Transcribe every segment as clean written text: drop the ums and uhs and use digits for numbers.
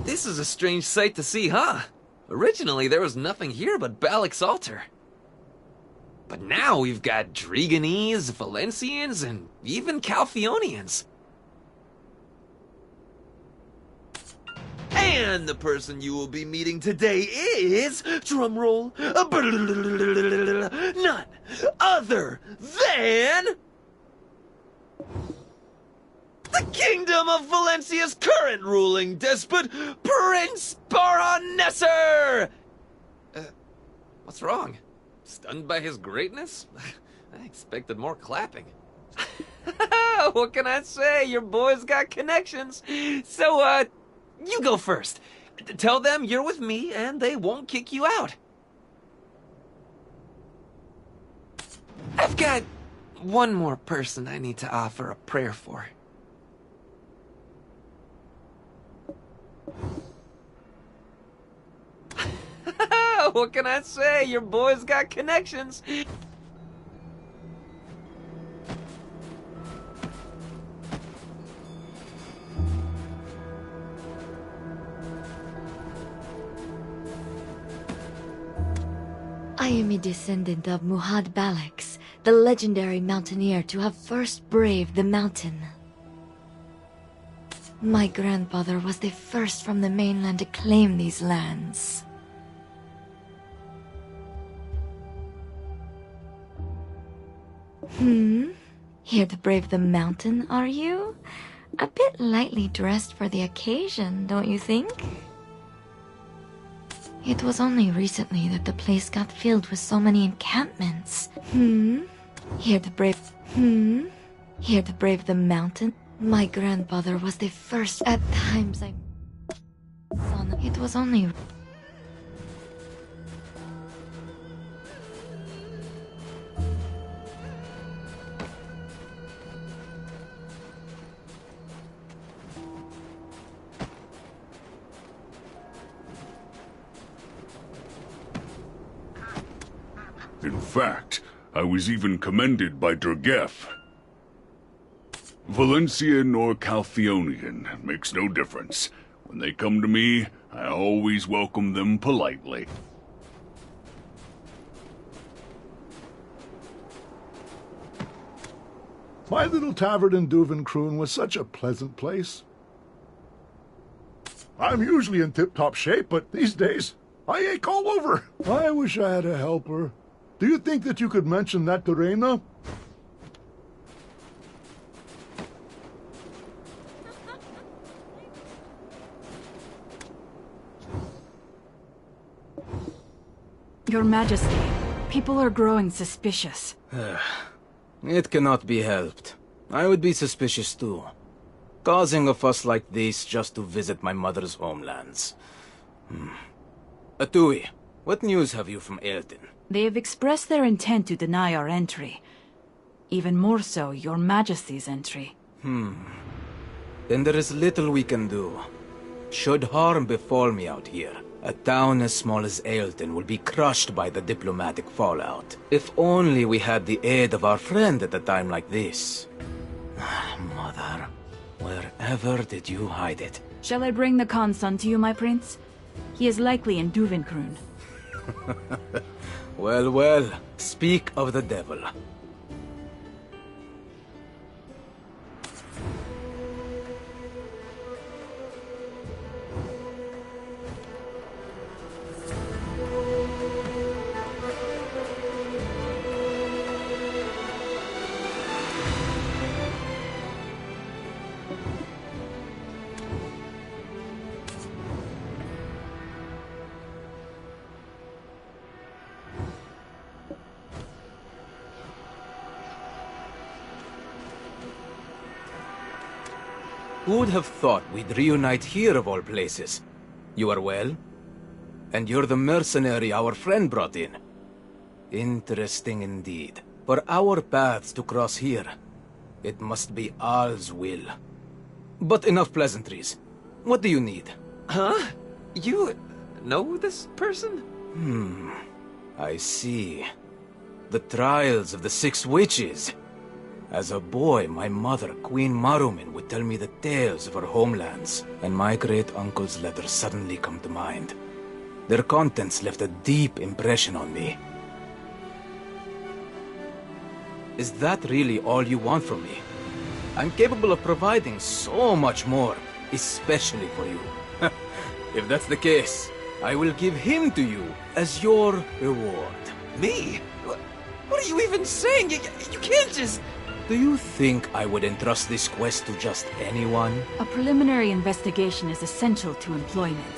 This is a strange sight to see, huh? Originally, there was nothing here but Balak's altar. But now we've got Driganese, Valencians, and even Calphionians. And the person you will be meeting today is, drumroll, none other than... the Kingdom of Valencia's current ruling despot, Prince Baronessor! What's wrong? Stunned by his greatness? I expected more clapping. What can I say? Your boy's got connections. So, you go first. Tell them you're with me and they won't kick you out. I've got one more person I need to offer a prayer for. What can I say? Your boy's got connections. I am a descendant of Muhad Balax, the legendary mountaineer to have first braved the mountain. My grandfather was the first from the mainland to claim these lands. Here to brave the mountain, are you? A bit lightly dressed for the occasion, don't you think? It was only recently that the place got filled with so many encampments. Here to brave the mountain? My grandfather was the first. At times I saw them. It was only... In fact, I was even commended by Durgef. Valencian or Calphionian makes no difference. When they come to me, I always welcome them politely. My little tavern in Duvenkroon was such a pleasant place. I'm usually in tip-top shape, but these days, I ache all over. I wish I had a helper. Do you think that you could mention that to Reina? Your Majesty, people are growing suspicious. It cannot be helped. I would be suspicious too. Causing a fuss like this just to visit my mother's homelands. Atui, what news have you from Aelton? They have expressed their intent to deny our entry. Even more so, Your Majesty's entry. Then there is little we can do. Should harm befall me out here, a town as small as Aelton will be crushed by the diplomatic fallout. If only we had the aid of our friend at a time like this. Mother, wherever did you hide it? Shall I bring the Khan's son to you, my prince? He is likely in Duvenkroon. Well, well, speak of the devil. Who would have thought we'd reunite here of all places? You are well? And you're the mercenary our friend brought in. Interesting indeed. For our paths to cross here, it must be Al's will. But enough pleasantries. What do you need? Huh? You know this person? I see. The trials of the 6 witches. As a boy, my mother, Queen Marumin, would tell me the tales of her homelands, and my great-uncle's letters suddenly come to mind. Their contents left a deep impression on me. Is that really all you want from me? I'm capable of providing so much more, especially for you. If that's the case, I will give him to you as your reward. Me? What are you even saying? You can't just... Do you think I would entrust this quest to just anyone? A preliminary investigation is essential to employment.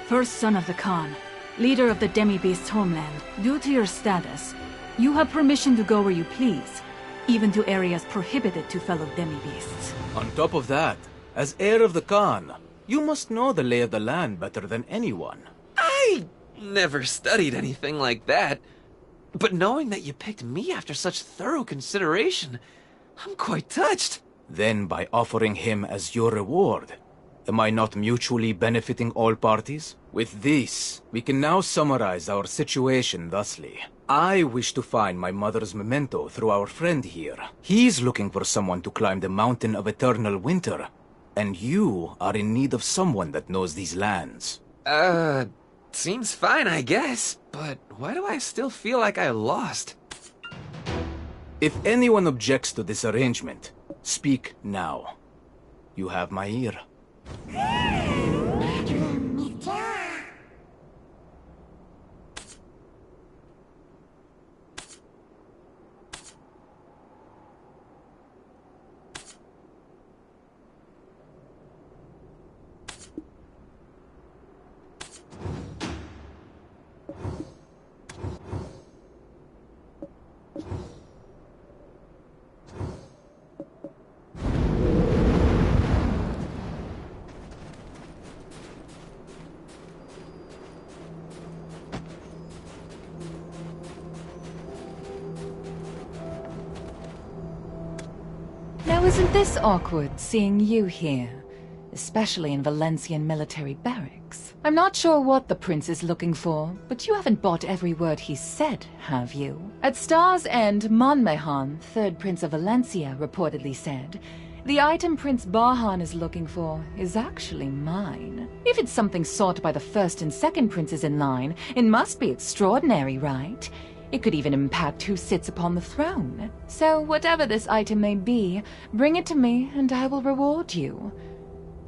First son of the Khan, leader of the demi-beast's homeland, due to your status, you have permission to go where you please, even to areas prohibited to fellow demi-beasts. On top of that, as heir of the Khan, you must know the lay of the land better than anyone. I never studied anything like that. But knowing that you picked me after such thorough consideration, I'm quite touched. Then by offering him as your reward, am I not mutually benefiting all parties? With this, we can now summarize our situation thusly. I wish to find my mother's memento through our friend here. He's looking for someone to climb the mountain of eternal winter. And you are in need of someone that knows these lands. Seems fine, I guess. But why do I still feel like I lost? If anyone objects to this arrangement, speak now. You have my ear. Now isn't this awkward, seeing you here? Especially in Valencian military barracks. I'm not sure what the prince is looking for, but you haven't bought every word he said, have you? At Star's End, Monmehan, third prince of Valencia, reportedly said, the item Prince Bahan is looking for is actually mine. If it's something sought by the first and second princes in line, it must be extraordinary, right? It could even impact who sits upon the throne. So whatever this item may be, bring it to me and I will reward you.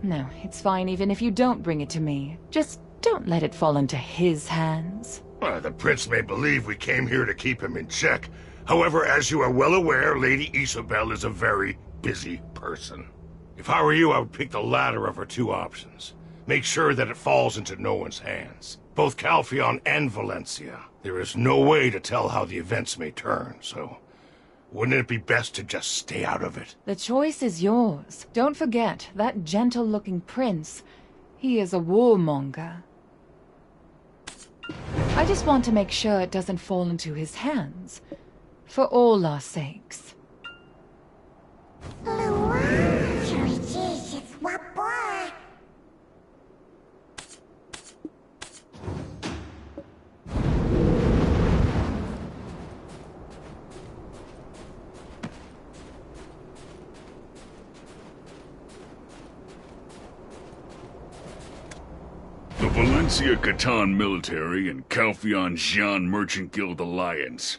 No, it's fine even if you don't bring it to me. Just don't let it fall into his hands. The prince may believe we came here to keep him in check. However, as you are well aware, Lady Isabel is a very busy person. If I were you, I would pick the latter of her two options. Make sure that it falls into no one's hands. Both Calpheon and Valencia. There is no way to tell how the events may turn, so wouldn't it be best to just stay out of it? The choice is yours. Don't forget, that gentle-looking prince, he is a warmonger. I just want to make sure it doesn't fall into his hands. For all our sakes. The Valencia Catan Military and Calpheon Xian Merchant Guild Alliance.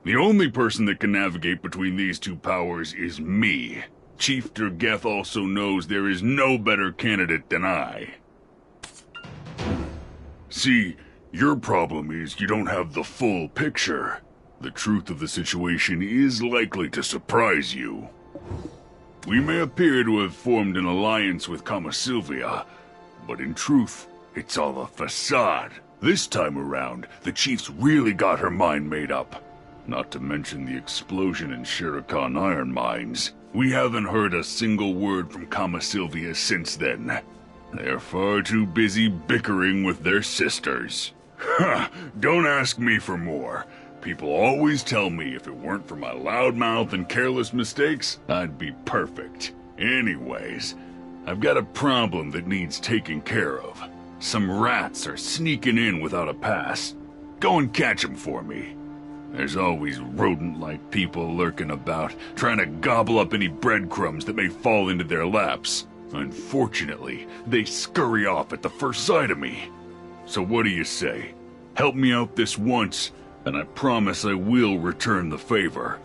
The only person that can navigate between these two powers is me. Chief Durgeth also knows there is no better candidate than I. See, your problem is you don't have the full picture. The truth of the situation is likely to surprise you. We may appear to have formed an alliance with Kama Sylvia, but in truth, it's all a facade. This time around, the chief's really got her mind made up. Not to mention the explosion in Shirikan iron mines. We haven't heard a single word from Kama Sylvia since then. They're far too busy bickering with their sisters. Ha! Don't ask me for more. People always tell me if it weren't for my loud mouth and careless mistakes, I'd be perfect. Anyways, I've got a problem that needs taking care of. Some rats are sneaking in without a pass. Go and catch them for me. There's always rodent-like people lurking about, trying to gobble up any breadcrumbs that may fall into their laps. Unfortunately, they scurry off at the first sight of me. So what do you say? Help me out this once, and I promise I will return the favor.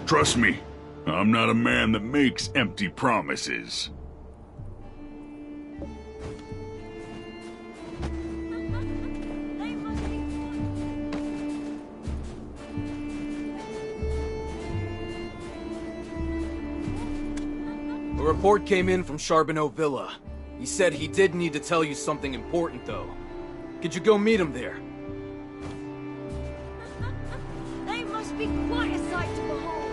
Trust me, I'm not a man that makes empty promises. A report came in from Charbonneau Villa. He said he did need to tell you something important, though. Could you go meet him there? They must be quite a sight to behold.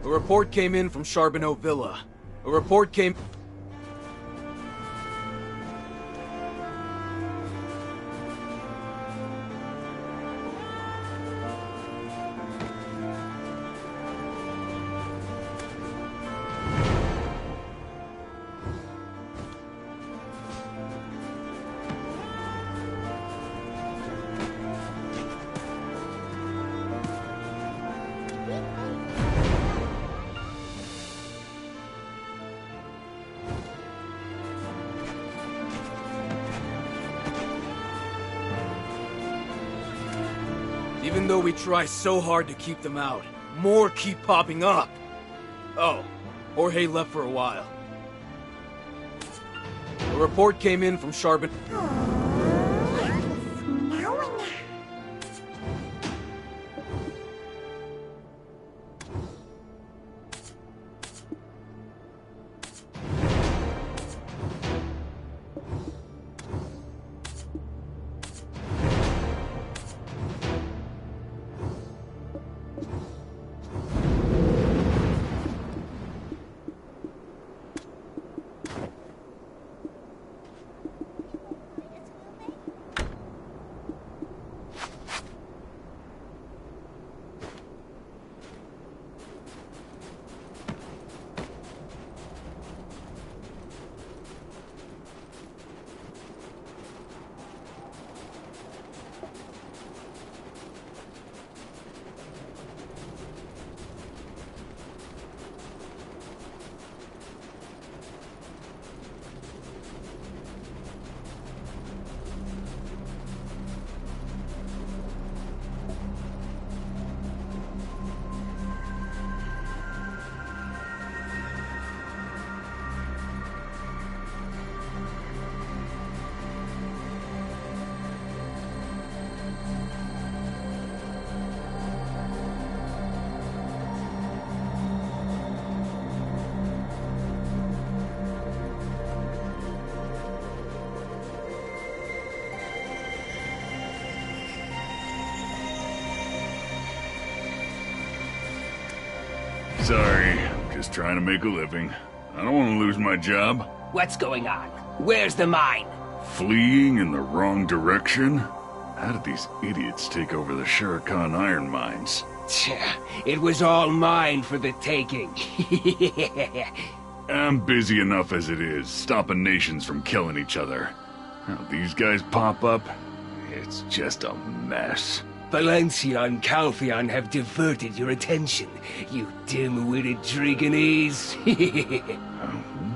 A report came in from Charbonneau Villa. A report came... Even though we try so hard to keep them out, more keep popping up. Oh, Jorge left for a while. A report came in from Charbonneau... Sorry, I'm just trying to make a living. I don't want to lose my job. What's going on? Where's the mine? Fleeing in the wrong direction? How did these idiots take over the Shurikan iron mines? It was all mine for the taking. I'm busy enough as it is, stopping nations from killing each other. Now these guys pop up, it's just a mess. Valencia and Calpheon have diverted your attention, you dim-witted Dragonese.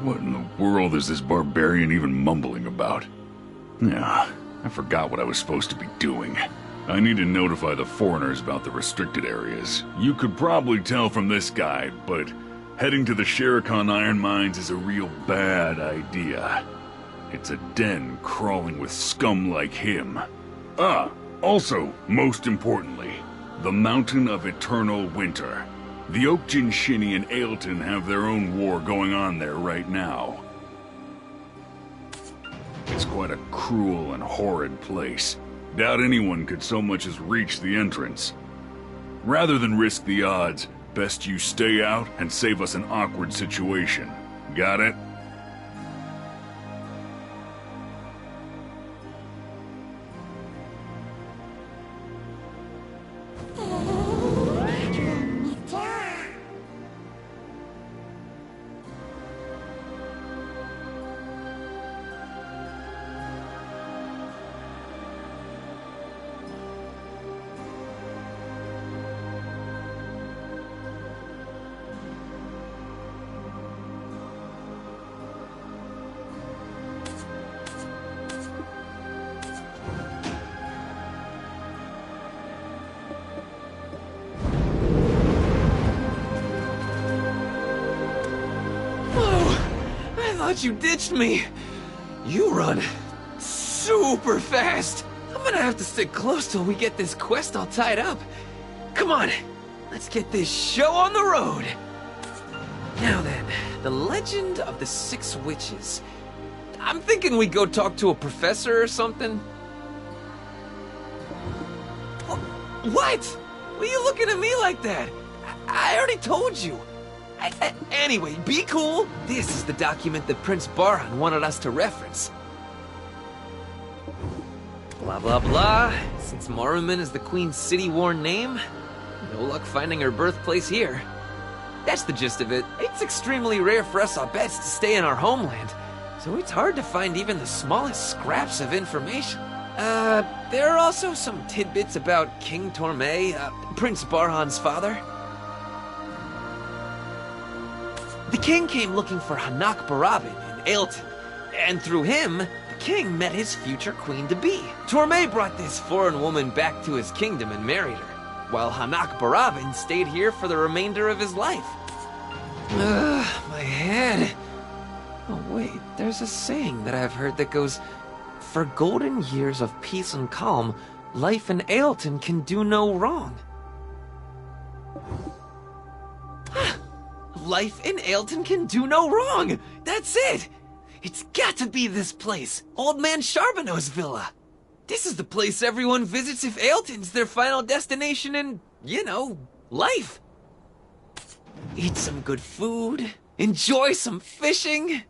What in the world is this barbarian even mumbling about? Yeah, I forgot what I was supposed to be doing. I need to notify the foreigners about the restricted areas. You could probably tell from this guy, but heading to the Shurikan iron mines is a real bad idea. It's a den crawling with scum like him. Also, most importantly, the Mountain of Eternal Winter. The Oakjin Shinny and Ailton have their own war going on there right now. It's quite a cruel and horrid place. Doubt anyone could so much as reach the entrance. Rather than risk the odds, best you stay out and save us an awkward situation. Got it? thought you ditched me. You run super fast. I'm gonna have to stick close till we get this quest all tied up. Come on, let's get this show on the road. Now then, the legend of the 6 witches. I'm thinking we go talk to a professor or something. What? Why are you looking at me like that? I already told you. Anyway, be cool. This is the document that Prince Barhan wanted us to reference. Blah, blah, blah. Since Moruman is the Queen's city-worn name, no luck finding her birthplace here. That's the gist of it. It's extremely rare for us Aubets to stay in our homeland, so it's hard to find even the smallest scraps of information. There are also some tidbits about King Torme, Prince Barhan's father. The king came looking for Hanak Barabin in Ailton, and through him, the king met his future queen-to-be. Torme brought this foreign woman back to his kingdom and married her, while Hanak Barabin stayed here for the remainder of his life. My head. Oh wait, there's a saying that I've heard that goes, "For golden years of peace and calm, life in Ailton can do no wrong." Life in Ailton can do no wrong! That's it! It's got to be this place, Old Man Charbonneau's villa. This is the place everyone visits if Ailton's their final destination in, you know, life. Eat some good food, enjoy some fishing.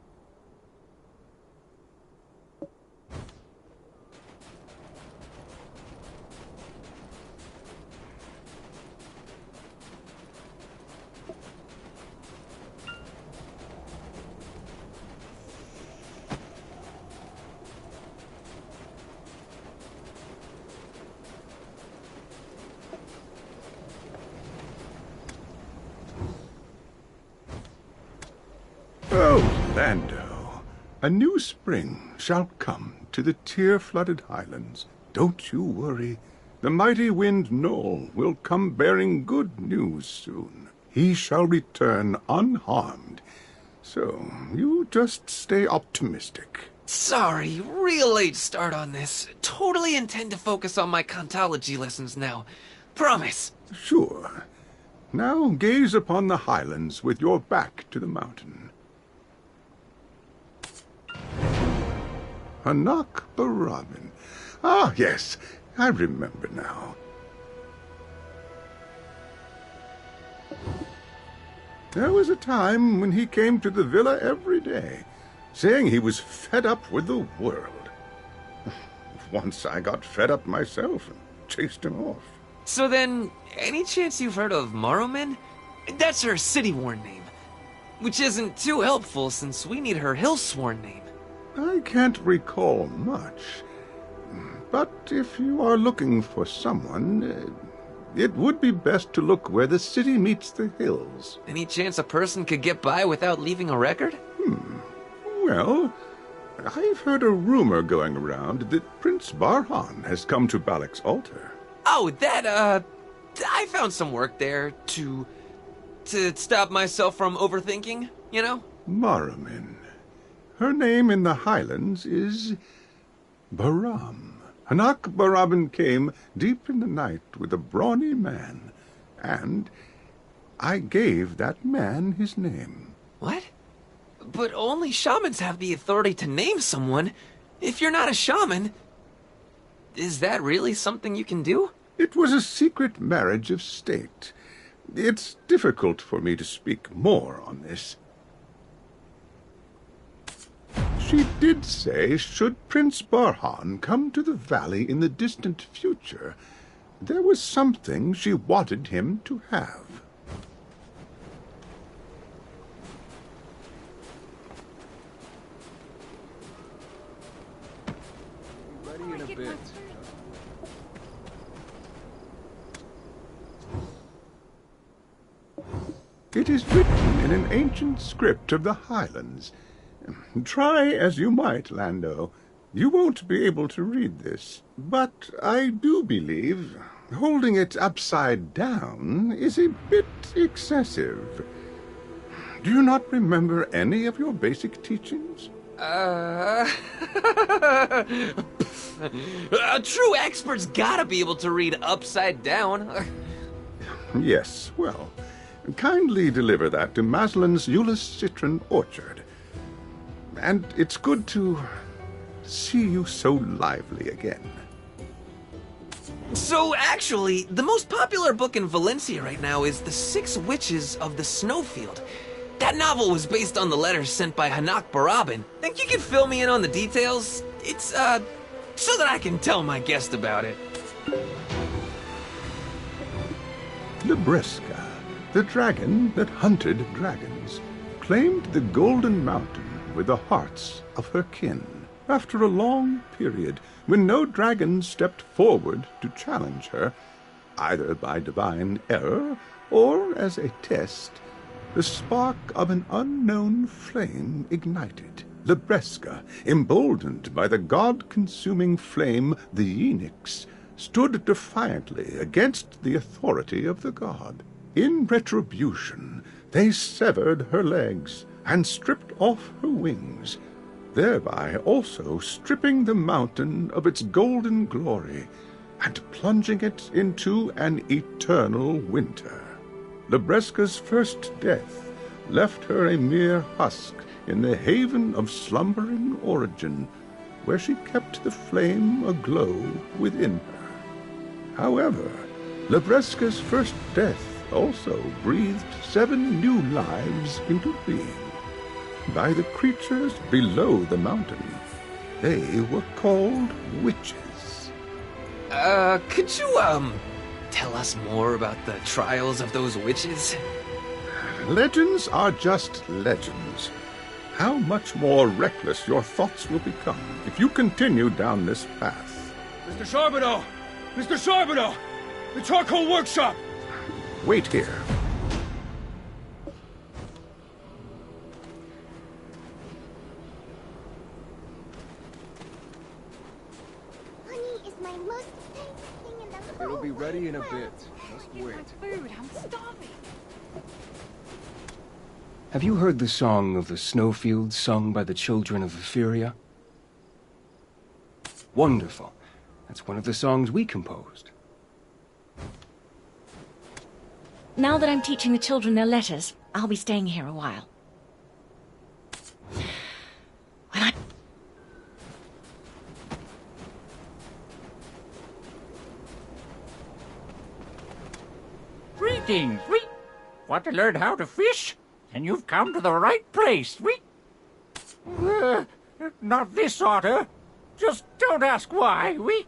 Oh, Lando, a new spring shall come to the tear-flooded highlands. Don't you worry. The mighty wind Noel will come bearing good news soon. He shall return unharmed. So, you just stay optimistic. Sorry, real late start on this. Totally intend to focus on my Kantology lessons now. Promise. Sure. Now gaze upon the highlands with your back to the mountain. Hanak Barabin. Ah, yes, I remember now. There was a time when he came to the villa every day, saying he was fed up with the world. Once I got fed up myself and chased him off. So then, any chance you've heard of Moruman? That's her city-worn name. Which isn't too helpful since we need her hill-sworn name. I can't recall much, but if you are looking for someone, it would be best to look where the city meets the hills. Any chance a person could get by without leaving a record? Well, I've heard a rumor going around that Prince Barhan has come to Balak's altar. Oh, I found some work there to stop myself from overthinking, you know? Moruman. Her name in the Highlands is Baram. Hanak Barabin came deep in the night with a brawny man, and I gave that man his name. What? But only shamans have the authority to name someone. If you're not a shaman, is that really something you can do? It was a secret marriage of state. It's difficult for me to speak more on this. She did say, should Prince Barhan come to the valley in the distant future, there was something she wanted him to have. Ready in a bit. It is written in an ancient script of the Highlands. Try as you might, Lando, you won't be able to read this. But I do believe holding it upside down is a bit excessive. Do you not remember any of your basic teachings? A true expert's gotta be able to read upside down. Yes, well, kindly deliver that to Maslin's Euless Citron Orchard. And it's good to see you so lively again. So actually, the most popular book in Valencia right now is The Six Witches of the Snowfield. That novel was based on the letters sent by Hanak Barabin. Think you could fill me in on the details? It's, so that I can tell my guest about it. Libresca, the dragon that hunted dragons, claimed the Golden Mountain with the hearts of her kin. After a long period, when no dragon stepped forward to challenge her, either by divine error or as a test, the spark of an unknown flame ignited. Libresca, emboldened by the god-consuming flame, the Enix, stood defiantly against the authority of the god. In retribution, they severed her legs and stripped off her wings, thereby also stripping the mountain of its golden glory and plunging it into an eternal winter. Libresca's first death left her a mere husk in the haven of slumbering origin, where she kept the flame aglow within her. However, Libresca's first death also breathed 7 new lives into being. By the creatures below the mountain, they were called witches. Could you, tell us more about the trials of those witches? Legends are just legends. How much more reckless your thoughts will become if you continue down this path. Mr. Charbonneau! Mr. Charbonneau! The charcoal workshop! Wait here. Honey is my most favorite thing in the whole It'll be ready in a world. bit. Just wait. Food, I'm starving. Have you heard the song of the snowfields sung by the children of Etheria? Wonderful. That's one of the songs we composed. Now that I'm teaching the children their letters, I'll be staying here a while. When I... Greetings, we want to learn how to fish? And you've come to the right place, we... not this otter. Just don't ask why, we...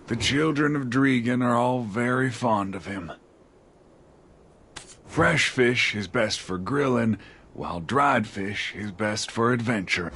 The children of Dregan are all very fond of him. Fresh fish is best for grilling, while dried fish is best for adventure.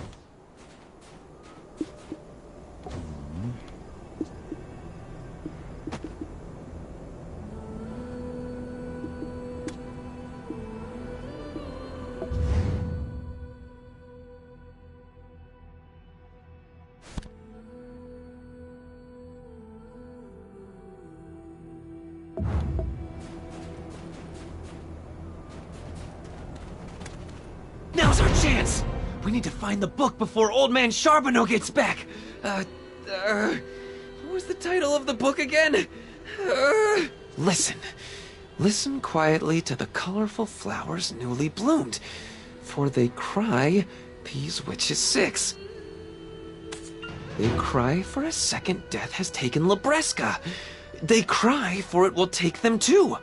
Now's our chance! We need to find the book before Old Man Charbonneau gets back! What was the title of the book again? Listen. Listen quietly to the colorful flowers newly bloomed, for they cry, Peas Witches 6. They cry for a second death has taken Libresca. They cry for it will take them too.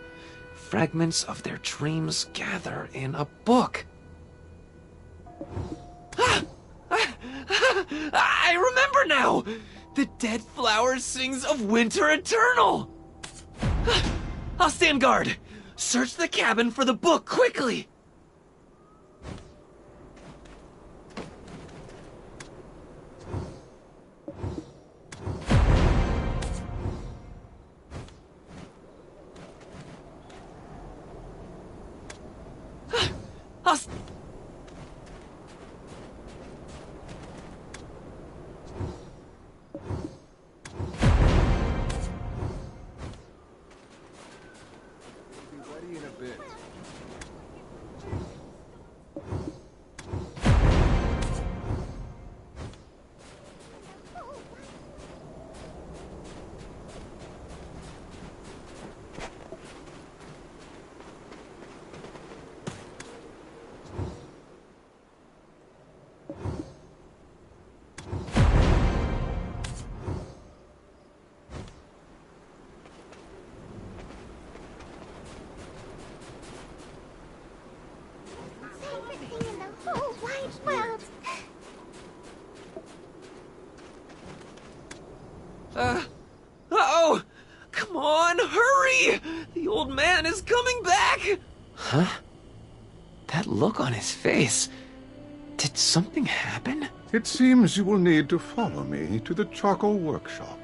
Fragments of their dreams gather in a book. I remember now! The dead flower sings of winter eternal! I'll stand guard! Search the cabin for the book quickly! hurry! The old man is coming back! Huh? That look on his face. Did something happen? It seems you will need to follow me to the charcoal workshop.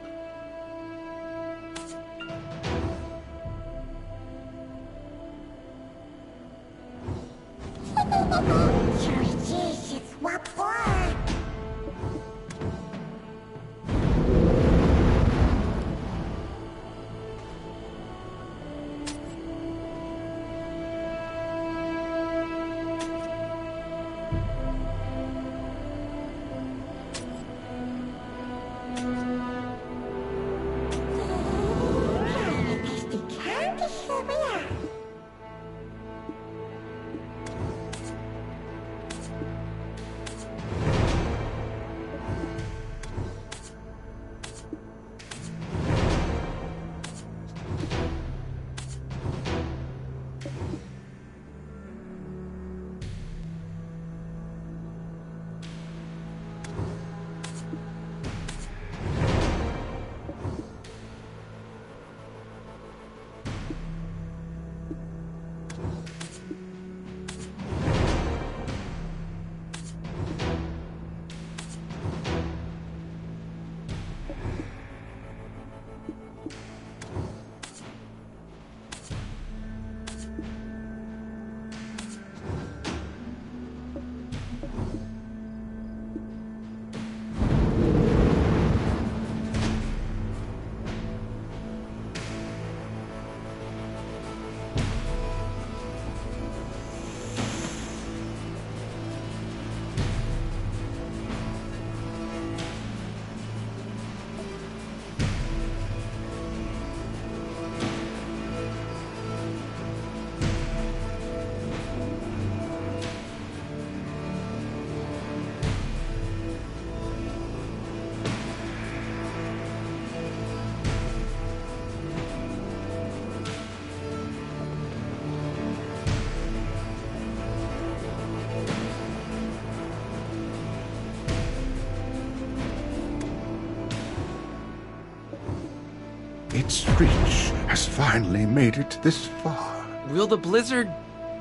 Its reach has finally made it this far. Will the blizzard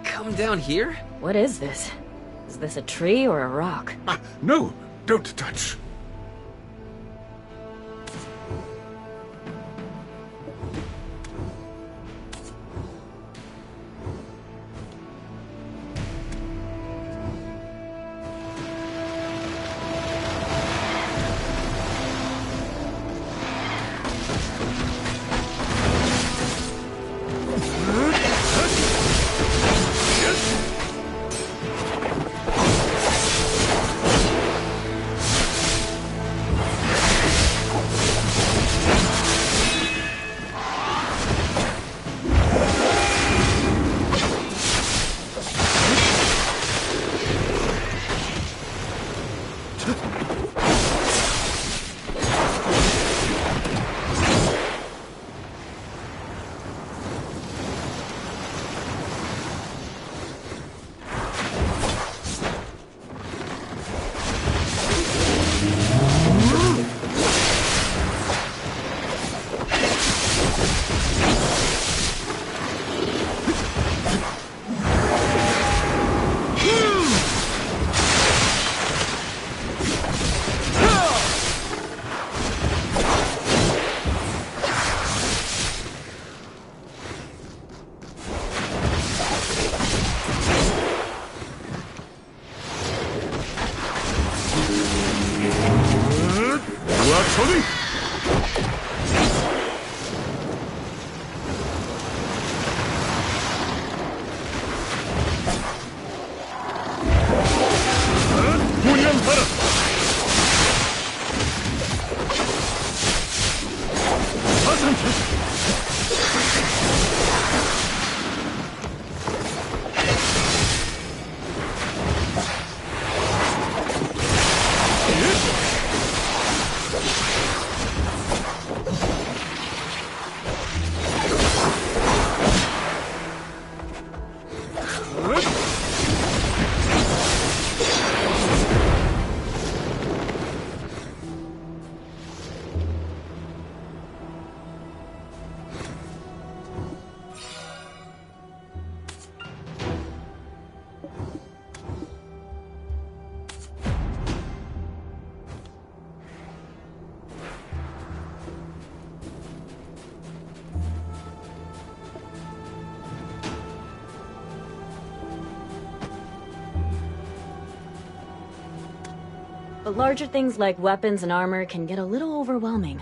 come down here? What is this? Is this a tree or a rock? No, don't touch. but larger things like weapons and armor can get a little overwhelming.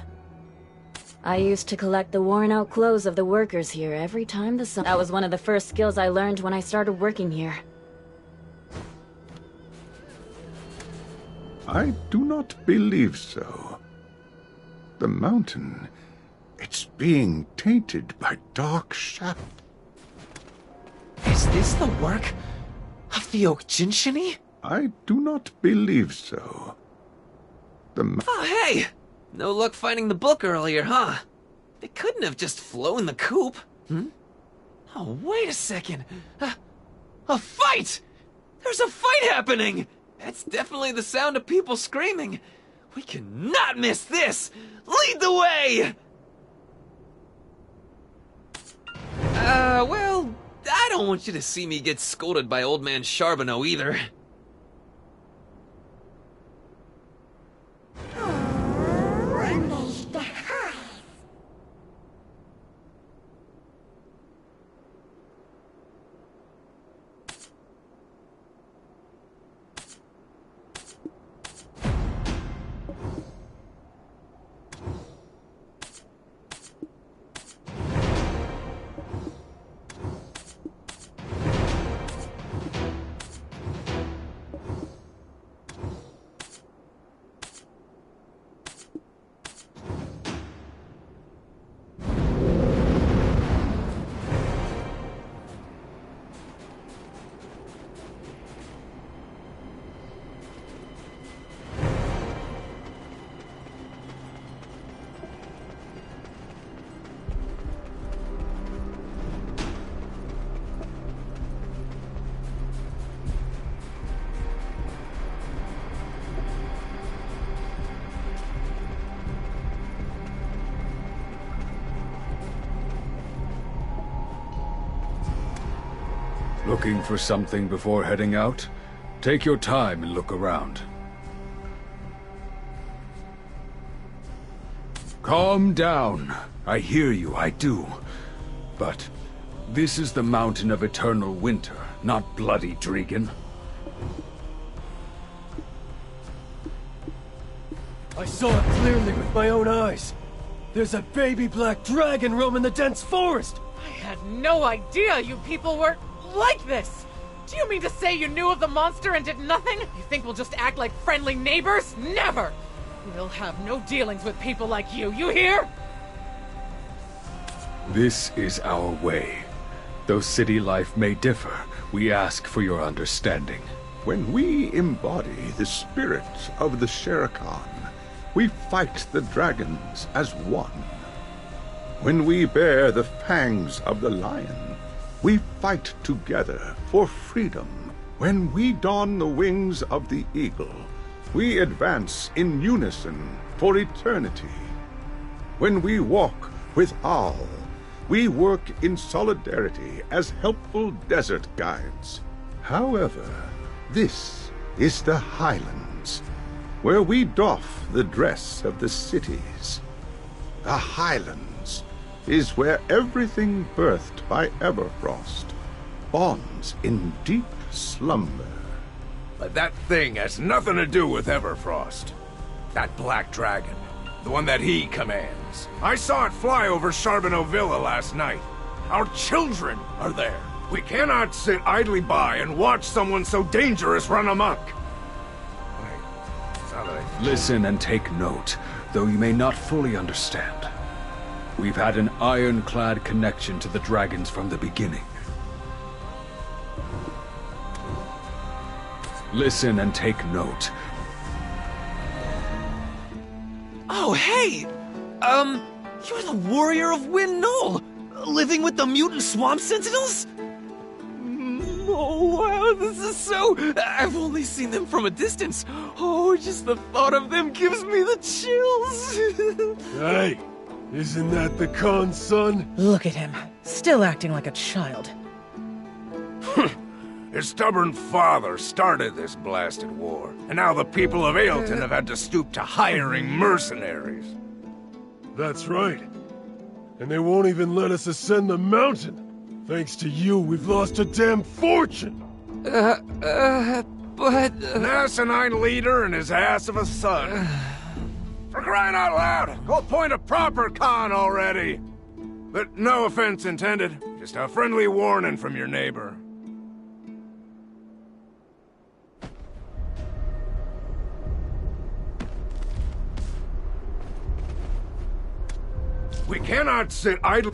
I used to collect the worn-out clothes of the workers here every time the sun... That was one of the first skills I learned when I started working here. I do not believe so. The mountain, it's being tainted by dark shadow. Is this the work of the Okjinshini? I do not believe so. Oh, hey! No luck finding the book earlier, huh? They couldn't have just flown the coop. Hmm? Oh, wait a second. A fight! There's a fight happening! That's definitely the sound of people screaming. We cannot miss this! Lead the way! Well, I don't want you to see me get scolded by old man Charbonneau either. Looking for something before heading out? Take your time and look around. Calm down. I hear you, I do. But this is the Mountain of Eternal Winter, not Bloody Dregan. I saw it clearly with my own eyes. There's a baby black dragon roaming the dense forest. I had no idea you people were like this! Do you mean to say you knew of the monster and did nothing? You think we'll just act like friendly neighbors? Never! We'll have no dealings with people like you, you hear? This is our way. Though city life may differ, we ask for your understanding. When we embody the spirit of the Shere Khan, we fight the dragons as one. When we bear the fangs of the lion, we fight together for freedom. When we don the wings of the eagle, we advance in unison for eternity. When we walk with Al, we work in solidarity as helpful desert guides. However, this is the Highlands, where we doff the dress of the cities. The Highlands is where everything birthed by Everfrost bonds in deep slumber. But that thing has nothing to do with Everfrost. That black dragon, the one that he commands. I saw it fly over Charbonneau Villa last night. Our children are there. We cannot sit idly by and watch someone so dangerous run amok. Wait, now that I... Listen and take note, though you may not fully understand. We've had an ironclad connection to the dragons from the beginning. Listen and take note. Oh, hey! You're the warrior of Wind Knoll, living with the mutant swamp sentinels? Oh, wow, this is so... I've only seen them from a distance. Oh, just the thought of them gives me the chills. Hey, isn't that the Khan's son? Look at him, still acting like a child. His stubborn father started this blasted war, and now the people of Ailton have had to stoop to hiring mercenaries. That's right. And they won't even let us ascend the mountain. Thanks to you, we've lost a damn fortune! But But... An asinine leader and his ass of a son. For crying out loud, go appoint a proper Khan already. But no offense intended, just a friendly warning from your neighbor. We cannot sit idle.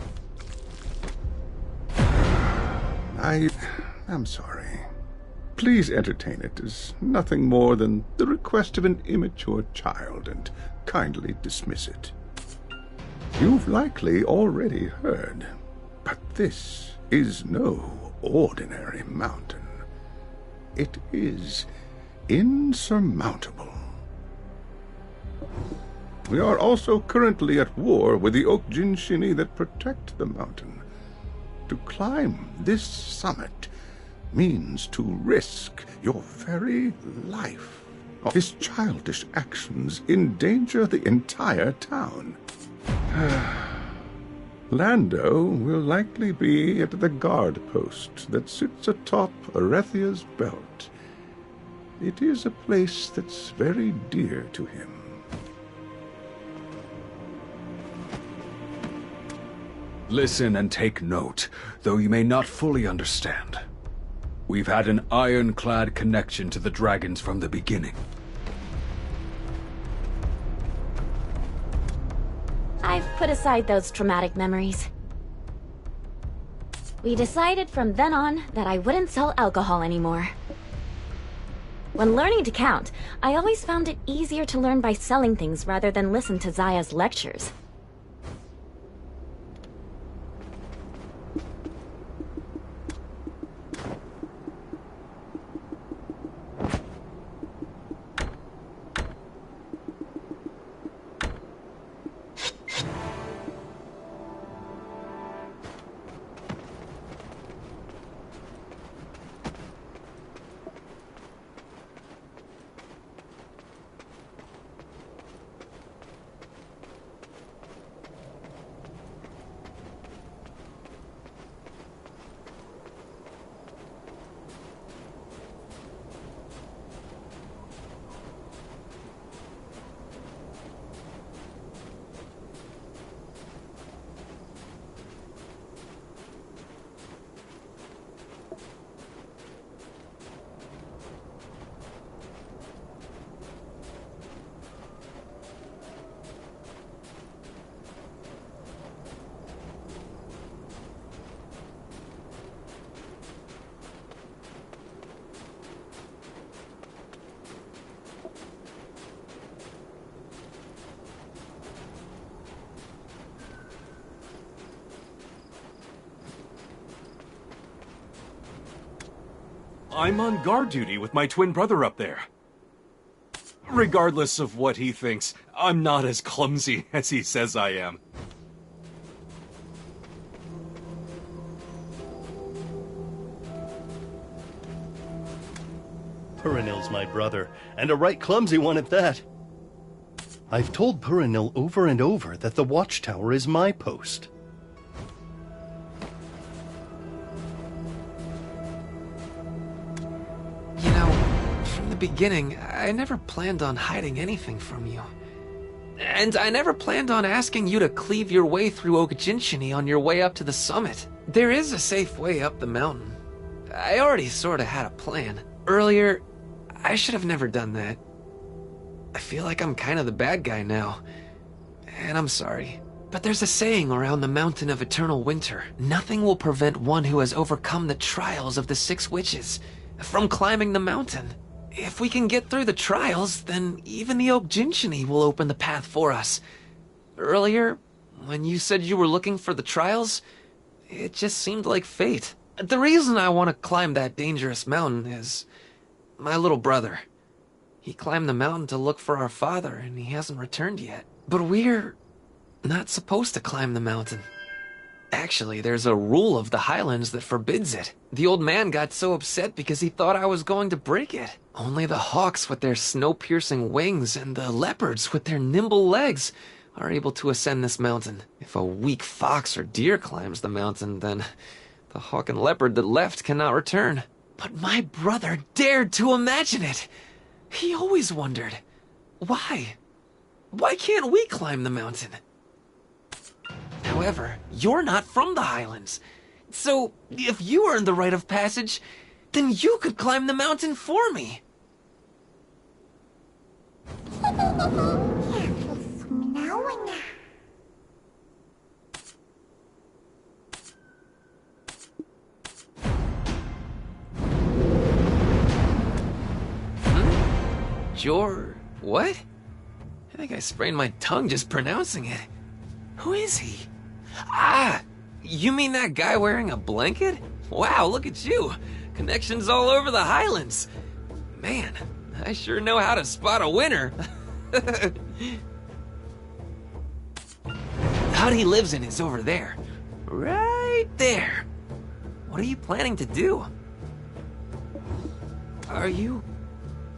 I'm sorry. Please entertain it as nothing more than the request of an immature child and kindly dismiss it. You've likely already heard, but this is no ordinary mountain. It is insurmountable. We are also currently at war with the Oak Jinshini that protect the mountain. To climb this summit means to risk your very life. His childish actions endanger the entire town. Lando will likely be at the guard post that sits atop Arethia's belt. It is a place that's very dear to him. Listen and take note, though you may not fully understand. We've had an ironclad connection to the dragons from the beginning. I've put aside those traumatic memories. We decided from then on that I wouldn't sell alcohol anymore. When learning to count, I always found it easier to learn by selling things rather than listen to Zaya's lectures. I'm on guard duty with my twin brother up there. Regardless of what he thinks, I'm not as clumsy as he says I am. Purinil's my brother, and a right clumsy one at that. I've told Purinil over and over that the watchtower is my post. You know, from the beginning, I never planned on hiding anything from you. And I never planned on asking you to cleave your way through Oak Jinshini on your way up to the summit. There is a safe way up the mountain. I already sorta had a plan. Earlier, I should have never done that. I feel like I'm kind of the bad guy now. And I'm sorry. But there's a saying around the Mountain of Eternal Winter. Nothing will prevent one who has overcome the trials of the 6 witches from climbing the mountain. If we can get through the trials, then even the Oak Jinshini will open the path for us. Earlier, when you said you were looking for the trials, it just seemed like fate. The reason I want to climb that dangerous mountain is my little brother. He climbed the mountain to look for our father, and he hasn't returned yet. But we're not supposed to climb the mountain. Actually, there's a rule of the Highlands that forbids it. The old man got so upset because he thought I was going to break it. Only the hawks with their snow-piercing wings and the leopards with their nimble legs are able to ascend this mountain. If a weak fox or deer climbs the mountain, then the hawk and leopard that left cannot return. But my brother dared to imagine it. He always wondered, why? Why can't we climb the mountain? However, you're not from the Highlands. So, if you earned the rite of passage, then you could climb the mountain for me. What? I think I sprained my tongue just pronouncing it. Who is he? Ah! You mean that guy wearing a blanket? Wow, look at you. Connections all over the Highlands. Man, I sure know how to spot a winner. The hut he lives in is over there. Right there. What are you planning to do? Are you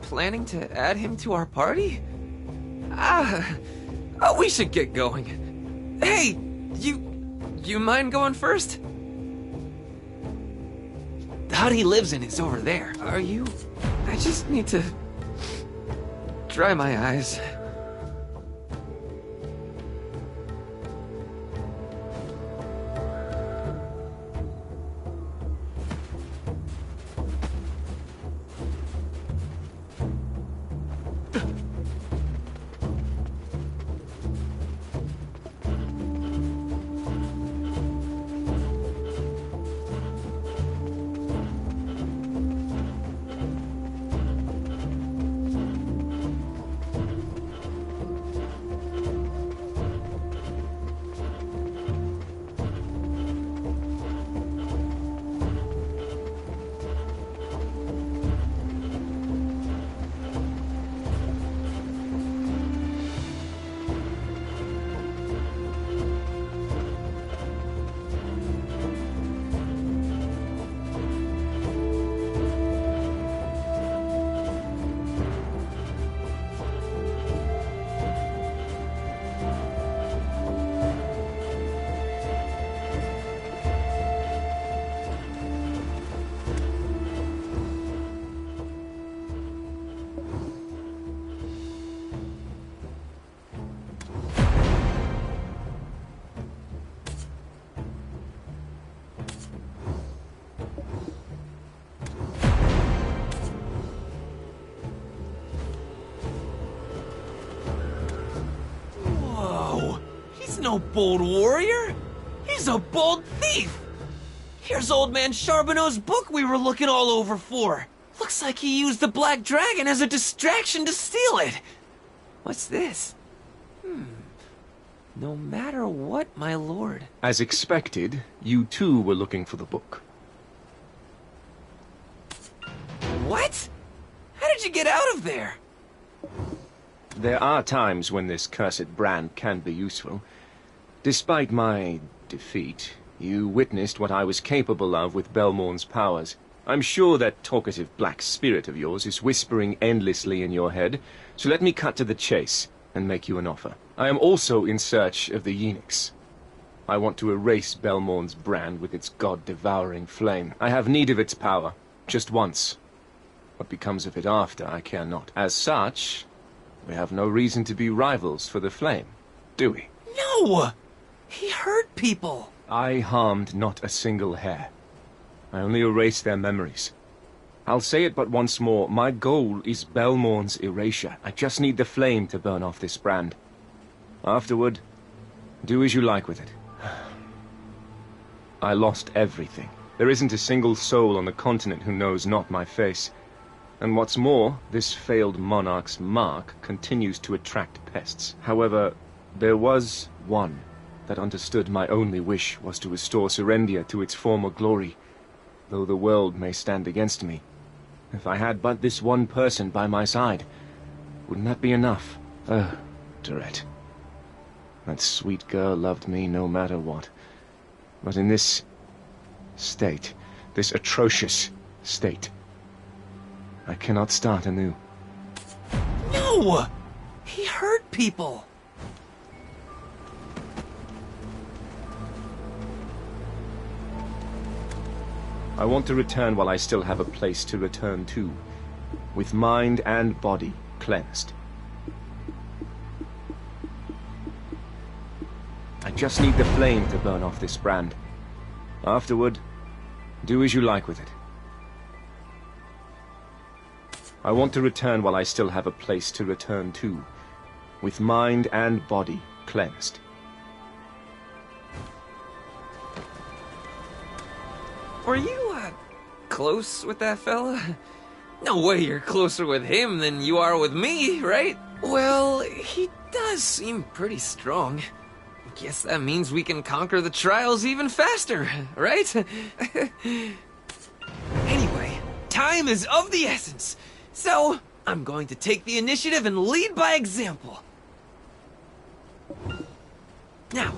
planning to add him to our party? We should get going. Hey, you mind going first? The hut he lives in is over there. I just need to dry my eyes. No bold warrior. He's a bold thief. Here's old man Charbonneau's book we were looking all over for. Looks like he used the Black Dragon as a distraction to steal it. What's this? No matter what, my lord. As expected, you too were looking for the book. What? How did you get out of there? There are times when this cursed brand can be useful. Despite my defeat, you witnessed what I was capable of with Belmont's powers. I'm sure that talkative black spirit of yours is whispering endlessly in your head, so let me cut to the chase and make you an offer. I am also in search of the Eunuchs. I want to erase Belmont's brand with its god-devouring flame. I have need of its power, just once. What becomes of it after, I care not. As such, we have no reason to be rivals for the flame, do we? No! He hurt people! I harmed not a single hair. I only erased their memories. I'll say it but once more, my goal is Belmont's erasure. I just need the flame to burn off this brand. Afterward, do as you like with it. I lost everything. There isn't a single soul on the continent who knows not my face. And what's more, this failed monarch's mark continues to attract pests. However, there was one that understood my only wish was to restore Serendia to its former glory, though the world may stand against me. If I had but this one person by my side, wouldn't that be enough? Dorette. That sweet girl loved me no matter what. But in this state, this atrocious state, I cannot start anew. No! He hurt people! I want to return while I still have a place to return to, with mind and body cleansed. I just need the flame to burn off this brand. Afterward, do as you like with it. I want to return while I still have a place to return to, with mind and body cleansed. Were you, close with that fella? No way you're closer with him than you are with me, right? Well, he does seem pretty strong. Guess that means we can conquer the trials even faster, right? Anyway, time is of the essence. So, I'm going to take the initiative and lead by example. Now,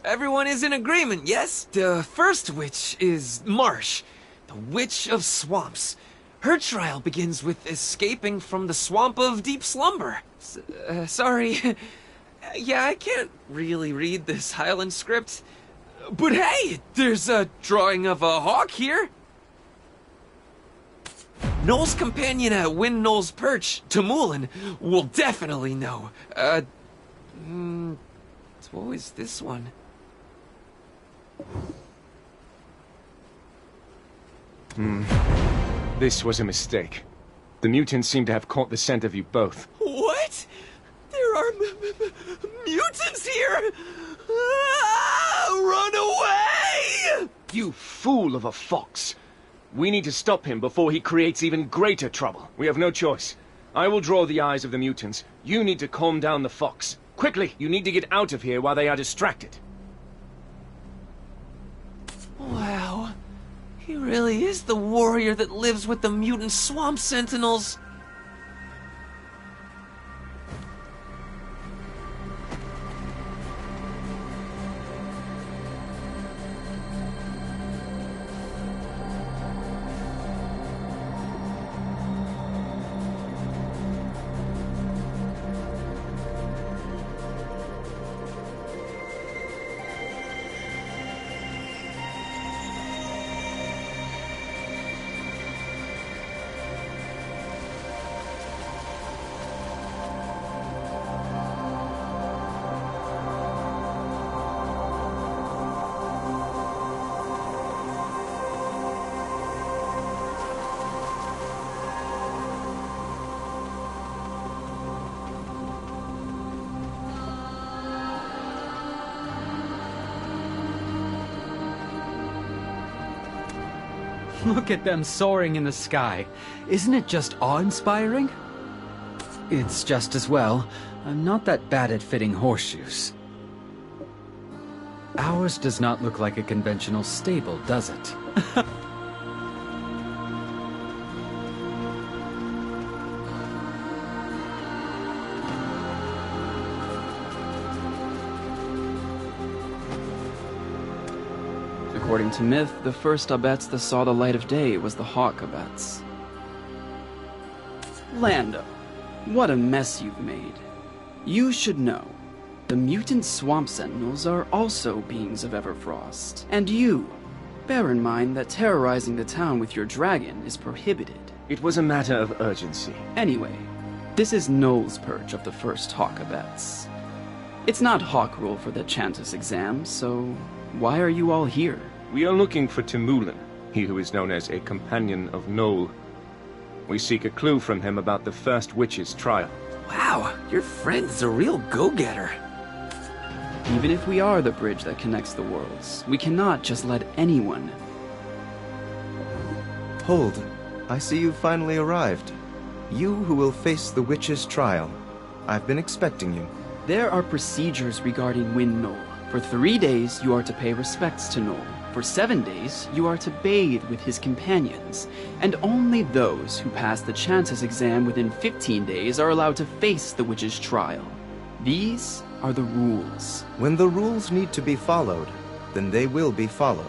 everyone is in agreement, yes? The first witch is Marsh, the Witch of Swamps. Her trial begins with escaping from the Swamp of Deep Slumber. Sorry. Yeah, I can't really read this Highland script. But hey, there's a drawing of a hawk here. Noel's companion at Win Noel's Perch, Tamulin, will definitely know. What is this one? This was a mistake. The mutants seem to have caught the scent of you both. What? There are mutants here! Ah, run away! You fool of a fox! We need to stop him before he creates even greater trouble. We have no choice. I will draw the eyes of the mutants. You need to calm down the fox. Quickly, you need to get out of here while they are distracted. Wow. He really is the warrior that lives with the mutant swamp sentinels. Look at them soaring in the sky. Isn't it just awe-inspiring? It's just as well. I'm not that bad at fitting horseshoes. Ours does not look like a conventional stable, does it? According to myth, the first Abets that saw the light of day was the Hawk Abets. Lando, what a mess you've made. You should know, the mutant swamp sentinels are also beings of Everfrost. And you, bear in mind that terrorizing the town with your dragon is prohibited. It was a matter of urgency. Anyway, this is Noel's Perch of the first Hawk Abets. It's not Hawk rule for the Chantus exam, so why are you all here? We are looking for Tamulin, he who is known as a companion of Noel. We seek a clue from him about the first witch's trial. Wow, your friend's a real go-getter. Even if we are the bridge that connects the worlds, we cannot just let anyone... Hold. I see you've finally arrived. You who will face the witch's trial. I've been expecting you. There are procedures regarding Win Noel. For 3 days, you are to pay respects to Noel. For 7 days, you are to bathe with his companions, and only those who pass the Chances exam within 15 days are allowed to face the witch's trial. These are the rules. When the rules need to be followed, then they will be followed.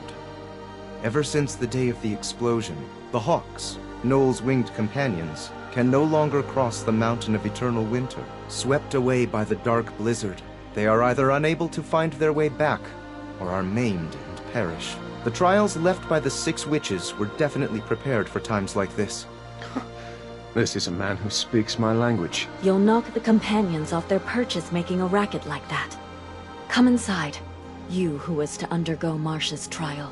Ever since the day of the explosion, the Hawks, Noel's winged companions, can no longer cross the Mountain of Eternal Winter. Swept away by the dark blizzard, they are either unable to find their way back, or are maimed and perish. The trials left by the 6 witches were definitely prepared for times like this. This is a man who speaks my language. You'll knock the companions off their perches making a racket like that. Come inside, you who was to undergo Marsh's trial.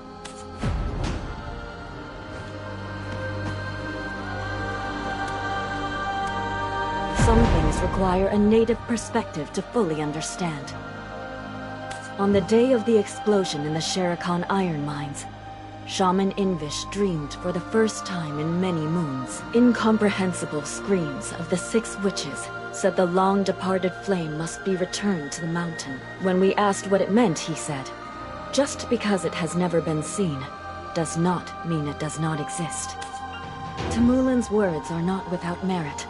Some things require a native perspective to fully understand. On the day of the explosion in the Sherakan iron mines, Shaman Invish dreamed for the first time in many moons. Incomprehensible screams of the 6 witches said the long-departed flame must be returned to the mountain. When we asked what it meant, he said, "Just because it has never been seen, does not mean it does not exist." Tamulin's words are not without merit,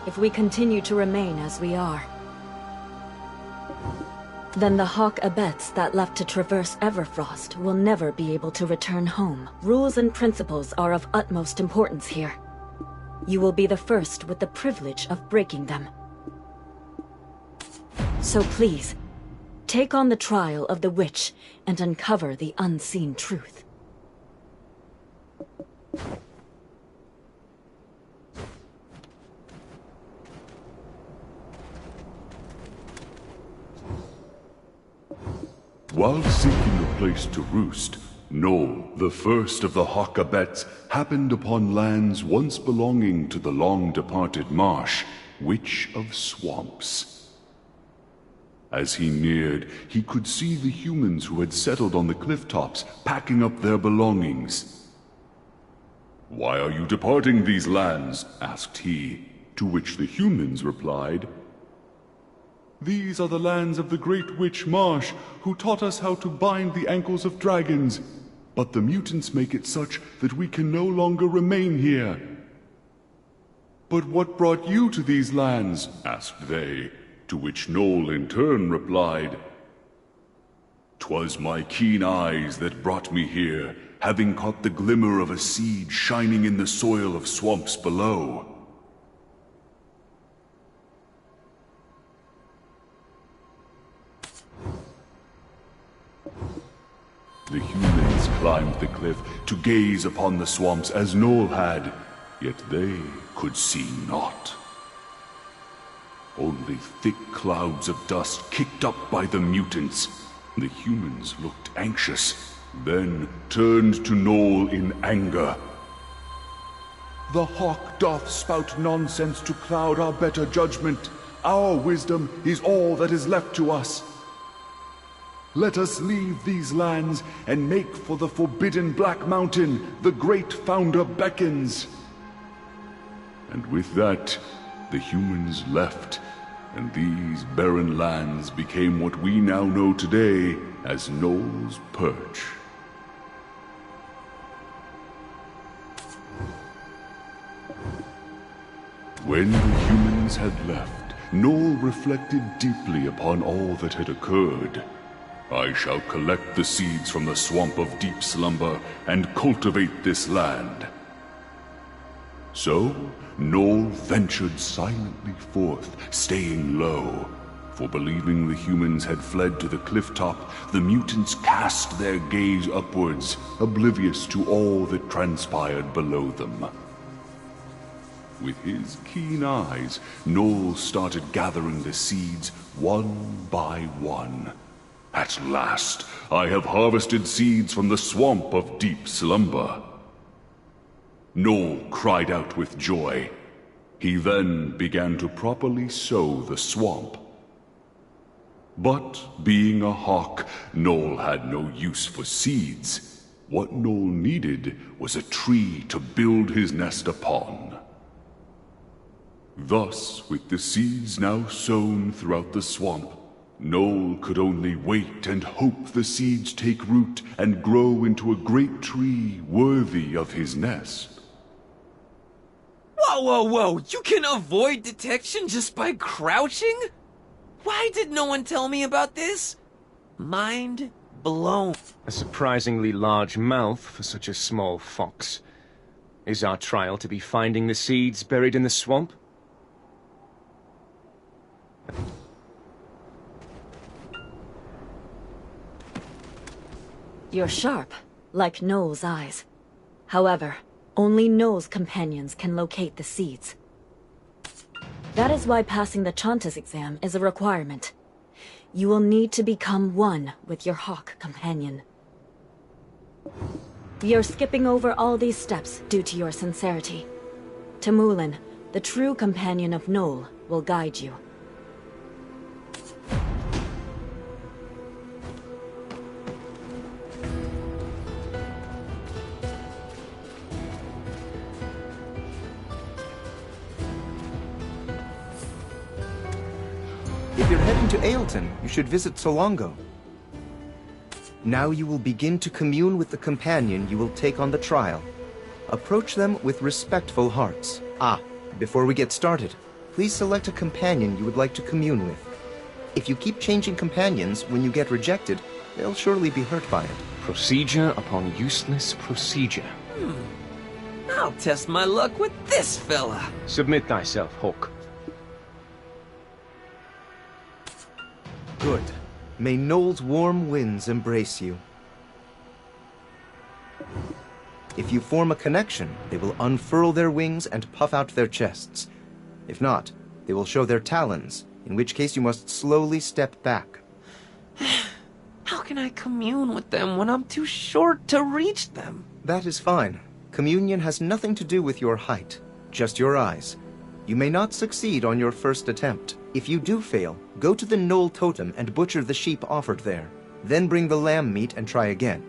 if we continue to remain as we are. Then the Hawk Abets that left to traverse Everfrost will never be able to return home. Rules and principles are of utmost importance here. You will be the first with the privilege of breaking them. So please, take on the trial of the witch and uncover the unseen truth. While seeking a place to roost, Noel, the first of the Hawkabets, happened upon lands once belonging to the long-departed Marsh, Witch of Swamps. As he neared, he could see the humans who had settled on the cliff tops, packing up their belongings. "Why are you departing these lands?" asked he, to which the humans replied, "These are the lands of the great witch Marsh, who taught us how to bind the ankles of dragons. But the mutants make it such that we can no longer remain here." "But what brought you to these lands?" asked they, to which Noel in turn replied, "'Twas my keen eyes that brought me here, having caught the glimmer of a seed shining in the soil of swamps below." The humans climbed the cliff to gaze upon the swamps as Noel had, yet they could see naught. Only thick clouds of dust kicked up by the mutants. The humans looked anxious, then turned to Noel in anger. "The hawk doth spout nonsense to cloud our better judgment. Our wisdom is all that is left to us. Let us leave these lands and make for the forbidden Black Mountain. The great founder beckons." And with that, the humans left, and these barren lands became what we now know today as Noel's Perch. When the humans had left, Noel reflected deeply upon all that had occurred. "I shall collect the seeds from the swamp of deep slumber and cultivate this land." So, Noel ventured silently forth, staying low. For believing the humans had fled to the cliff top, the mutants cast their gaze upwards, oblivious to all that transpired below them. With his keen eyes, Noel started gathering the seeds one by one. "At last, I have harvested seeds from the swamp of deep slumber." Noel cried out with joy. He then began to properly sow the swamp. But, being a hawk, Noel had no use for seeds. What Noel needed was a tree to build his nest upon. Thus, with the seeds now sown throughout the swamp, Noel could only wait and hope the seeds take root and grow into a great tree worthy of his nest. Whoa, whoa, whoa! You can avoid detection just by crouching? Why did no one tell me about this? Mind blown. A surprisingly large mouth for such a small fox. Is our trial to be finding the seeds buried in the swamp? You're sharp, like Noel's eyes. However, only Noel's companions can locate the seeds. That is why passing the Chantas exam is a requirement. You will need to become one with your hawk companion. We are skipping over all these steps due to your sincerity. Temulin, the true companion of Noel, will guide you. If you're heading to Ailton, you should visit Solongo. Now you will begin to commune with the companion you will take on the trial. Approach them with respectful hearts. Before we get started, please select a companion you would like to commune with. If you keep changing companions when you get rejected, they'll surely be hurt by it. Procedure upon useless procedure. I'll test my luck with this fella. Submit thyself, Hawk. Good. May Noel's warm winds embrace you. If you form a connection, they will unfurl their wings and puff out their chests. If not, they will show their talons, in which case you must slowly step back. How can I commune with them when I'm too short to reach them? That is fine. Communion has nothing to do with your height, just your eyes. You may not succeed on your first attempt. If you do fail, go to the Knoll Totem and butcher the sheep offered there. Then bring the lamb meat and try again.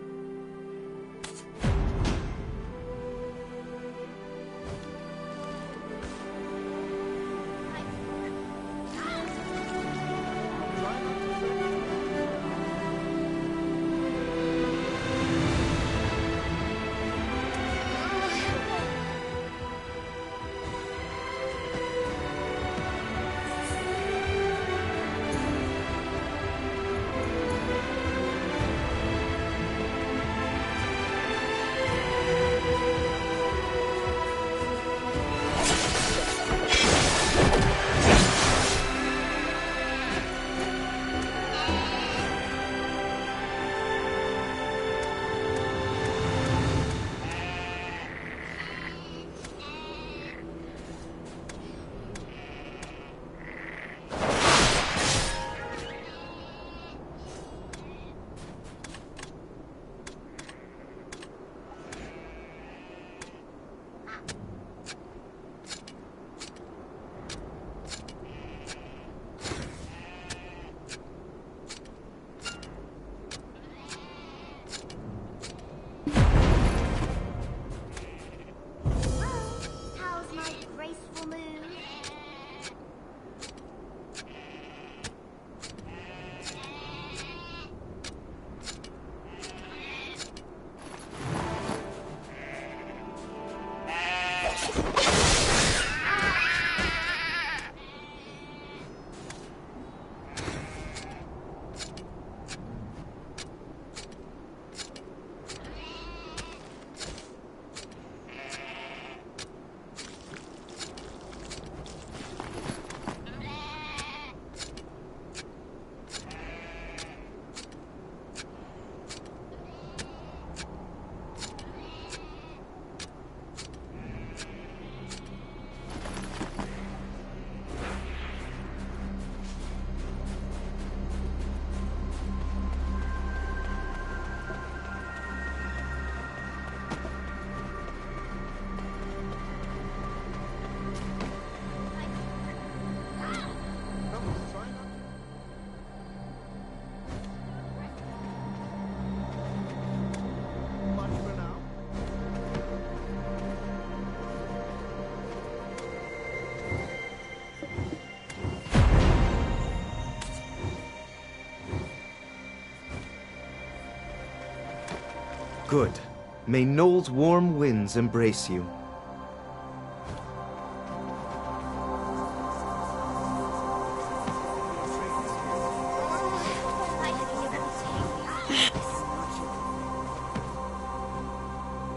Good. May Noel's warm winds embrace you.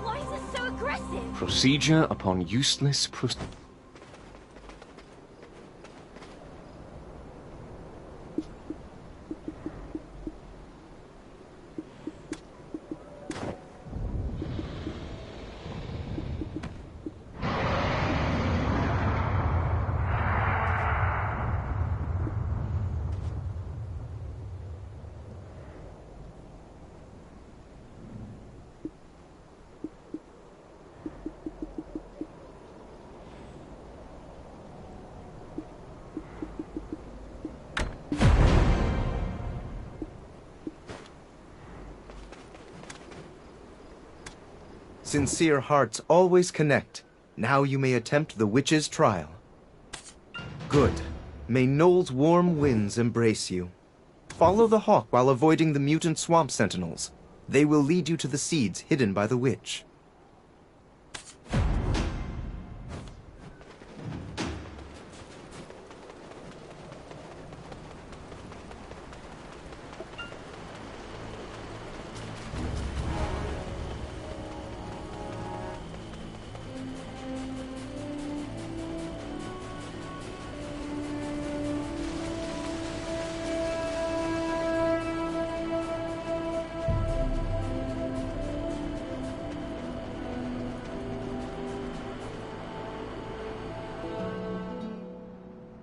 Why is it so aggressive? Procedure upon useless Sincere hearts always connect. Now you may attempt the witch's trial. Good. May Noel's warm winds embrace you. Follow the hawk while avoiding the mutant swamp sentinels. They will lead you to the seeds hidden by the witch.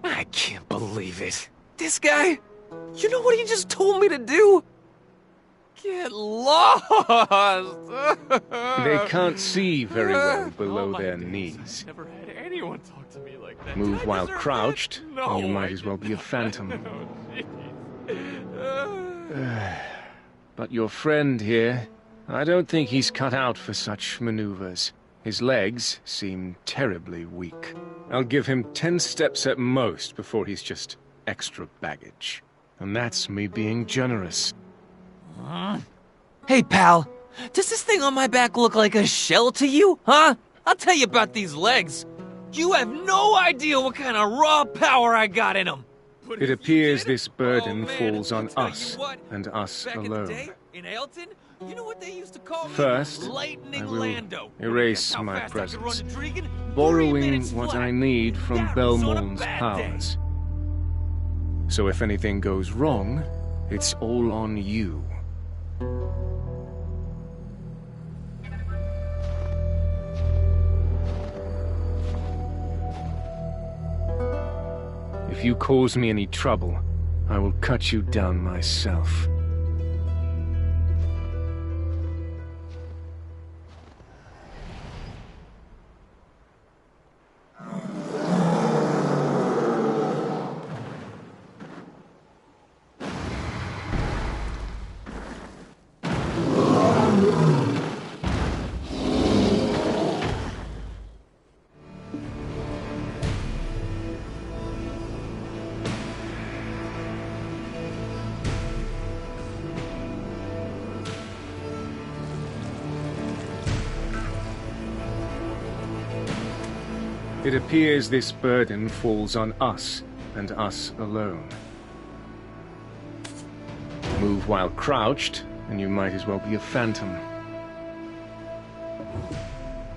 I can't believe it. This guy? You know what he just told me to do? Get lost! They can't see very well below their knees. Never had anyone talk to me like that. Move Did I while deserve crouched, that? No, and you might I as well did be a not. phantom. Jeez. But your friend here, I don't think he's cut out for such maneuvers. His legs seem terribly weak. I'll give him 10 steps at most before he's just extra baggage. And that's me being generous. Hey, pal. Does this thing on my back look like a shell to you, huh? I'll tell you about these legs. You have no idea what kind of raw power I got in them. It appears this burden Oh, man, falls on tell you us, what, and us back in the alone. day, in Ailton, you know what they used to call me? First, Lightning I will Lando. erase How my fast I could run presence, to Dregan? 3 borrowing minutes what flat. I need from That was on a Belmorn's bad powers. So if anything goes wrong, it's all on you. If you cause me any trouble, I will cut you down myself. It appears this burden falls on us, and us alone. Move while crouched, and you might as well be a phantom.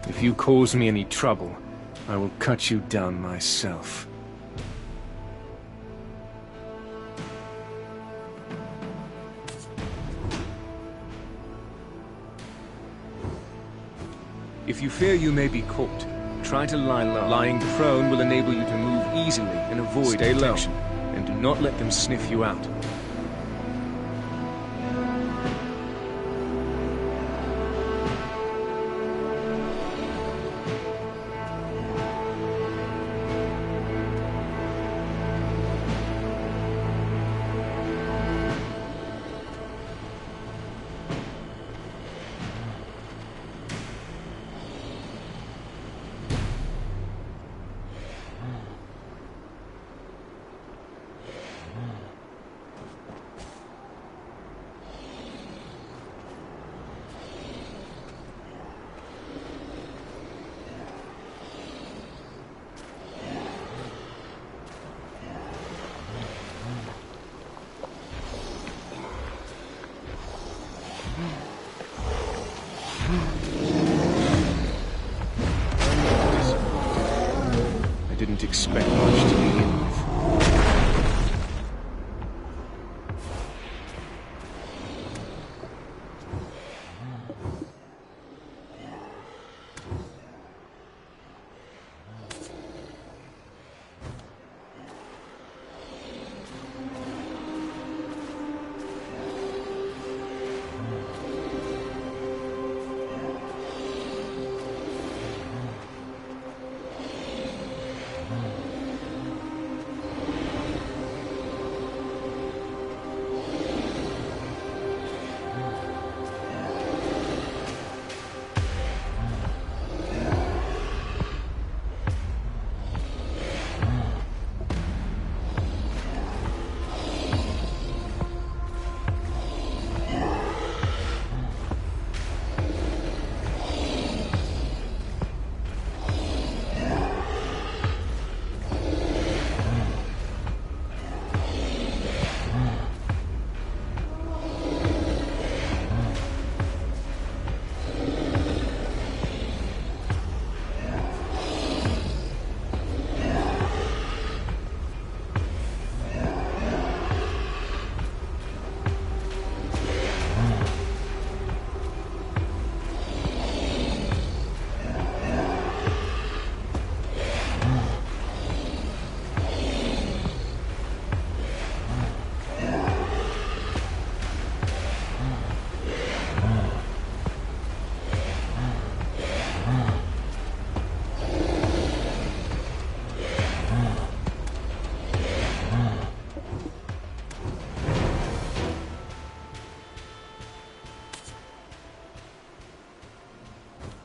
If you cause me any trouble, I will cut you down myself. If you fear you may be caught, try to lie low. Lying prone will enable you to move easily and avoid detection. And do not let them sniff you out. I didn't expect much to begin with.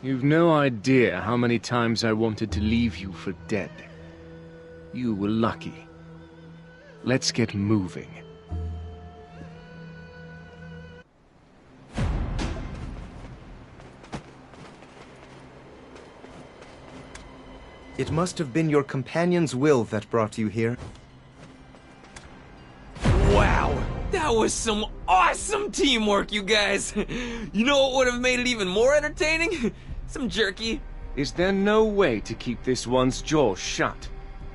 You've no idea how many times I wanted to leave you for dead. You were lucky. Let's get moving. It must have been your companion's will that brought you here. Wow, that was some awesome teamwork, you guys. You know what would have made it even more entertaining? Some jerky. Is there no way to keep this one's jaw shut?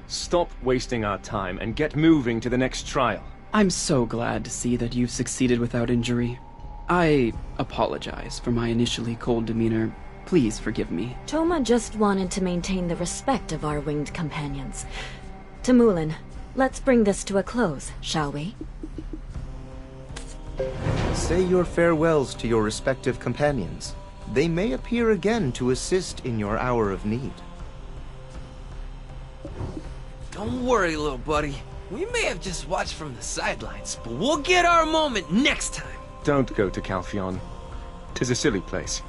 Stop wasting our time and get moving to the next trial. I'm so glad to see that you've succeeded without injury. I apologize for my initially cold demeanor. Please forgive me. Toma just wanted to maintain the respect of our winged companions. Tamulin, let's bring this to a close, shall we? Say your farewells to your respective companions. They may appear again to assist in your hour of need. Don't worry, little buddy. We may have just watched from the sidelines, but we'll get our moment next time. Don't go to Calphion. 'Tis a silly place.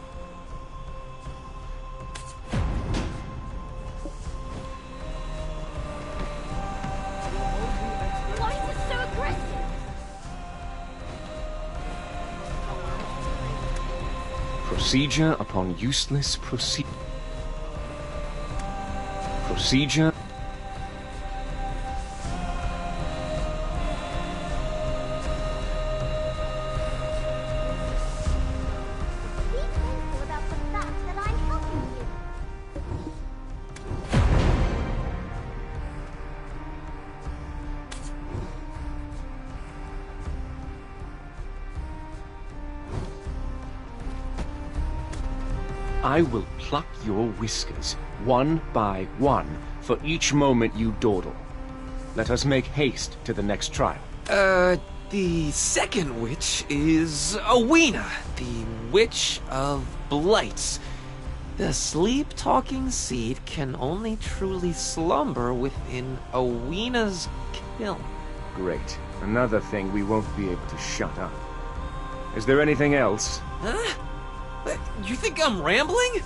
Why is it so aggressive? Procedure upon useless procedure. Be careful about the fact that I'm helping you. I will pluck your whiskers, one by one, for each moment you dawdle. Let us make haste to the next trial. The second witch is Awena, the Witch of Blights. The sleep-talking seed can only truly slumber within Awena's kiln. Great. Another thing we won't be able to shut up. Is there anything else? Huh? But you think I'm rambling?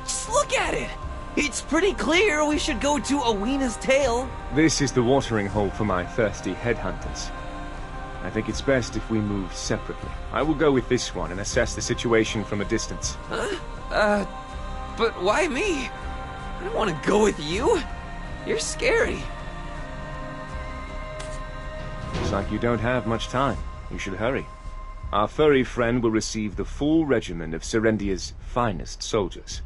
Just look at it! It's pretty clear we should go to Awena's tail. This is the watering hole for my thirsty headhunters. I think it's best if we move separately. I will go with this one and assess the situation from a distance. Huh? But why me? I don't want to go with you. You're scary. Looks like you don't have much time. You should hurry. Our furry friend will receive the full regiment of Serendia's finest soldiers.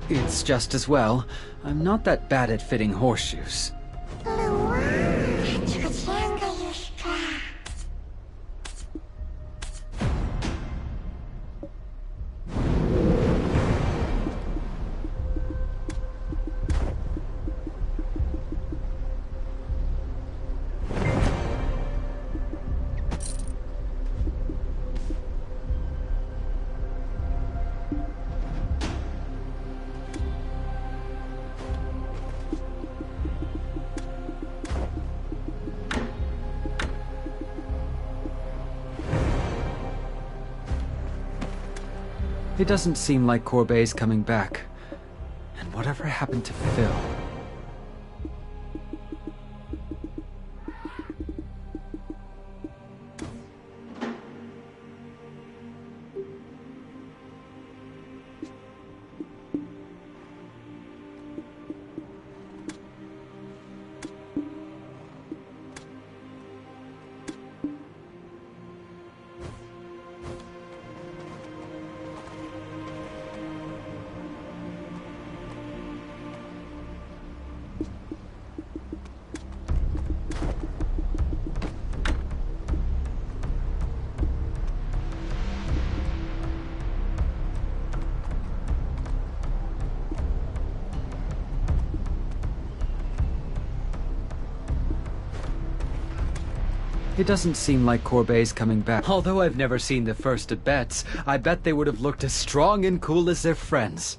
It's just as well. I'm not that bad at fitting horseshoes. It doesn't seem like Corbet's coming back. And whatever happened to Phil? It doesn't seem like Corbet's coming back. Although I've never seen the first Tibets, I bet they would have looked as strong and cool as their friends.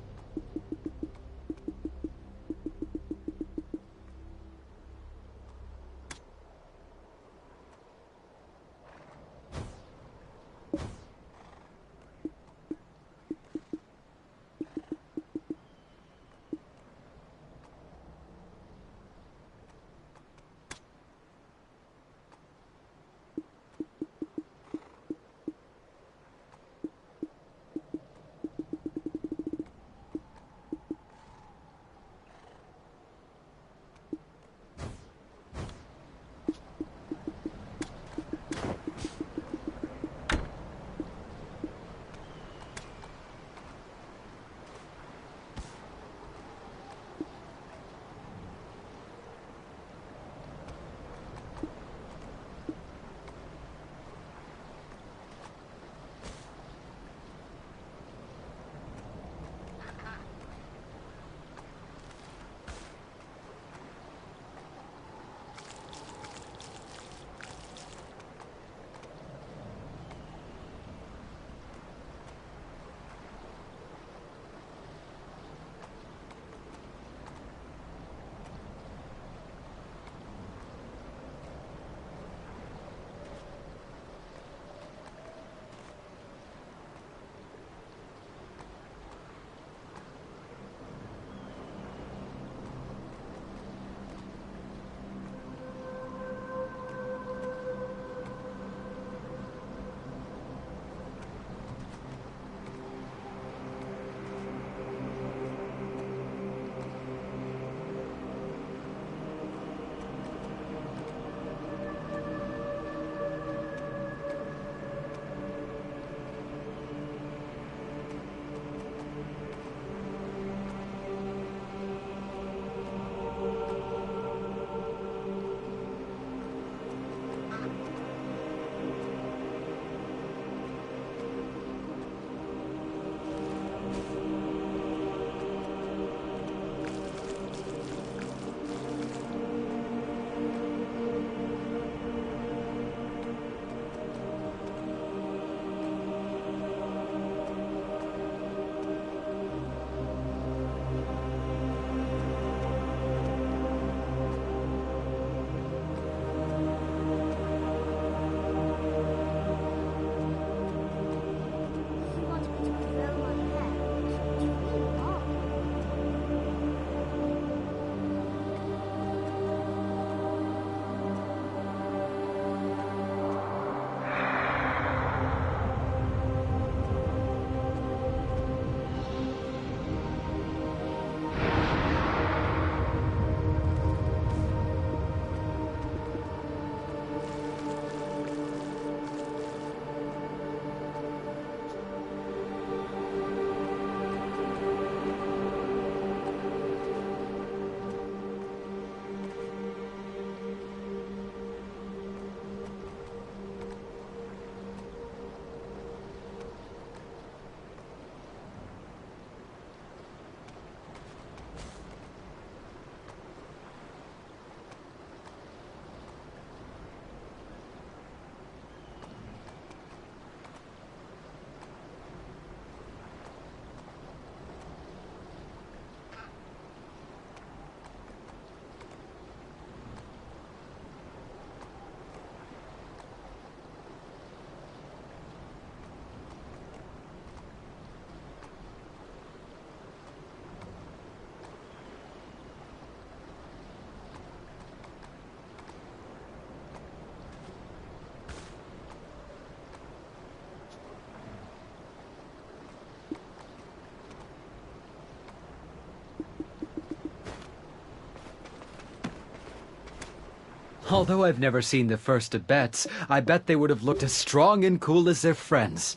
Although I've never seen the first Tibets, I bet they would have looked as strong and cool as their friends.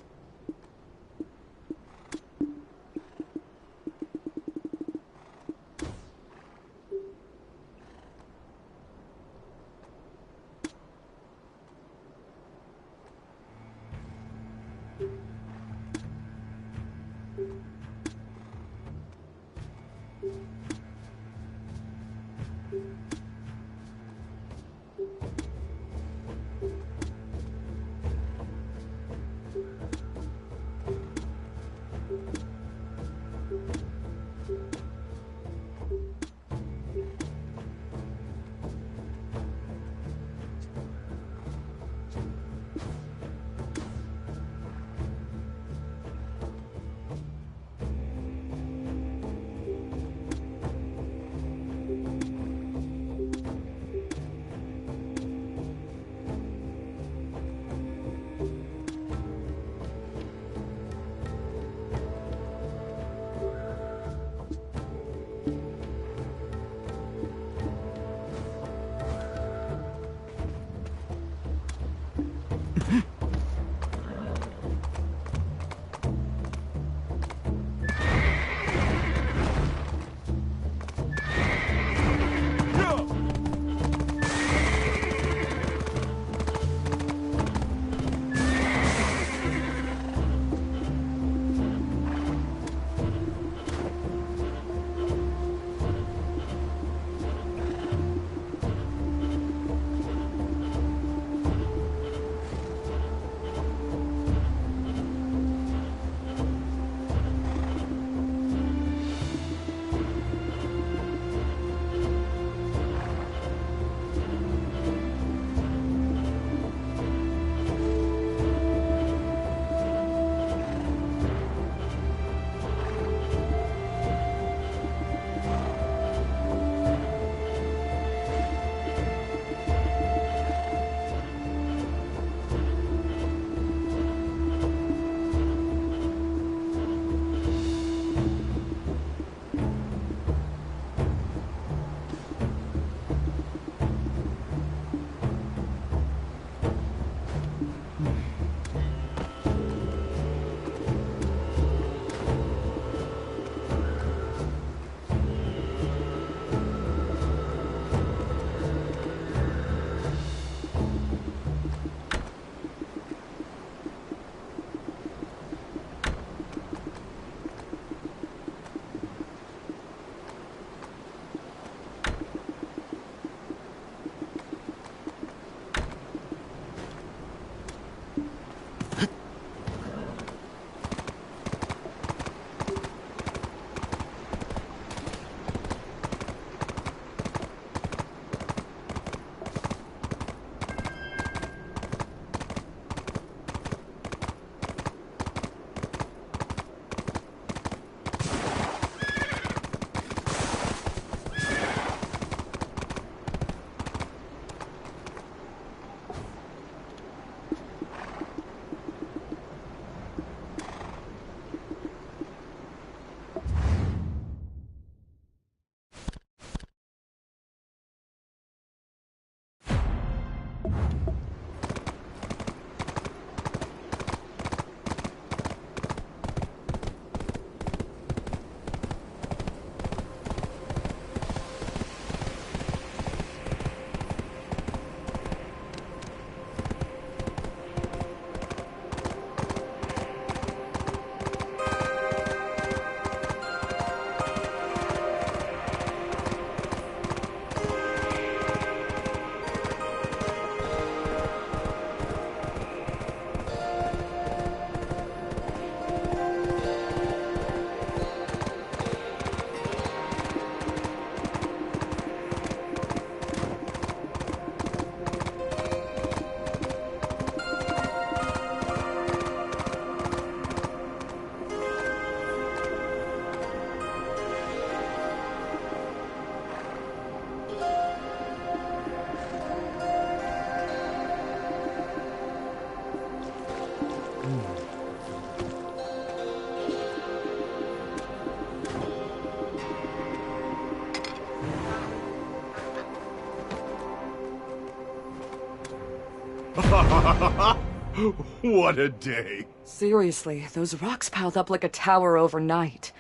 What a day. Seriously, those rocks piled up like a tower overnight.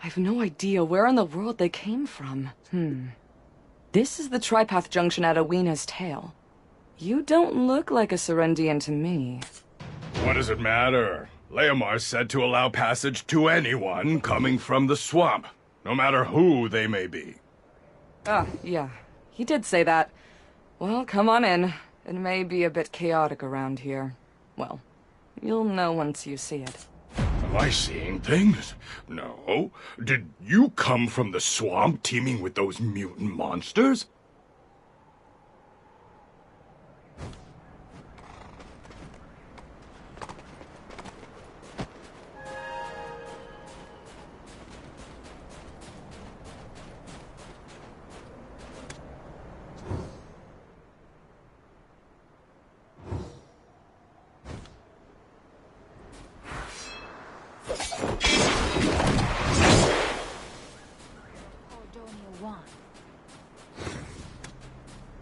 I've no idea where in the world they came from. This is the tripath junction at Awena's tail. You don't look like a Serendian to me. What does it matter? Leomar said to allow passage to anyone coming from the swamp, no matter who they may be. Ah, yeah. He did say that. Well, come on in. It may be a bit chaotic around here. Well, you'll know once you see it. Am I seeing things? No. Did you come from the swamp teeming with those mutant monsters?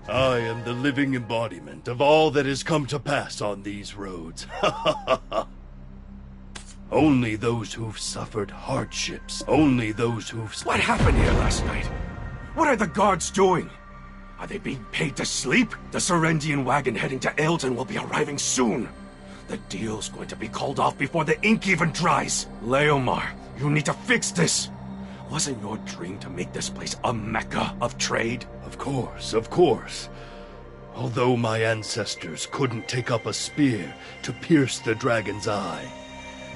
I am the living embodiment of all that has come to pass on these roads. Only those who've suffered hardships, only those who've... What happened here last night? What are the guards doing? Are they being paid to sleep? The Serendian wagon heading to Ailton will be arriving soon. The deal's going to be called off before the ink even dries. Leomar, you need to fix this. Wasn't your dream to make this place a mecca of trade? Of course, of course. Although my ancestors couldn't take up a spear to pierce the dragon's eye,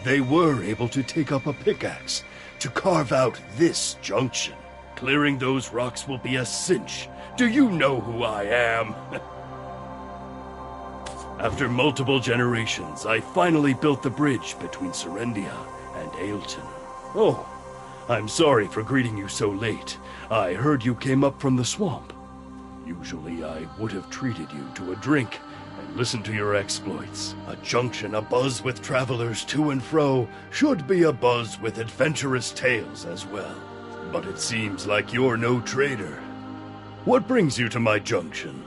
they were able to take up a pickaxe to carve out this junction. Clearing those rocks will be a cinch. Do you know who I am? After multiple generations, I finally built the bridge between Serendia and Ailton. Oh, I'm sorry for greeting you so late. I heard you came up from the swamp. Usually I would have treated you to a drink and listened to your exploits. A junction abuzz with travelers to and fro should be abuzz with adventurous tales as well. But it seems like you're no trader. What brings you to my junction?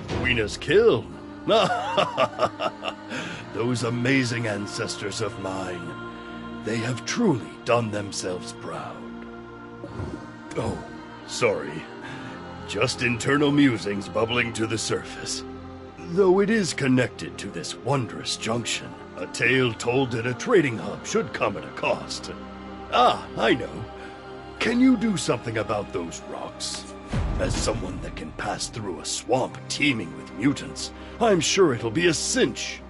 Awena's kiln. Those amazing ancestors of mine. They have truly done themselves proud. Oh, sorry. Just internal musings bubbling to the surface. Though it is connected to this wondrous junction, a tale told at a trading hub should come at a cost. Ah, I know. Can you do something about those rocks? As someone that can pass through a swamp teeming with mutants, I'm sure it'll be a cinch.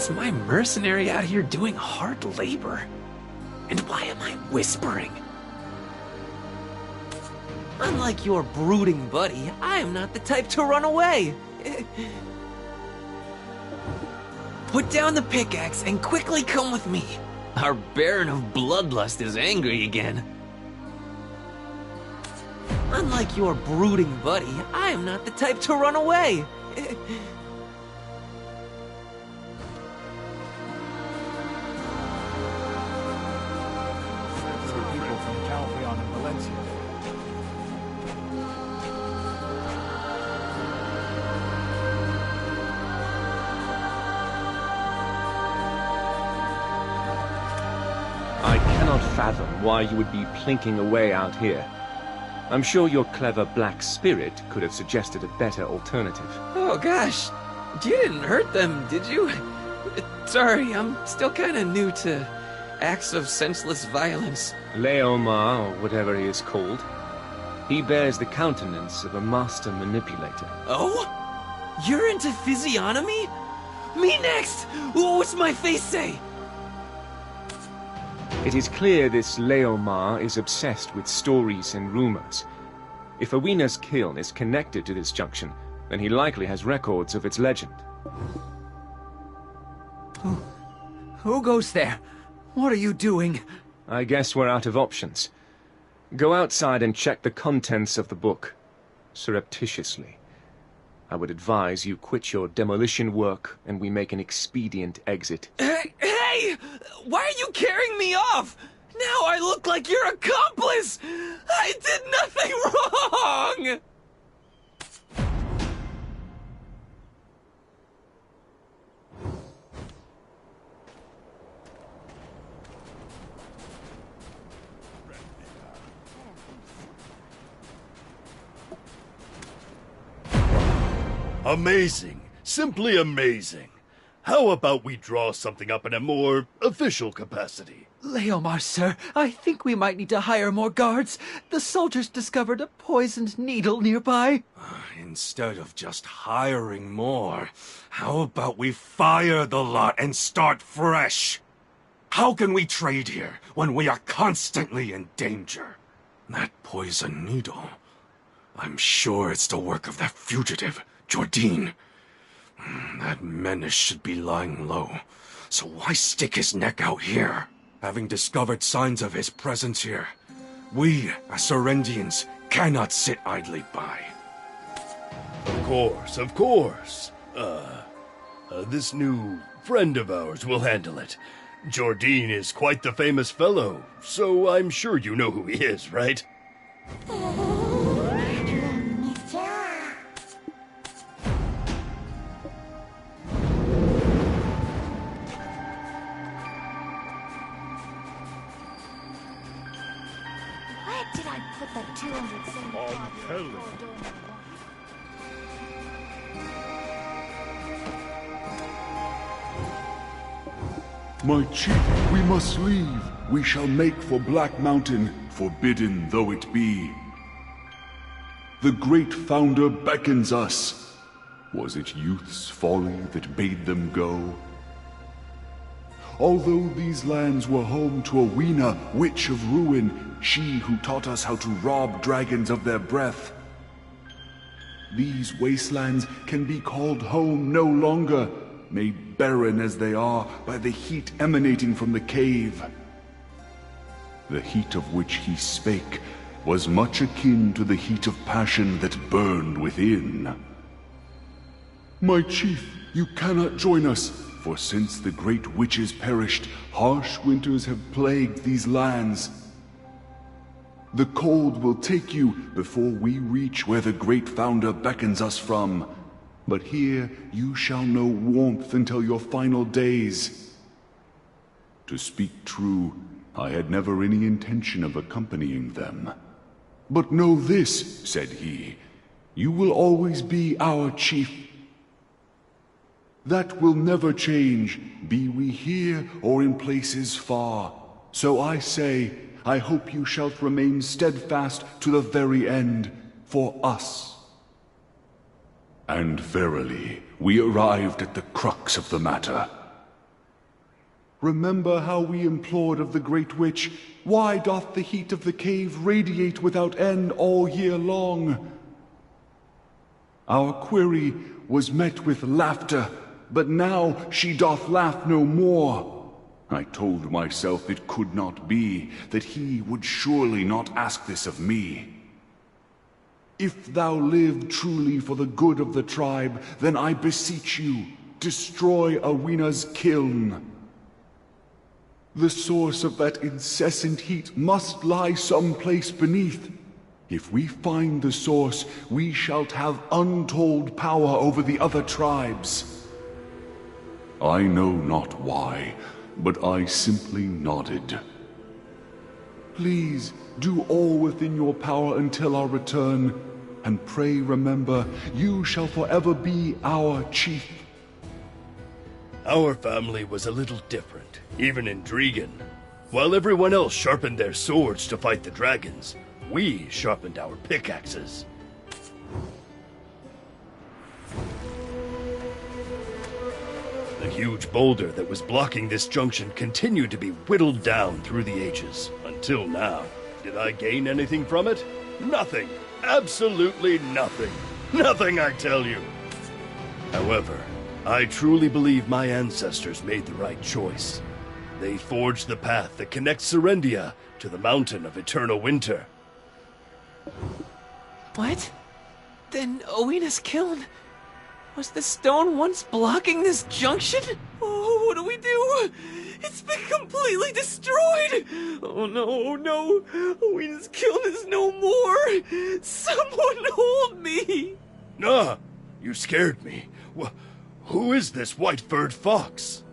is my mercenary out here doing hard labor? And why am I whispering? Unlike your brooding buddy, I am not the type to run away. Put down the pickaxe and quickly come with me. Our Baron of Bloodlust is angry again. Unlike your brooding buddy, I am not the type to run away. People from Calpheon and Valencia. I cannot fathom why you would be plinking away out here. I'm sure your clever black spirit could have suggested a better alternative. Oh gosh, you didn't hurt them, did you? Sorry, I'm still kinda new to acts of senseless violence. Leomar, or whatever he is called. He bears the countenance of a master manipulator. Oh? You're into physiognomy? Me next! What's my face say? It is clear this Leomar is obsessed with stories and rumors. If Awena's kiln is connected to this junction, then he likely has records of its legend. Who goes there? What are you doing? I guess we're out of options. Go outside and check the contents of the book, surreptitiously. I would advise you quit your demolition work and we make an expedient exit. Hey! Why are you carrying me off? Now I look like your accomplice! I did nothing wrong! Amazing. Simply amazing. How about we draw something up in a more official capacity? Leomar, sir, I think we might need to hire more guards. The soldiers discovered a poisoned needle nearby. Instead of just hiring more, how about we fire the lot and start fresh? How can we trade here when we are constantly in danger? That poison needle, I'm sure it's the work of that fugitive, Jordine. That menace should be lying low, so why stick his neck out here? Having discovered signs of his presence here, we, as Serendians, cannot sit idly by. Of course, of course. This new friend of ours will handle it. Jordine is quite the famous fellow, so I'm sure you know who he is, right? Where did I put that 275? My chief, we must leave. We shall make for Black Mountain, forbidden though it be. The great founder beckons us. Was it youth's folly that bade them go? Although these lands were home to Awena, witch of ruin, she who taught us how to rob dragons of their breath, these wastelands can be called home no longer, made barren as they are by the heat emanating from the cave. The heat of which he spake was much akin to the heat of passion that burned within. My chief, you cannot join us, for since the great witches perished, harsh winters have plagued these lands. The cold will take you before we reach where the great founder beckons us from. But here you shall know warmth until your final days. To speak true, I had never any intention of accompanying them. But know this, said he, you will always be our chief. That will never change, be we here or in places far. So I say, I hope you shall remain steadfast to the very end, for us. And verily, we arrived at the crux of the matter. Remember how we implored of the Great Witch, why doth the heat of the cave radiate without end all year long? Our query was met with laughter, but now she doth laugh no more. I told myself it could not be, that he would surely not ask this of me. If thou live truly for the good of the tribe, then I beseech you, destroy Awena's kiln. The source of that incessant heat must lie someplace beneath. If we find the source, we shall have untold power over the other tribes. I know not why, but I simply nodded. Please, do all within your power until our return, and pray remember, you shall forever be our chief. Our family was a little different, even in Dregan. While everyone else sharpened their swords to fight the dragons, we sharpened our pickaxes. The huge boulder that was blocking this junction continued to be whittled down through the ages, until now. Did I gain anything from it? Nothing. Absolutely nothing. Nothing, I tell you. However, I truly believe my ancestors made the right choice. They forged the path that connects Serendia to the Mountain of Eternal Winter. What? Then Owena's kiln? Was the stone once blocking this junction? Oh, what do we do? It's been completely destroyed! Oh no, no! Owena's kiln is no more! Someone hold me! Ah! You scared me. Who is this white-furred fox?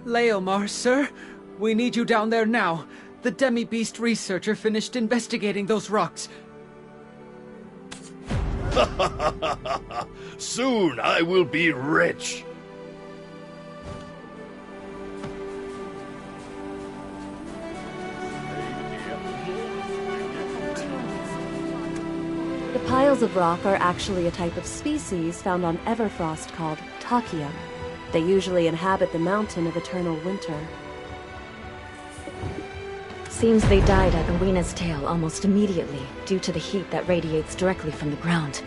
Leomar, sir. We need you down there now. The demi-beast researcher finished investigating those rocks. Soon I will be rich. The piles of rock are actually a type of species found on Everfrost called Takia. They usually inhabit the Mountain of Eternal Winter. Seems they died at Awena's tail almost immediately due to the heat that radiates directly from the ground.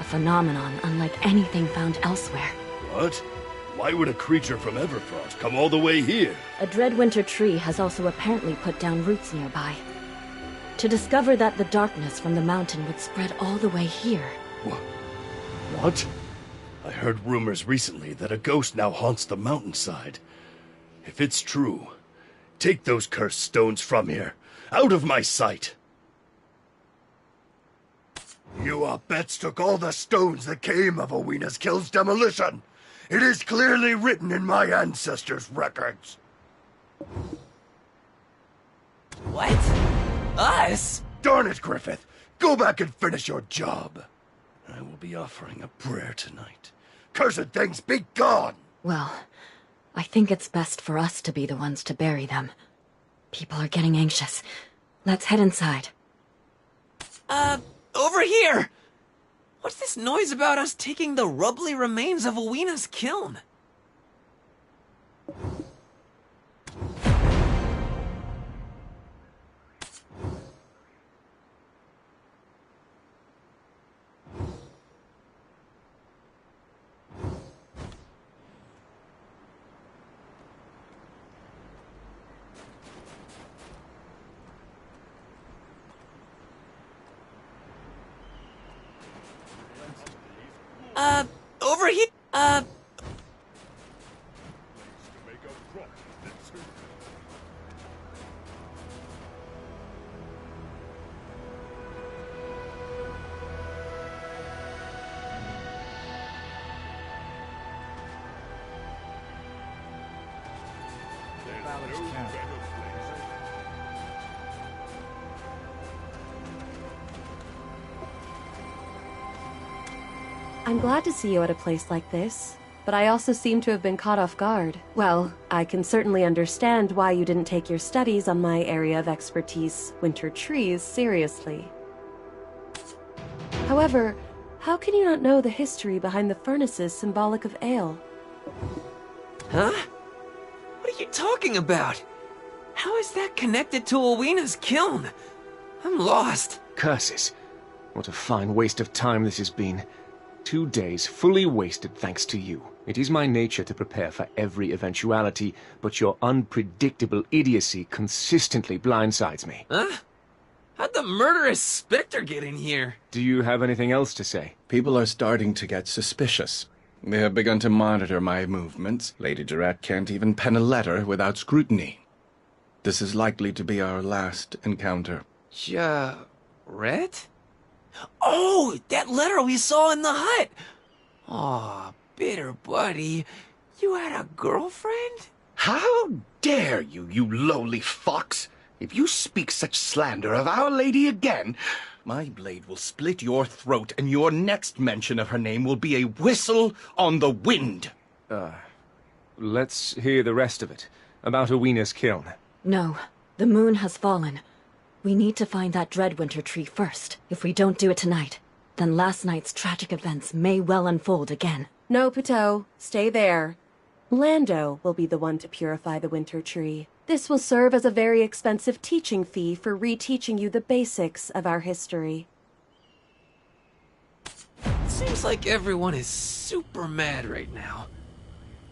A phenomenon unlike anything found elsewhere. What? Why would a creature from Everfrost come all the way here? A dreadwinter tree has also apparently put down roots nearby. To discover that the darkness from the mountain would spread all the way here. What? I heard rumors recently that a ghost now haunts the mountainside. If it's true, take those cursed stones from here, out of my sight. You Abets took all the stones that came of Awena's Kill's demolition. It is clearly written in my ancestors' records. What? Us? Darn it, Griffith! Go back and finish your job. I will be offering a prayer tonight. Cursed things, be gone! Well, I think it's best for us to be the ones to bury them. People are getting anxious. Let's head inside. Over here! What's this noise about us taking the rubbly remains of Awena's kiln? Over here, I'm glad to see you at a place like this, but I also seem to have been caught off guard. Well, I can certainly understand why you didn't take your studies on my area of expertise, winter trees, seriously. However, how can you not know the history behind the furnaces symbolic of ale? Huh? are you talking about? How is that connected to Owena's kiln? I'm lost. Curses. What a fine waste of time this has been. 2 days fully wasted thanks to you. It is my nature to prepare for every eventuality, but your unpredictable idiocy consistently blindsides me. Huh? How'd the murderous Spectre get in here? Do you have anything else to say? People are starting to get suspicious. They have begun to monitor my movements. Lady Durrett can't even pen a letter without scrutiny. This is likely to be our last encounter. Ret? Oh, that letter we saw in the hut! Aw, bitter buddy. You had a girlfriend? How dare you, you lowly fox! If you speak such slander of Our Lady again, my blade will split your throat, and your next mention of her name will be a whistle on the wind. Let's hear the rest of it. About Owena's kiln. No, the moon has fallen. We need to find that Dreadwinter tree first. If we don't do it tonight, then last night's tragic events may well unfold again. No, pt2, stay there. Lando will be the one to purify the winter tree. This will serve as a very expensive teaching fee for reteaching you the basics of our history. Seems like everyone is super mad right now.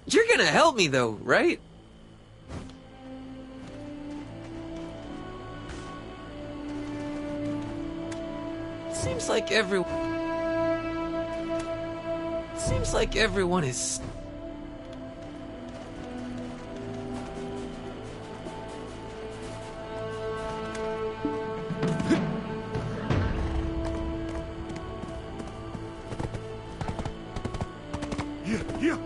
You're gonna help me though, right? Seems like everyone is... Yeah.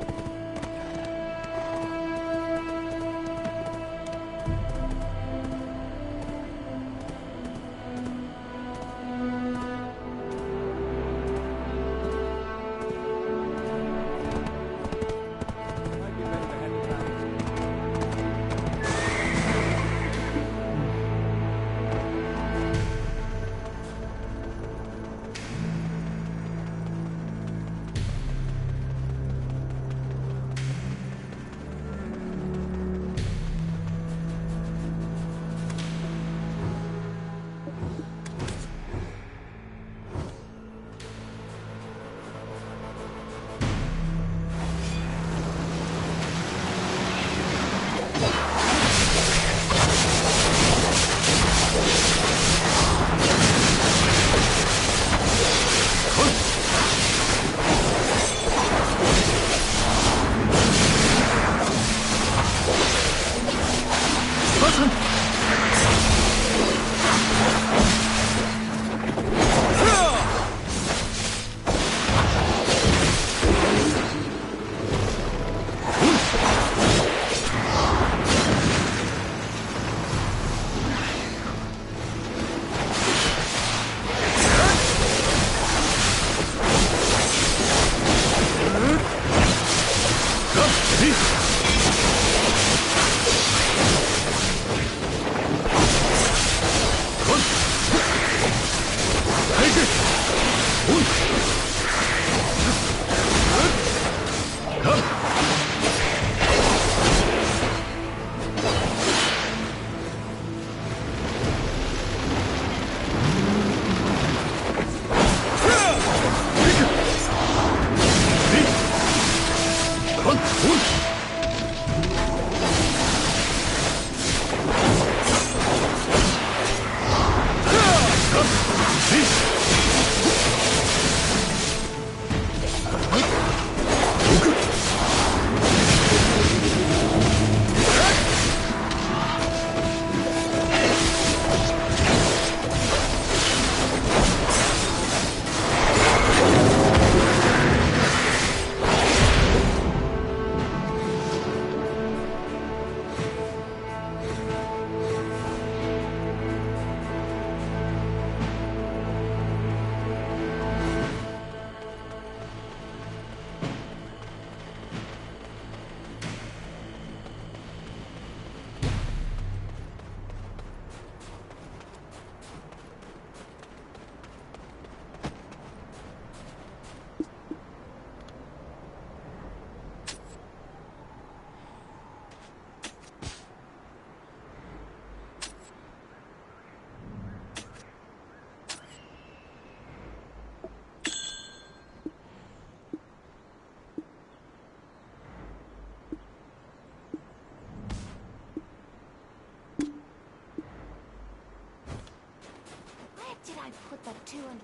I put that 200?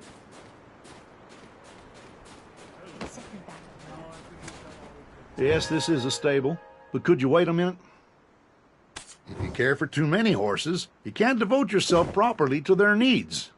Set me back. Yes, this is a stable, but could you wait a minute? If you care for too many horses, you can't devote yourself properly to their needs.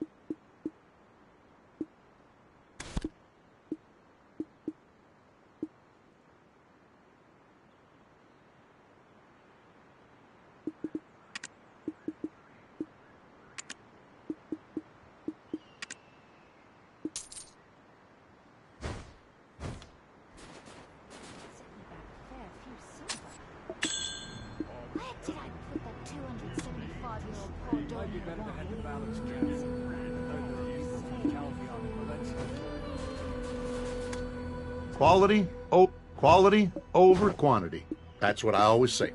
Where did I put that 275-year-old poor dog? Quality over quantity. That's what I always say.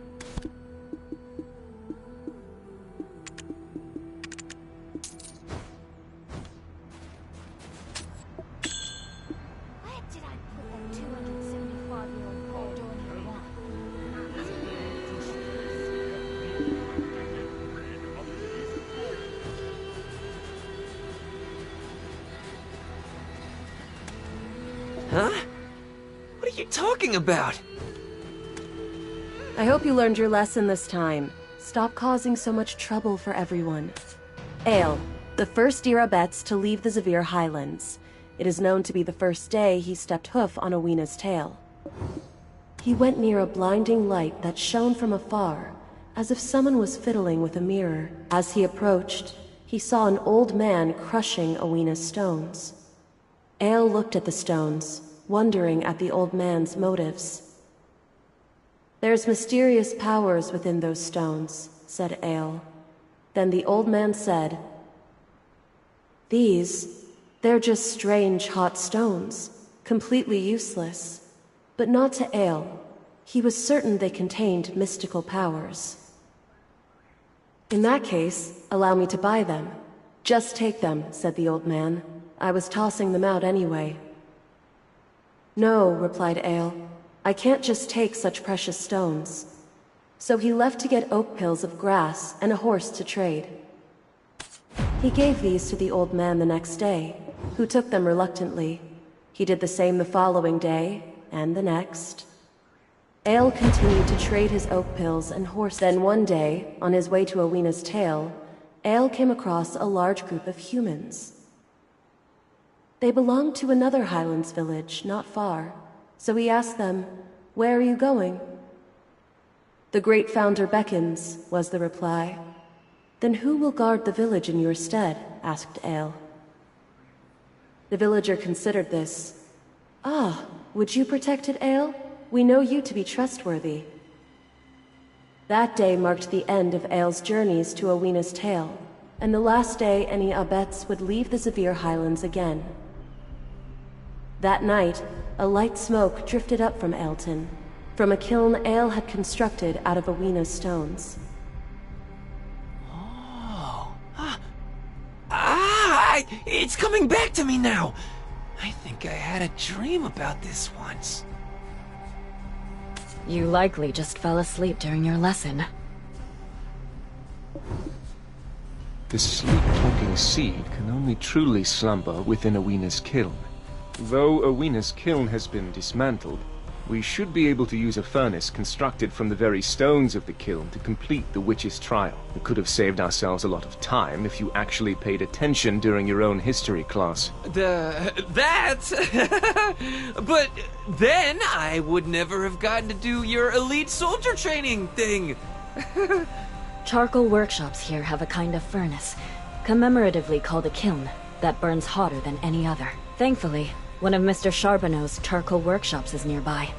Where did I put that 275-year-old poor dog? Huh? What are you talking about? I hope you learned your lesson this time. Stop causing so much trouble for everyone. Ale, the first Dirabets to leave the Zavir Highlands. It is known to be the first day he stepped hoof on Owina's tail. He went near a blinding light that shone from afar, as if someone was fiddling with a mirror. As he approached, he saw an old man crushing Owina's stones. Ale looked at the stones, wondering at the old man's motives. "There's mysterious powers within those stones," said Ale. Then the old man said, "They're just strange hot stones, completely useless." But not to Ale. He was certain they contained mystical powers. "In that case, allow me to buy them." "Just take them," said the old man. "I was tossing them out anyway." "No," replied Ale. "I can't just take such precious stones." So he left to get oak pills of grass and a horse to trade. He gave these to the old man the next day, who took them reluctantly. He did the same the following day, and the next. Ale continued to trade his oak pills and horse. Then one day, on his way to Owina's tail, Ale came across a large group of humans. They belonged to another Highlands village, not far, so he asked them, "Where are you going?" "The Great Founder beckons," was the reply. "Then who will guard the village in your stead?" asked Ale. The villager considered this. "Ah, would you protect it, Ale? We know you to be trustworthy." That day marked the end of Ale's journeys to Owina's tail, and the last day any Abets would leave the Zavir Highlands again. That night, a light smoke drifted up from Ailton, from a kiln Ale had constructed out of Owina's stones. It's coming back to me now! I think I had a dream about this once. You likely just fell asleep during your lesson. The sleep-talking seed can only truly slumber within Owina's kiln. Though Owina's kiln has been dismantled, we should be able to use a furnace constructed from the very stones of the kiln to complete the witch's trial. We could have saved ourselves a lot of time if you actually paid attention during your own history class. That? But then I would never have gotten to do your elite soldier training thing. Charcoal workshops here have a kind of furnace, commemoratively called a kiln, that burns hotter than any other. Thankfully, one of Mr. Charbonneau's charcoal workshops is nearby.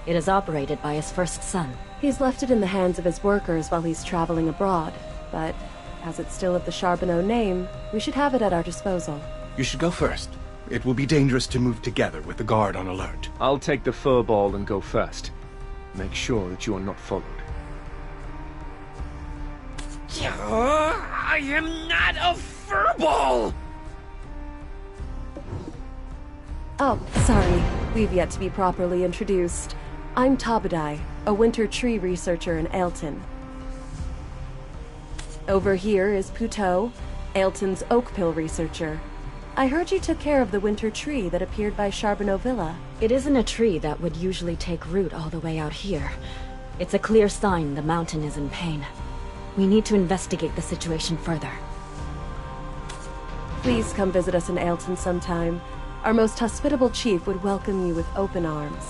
It is operated by his first son. He's left it in the hands of his workers while he's traveling abroad, but as it's still of the Charbonneau name, we should have it at our disposal. You should go first. It will be dangerous to move together with the guard on alert. I'll take the fur ball and go first. Make sure that you are not followed. I am not a furball! Oh, sorry. We've yet to be properly introduced. I'm Tabadai, a winter tree researcher in Ailton. Over here is Puto, Ailton's oak pill researcher. I heard you took care of the winter tree that appeared by Charbonneau Villa. It isn't a tree that would usually take root all the way out here. It's a clear sign the mountain is in pain. We need to investigate the situation further. Please come visit us in Ailton sometime. Our most hospitable chief would welcome you with open arms.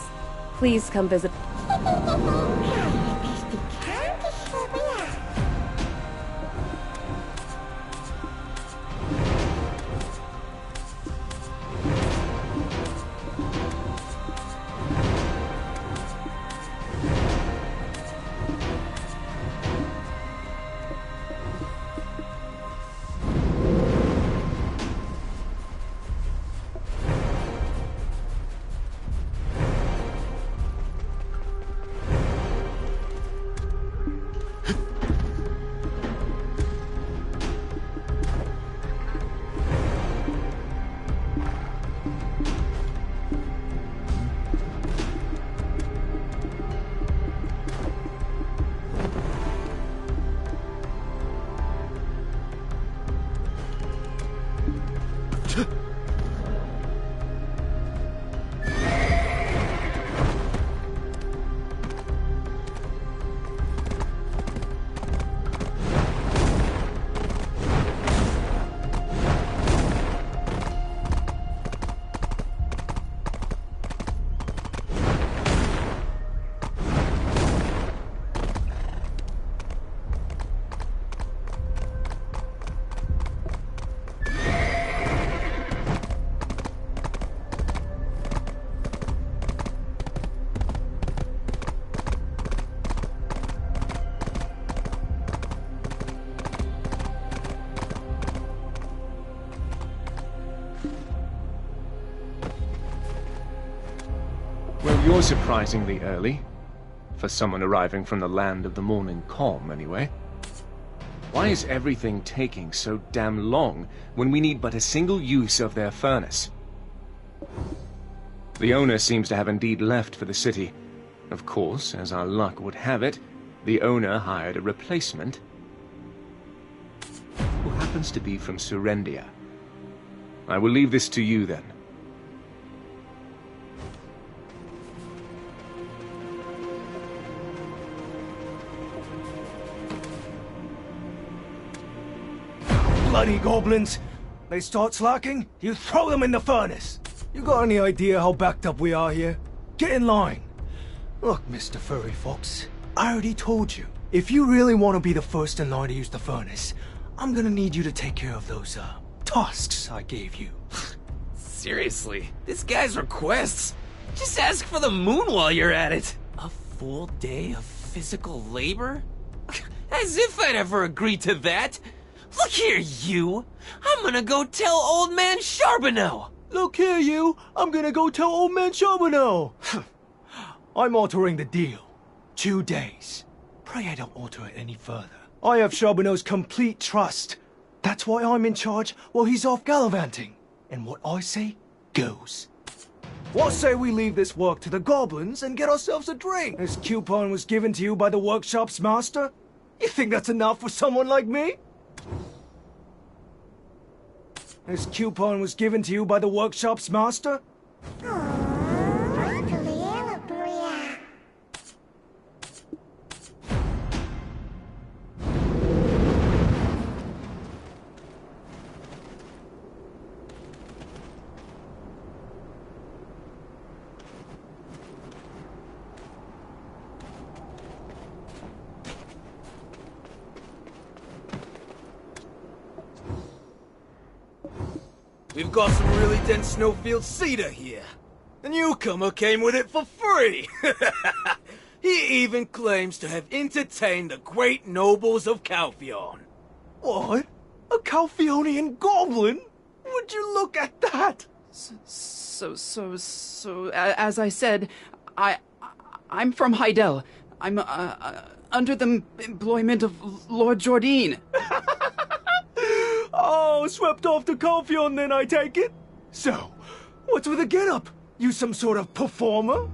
Please come visit... You're surprisingly early. For someone arriving from the land of the morning calm, anyway. Why is everything taking so damn long when we need but a single use of their furnace? The owner seems to have indeed left for the city. Of course, as our luck would have it, the owner hired a replacement who happens to be from Serendia. I will leave this to you then. Bloody goblins! They start slacking, you throw them in the furnace! You got any idea how backed up we are here? Get in line! Look, Mr. Furry Fox, I already told you, if you really want to be the first in line to use the furnace, I'm gonna need you to take care of those, tasks I gave you. Seriously, this guy's requests? Just ask for the moon while you're at it. A full day of physical labor? As if I'd ever agree to that! Look here, you! I'm gonna go tell Old Man Charbonneau! Look here, you! I'm gonna go tell Old Man Charbonneau! I'm altering the deal. 2 days. Pray I don't alter it any further. I have Charbonneau's complete trust. That's why I'm in charge while he's off gallivanting. And what I say, goes. What say we leave this work to the goblins and get ourselves a drink? This coupon was given to you by the workshop's master? You think that's enough for someone like me? This coupon was given to you by the workshop's master? We've got some really dense snowfield cedar here. The newcomer came with it for free. He even claims to have entertained the great nobles of Calpheon. What? A Calpheonian goblin? Would you look at that? As I said, I'm from Heidel. I'm, under the employment of Lord Jordine. Oh, swept off to Calpheon then, I take it? So, what's with the get-up? You some sort of performer?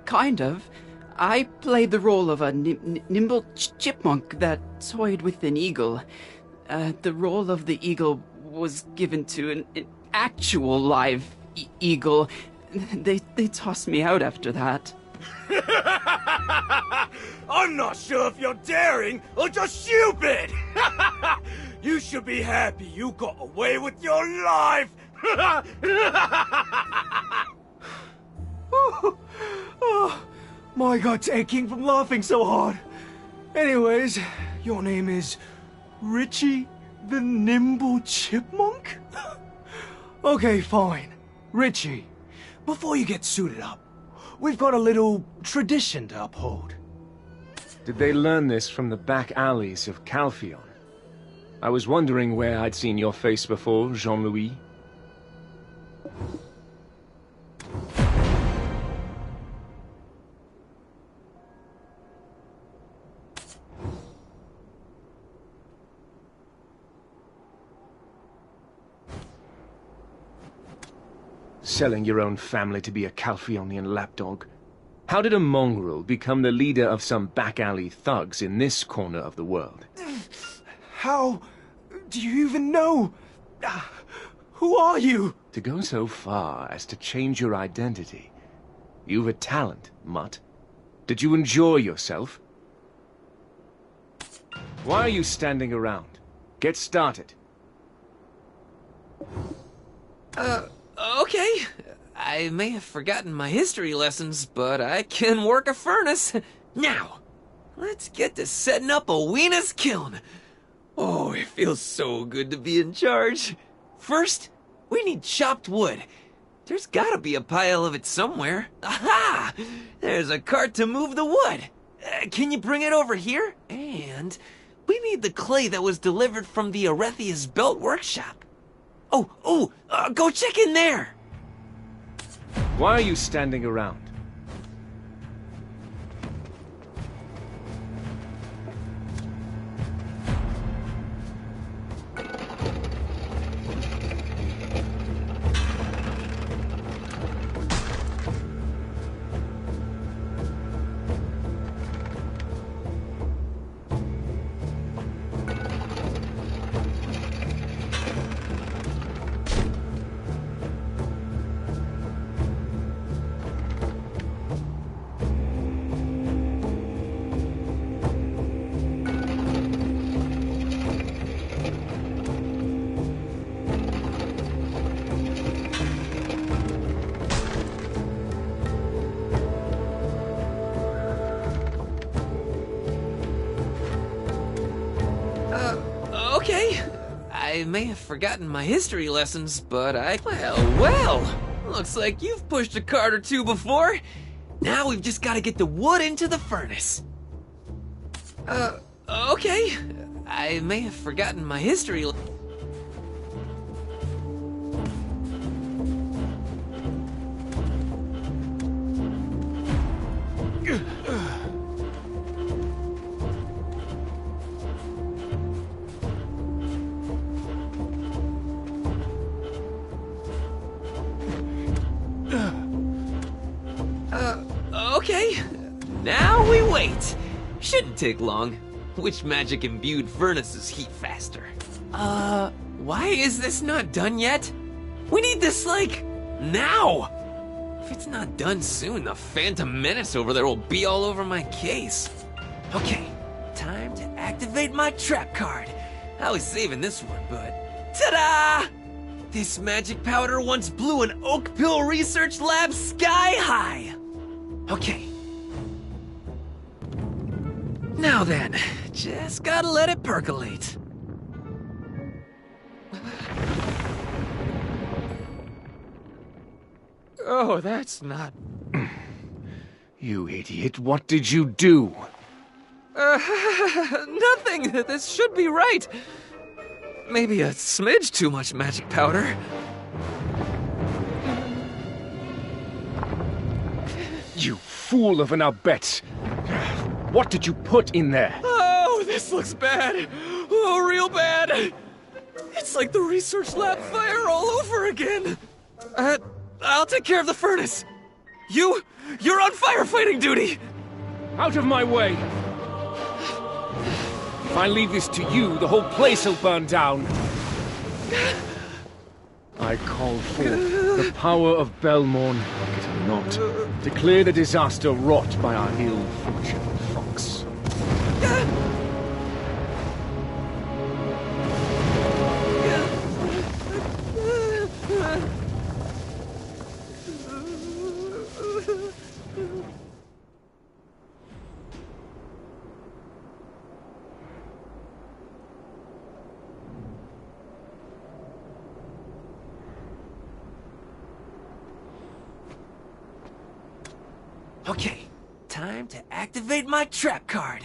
Kind of. I played the role of a nimble chipmunk that toyed with an eagle. The role of the eagle was given to an actual live eagle. They tossed me out after that. I'm not sure if you're daring or just stupid! You should be happy you got away with your life! Oh, my God's aching from laughing so hard. Anyways, your name is Richie the Nimble Chipmunk? Okay, fine. Richie, before you get suited up, we've got a little tradition to uphold. Did they learn this from the back alleys of Calphion? I was wondering where I'd seen your face before, Jean-Louis. Selling your own family to be a Calphionian lapdog? How did a mongrel become the leader of some back-alley thugs in this corner of the world? How do you even know? Who are you? To go so far as to change your identity. You've a talent, mutt. Did you enjoy yourself? Why are you standing around? Get started. Okay. I may have forgotten my history lessons, but I can work a furnace. Now, let's get to setting up a Weena's kiln. Oh, it feels so good to be in charge. First, we need chopped wood. There's gotta be a pile of it somewhere. Aha! There's a cart to move the wood. Can you bring it over here? And we need the clay that was delivered from the Arethia's Belt Workshop. Go check in there. Why are you standing around? Okay. I may have forgotten my history lessons, but Well, looks like you've pushed a cart or two before. Now we've just gotta get the wood into the furnace. Okay. I may have forgotten my history. Okay, now we wait. Shouldn't take long. Which magic-imbued furnaces heat faster? Why is this not done yet? We need this, like, now! If it's not done soon, the Phantom Menace over there will be all over my case. Okay, time to activate my trap card. I was saving this one, but... Ta-da! This magic powder once blew an Oak Pill research lab sky high! Okay. Now then, just gotta let it percolate. Oh, that's not... You idiot, what did you do? Nothing. This should be right. Maybe a smidge too much magic powder. You fool of an Albet! What did you put in there? Oh, this looks bad. Oh, real bad. It's like the research lab fire all over again. I'll take care of the furnace. You're on firefighting duty. Out of my way. If I leave this to you, the whole place will burn down. I call forth the power of Belmorn, like it or not, to clear the disaster wrought by our ill fortune, Fox. Okay, time to activate my trap card.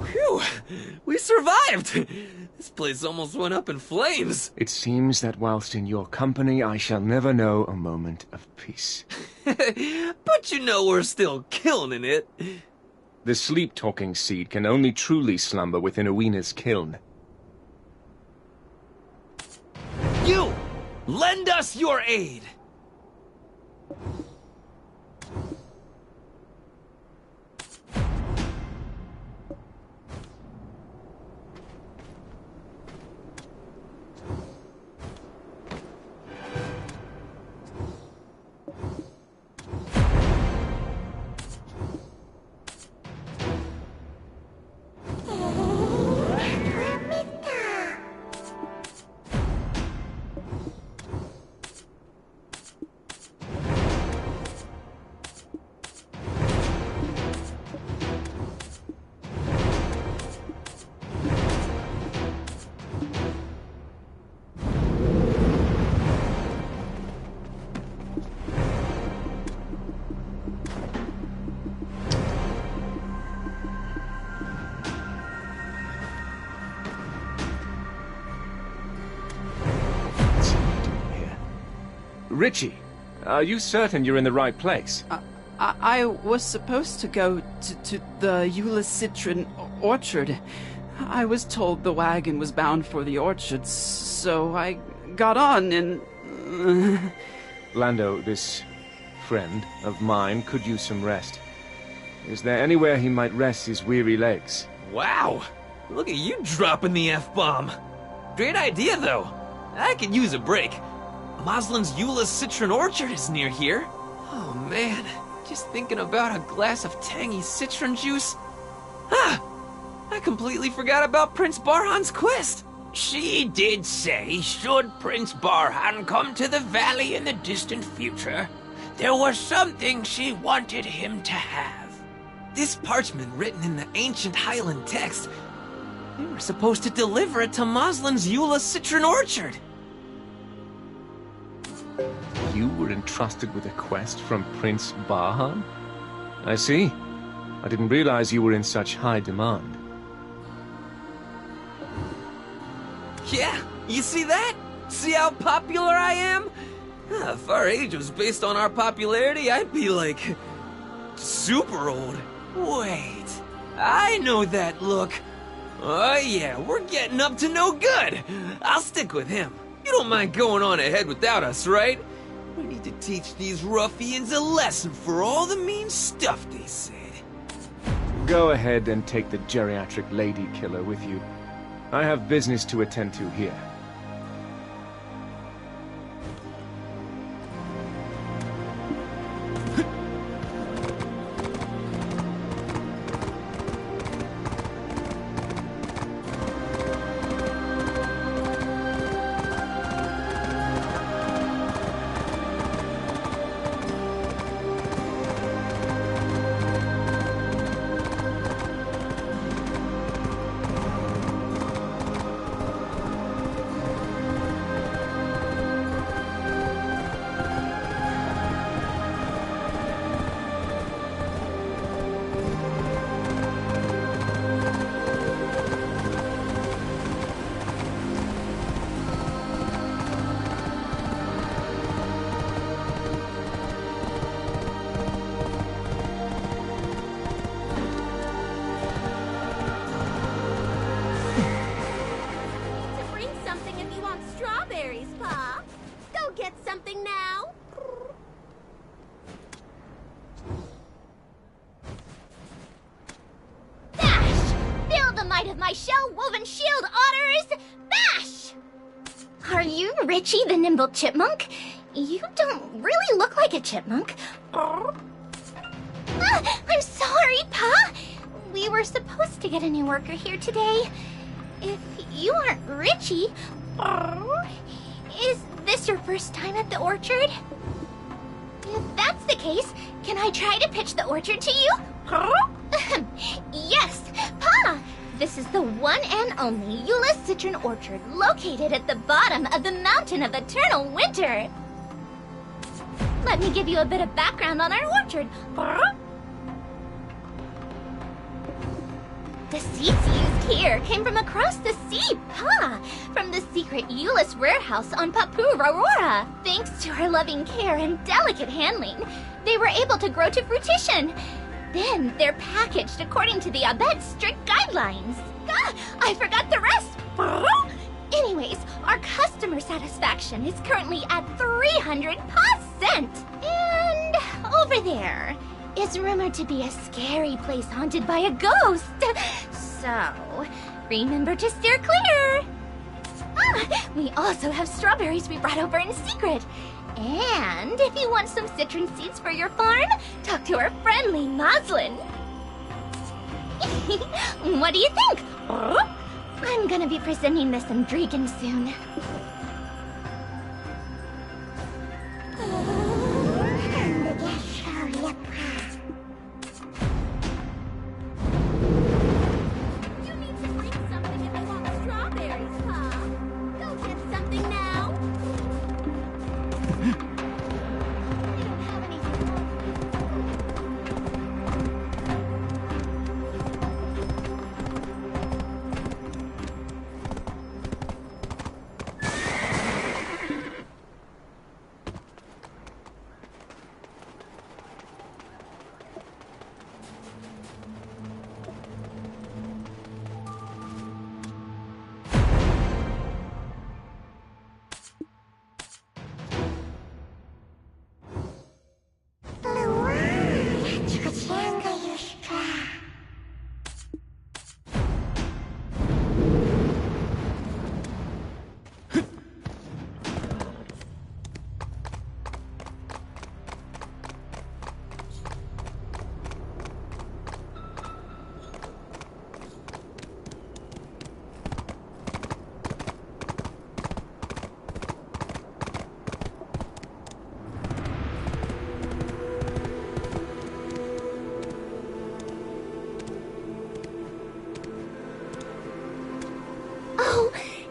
Phew! We survived! This place almost went up in flames. It seems that whilst in your company, I shall never know a moment of peace. But you know we're still killing it. The sleep-talking seed can only truly slumber within Oweena's kiln. You! Lend us your aid! Richie, are you certain you're in the right place? I was supposed to go to the Eulacitrin orchard. I was told the wagon was bound for the orchard, so I got on and... Lando, this friend of mine could use some rest. Is there anywhere he might rest his weary legs? Wow! Look at you dropping the F-bomb. Great idea, though. I could use a break. Moslin's Eulacitrin orchard is near here. Oh man, just thinking about a glass of tangy citron juice. Ah! I completely forgot about Prince Barhan's quest. She did say, should Prince Barhan come to the valley in the distant future, there was something she wanted him to have. This parchment written in the ancient Highland text. We were supposed to deliver it to Moslin's Eulacitrin orchard. You were entrusted with a quest from Prince Barhan? I see. I didn't realize you were in such high demand. Yeah, you see that? See how popular I am? If our age was based on our popularity, I'd be like... super old. Wait, I know that look. Oh yeah, we're getting up to no good. I'll stick with him. You don't mind going on ahead without us, right? We need to teach these ruffians a lesson for all the mean stuff they said. Go ahead and take the geriatric lady killer with you. I have business to attend to here. get something now? Bash! Feel the might of my shell-woven shield, otters! Bash! Are you Richie the Nimble Chipmunk? You don't really look like a chipmunk. I'm sorry, Pa! We were supposed to get a new worker here today. If you aren't Richie, is this your first time at the orchard? If that's the case, can I try to pitch the orchard to you? Yes, Pa! This is the one and only Euless Citron Orchard located at the bottom of the Mountain of Eternal Winter. Let me give you a bit of background on our orchard. The seeds used here came from across the sea, Pa! From the secret Euless warehouse on Papu Aurora. Thanks to our loving care and delicate handling, they were able to grow to fruition. Then they're packaged according to the Abed's strict guidelines. I forgot the rest! Anyways, our customer satisfaction is currently at 300%. And over there is rumored to be a scary place haunted by a ghost. So, remember to steer clear. We also have strawberries we brought over in secret. And if you want some citron seeds for your farm, talk to our friendly Moslin. What do you think? I'm gonna be presenting this in Dragon soon. You need to bring something if you want strawberries, Pa. Go get something now.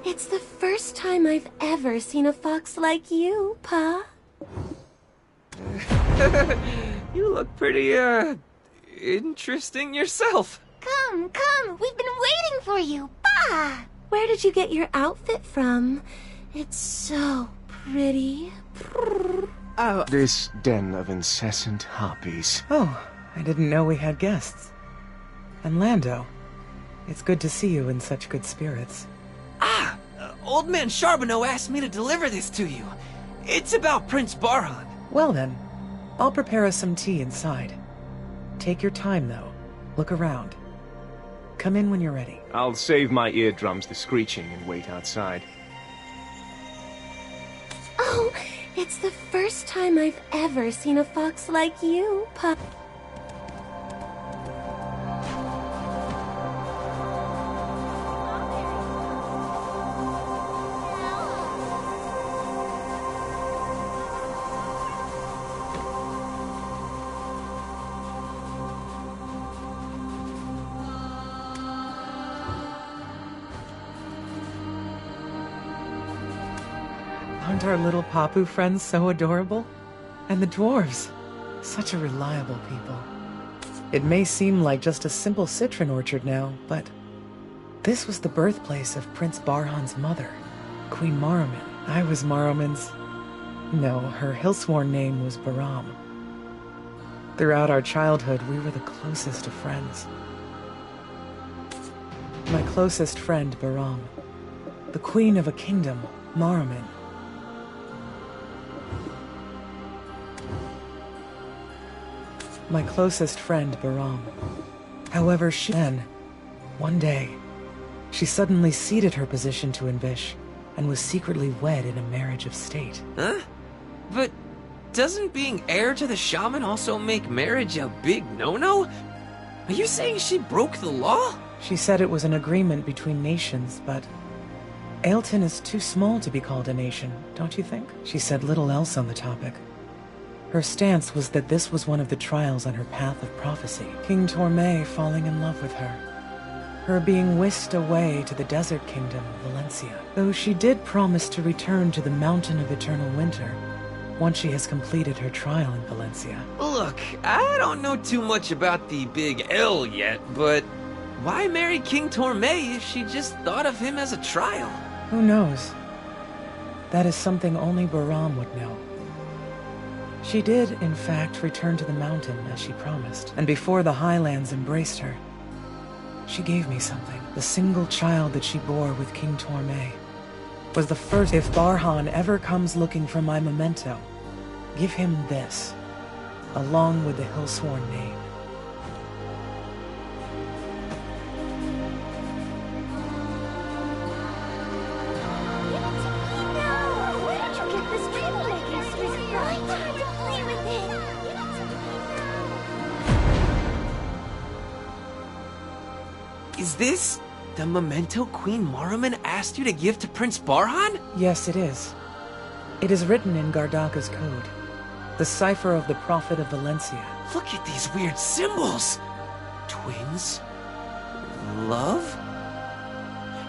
It's the first time I've ever seen a fox like you, Pa. You look pretty, interesting yourself. Come, we've been waiting for you, Pa! Where did you get your outfit from? It's so pretty. This den of incessant harpies. Oh, I didn't know we had guests. And Lando, it's good to see you in such good spirits. Old Man Charbonneau asked me to deliver this to you. It's about Prince Barhan. Well then, I'll prepare us some tea inside. Take your time, though. Look around. Come in when you're ready. I'll save my eardrums the screeching and wait outside. Oh, it's the first time I've ever seen a fox like you, Pa. Aren't our little Papu friends so adorable? And the dwarves, such a reliable people. It may seem like just a simple citron orchard now, but this was the birthplace of Prince Barhan's mother, Queen Maruman. I was Maruman's... No, her Hillsworn name was Baram. Throughout our childhood, we were the closest of friends. My closest friend, Baram. The queen of a kingdom, Maruman. My closest friend, Baram. However, one day, she suddenly ceded her position to Invish and was secretly wed in a marriage of state. Huh? But doesn't being heir to the shaman also make marriage a big no-no? Are you saying she broke the law? She said it was an agreement between nations, but Ailton is too small to be called a nation, don't you think? She said little else on the topic. Her stance was that this was one of the trials on her path of prophecy. King Torme falling in love with her. Her being whisked away to the desert kingdom of Valencia. Though she did promise to return to the Mountain of Eternal Winter once she has completed her trial in Valencia. Look, I don't know too much about the Big L yet, but why marry King Torme if she just thought of him as a trial? Who knows? That is something only Baram would know. She did, in fact, return to the mountain as she promised, and before the Highlands embraced her, she gave me something. The single child that she bore with King Torme was the first. If Barhan ever comes looking for my memento, give him this, along with the Hillsworn name. Is this the memento Queen Moraman asked you to give to Prince Barhan? Yes, it is. It is written in Gardaka's code. The cipher of the Prophet of Valencia. Look at these weird symbols. Twins? Love?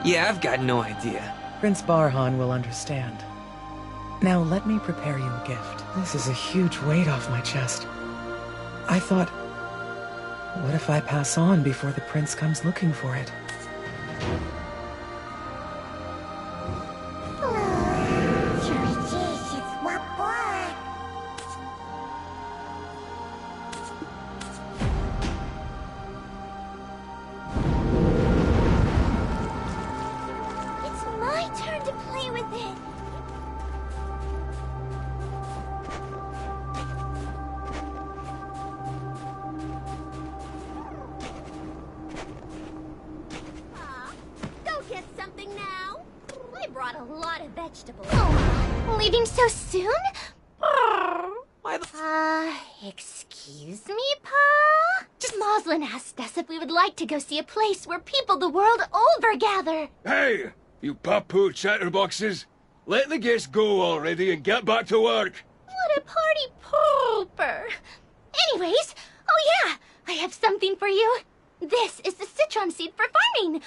Yeah, I've got no idea. Prince Barhan will understand. Now let me prepare you a gift. This is a huge weight off my chest. I thought, what if I pass on before the prince comes looking for it? It's my turn to play with it. Go get something now. I brought a lot of vegetables. Oh, leaving so soon? Excuse me, Pa? Moslin asked us if we would like to go see a place where people the world over gather. Hey, you papu chatterboxes! Let the guests go already and get back to work! What a party pooper! Anyways, oh yeah, I have something for you. This is the citron seed for farming.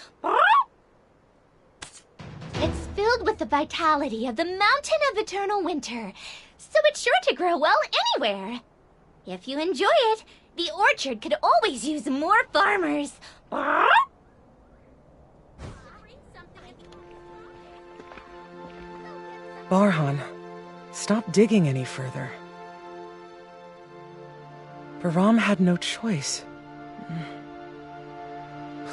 It's filled with the vitality of the Mountain of Eternal Winter, so it's sure to grow well anywhere. If you enjoy it, the orchard could always use more farmers. Barhan, stop digging any further. Baram had no choice.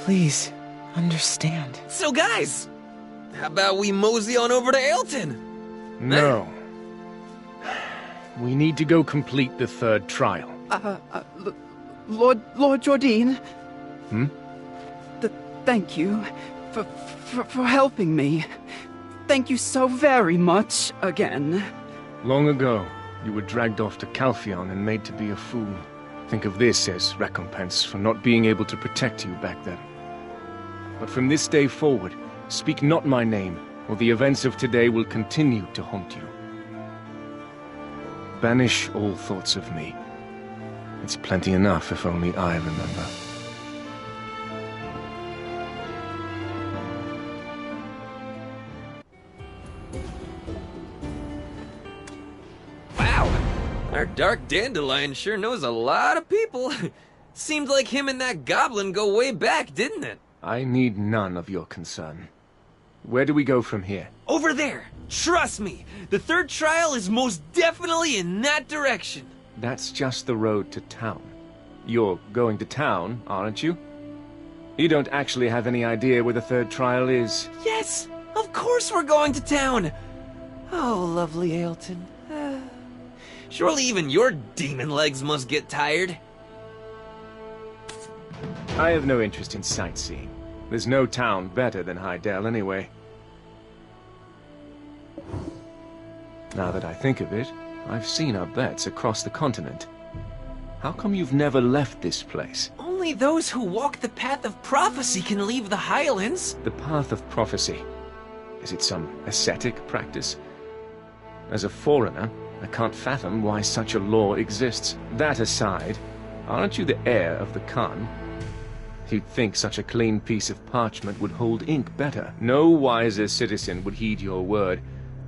Please, understand. So guys, how about we mosey on over to Ailton? No. We need to go complete the third trial. Lord Jordine? Hmm? Thank you for helping me. Thank you so very much again. Long ago, you were dragged off to Calpheon and made to be a fool. Think of this as recompense for not being able to protect you back then. But from this day forward, speak not my name, or the events of today will continue to haunt you. Banish all thoughts of me. It's plenty enough if only I remember. Wow, our dark dandelion sure knows a lot of people. Seemed like him and that goblin go way back, didn't it? I need none of your concern. Where do we go from here? Over there! Trust me! The third trial is most definitely in that direction! That's just the road to town. You're going to town, aren't you? You don't actually have any idea where the third trial is. Yes! Of course we're going to town! Oh, lovely Ailton. Surely even your demon legs must get tired. I have no interest in sightseeing. There's no town better than Hydael anyway. Now that I think of it, I've seen our bets across the continent. How come you've never left this place? Only those who walk the path of prophecy can leave the Highlands. The path of prophecy. Is it some ascetic practice? As a foreigner, I can't fathom why such a law exists. That aside, aren't you the heir of the Khan? You'd think such a clean piece of parchment would hold ink better. No wiser citizen would heed your word,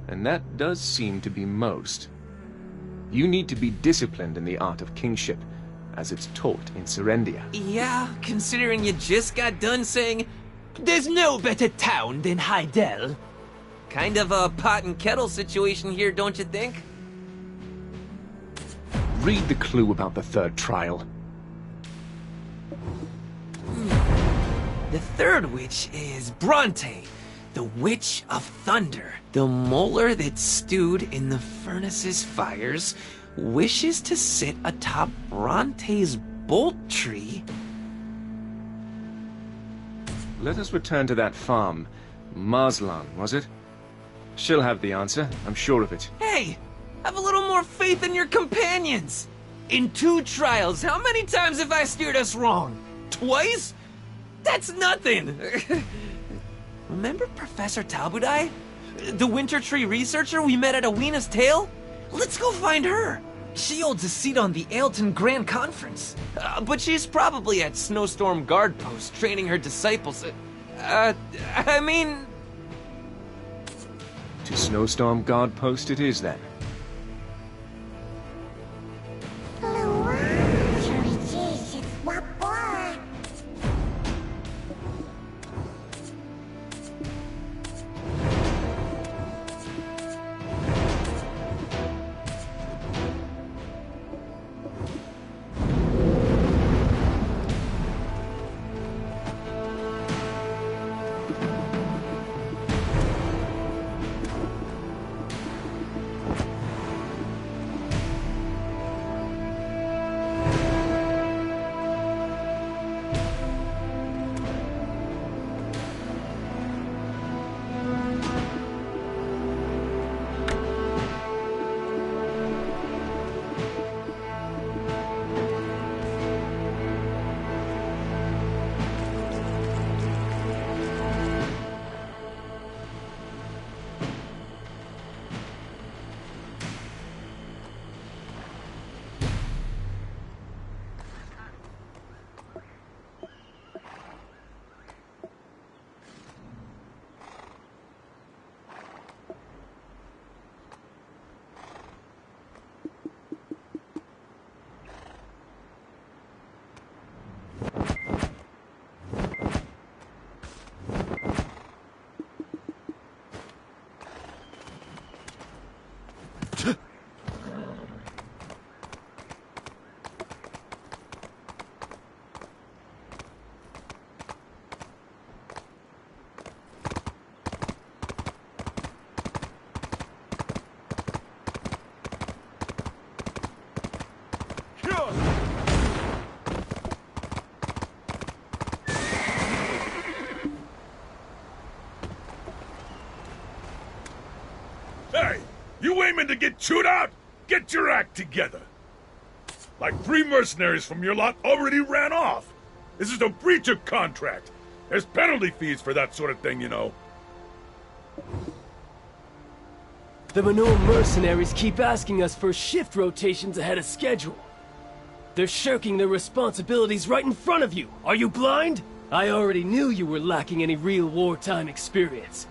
and that does seem to be most. You need to be disciplined in the art of kingship, as it's taught in Serendia. Yeah, considering you just got done saying, "There's no better town than Hydael." Kind of a pot and kettle situation here, don't you think? Read the clue about the third trial. The third witch is Bronte, the Witch of Thunder. The molar that stewed in the furnace's fires wishes to sit atop Bronte's bolt tree. Let us return to that farm. Marslan, was it? She'll have the answer, I'm sure of it. Hey, have a little more faith in your companions. In 2 trials, how many times have I steered us wrong? Twice? That's nothing! Remember Professor Talbudai? The Winter Tree researcher we met at Awena's Tale? Let's go find her! She holds a seat on the Ailton Grand Conference. But she's probably at Snowstorm Guard Post training her disciples. I mean... To Snowstorm Guard Post it is, then. Hey, you aiming to get chewed out? Get your act together. Like 3 mercenaries from your lot already ran off. This is a breach of contract. There's penalty fees for that sort of thing, you know. The Manor mercenaries keep asking us for shift rotations ahead of schedule. They're shirking their responsibilities right in front of you. Are you blind? I already knew you were lacking any real wartime experience.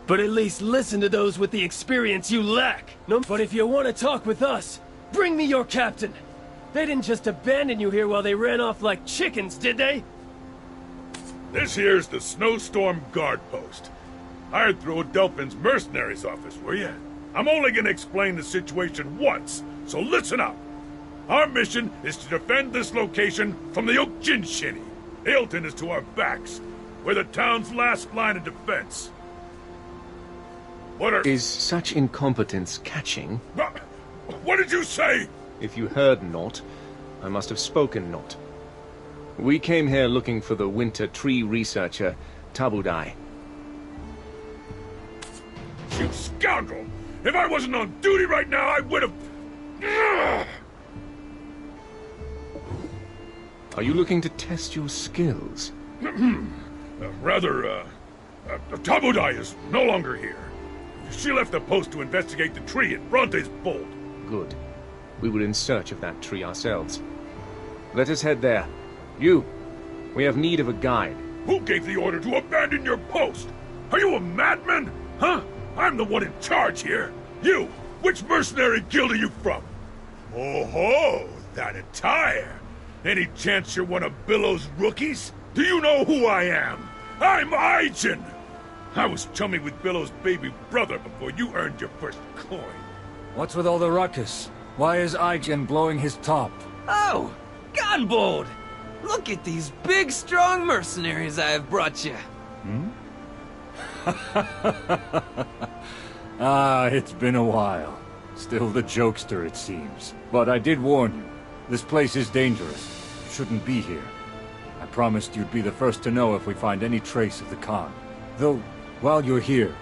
But at least listen to those with the experience you lack. No, but if you want to talk with us, bring me your captain. They didn't just abandon you here while they ran off like chickens, did they? This here's the Snowstorm Guard Post. Hired through Adelphin's mercenaries office, were you? I'm only gonna explain the situation once, so listen up. Our mission is to defend this location from the Oak-Jin-Shinny. Ailton is to our backs. We're the town's last line of defense. Is such incompetence catching? What did you say? If you heard naught, I must have spoken naught. We came here looking for the winter tree researcher, Tabudai. You scoundrel! If I wasn't on duty right now, I would have... Are you looking to test your skills? Tabudai is no longer here. She left the post to investigate the tree at Bronte's Bolt. Good. We were in search of that tree ourselves. Let us head there. You, we have need of a guide. Who gave the order to abandon your post? Are you a madman? Huh? I'm the one in charge here. You, which mercenary guild are you from? Oh ho, that attire. Any chance you're one of Billow's rookies? Do you know who I am? I'm Aijin! I was chummy with Billow's baby brother before you earned your first coin. What's with all the ruckus? Why is Aijin blowing his top? Oh, Gunbold! Look at these big, strong mercenaries I have brought you. Hmm? Ah, it's been a while. Still the jokester, it seems. But I did warn you. This place is dangerous. You shouldn't be here. I promised you'd be the first to know if we find any trace of the Khan. Though, while you're here,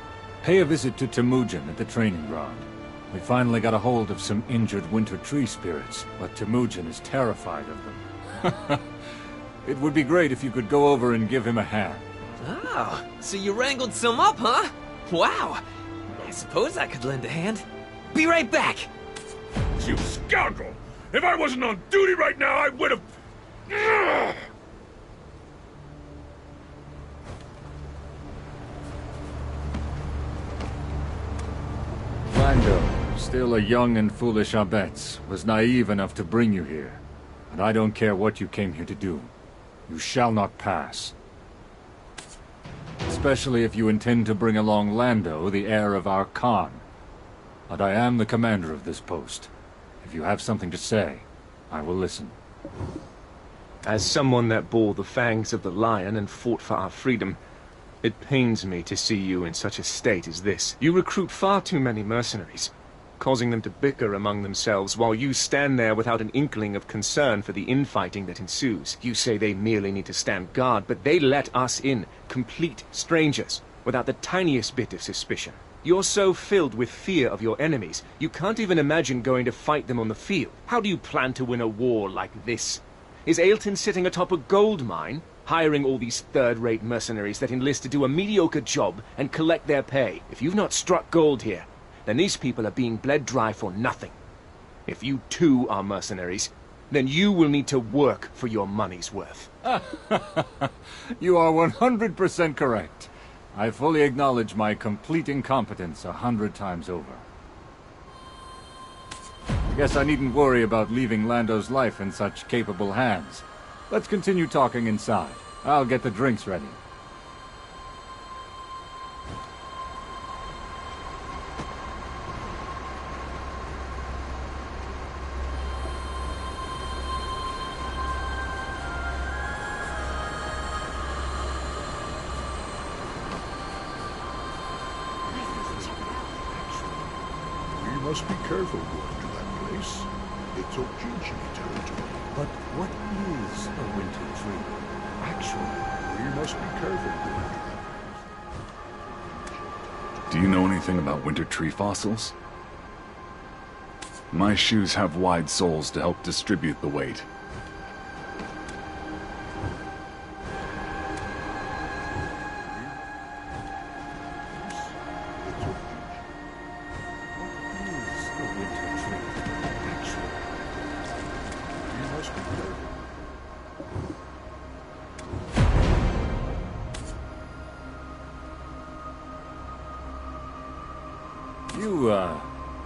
pay a visit to Temujin at the training ground. We finally got a hold of some injured winter tree spirits, but Temujin is terrified of them. It would be great if you could go over and give him a hand. Oh, so you wrangled some up, huh? Wow. I suppose I could lend a hand. Be right back. You scoundrel! If I wasn't on duty right now, I would have... Lando, still a young and foolish Abetz, was naive enough to bring you here. And I don't care what you came here to do. You shall not pass. Especially if you intend to bring along Lando, the heir of our Khan. But I am the commander of this post. If you have something to say, I will listen. As someone that bore the fangs of the lion and fought for our freedom, it pains me to see you in such a state as this. You recruit far too many mercenaries, causing them to bicker among themselves while you stand there without an inkling of concern for the infighting that ensues. You say they merely need to stand guard, but they let us in, complete strangers, without the tiniest bit of suspicion. You're so filled with fear of your enemies, you can't even imagine going to fight them on the field. How do you plan to win a war like this? Is Ailton sitting atop a gold mine, hiring all these third-rate mercenaries that enlist to do a mediocre job and collect their pay? If you've not struck gold here, then these people are being bled dry for nothing. If you too are mercenaries, then you will need to work for your money's worth. You are 100% correct. I fully acknowledge my complete incompetence 100 times over. I guess I needn't worry about leaving Lando's life in such capable hands. Let's continue talking inside. I'll get the drinks ready. We must be careful going to that place. It's Ojinji territory. But what is a winter tree? Actually, we must be careful going to that. Do you know anything about winter tree fossils? My shoes have wide soles to help distribute the weight.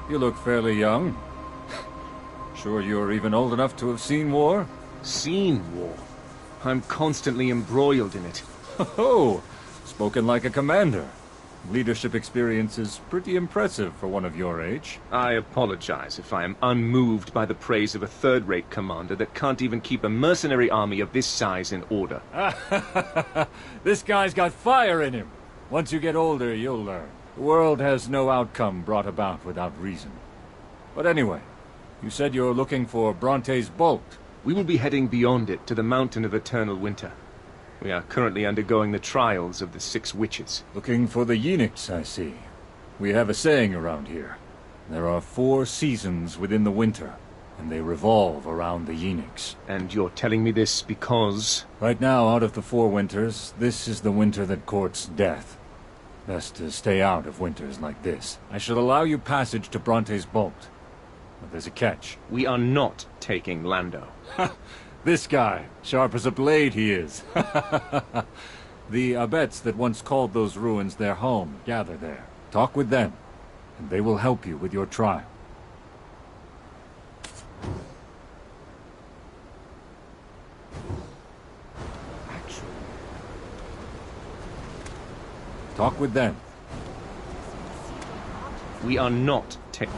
You look fairly young. Sure you're even old enough to have seen war? Seen war? I'm constantly embroiled in it. Oh, spoken like a commander. Leadership experience is pretty impressive for one of your age. I apologize if I am unmoved by the praise of a third-rate commander that can't even keep a mercenary army of this size in order. This guy's got fire in him. Once you get older, you'll learn. The world has no outcome brought about without reason. But anyway, you said you're looking for Bronte's Bolt. We will be heading beyond it to the Mountain of Eternal Winter. We are currently undergoing the trials of the 6 witches. Looking for the eunuchs, I see. We have a saying around here. There are 4 seasons within the winter, and they revolve around the eunuchs. And you're telling me this because... Right now, out of the 4 winters, this is the winter that courts death. Best to stay out of winters like this. I shall allow you passage to Bronte's boat. But there's a catch. We are not taking Lando. This guy, sharp as a blade he is. The abbots that once called those ruins their home gather there. Talk with them, and they will help you with your trial. Talk with them. We are not taking...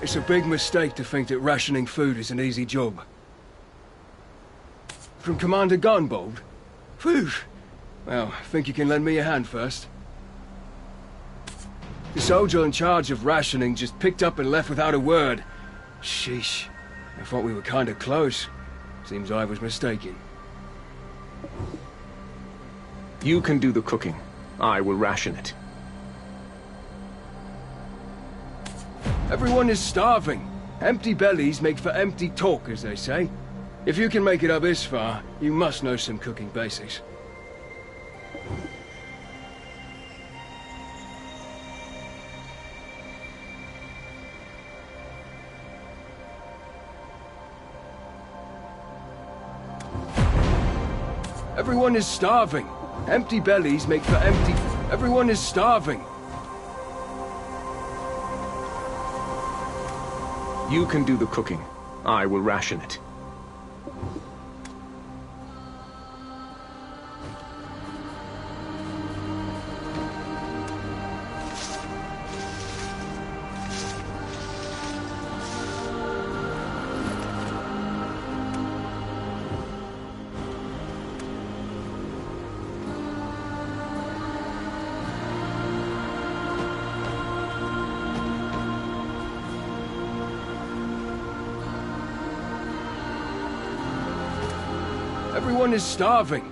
It's a big mistake to think that rationing food is an easy job. From Commander Gunbold? Phew. Well, I think you can lend me a hand first. The soldier in charge of rationing just picked up and left without a word. Sheesh. I thought we were kinda close. Seems I was mistaken. You can do the cooking. I will ration it. Everyone is starving. Empty bellies make for empty talk, as they say. If you can make it up this far, you must know some cooking basics. Everyone is starving. Empty bellies make for empty... Everyone is starving. You can do the cooking. I will ration it. Everyone is starving.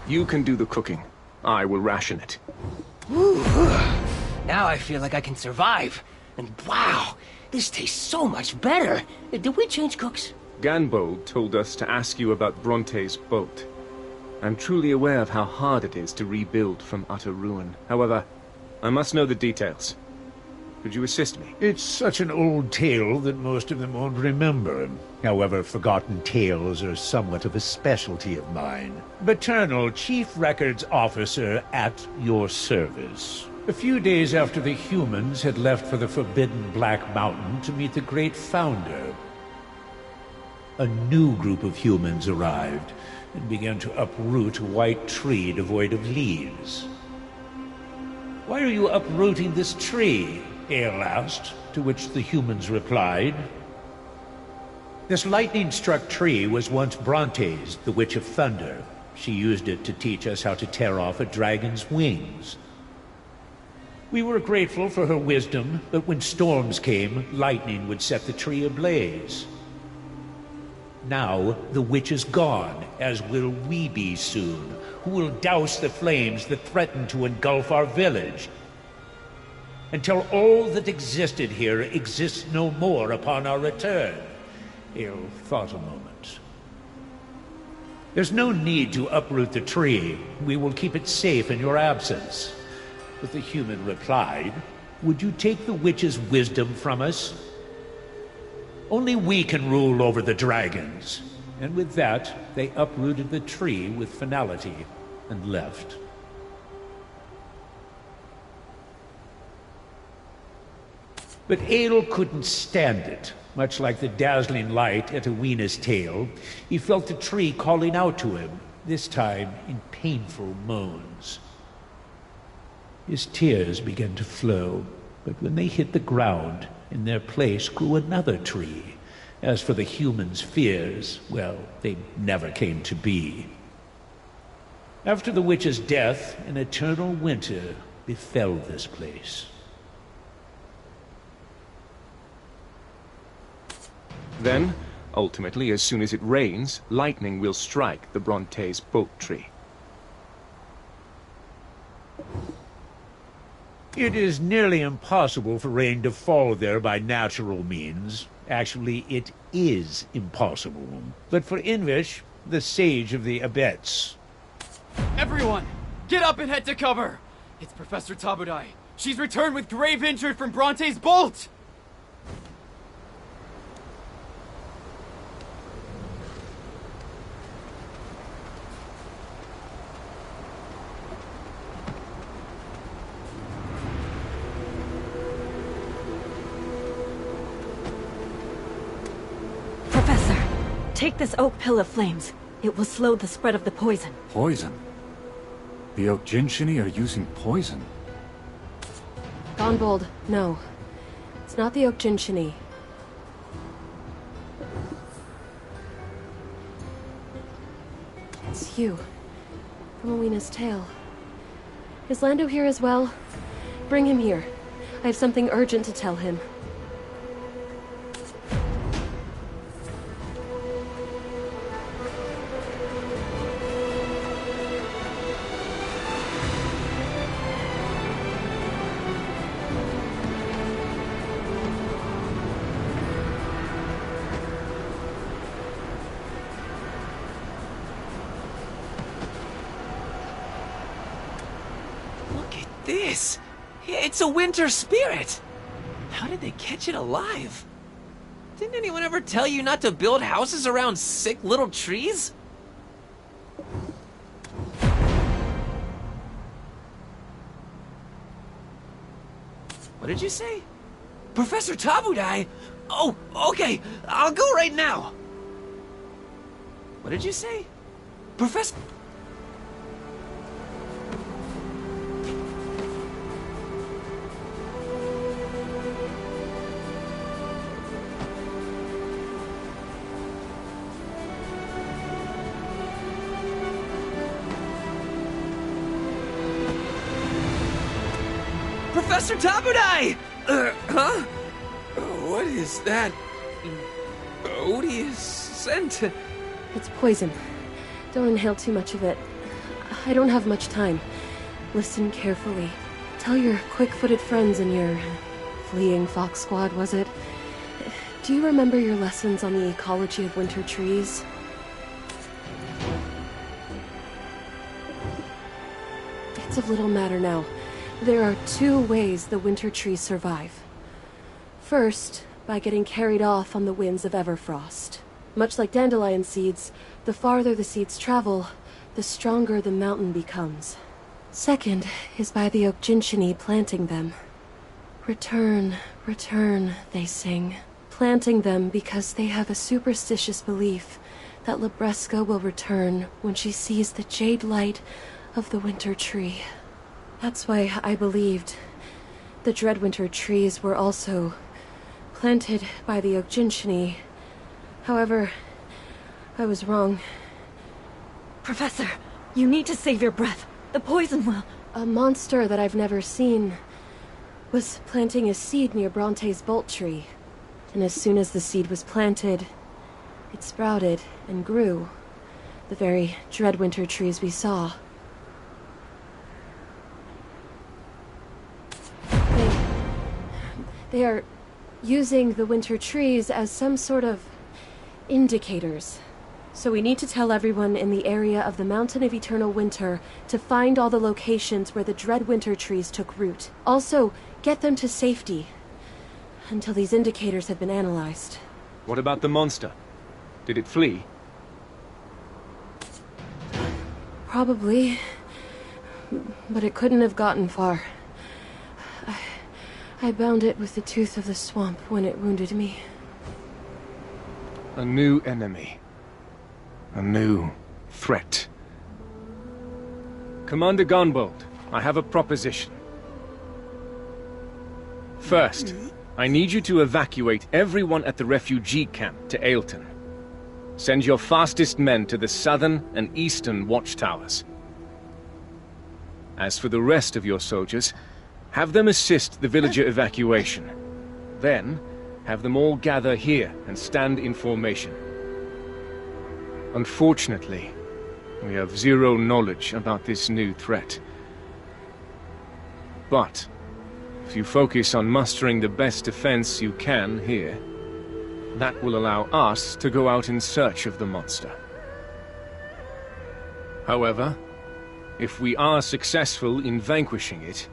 You can do the cooking. I will ration it. Whew. Now I feel like I can survive. And wow, this tastes so much better. Did we change cooks? Ganbold told us to ask you about Bronte's boat. I'm truly aware of how hard it is to rebuild from utter ruin. However, I must know the details. Could you assist me? It's such an old tale that most of them won't remember. However, forgotten tales are somewhat of a specialty of mine. Paternal Chief Records Officer at your service. A few days after the humans had left for the forbidden Black Mountain to meet the Great Founder, a new group of humans arrived and began to uproot a white tree devoid of leaves. "Why are you uprooting this tree?" Ale asked, to which the humans replied, "This lightning-struck tree was once Bronte's, the Witch of Thunder. She used it to teach us how to tear off a dragon's wings. We were grateful for her wisdom, but when storms came, lightning would set the tree ablaze. Now the witch is gone, as will we be soon, who will douse the flames that threaten to engulf our village, until all that existed here exists no more upon our return." Ale thought a moment. "There's no need to uproot the tree. We will keep it safe in your absence." But the human replied, "Would you take the witch's wisdom from us? Only we can rule over the dragons." And with that, they uprooted the tree with finality and left. But Ale couldn't stand it. Much like the dazzling light at Awena's tail, he felt the tree calling out to him, this time in painful moans. His tears began to flow, but when they hit the ground, in their place grew another tree. As for the humans' fears, well, they never came to be. After the witch's death, an eternal winter befell this place. Then, ultimately, as soon as it rains, lightning will strike the Bronte's boat tree. It is nearly impossible for rain to fall there by natural means. Actually, it is impossible. But for Invish, the sage of the Abets. Everyone, get up and head to cover! It's Professor Tabudai. She's returned with grave injury from Bronte's bolt! Take this oak pill of flames. It will slow the spread of the poison. Poison? The Oak Jinshini are using poison? Gonbold, no. It's not the Oak Jinshini. It's you. From Awena's tale. Is Lando here as well? Bring him here. I have something urgent to tell him. This! It's a winter spirit! How did they catch it alive? Didn't anyone ever tell you not to build houses around sick little trees? What did you say? Professor Tabudai? Oh, okay, I'll go right now. What did you say? Professor... Professor Tabudai! Huh? What is that? odious scent. It's poison. Don't inhale too much of it. I don't have much time. Listen carefully. Tell your quick-footed friends in your fleeing fox squad, was it? Do you remember your lessons on the ecology of winter trees? It's of little matter now. There are 2 ways the winter trees survive. First, by getting carried off on the winds of Everfrost. Much like dandelion seeds, the farther the seeds travel, the stronger the mountain becomes. Second is by the Okjinchini planting them. Return, return, they sing. Planting them because they have a superstitious belief that Labreska will return when she sees the jade light of the winter tree. That's why I believed the Dreadwinter trees were also planted by the Okjinchini. However, I was wrong. Professor, you need to save your breath. The poison will... A monster that I've never seen was planting a seed near Bronte's bolt tree. And as soon as the seed was planted, it sprouted and grew. The very Dreadwinter trees we saw. They are using the winter trees as some sort of indicators. So we need to tell everyone in the area of the Mountain of Eternal Winter to find all the locations where the Dreadwinter trees took root. Also, get them to safety until these indicators have been analyzed. What about the monster? Did it flee? Probably. But it couldn't have gotten far. I bound it with the tooth of the swamp when it wounded me. A new enemy. A new threat. Commander Gunbold, I have a proposition. First, I need you to evacuate everyone at the refugee camp to Ailton. Send your fastest men to the southern and eastern watchtowers. As for the rest of your soldiers, have them assist the villager evacuation. Then, have them all gather here and stand in formation. Unfortunately, we have zero knowledge about this new threat. But, if you focus on mustering the best defense you can here, that will allow us to go out in search of the monster. However, if we are successful in vanquishing it,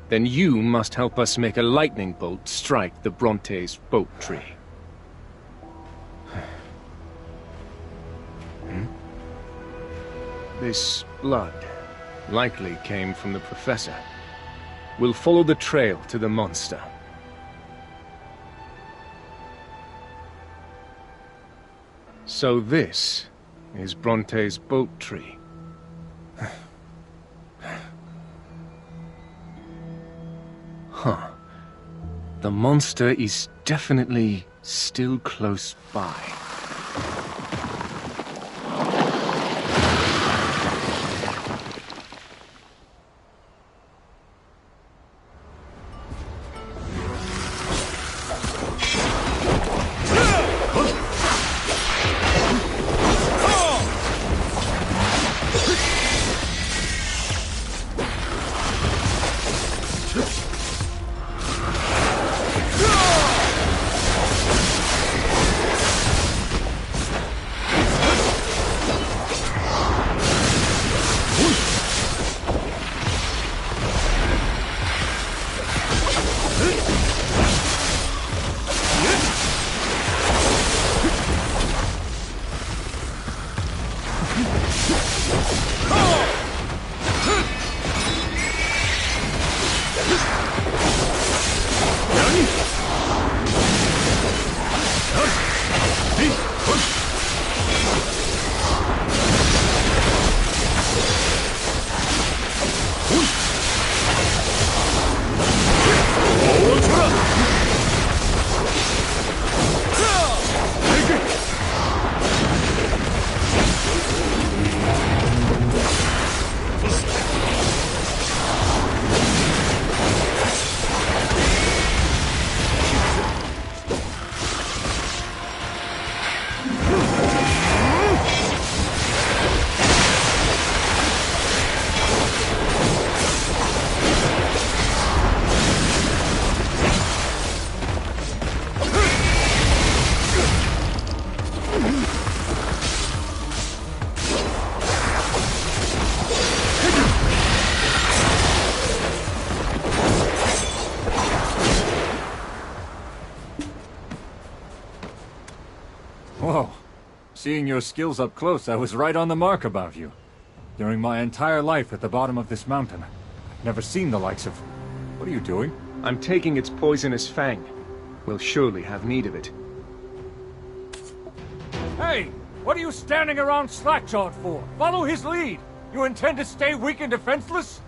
then you must help us make a lightning bolt strike the Bronte's boat tree. This blood likely came from the Professor. We'll follow the trail to the monster. So this is Bronte's boat tree. Huh. The monster is definitely still close by. Whoa. Seeing your skills up close, I was right on the mark about you. During my entire life at the bottom of this mountain, I've never seen the likes of... What are you doing? I'm taking its poisonous fang. We'll surely have need of it. Hey! What are you standing around slack-jawed for? Follow his lead! You intend to stay weak and defenseless?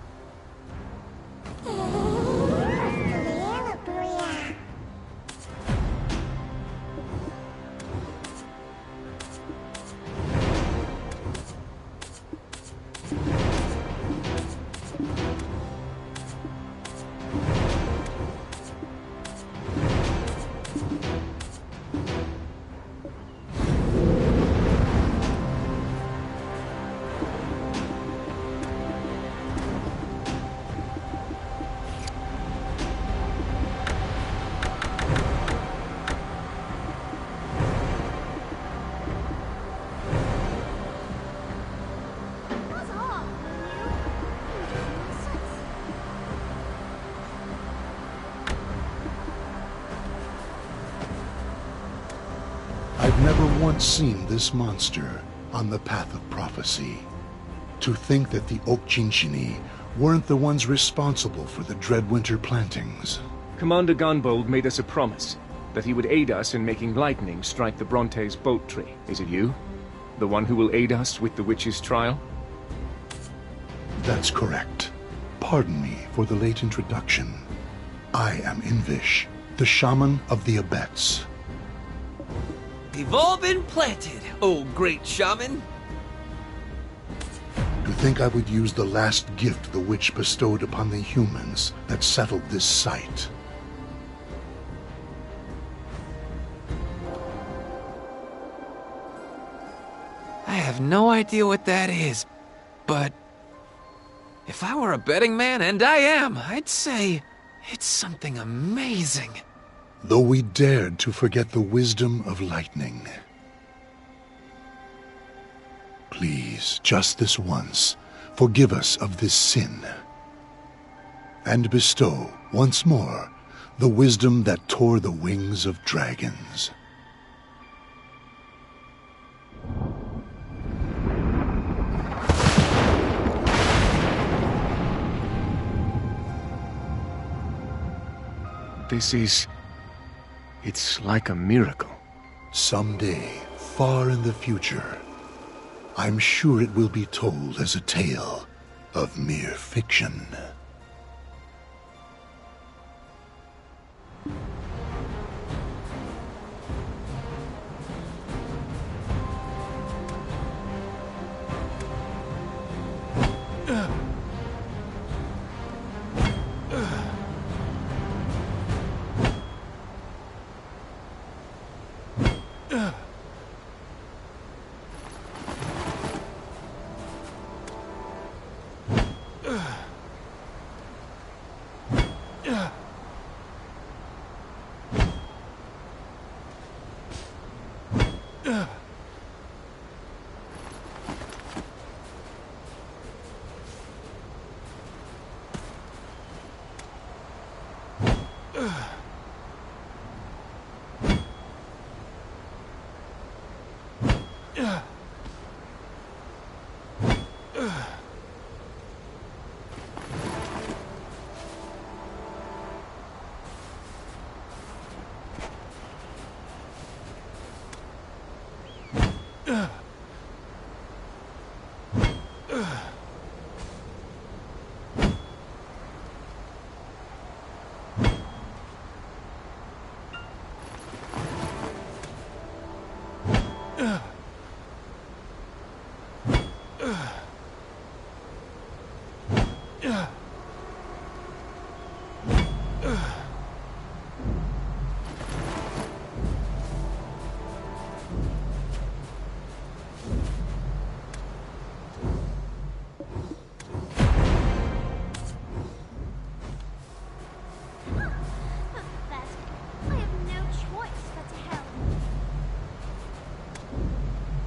I've never once seen this monster on the path of prophecy. To think that the Okchinchini weren't the ones responsible for the Dreadwinter plantings. Commander Gunbold made us a promise that he would aid us in making lightning strike the Bronte's boat tree. Is it you? The one who will aid us with the witch's trial? That's correct. Pardon me for the late introduction. I am Invish, the shaman of the Abets. They've all been planted, oh great shaman. To think I would use the last gift the witch bestowed upon the humans that settled this site. I have no idea what that is, but if I were a betting man, and I am, I'd say it's something amazing. Though we dared to forget the wisdom of lightning. Please, just this once, forgive us of this sin, and bestow, once more, the wisdom that tore the wings of dragons. This is... it's like a miracle. Someday, far in the future, I'm sure it will be told as a tale of mere fiction.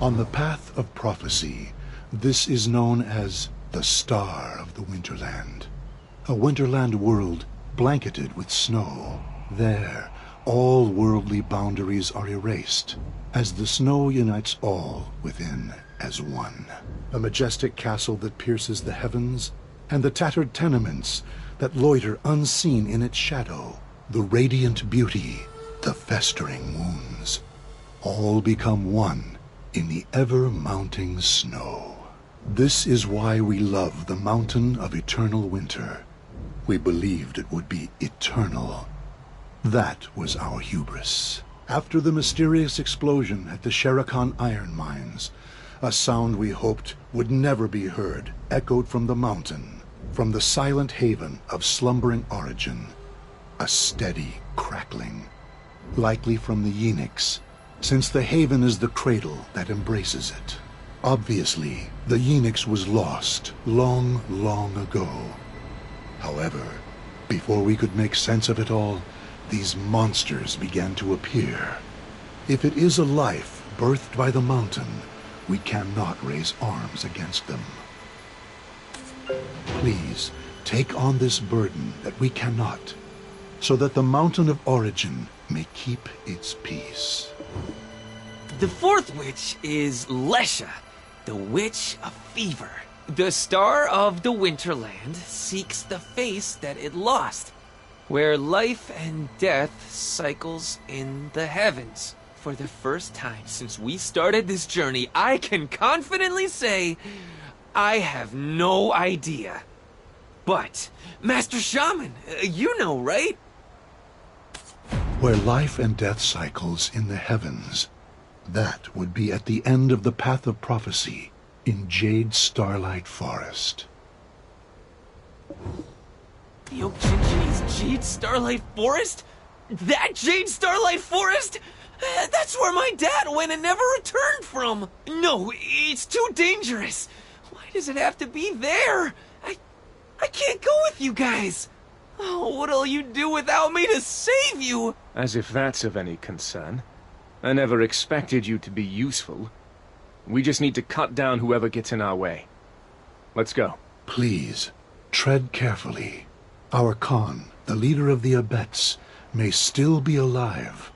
On the path of prophecy, this is known as the Star of the Winterland. A Winterland world blanketed with snow. There, all worldly boundaries are erased, as the snow unites all within as one. A majestic castle that pierces the heavens, and the tattered tenements that loiter unseen in its shadow. The radiant beauty, the festering wounds, all become one in the ever-mounting snow. This is why we love the mountain of eternal winter. We believed it would be eternal. That was our hubris. After the mysterious explosion at the Sherakan iron mines, a sound we hoped would never be heard echoed from the mountain, from the silent haven of slumbering origin. A steady crackling, likely from the Yenix, since the haven is the cradle that embraces it. Obviously, the Yenix was lost long, long ago. However, before we could make sense of it all, these monsters began to appear. If it is a life birthed by the mountain, we cannot raise arms against them. Please, take on this burden that we cannot, so that the mountain of origin may keep its peace. The fourth witch is Lesha, the Witch of Fever. The star of the Winterland seeks the face that it lost, where life and death cycles in the heavens. For the first time since we started this journey, I can confidently say I have no idea. But, Master Shaman, you know, right? Where life and death cycles in the heavens, that would be at the end of the Path of Prophecy in Jade Starlight Forest. The Oak-Chinchini's Jade Starlight Forest? That Jade Starlight Forest? That's where my dad went and never returned from! No, it's too dangerous! Why does it have to be there? I can't go with you guys! Oh, what'll you do without me to save you? As if that's of any concern. I never expected you to be useful. We just need to cut down whoever gets in our way. Let's go. Please, tread carefully. Our Khan, the leader of the Abets, may still be alive.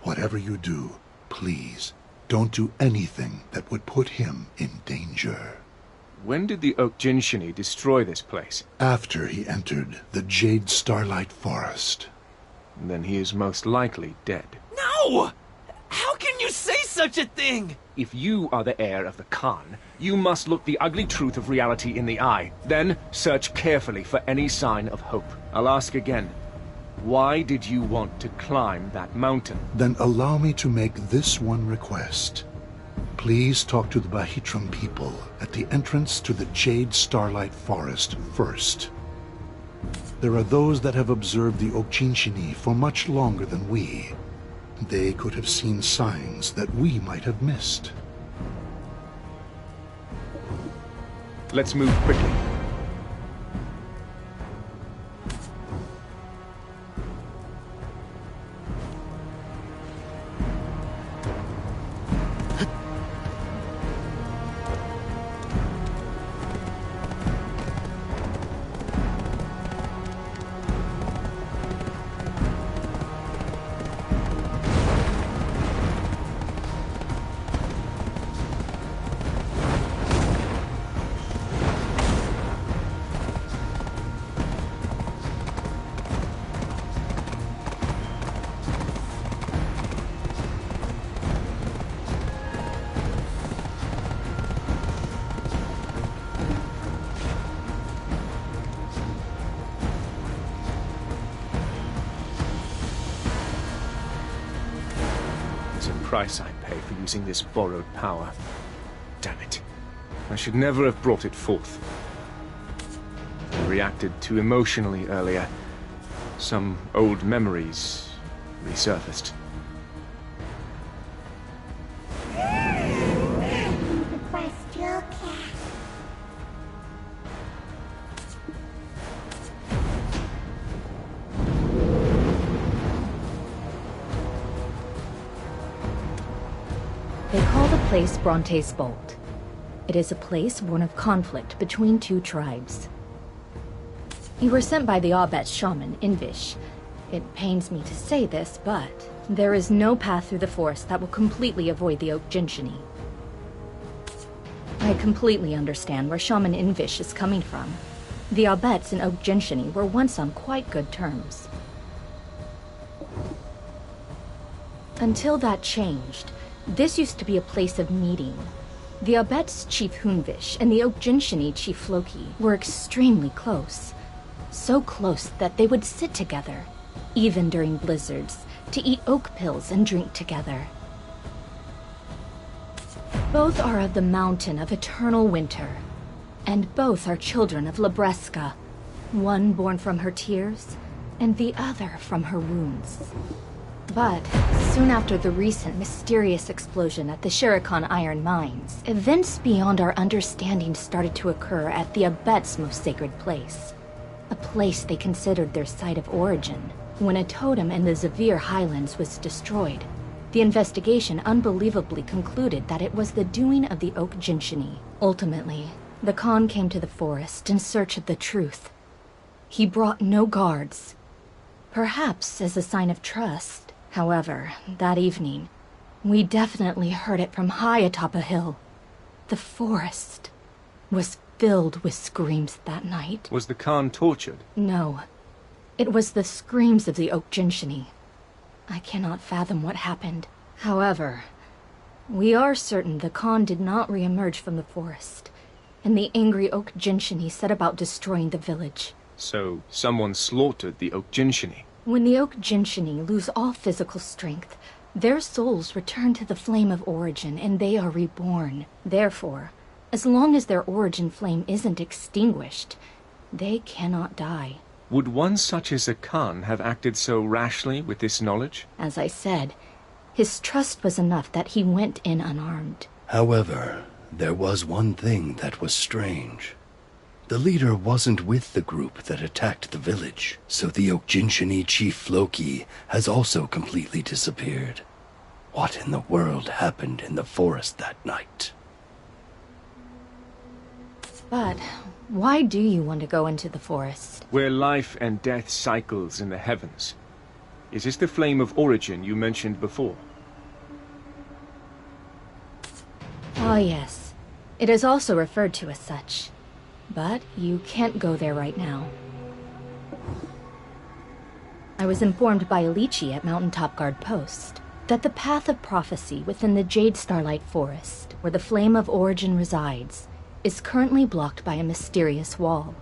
Whatever you do, please, don't do anything that would put him in danger. When did the Oak-Jinshini destroy this place? After he entered the Jade Starlight Forest. Then he is most likely dead. No! How can you say such a thing? If you are the heir of the Khan, you must look the ugly truth of reality in the eye. Then search carefully for any sign of hope. I'll ask again. Why did you want to climb that mountain? Then allow me to make this one request. Please talk to the Bahitram people at the entrance to the Jade Starlight Forest first. There are those that have observed the Oak-Chinchini for much longer than we. They could have seen signs that we might have missed. Let's move quickly. Price I pay for using this borrowed power. Damn it. I should never have brought it forth. I reacted too emotionally earlier. Some old memories resurfaced. Request your cat. They call the place Bronte's Bolt. It is a place born of conflict between two tribes. You were sent by the Abet shaman, Invish. It pains me to say this, but there is no path through the forest that will completely avoid the Oak Jinchini. I completely understand where Shaman Invish is coming from. The Abets and Oak Jinchini were once on quite good terms. Until that changed, this used to be a place of meeting. The Abets Chief Hunvish and the Oak Jinchini Chief Floki were extremely close. So close that they would sit together, even during blizzards, to eat oak pills and drink together. Both are of the mountain of eternal winter, and both are children of Labreska, one born from her tears, and the other from her wounds. But soon after the recent mysterious explosion at the Shirikan Iron Mines, events beyond our understanding started to occur at the Abet's most sacred place, a place they considered their site of origin. When a totem in the Zavir Highlands was destroyed, the investigation unbelievably concluded that it was the doing of the Oak Jinchini. Ultimately, the Khan came to the forest in search of the truth. He brought no guards, perhaps as a sign of trust. However, that evening, we definitely heard it from high atop a hill. The forest was filled with screams that night. Was the Khan tortured? No. It was the screams of the Oak Jinchini. I cannot fathom what happened. However, we are certain the Khan did not re-emerge from the forest, and the angry Oak Jinchini set about destroying the village. So, someone slaughtered the Oak Jinchini. When the Oak Jinchini lose all physical strength, their souls return to the flame of origin and they are reborn. Therefore, as long as their origin flame isn't extinguished, they cannot die. Would one such as a Khan have acted so rashly with this knowledge? As I said, his trust was enough that he went in unarmed. However, there was one thing that was strange. The leader wasn't with the group that attacked the village, so the Oak Jinchini Chief Floki has also completely disappeared. What in the world happened in the forest that night? But why do you want to go into the forest? Where life and death cycles in the heavens. Is this the flame of origin you mentioned before? Ah, yes. It is also referred to as such. But you can't go there right now. I was informed by Alichi at Mountaintop Guard Post that the path of prophecy within the Jade Starlight Forest, where the flame of origin resides, is currently blocked by a mysterious wall.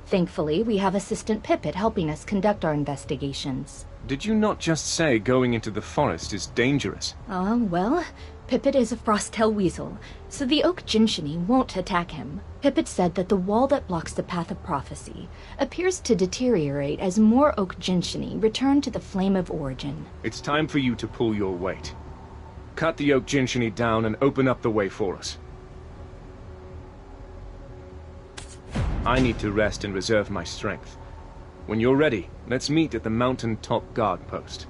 Thankfully, we have Assistant Pippet helping us conduct our investigations. Did you not just say going into the forest is dangerous? Well, Pippet is a Frostel Weasel, so the Oak Jinchini won't attack him. Pippet said that the wall that blocks the path of prophecy appears to deteriorate as more Oak Jinchini return to the flame of origin. It's time for you to pull your weight. Cut the Oak Jinchini down and open up the way for us. I need to rest and reserve my strength. When you're ready, let's meet at the Mountaintop Guard Post.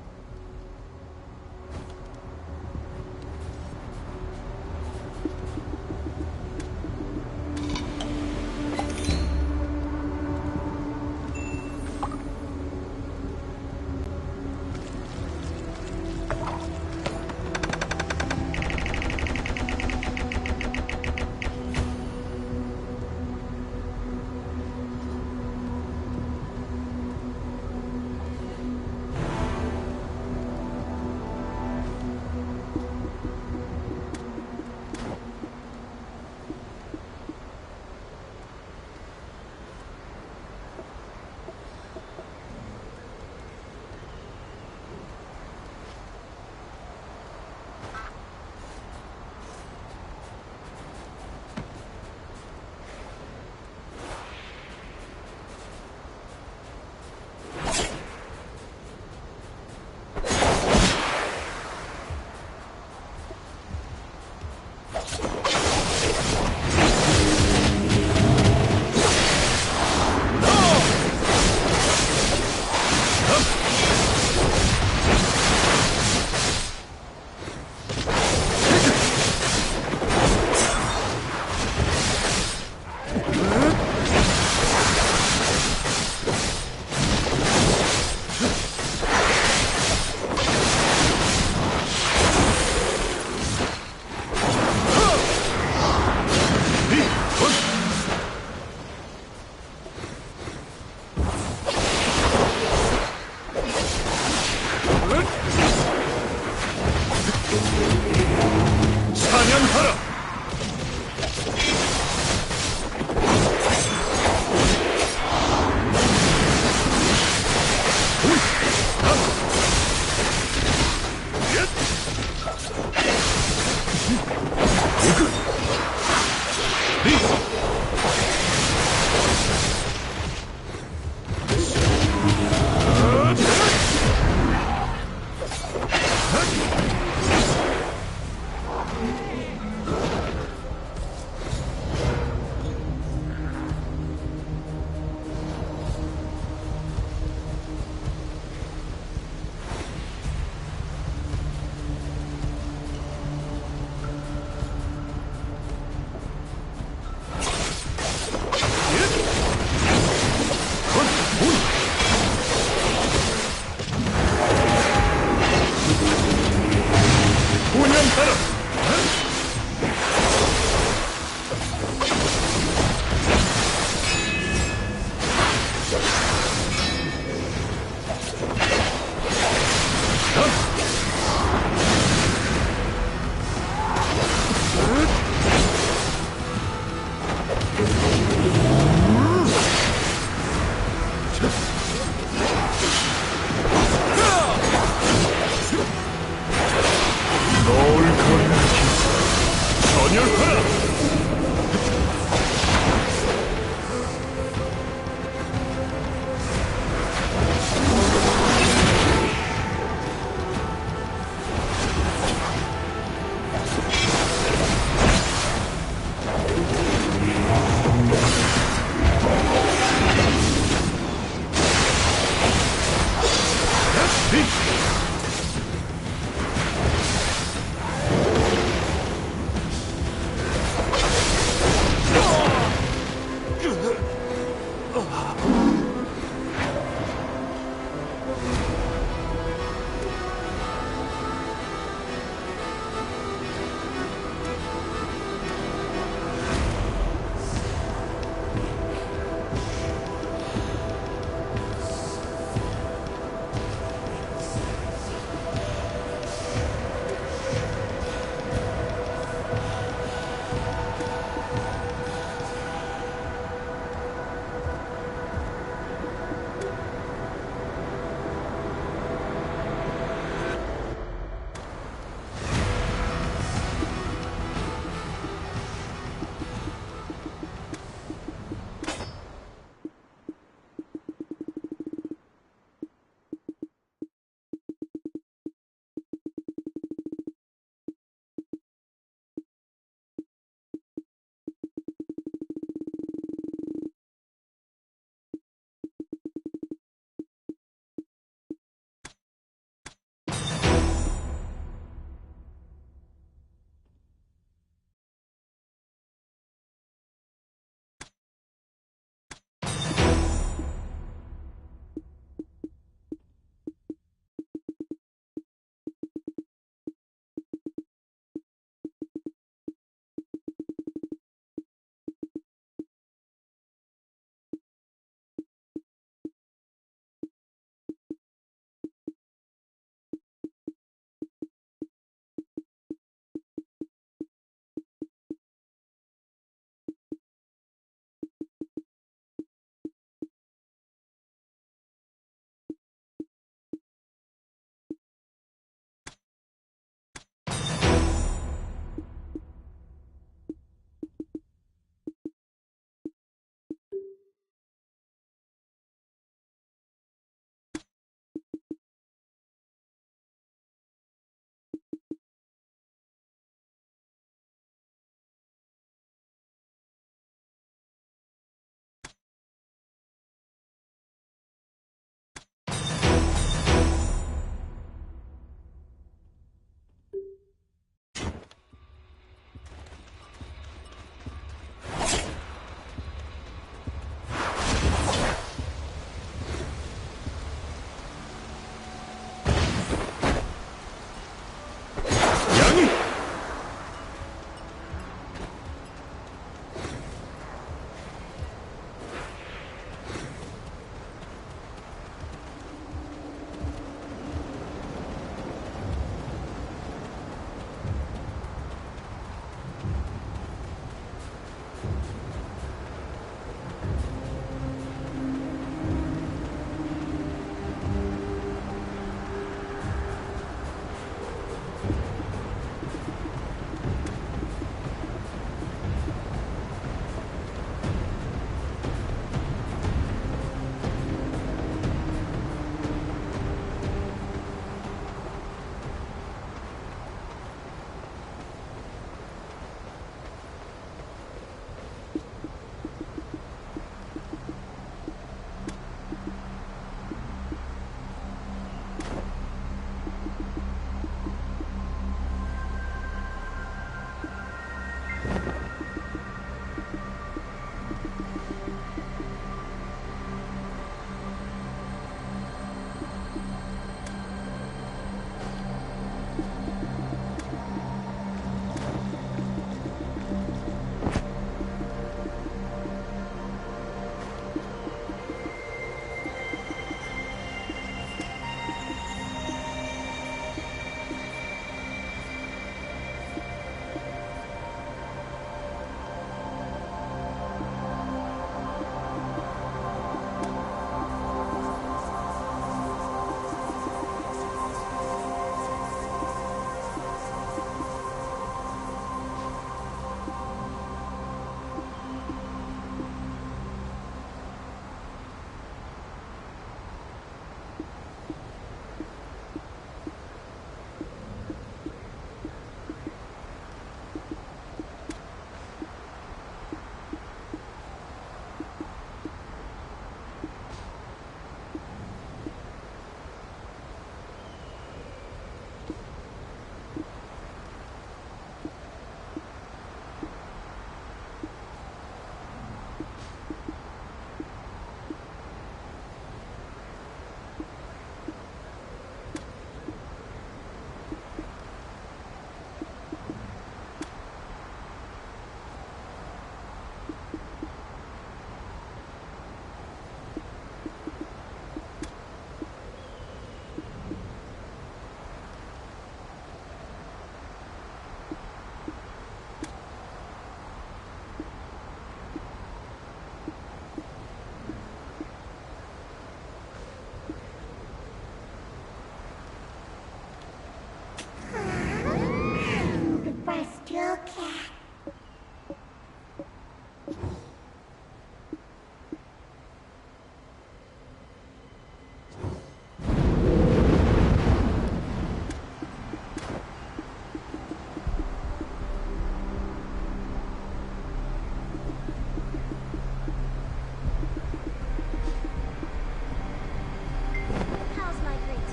How's my great?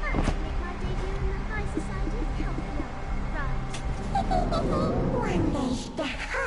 I make my debut in the High Society of Calpia, right? One day's the high.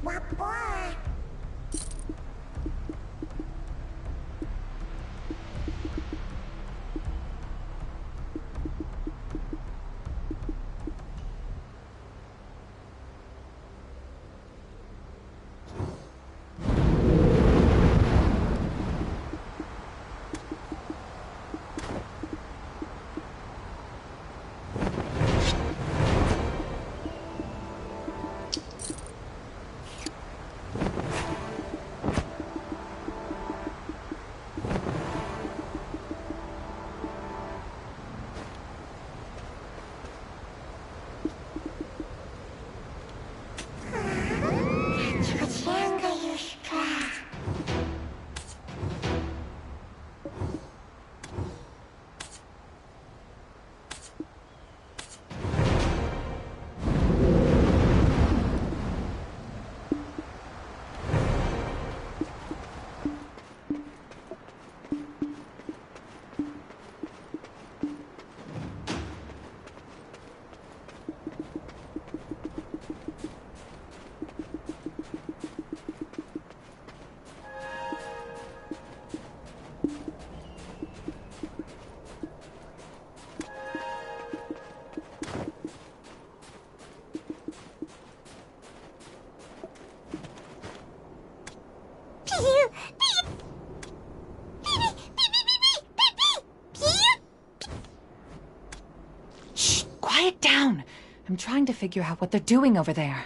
Swap Shh, quiet down. I'm trying to figure out what they're doing over there.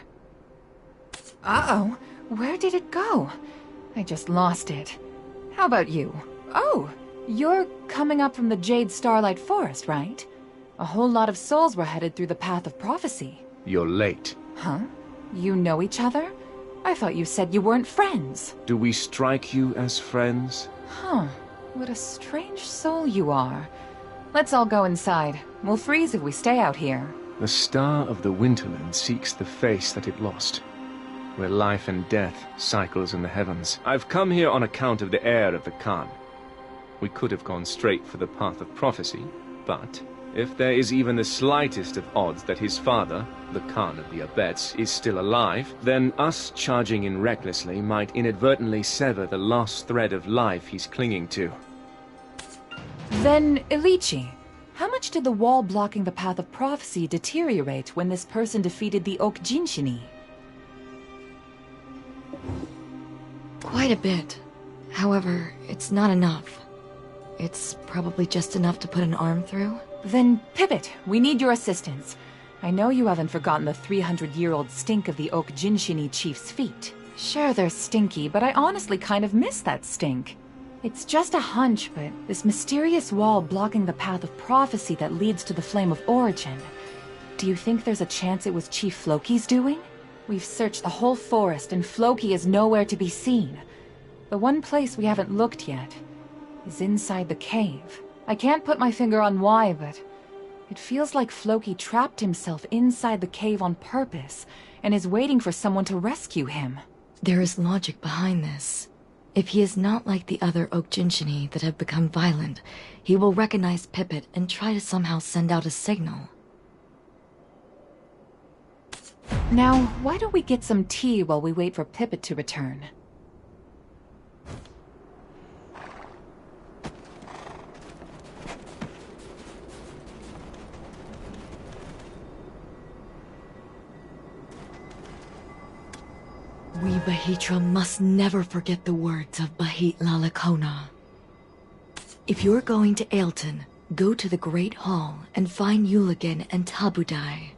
Uh-oh, where did it go? I just lost it. How about you? Oh, you're coming up from the Jade Starlight Forest, right? A whole lot of souls were headed through the Path of Prophecy. You're late. Huh? You know each other? I thought you said you weren't friends. Do we strike you as friends? Huh. What a strange soul you are. Let's all go inside. We'll freeze if we stay out here. The star of the Winterland seeks the face that it lost, where life and death cycles in the heavens. I've come here on account of the heir of the Khan. We could have gone straight for the Path of Prophecy, but if there is even the slightest of odds that his father, the Khan of the Abets, is still alive, then us charging in recklessly might inadvertently sever the lost thread of life he's clinging to. Then, Ilichi, how much did the wall blocking the Path of Prophecy deteriorate when this person defeated the Oak Jinshini? Quite a bit. However, it's not enough. It's probably just enough to put an arm through. Then, Pivot, we need your assistance. I know you haven't forgotten the 300-year-old stink of the Oak Jinshini chief's feet. Sure, they're stinky, but I honestly kind of miss that stink. It's just a hunch, but this mysterious wall blocking the Path of Prophecy that leads to the Flame of Origin. Do you think there's a chance it was Chief Floki's doing? We've searched the whole forest, and Floki is nowhere to be seen. The one place we haven't looked yet is inside the cave. I can't put my finger on why, but it feels like Floki trapped himself inside the cave on purpose and is waiting for someone to rescue him. There is logic behind this. If he is not like the other Oak Jinshini that have become violent, he will recognize Pipit and try to somehow send out a signal. Now, why don't we get some tea while we wait for Pipit to return? We Bahitra must never forget the words of Bahit Lalakona. If you're going to Ailton, go to the Great Hall and find Yuligan and Tabudai.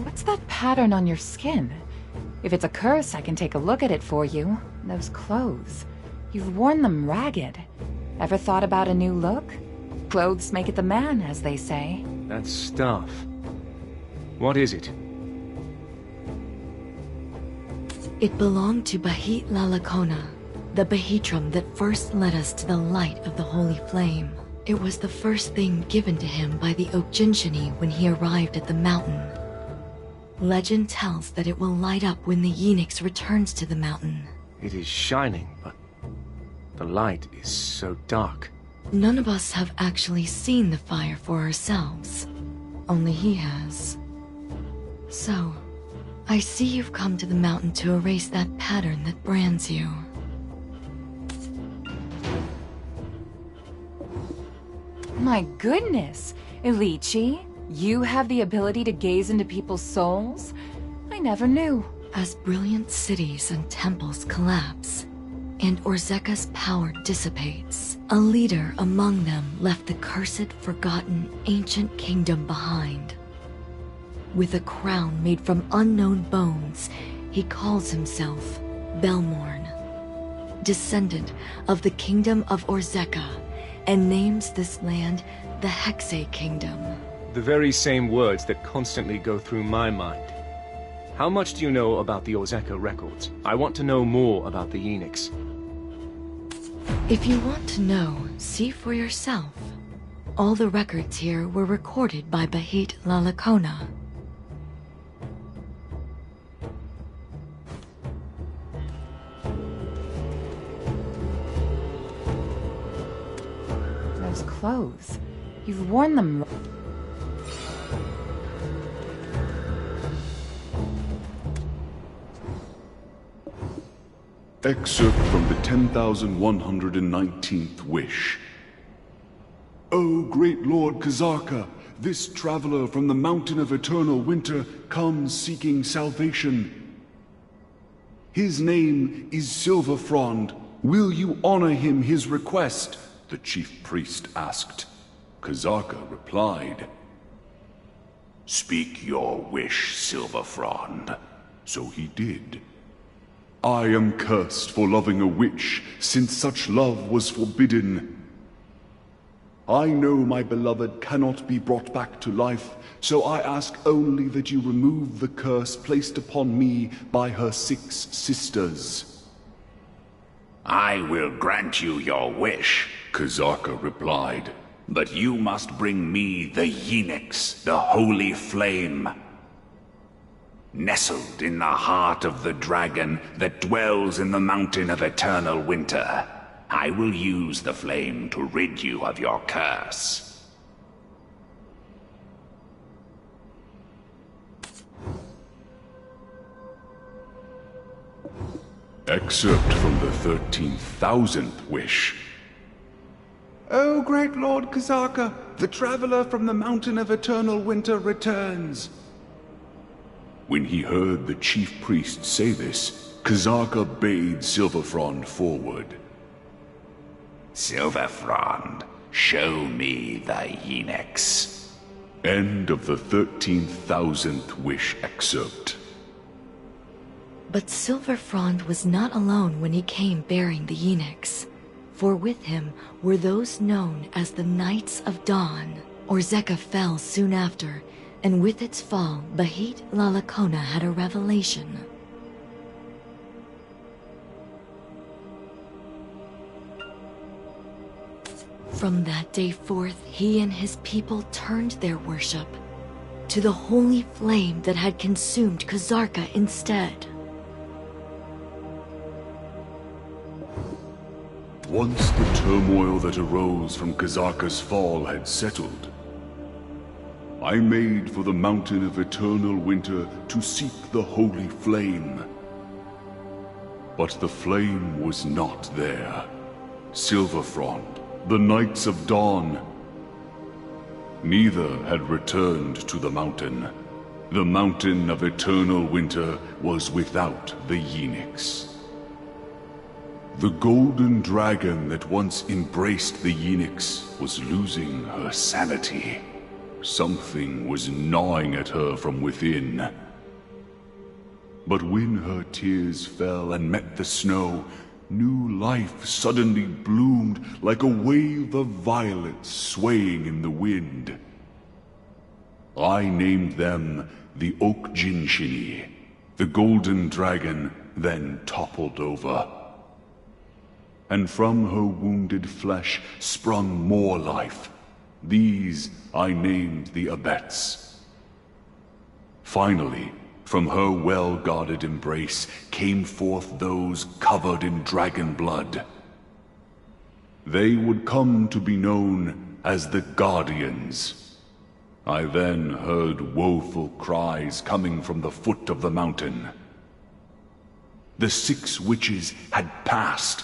What's that pattern on your skin? If it's a curse, I can take a look at it for you. Those clothes. You've worn them ragged. Ever thought about a new look? Clothes make it the man, as they say. That stuff. What is it? It belonged to Bahit Lalakona, the Bahitram that first led us to the light of the Holy Flame. It was the first thing given to him by the Oak Jinshini when he arrived at the mountain. Legend tells that it will light up when the Yenix returns to the mountain. It is shining, but the light is so dark. None of us have actually seen the fire for ourselves. Only he has. So, I see you've come to the mountain to erase that pattern that brands you. My goodness! Ilichi, you have the ability to gaze into people's souls? I never knew. As brilliant cities and temples collapse, and Orzeka's power dissipates, a leader among them left the cursed, forgotten, ancient kingdom behind. With a crown made from unknown bones, he calls himself Belmorn. Descendant of the kingdom of Orzeka, and names this land the Hexe Kingdom. The very same words that constantly go through my mind. How much do you know about the Ozeka records? I want to know more about the Enix. If you want to know, see for yourself. All the records here were recorded by Bahit Lalakona. Those clothes. You've worn them. Excerpt from the 10,119th Wish. O great Lord Kazarka, this traveler from the Mountain of Eternal Winter comes seeking salvation. His name is Silverfrond. Will you honor him his request? The chief priest asked. Kazarka replied, Speak your wish, Silverfrond. So he did. I am cursed for loving a witch, since such love was forbidden. I know my beloved cannot be brought back to life, so I ask only that you remove the curse placed upon me by her 6 sisters. I will grant you your wish, Kazarka replied. But you must bring me the Enix, the holy flame. Nestled in the heart of the dragon that dwells in the Mountain of Eternal Winter, I will use the flame to rid you of your curse. Excerpt from the 13,000th Wish. O great Lord Kazarka, the traveler from the Mountain of Eternal Winter returns. When he heard the chief priest say this, Kazarka bade Silverfrond forward. Silverfrond, show me the Enix. End of the 13,000th Wish excerpt. But Silverfrond was not alone when he came bearing the Enix. For with him were those known as the Knights of Dawn. Orzeka fell soon after, and with its fall, Bahit Lalakona had a revelation. From that day forth, he and his people turned their worship to the holy flame that had consumed Kazarka instead. Once the turmoil that arose from Kazarka's fall had settled, I made for the Mountain of Eternal Winter to seek the holy flame. But the flame was not there. Silverfrond, the Knights of Dawn, neither had returned to the mountain. The Mountain of Eternal Winter was without the Enix. The golden dragon that once embraced the Enix was losing her sanity. Something was gnawing at her from within. But when her tears fell and met the snow, new life suddenly bloomed like a wave of violets swaying in the wind. I named them the Oak Jinshini. The golden dragon then toppled over. And from her wounded flesh sprung more life. These I named the Abets. Finally, from her well-guarded embrace came forth those covered in dragon blood. They would come to be known as the Guardians. I then heard woeful cries coming from the foot of the mountain. The 6 witches had passed.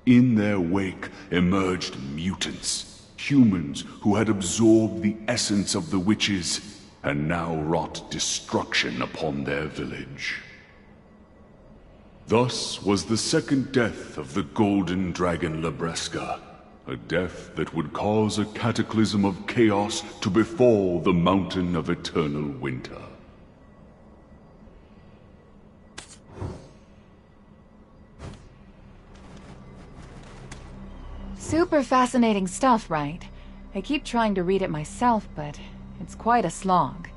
In their wake emerged mutants, humans who had absorbed the essence of the witches and now wrought destruction upon their village. Thus was the second death of the golden dragon Libresca, a death that would cause a cataclysm of chaos to befall the Mountain of Eternal Winter. Super fascinating stuff, right? I keep trying to read it myself, but it's quite a slog.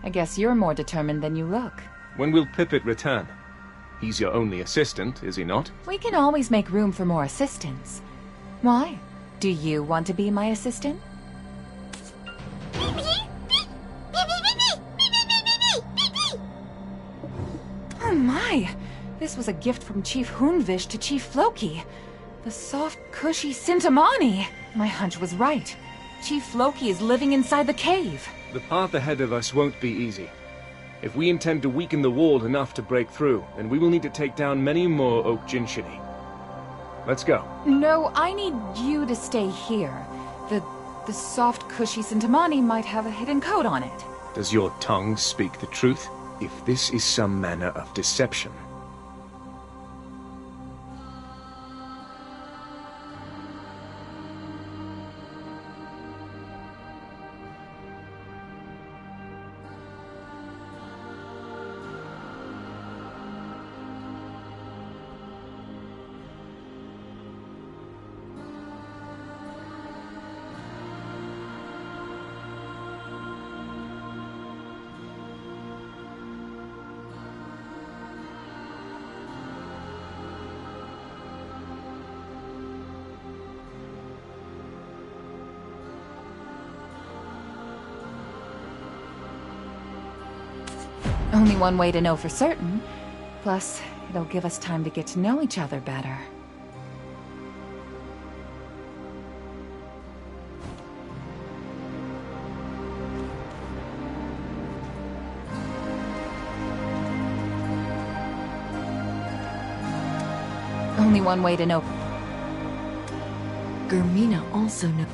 I guess you're more determined than you look. When will Pippet return? He's your only assistant, is he not? We can always make room for more assistants. Why? Do you want to be my assistant? Oh my! This was a gift from Chief Hoonvish to Chief Floki. The soft, cushy Sintamani! My hunch was right. Chief Floki is living inside the cave. The path ahead of us won't be easy. If we intend to weaken the wall enough to break through, then we will need to take down many more Oak Jinshini. Let's go. No, I need you to stay here. The soft, cushy Sintamani might have a hidden code on it. Does your tongue speak the truth? If this is some manner of deception... Only one way to know for certain. Plus, it'll give us time to get to know each other better. Only one way to know. Germina also knows.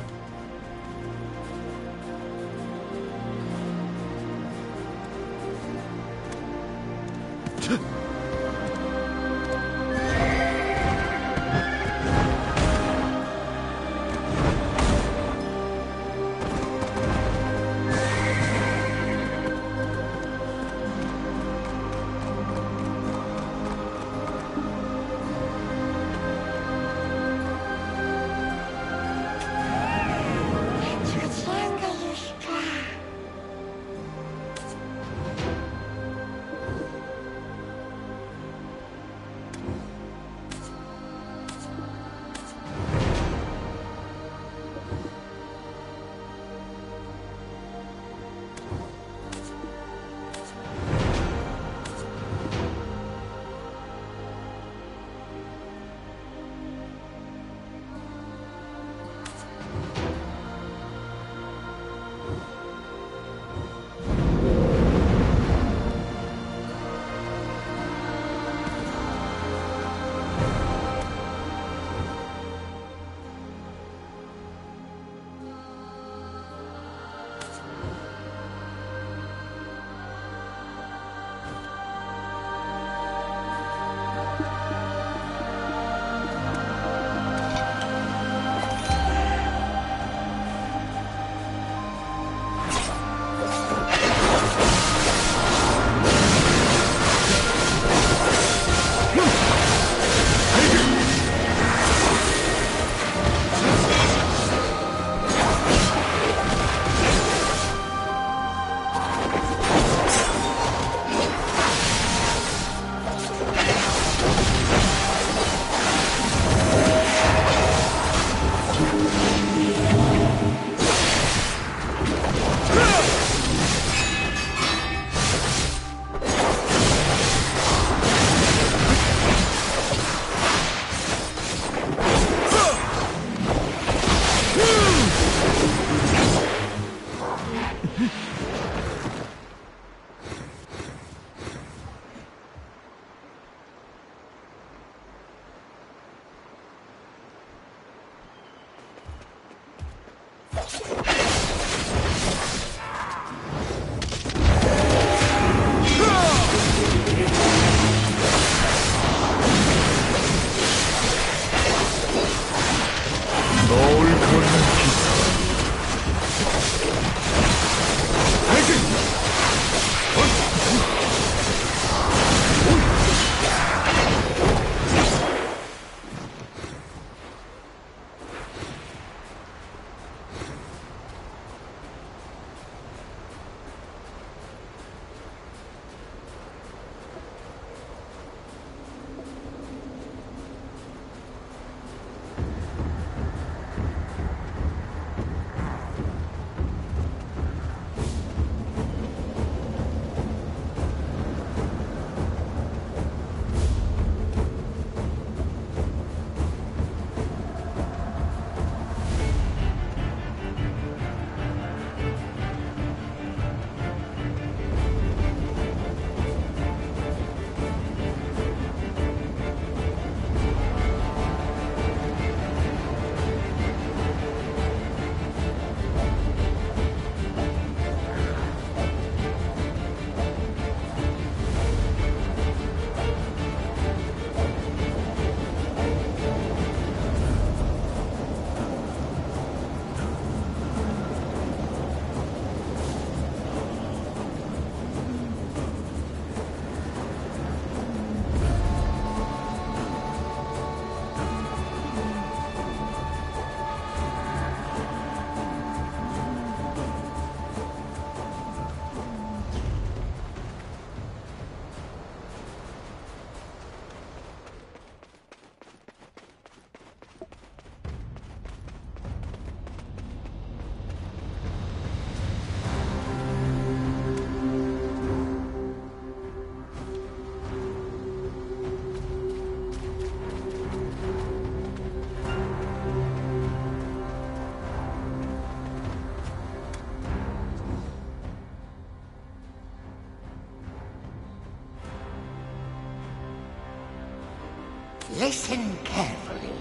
Listen carefully.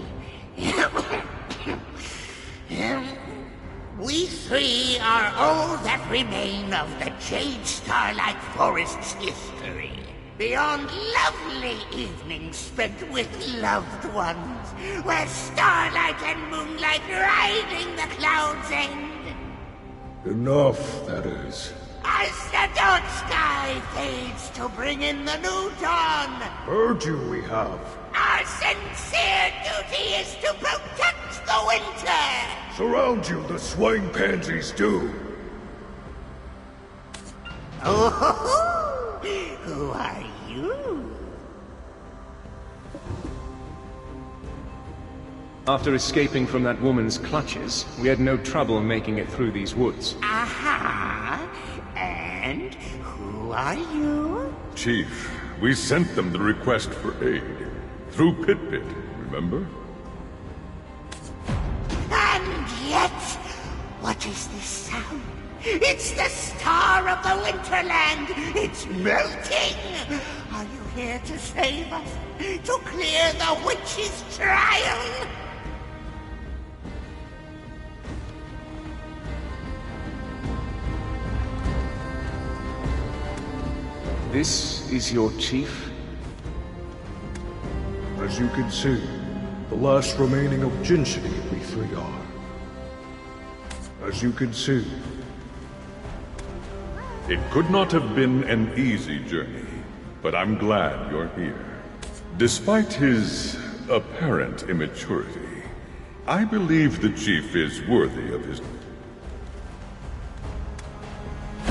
We three are all that remain of the Jade Starlight Forest's history. Beyond lovely evenings spent with loved ones, where starlight and moonlight riding the cloud's end. Enough, that is. As the dark sky fades to bring in the new dawn, Heard you we have. our sincere duty is to protect the winter! Surround you, the swine pansies do. Oh, who are you? After escaping from that woman's clutches, we had no trouble making it through these woods. Aha! And who are you? Chief, we sent them the request for aid. Through Pit, remember? And yet, what is this sound? It's the star of the Winterland! It's melting! Are you here to save us? To clear the witch's trial? This is your chief? As you can see, the last remaining of Jinshini we three are. As you can see, It could not have been an easy journey, but I'm glad you're here. Despite his apparent immaturity, I believe the chief is worthy of his...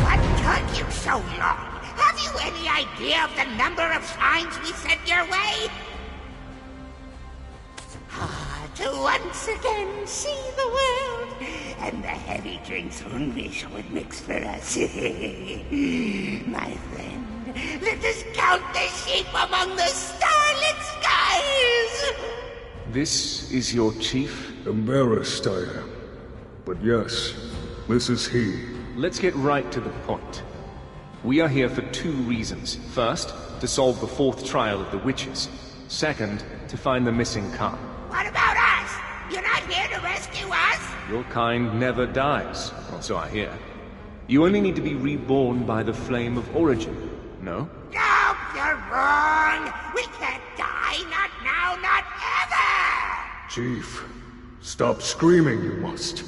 What took you so long? Have you any idea of the number of signs we sent your way? To once again see the world, and the heavy drinks Unwish would mix for us. My friend, let us count the sheep among the starlit skies! This is your chief? Embarrassed I am. But yes, this is he. Let's get right to the point. We are here for two reasons. First, to solve the fourth trial of the witches. Second, to find the missing car. What about us? You're not here to rescue us? Your kind never dies, or so I hear. You only need to be reborn by the flame of origin, no? No, you're wrong! We can't die, not now, not ever! Chief, stop screaming, you must.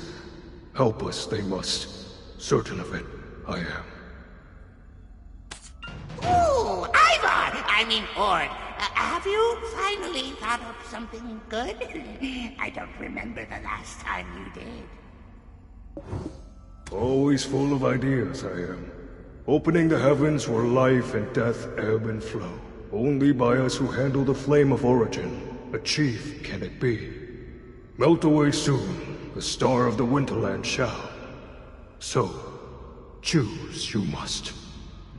Help us, they must. Certain of it, I am. Ooh, Ivar! I mean Ord. Have you finally thought of something good? I don't remember the last time you did. Always full of ideas, I am. Opening the heavens where life and death ebb and flow. Only by us who handle the flame of origin, a chief can it be. Melt away soon, the star of the Winterland shall. So, choose you must.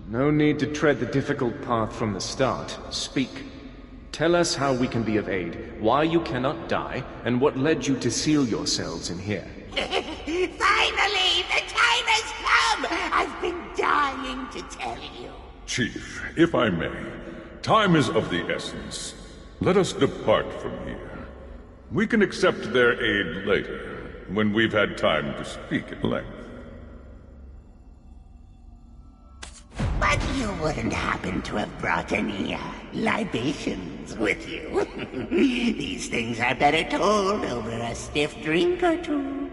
No need to tread the difficult path from the start. Speak. Tell us how we can be of aid, why you cannot die, and what led you to seal yourselves in here. Finally, the time has come! I've been dying to tell you. Chief, if I may, time is of the essence. Let us depart from here. We can accept their aid later, when we've had time to speak at length. But you wouldn't happen to have brought any, libations with you. These things are better told over a stiff drink or two.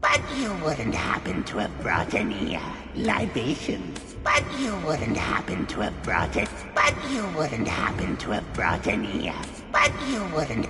But you wouldn't happen to have brought any, libations. But you wouldn't happen to have brought it. But you wouldn't happen to have brought any, but you wouldn't...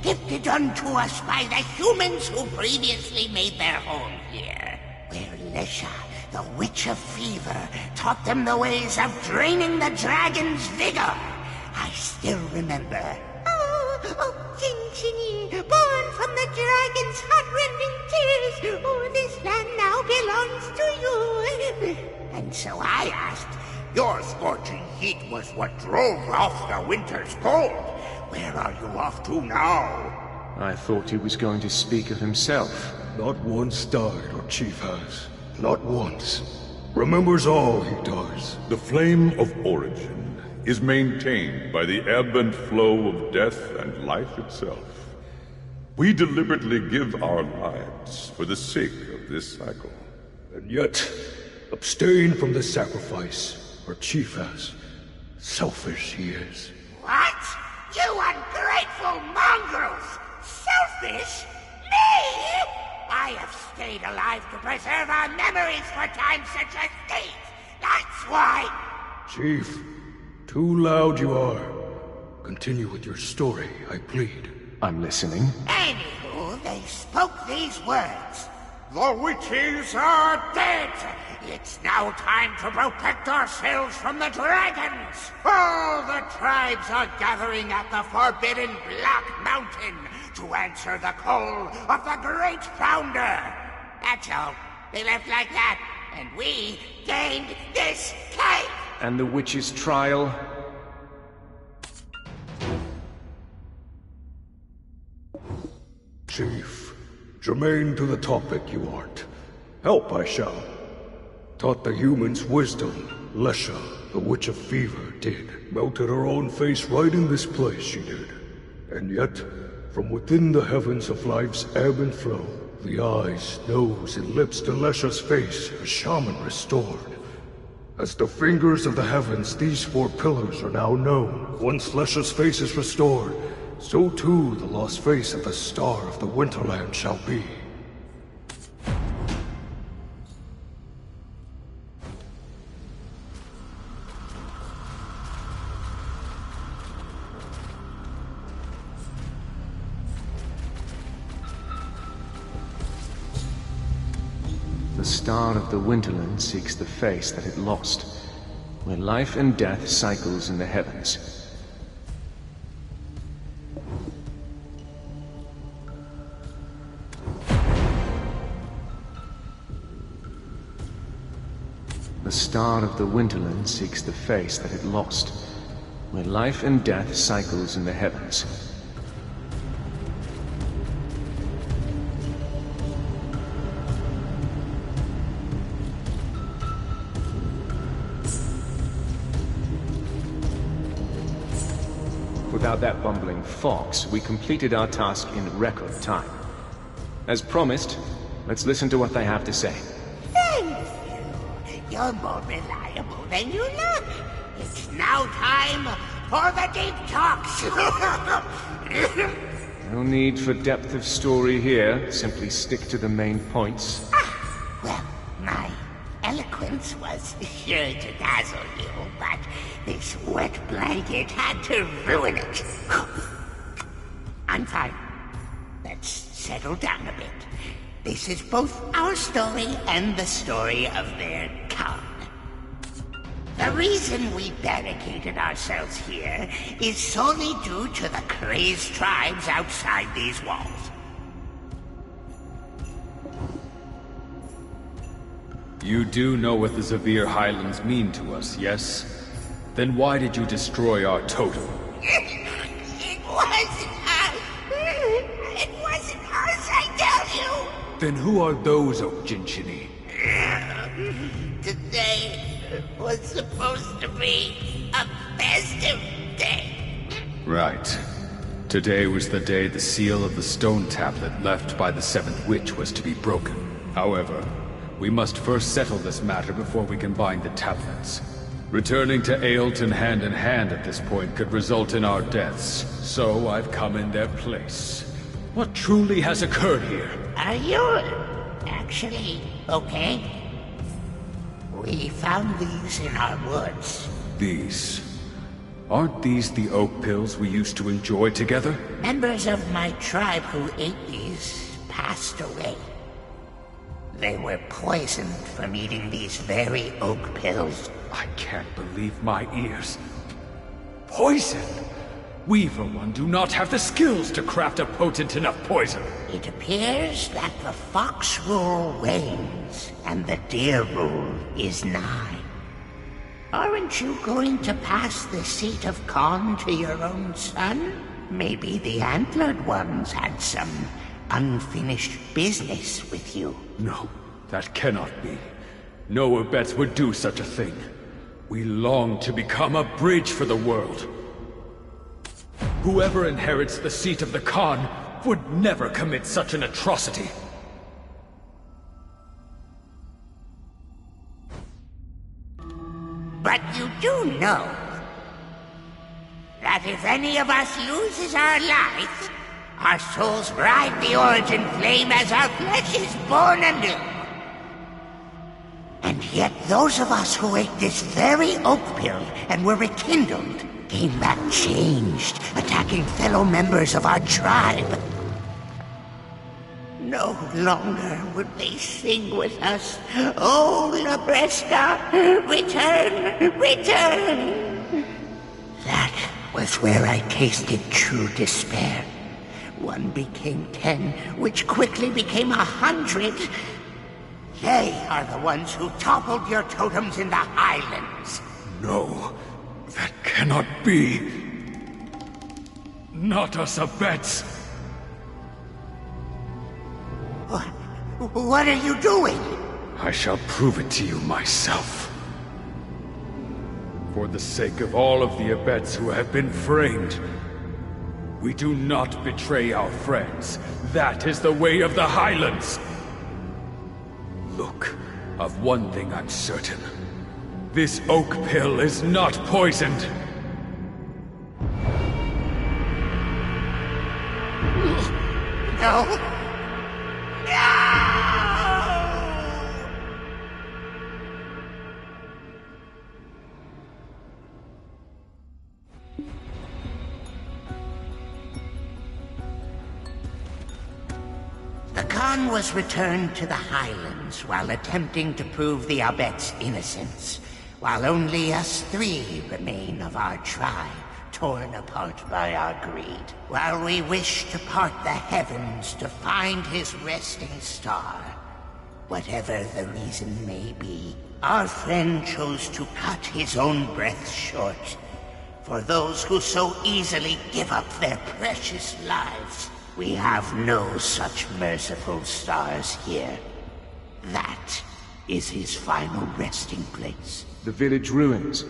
Gifted unto us by the humans who previously made their home here, where Lesha, the Witch of Fever, taught them the ways of draining the dragon's vigor. I still remember. Oh, Jinchini, born from the dragon's heart-rending tears, oh, this land now belongs to you. And so I asked, your scorching heat was what drove off the winter's cold. Where are you off to now? I thought he was going to speak of himself. Not once died our chief has. Not once. Remembers all he does. The flame of origin is maintained by the ebb and flow of death and life itself. We deliberately give our lives for the sake of this cycle. And yet, abstain from the sacrifice our chief has. Selfish he is. What? You ungrateful mongrels! Selfish? Me? I have stayed alive to preserve our memories for times such as these. That's why. Chief, too loud you are. Continue with your story, I plead. I'm listening. Anywho, they spoke these words. The witches are dead! It's now time to protect ourselves from the dragons! All the tribes are gathering at the Forbidden Black Mountain to answer the call of the Great Founder! That's all. They left like that, and we gained this cave! And the witch's trial? Chief, germane to the topic you aren't. Help I shall. Taught the humans wisdom, Lesha, the Witch of Fever, did. Melted her own face right in this place, she did. And yet, from within the heavens of life's ebb and flow, the eyes, nose, and lips to Lesha's face, a shaman restored. As the fingers of the heavens, these four pillars are now known. Once Lesha's face is restored, so too the lost face of the star of the Winterland shall be. The star of the Winterland seeks the face that it lost, where life and death cycles in the heavens. The star of the Winterland seeks the face that it lost, where life and death cycles in the heavens. Without that bumbling fox, we completed our task in record time. As promised, let's listen to what they have to say. Thank you. You're more reliable than you look. It's now time for the deep talks. No need for depth of story here. Simply stick to the main points. Well, my eloquence was sure to dazzle you, but this wet blanket had to ruin it. I'm fine. Let's settle down a bit. This is both our story and the story of their Khan. The reason we barricaded ourselves here is solely due to the crazed tribes outside these walls. You do know what the Zavir Highlands mean to us, yes? Then why did you destroy our totem? It wasn't us! It wasn't us, I tell you! Then who are those, Oak Jinchini? Today was supposed to be a festive day. Right. Today was the day the seal of the stone tablet left by the Seventh Witch was to be broken. However, we must first settle this matter before we can bind the tablets. Returning to Ailton hand in hand at this point could result in our deaths, so I've come in their place. What truly has occurred here? Are you actually okay? We found these in our woods. These? Aren't these the oak pills we used to enjoy together? Members of my tribe who ate these passed away. They were poisoned from eating these very oak pills. I can't believe my ears. Poison? We, for one, do not have the skills to craft a potent enough poison. It appears that the fox rule wanes, and the deer rule is nigh. Aren't you going to pass the seat of Khan to your own son? Maybe the antlered ones had some unfinished business with you. No, that cannot be. No Abets would do such a thing. We long to become a bridge for the world. Whoever inherits the seat of the Khan would never commit such an atrocity. But you do know that if any of us loses our life, our souls ride the origin flame as our flesh is born anew. And yet those of us who ate this very oak pill and were rekindled came back changed, attacking fellow members of our tribe. No longer would they sing with us, "Oh, Labresca, return, return!" That was where I tasted true despair. One became 10, which quickly became 100. They are the ones who toppled your totems in the Highlands. No, that cannot be. Not us Abets. What are you doing? I shall prove it to you myself. For the sake of all of the Abets who have been framed, we do not betray our friends. That is the way of the Highlands. Look, of one thing I'm certain. This oak pill is not poisoned. No. The Khan was returned to the Highlands while attempting to prove the Abet's innocence, while only us three remain of our tribe, torn apart by our greed. While we wish to part the heavens to find his resting star, whatever the reason may be, our friend chose to cut his own breath short. For those who so easily give up their precious lives, we have no such merciful stars here. That is his final resting place. The village ruins.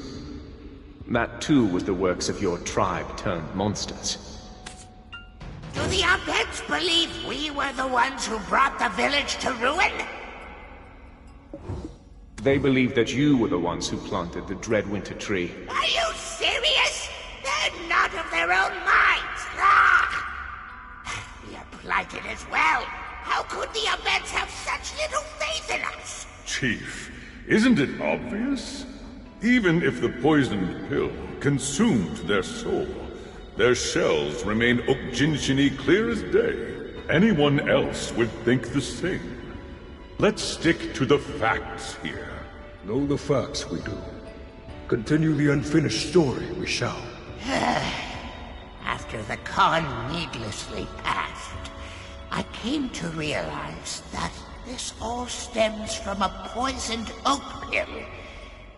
That too was the works of your tribe turned monsters. Do the Abeds believe we were the ones who brought the village to ruin? They believe that you were the ones who planted the Dreadwinter tree. Are you serious? They're not of their own minds. Ah! We are blighted as well. How could the Abeds have such little faith in us? Chief, isn't it obvious? Even if the poisoned pill consumed their soul, their shells remain Okjinshini clear as day. Anyone else would think the same. Let's stick to the facts here. Know the facts we do. Continue the unfinished story we shall. After the Khan needlessly passed, I came to realize that this all stems from a poisoned oak pill.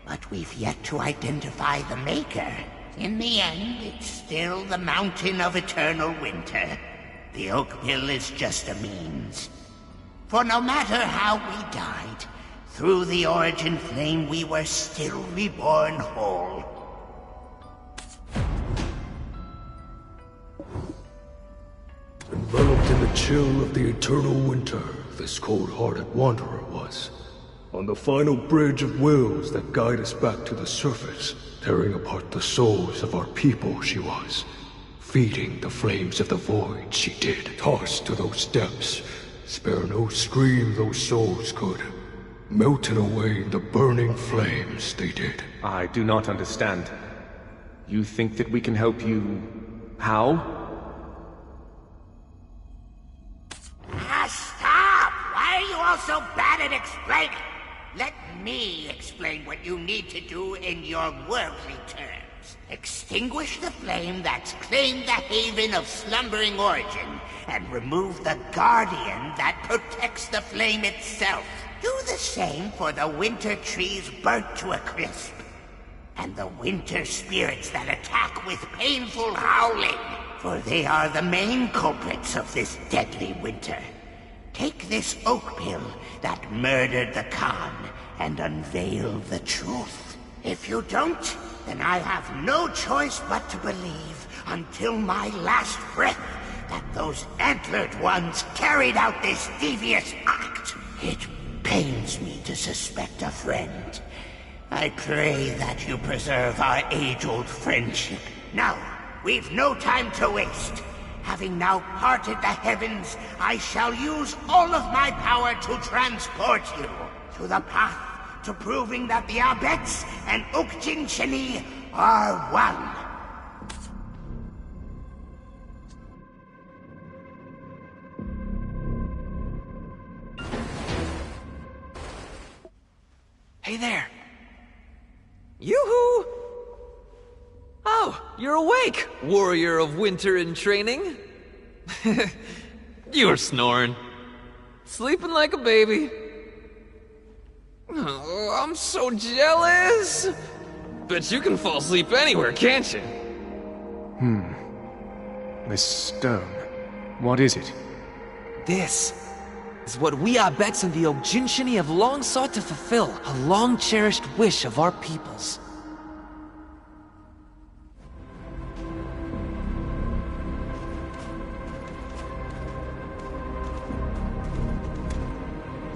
But we've yet to identify the maker. In the end, it's still the Mountain of Eternal Winter. The oak pill is just a means. For no matter how we died, through the origin flame we were still reborn whole. Enveloped in the chill of the eternal winter, this cold-hearted wanderer was. On the final bridge of wills that guide us back to the surface, tearing apart the souls of our people she was. Feeding the flames of the void she did. Tossed to those depths, spare no scream those souls could. Melting away in the burning flames they did. I do not understand. You think that we can help you... how? Stop! Why are you all so bad at explaining? Let me explain what you need to do in your worldly terms. Extinguish the flame that's claimed the haven of slumbering origin, and remove the guardian that protects the flame itself. Do the same for the winter trees burnt to a crisp, and the winter spirits that attack with painful howling, for they are the main culprits of this deadly winter. Take this oak pill that murdered the Khan and unveil the truth. If you don't, then I have no choice but to believe until my last breath that those antlered ones carried out this devious act. It pains me to suspect a friend. I pray that you preserve our age-old friendship. Now, we've no time to waste. Having now parted the heavens, I shall use all of my power to transport you to the path to proving that the Abets and Okjinshini are one. Hey there. Yoo-hoo! Oh, you're awake, warrior of winter in training. You were snoring. Sleeping like a baby. Oh, I'm so jealous. Bet you can fall asleep anywhere, can't you? This stone. What is it? This is what we Abets and the Okjinshini have long sought to fulfill. A long-cherished wish of our peoples.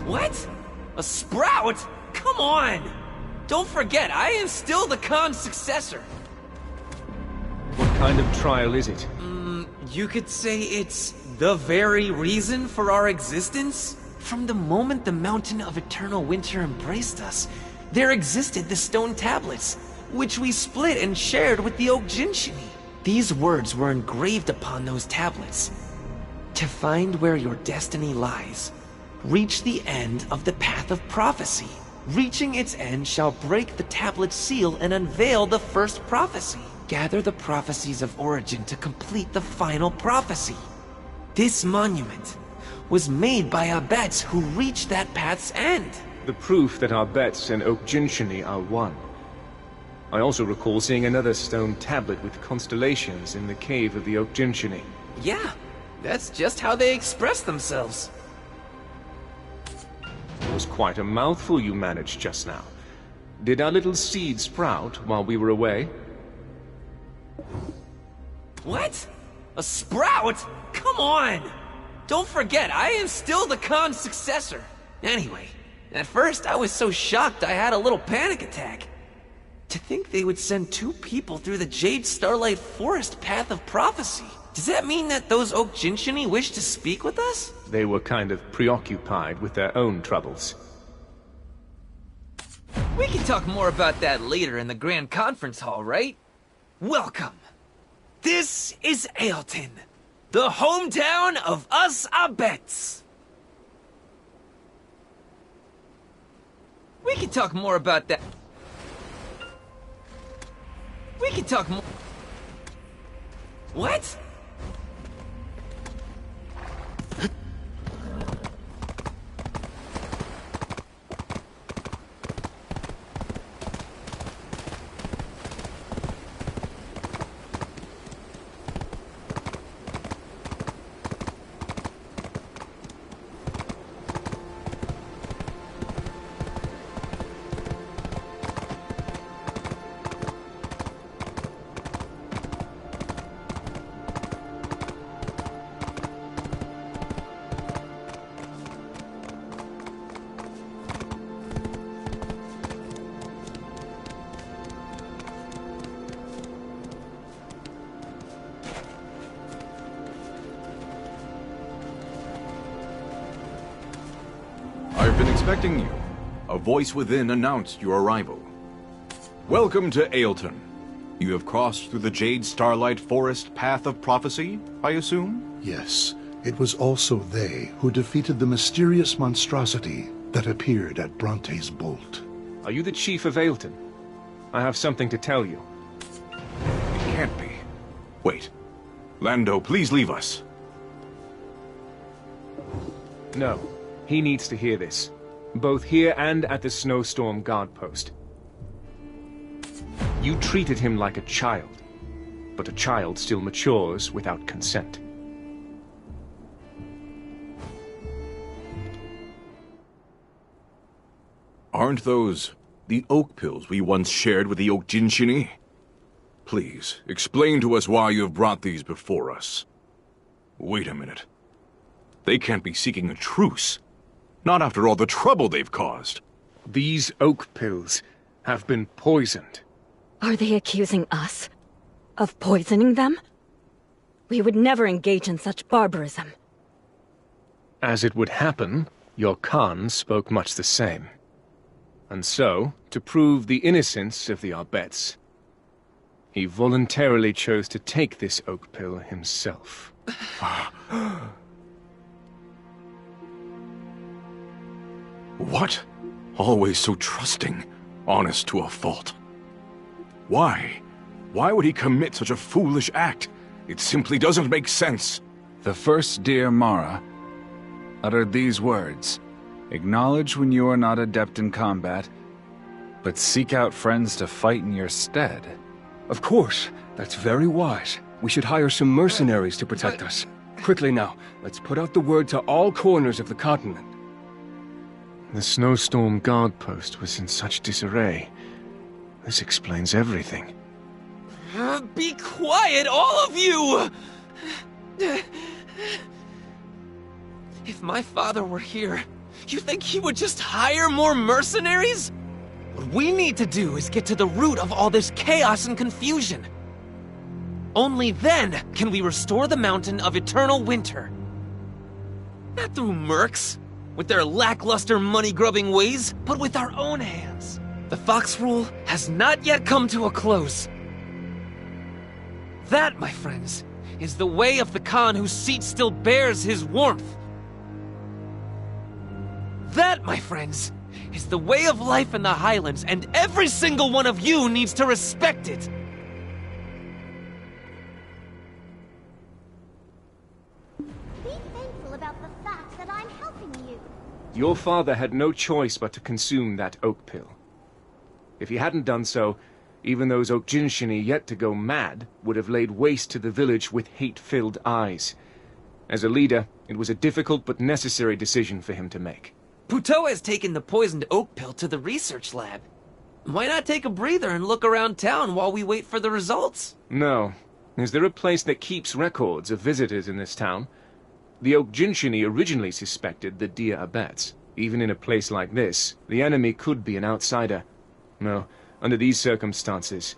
What? A sprout? Come on! Don't forget, I am still the Khan's successor. What kind of trial is it? You could say it's the very reason for our existence? From the moment the Mountain of Eternal Winter embraced us, there existed the stone tablets, which we split and shared with the Okjinshini. These words were engraved upon those tablets. To find where your destiny lies, reach the end of the path of prophecy. Reaching its end shall break the tablet seal and unveil the first prophecy. Gather the prophecies of origin to complete the final prophecy. This monument was made by Abets who reached that path's end. The proof that Abets and Okjinshini are one. I also recall seeing another stone tablet with constellations in the cave of the Okjinshini. Yeah, that's just how they express themselves. It was quite a mouthful you managed just now. Did our little seed sprout while we were away? What? A sprout? Come on! Don't forget, I am still the Khan's successor. Anyway, at first I was so shocked I had a little panic attack. To think they would send 2 people through the Jade Starlight Forest Path of Prophecy. Does that mean that those Oak Jinshini wish to speak with us? They were kind of preoccupied with their own troubles. We can talk more about that later in the Grand Conference Hall, right? Welcome. This is Ailton, the hometown of us Abets. We can talk more about that. We can talk more. What? I've been expecting you. A voice within announced your arrival. Welcome to Ailton. You have crossed through the Jade Starlight Forest Path of Prophecy, I assume? Yes, it was also they who defeated the mysterious monstrosity that appeared at Bronte's Bolt. Are you the chief of Ailton? I have something to tell you. It can't be. Wait. Lando, please leave us. No. He needs to hear this, both here and at the Snowstorm Guard Post. You treated him like a child, but a child still matures without consent. Aren't those the oak pills we once shared with the Oak Jinshini? Please, explain to us why you have brought these before us. Wait a minute. They can't be seeking a truce. Not after all the trouble they've caused. These oak pills have been poisoned. Are they accusing us of poisoning them? We would never engage in such barbarism. As it would happen, your Khan spoke much the same. And so, to prove the innocence of the Arbets, he voluntarily chose to take this oak pill himself. What? Always so trusting, honest to a fault. Why? Why would he commit such a foolish act? It simply doesn't make sense. The first dear Mara uttered these words: "Acknowledge when you are not adept in combat, but seek out friends to fight in your stead." Of course, that's very wise. We should hire some mercenaries to protect us. Quickly now, let's put out the word to all corners of the continent. The Snowstorm Guard Post was in such disarray. This explains everything. Be quiet, all of you! If my father were here, you think he would just hire more mercenaries? What we need to do is get to the root of all this chaos and confusion. Only then can we restore the Mountain of Eternal Winter. Not through mercs, with their lackluster money-grubbing ways, but with our own hands. The Fox Rule has not yet come to a close. That, my friends, is the way of the Khan whose seat still bears his warmth. That, my friends, is the way of life in the Highlands, and every single one of you needs to respect it. Be thankful about the fact that I'm helping you. Your father had no choice but to consume that oak pill. If he hadn't done so, even those Oak Jinshini yet to go mad would have laid waste to the village with hate-filled eyes. As a leader, it was a difficult but necessary decision for him to make. Pt2 has taken the poisoned oak pill to the research lab. Why not take a breather and look around town while we wait for the results? No. Is there a place that keeps records of visitors in this town? The Oak Jinshini originally suspected the deer abets. Even in a place like this, the enemy could be an outsider. No, under these circumstances,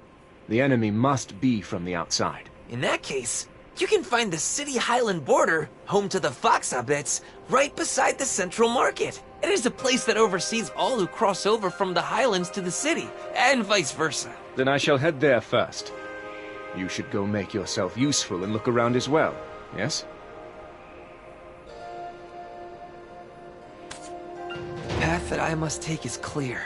the enemy must be from the outside. In that case, you can find the city highland border, home to the fox abets, right beside the central market. It is a place that oversees all who cross over from the highlands to the city, and vice versa. Then I shall head there first. You should go make yourself useful and look around as well, yes? The path that I must take is clear.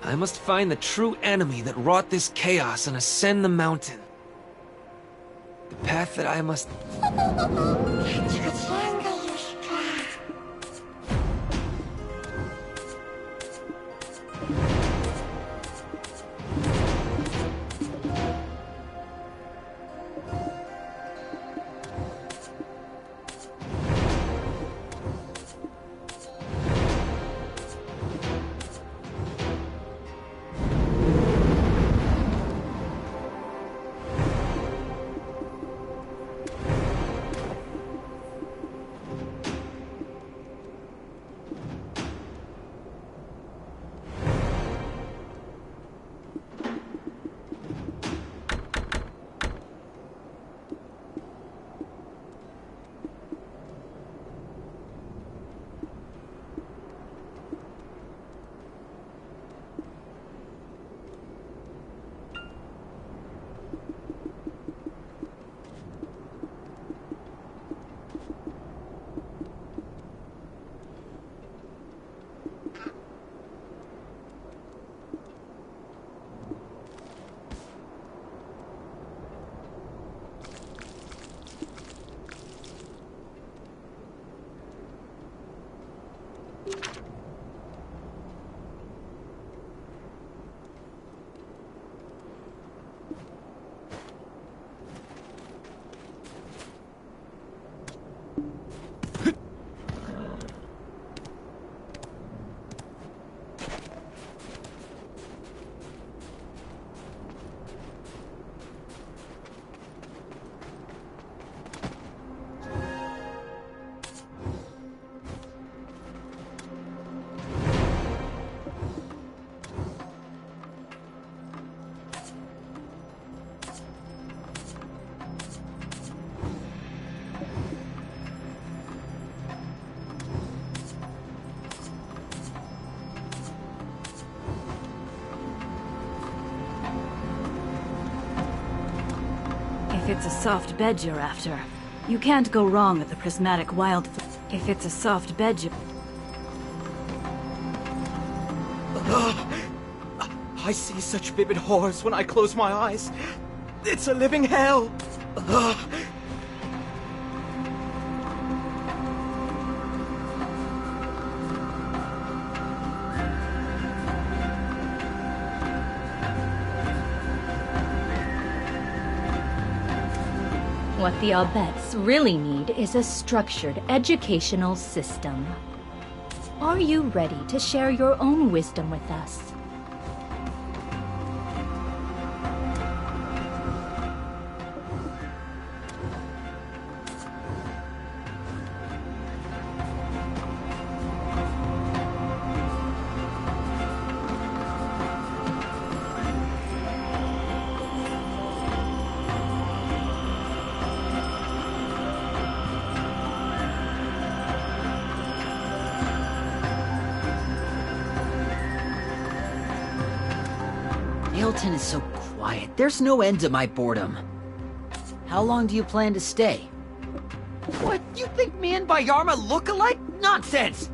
I must find the true enemy that wrought this chaos and ascend the mountain. The path that I must... If it's a soft bed you're after, you can't go wrong with the prismatic wild... If it's a soft bed you... I see such vivid horrors when I close my eyes. It's a living hell. What the Abets really need is a structured educational system. Are you ready to share your own wisdom with us? Hilton is so quiet. There's no end to my boredom. How long do you plan to stay? What? You think me and Bayarma look alike? Nonsense!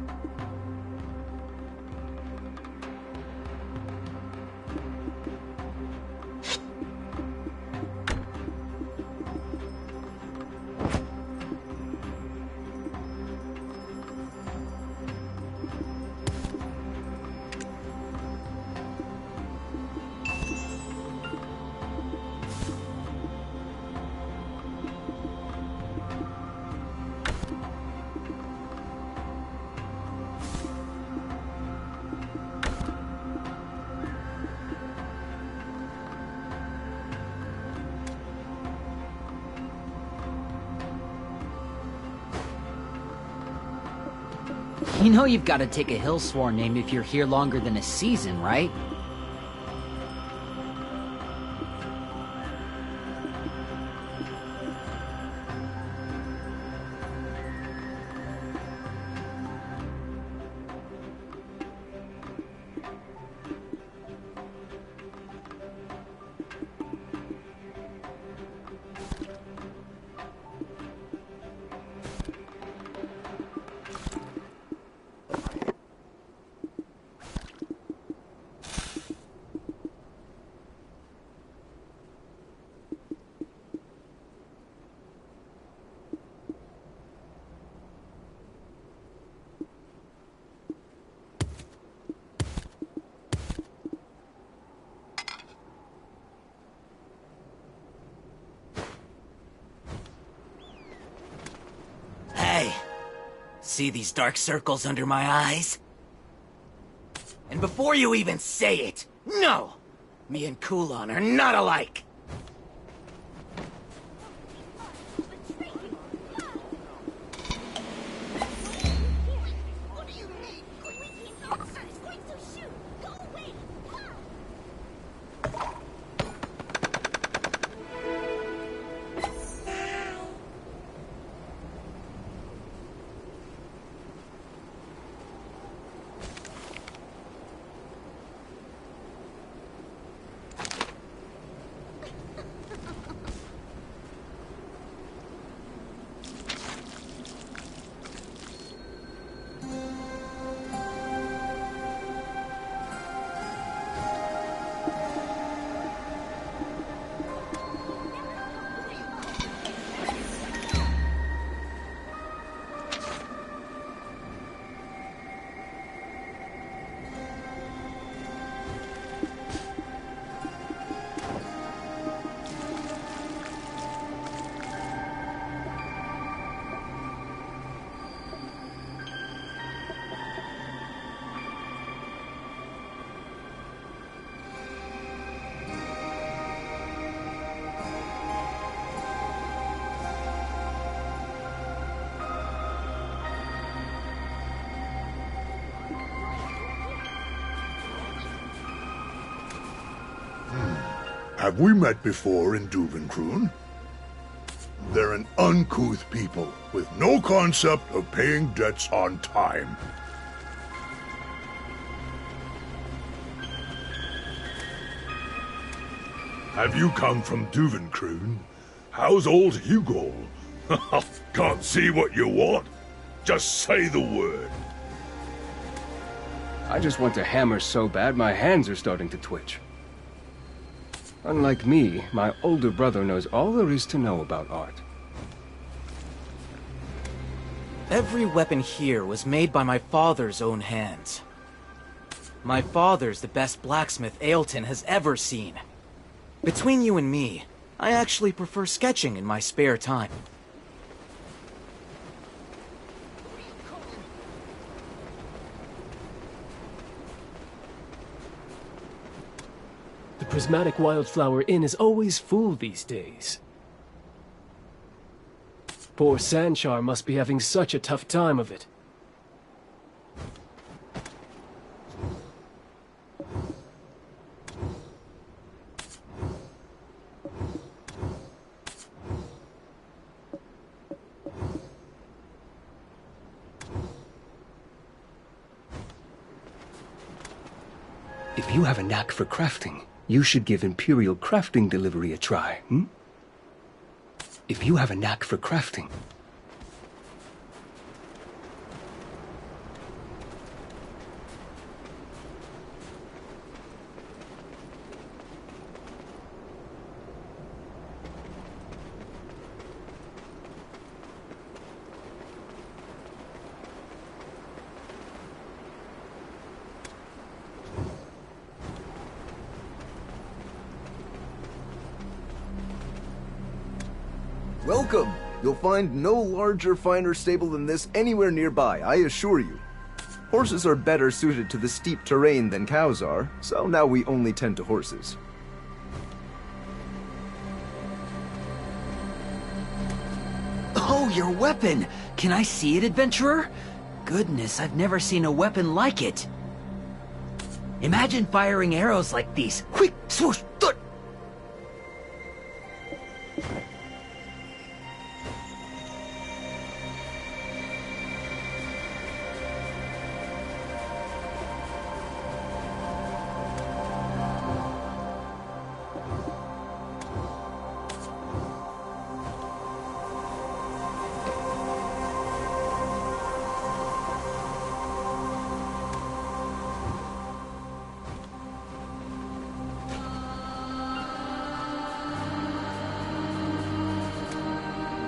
You know you've got to take a Hillsworn name if you're here longer than a season, right? See these dark circles under my eyes? And before you even say it, no! Me and Kulon are not alike! Have we met before in Duvenkroon? They're an uncouth people with no concept of paying debts on time. Have you come from Duvenkroon? How's old Hugo? Can't see what you want. Just say the word. I just want to hammer so bad my hands are starting to twitch. Unlike me, my older brother knows all there is to know about art. Every weapon here was made by my father's own hands. My father's the best blacksmith Ailton has ever seen. Between you and me, I actually prefer sketching in my spare time. The Prismatic Wildflower Inn is always full these days. Poor Sanchar must be having such a tough time of it. If you have a knack for crafting, you should give Imperial Crafting Delivery a try, hmm? If you have a knack for crafting... Welcome! You'll find no larger, finer stable than this anywhere nearby, I assure you. Horses are better suited to the steep terrain than cows are, so now we only tend to horses. Oh, your weapon! Can I see it, adventurer? goodness, I've never seen a weapon like it. Imagine firing arrows like these. Quick, swoosh, thud.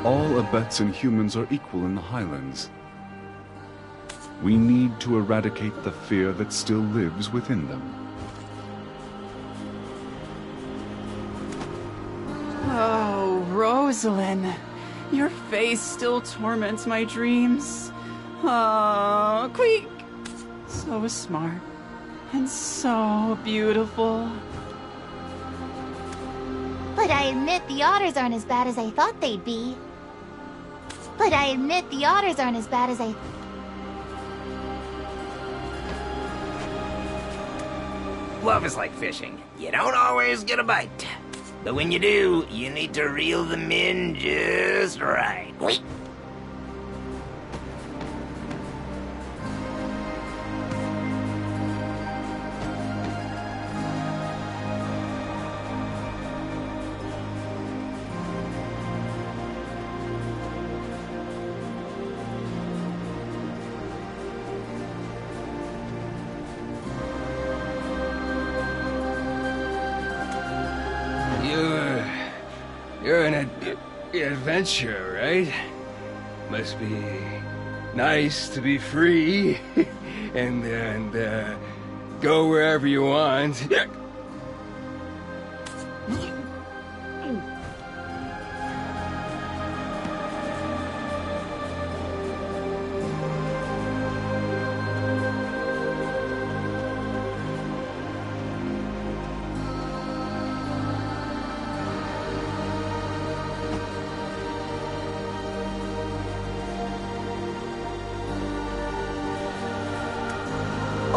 All Abets and humans are equal in the Highlands. We need to eradicate the fear that still lives within them. Oh, Rosalind. Your face still torments my dreams. Oh, quick! So smart. And so beautiful. But I admit the otters aren't as bad as I thought they'd be. Love is like fishing. You don't always get a bite. But when you do, you need to reel them in just right. Wait. You're an adventurer, right? Must be nice to be free and go wherever you want.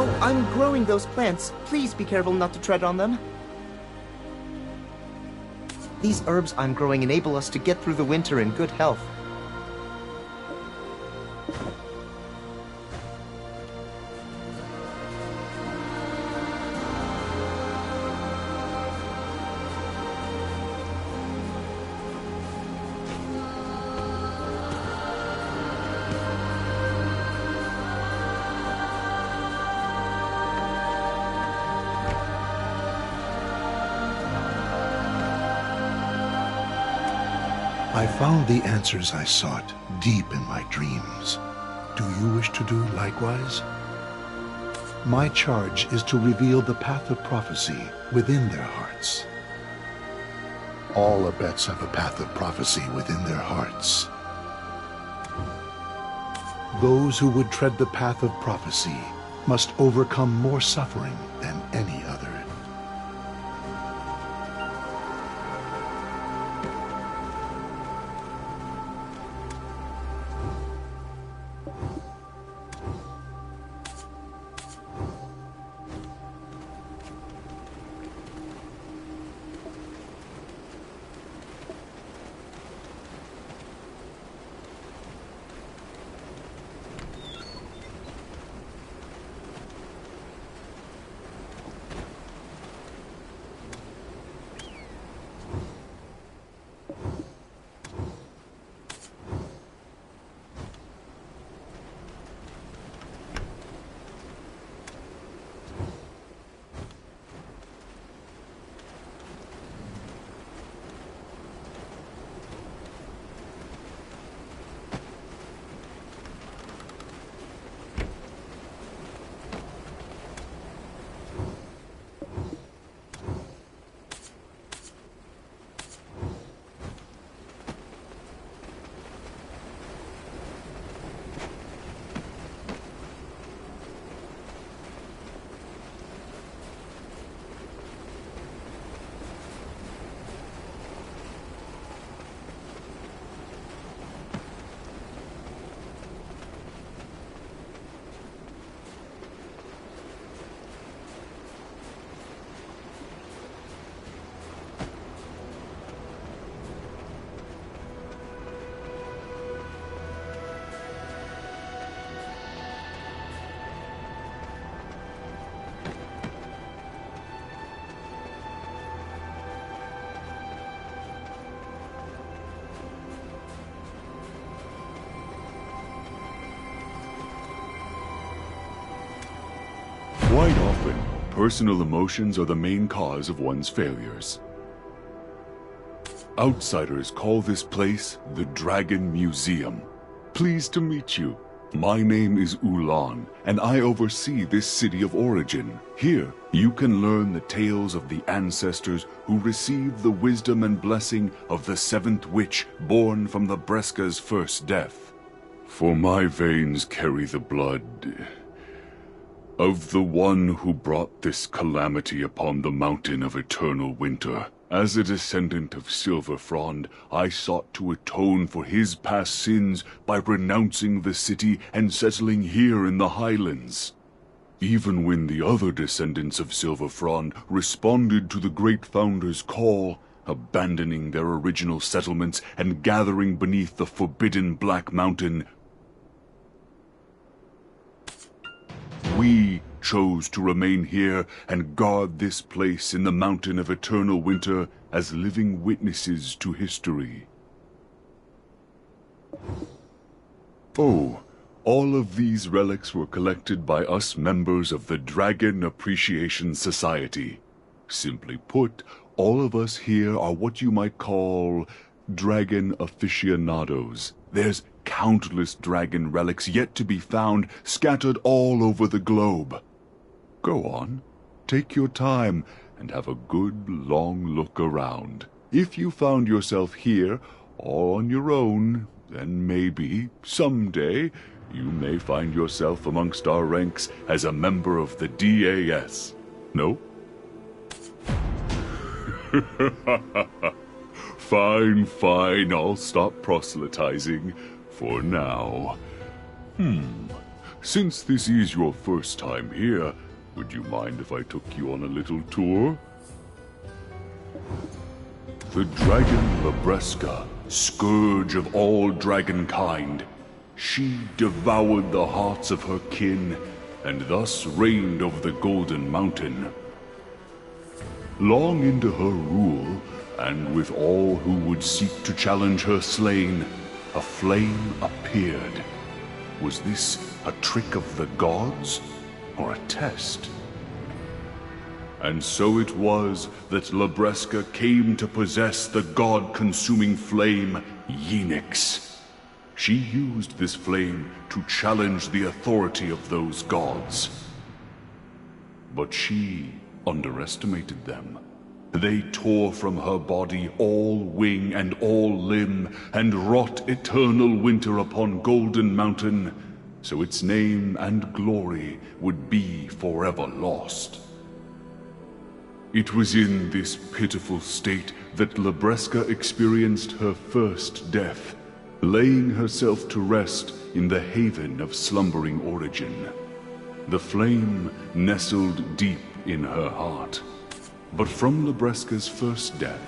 Oh, I'm growing those plants. Please be careful not to tread on them. These herbs I'm growing enable us to get through the winter in good health. I found the answers I sought deep in my dreams. Do you wish to do likewise? My charge is to reveal the path of prophecy within their hearts. All Abets have a path of prophecy within their hearts. Those who would tread the path of prophecy must overcome more suffering than any other. personal emotions are the main cause of one's failures. Outsiders call this place the Dragon Museum. Pleased to meet you. My name is Ulan, and I oversee this city of origin. Here, you can learn the tales of the ancestors who received the wisdom and blessing of the seventh witch born from Lebreska's first death. For my veins carry the blood of the one who brought this calamity upon the mountain of eternal winter. As a descendant of Silver Frond, I sought to atone for his past sins by renouncing the city and settling here in the highlands. Even when the other descendants of Silver Frond responded to the Great Founder's call, abandoning their original settlements and gathering beneath the forbidden Black Mountain, we chose to remain here and guard this place in the Mountain of Eternal Winter as living witnesses to history. Oh, all of these relics were collected by us members of the Dragon Appreciation Society. Simply put, all of us here are what you might call dragon aficionados. There's countless dragon relics yet to be found, scattered all over the globe. Go on, take your time, and have a good long look around. If you found yourself here, all on your own, then maybe, someday, you may find yourself amongst our ranks as a member of the DAS. No? Fine, fine, I'll stop proselytizing for now. Since this is your first time here, would you mind if I took you on a little tour? The dragon Lebreska, scourge of all dragonkind, she devoured the hearts of her kin, and thus reigned over the Golden Mountain. Long into her rule, and with all who would seek to challenge her slain, a flame appeared. Was this a trick of the gods, or a test? And so it was that Lebreska came to possess the god-consuming flame, Yeenix. She used this flame to challenge the authority of those gods. But she underestimated them. They tore from her body all wing and all limb, and wrought eternal winter upon Golden Mountain, so its name and glory would be forever lost. It was in this pitiful state that Lebreska experienced her first death, laying herself to rest in the haven of slumbering origin. The flame nestled deep in her heart. But from Lebreska's first death,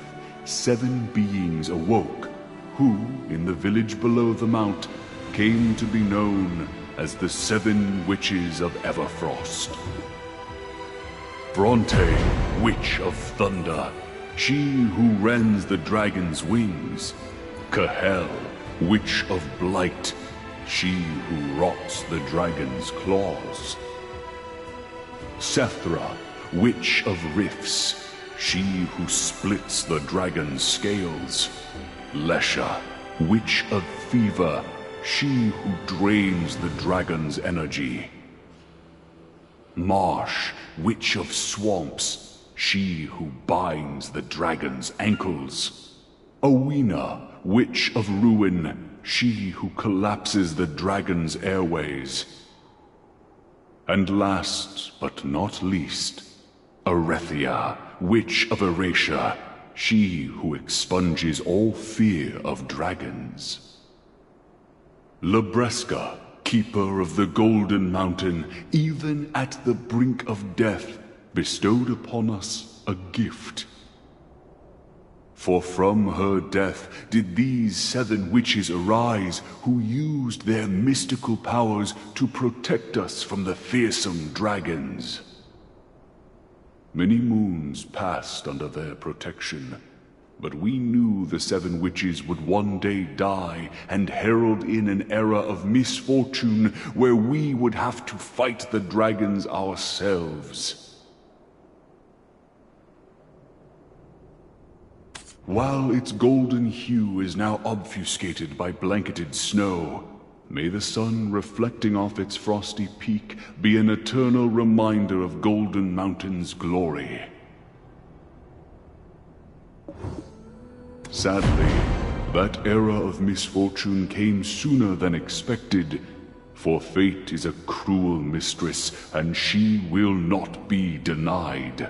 7 beings awoke, who, in the village below the mount, came to be known as the 7 Witches of Everfrost. Bronte, Witch of Thunder, she who rends the dragon's wings. Cahel, Witch of Blight, she who rots the dragon's claws. Sethra, Witch of Rifts, she who splits the dragon's scales. Lesha, Witch of Fever, she who drains the dragon's energy. Marsh, Witch of Swamps, she who binds the dragon's ankles. Owena, Witch of Ruin, she who collapses the dragon's airways. And last but not least, Arethia, Witch of Erasia, she who expunges all fear of dragons. Lebreska, keeper of the Golden Mountain, even at the brink of death, bestowed upon us a gift. For from her death did these 7 witches arise, who used their mystical powers to protect us from the fearsome dragons. Many moons passed under their protection, but we knew the 7 witches would one day die and herald in an era of misfortune where we would have to fight the dragons ourselves. While its golden hue is now obfuscated by blanketed snow, may the sun reflecting off its frosty peak be an eternal reminder of Golden Mountain's glory. Sadly, that era of misfortune came sooner than expected, for fate is a cruel mistress, and she will not be denied.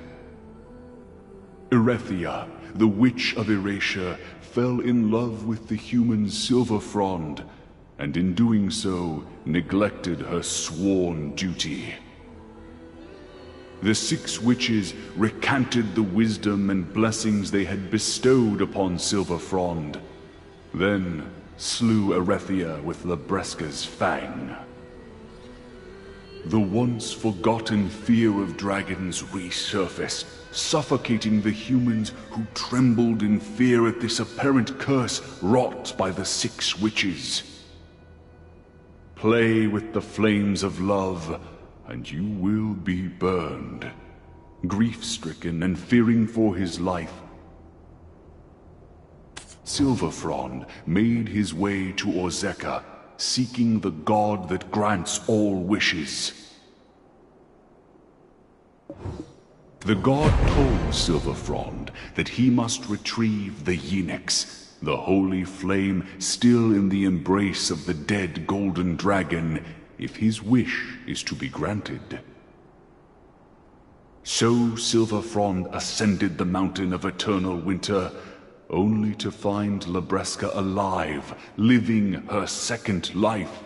Erethia, the Witch of Erasia, fell in love with the human Silver Frond, and in doing so, neglected her sworn duty. The 6 witches recanted the wisdom and blessings they had bestowed upon Silver Frond, then slew Erethia with Libresca's fang. The once forgotten fear of dragons resurfaced, suffocating the humans who trembled in fear at this apparent curse wrought by the 6 witches. Play with the flames of love, and you will be burned. Grief-stricken and fearing for his life, Silver Frond made his way to Orzeka, seeking the god that grants all wishes. The god told Silver Frond that he must retrieve the Yeenix, the holy flame still in the embrace of the dead golden dragon, if his wish is to be granted. So Silver Frond ascended the mountain of eternal winter, only to find Libresca alive, living her second life.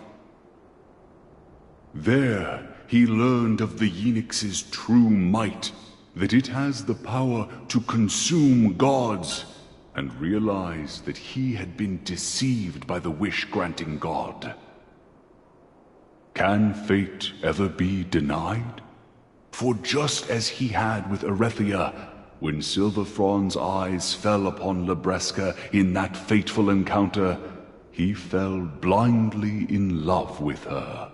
There, he learned of the Yeenix's true might, that it has the power to consume gods, and realized that he had been deceived by the wish-granting god. Can fate ever be denied? For just as he had with Erethia, when Silver Frond's eyes fell upon Libresca in that fateful encounter, he fell blindly in love with her.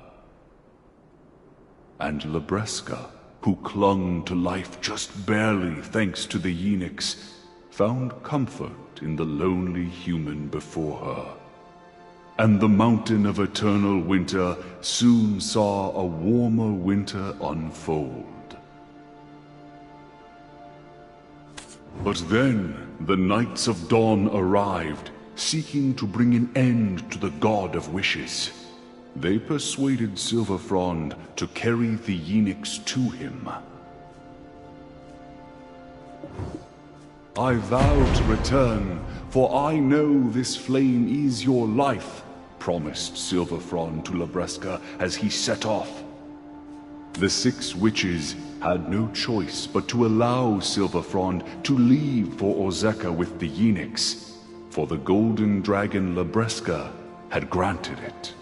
And Libresca, who clung to life just barely thanks to the Yeenix, found comfort in the lonely human before her. And the mountain of eternal winter soon saw a warmer winter unfold. But then the Knights of Dawn arrived, seeking to bring an end to the God of Wishes. They persuaded Silver Frond to carry the Yeenix to him. I vow to return, for I know this flame is your life, promised Silver Frond to Libresca as he set off. The 6 witches had no choice but to allow Silver Frond to leave for Orzeka with the Yeenix, for the golden dragon Libresca had granted it.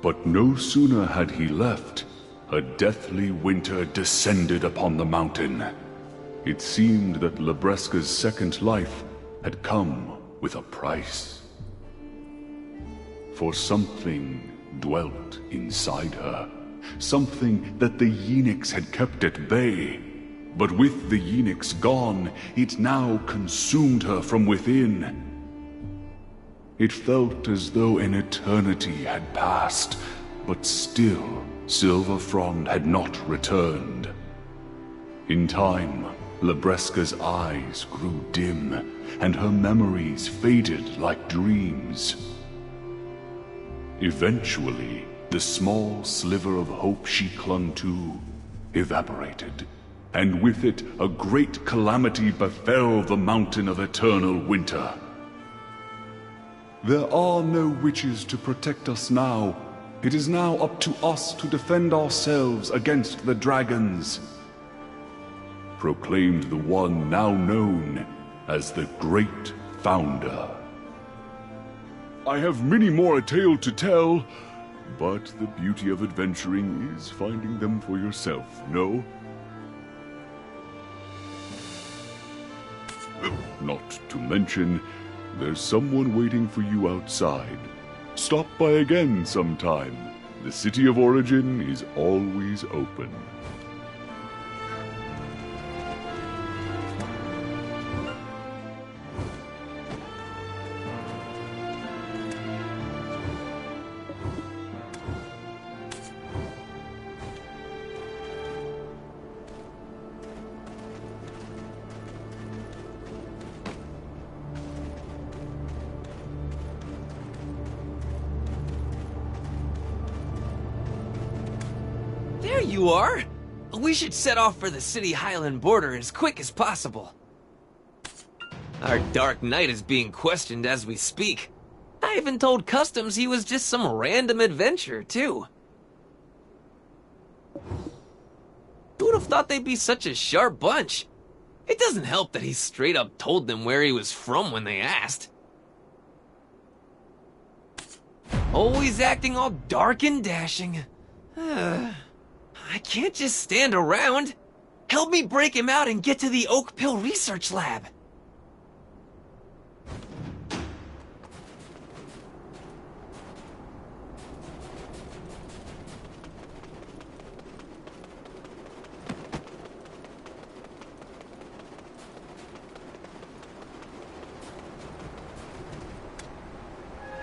But no sooner had he left, a deathly winter descended upon the mountain. It seemed that Libresca's second life had come with a price. For something dwelt inside her, something that the Yeenix had kept at bay. But with the Yeenix gone, it now consumed her from within. It felt as though an eternity had passed, but still Silver Frond had not returned. In time, Libresca's eyes grew dim, and her memories faded like dreams. Eventually, the small sliver of hope she clung to evaporated, and with it a great calamity befell the mountain of eternal winter. There are no witches to protect us now. It is now up to us to defend ourselves against the dragons, proclaimed the one now known as the Great Founder. I have many more a tale to tell, but the beauty of adventuring is finding them for yourself, no? Not to mention, there's someone waiting for you outside. Stop by again sometime. The City of Origin is always open. you are! We should set off for the city Highland border as quick as possible. Our Dark Knight is being questioned as we speak. I even told Customs he was just some random adventurer, too. Who would have thought they'd be such a sharp bunch? It doesn't help that he straight up told them where he was from when they asked. Always acting all dark and dashing. I can't just stand around. Help me break him out and get to the Oak Pill Research Lab.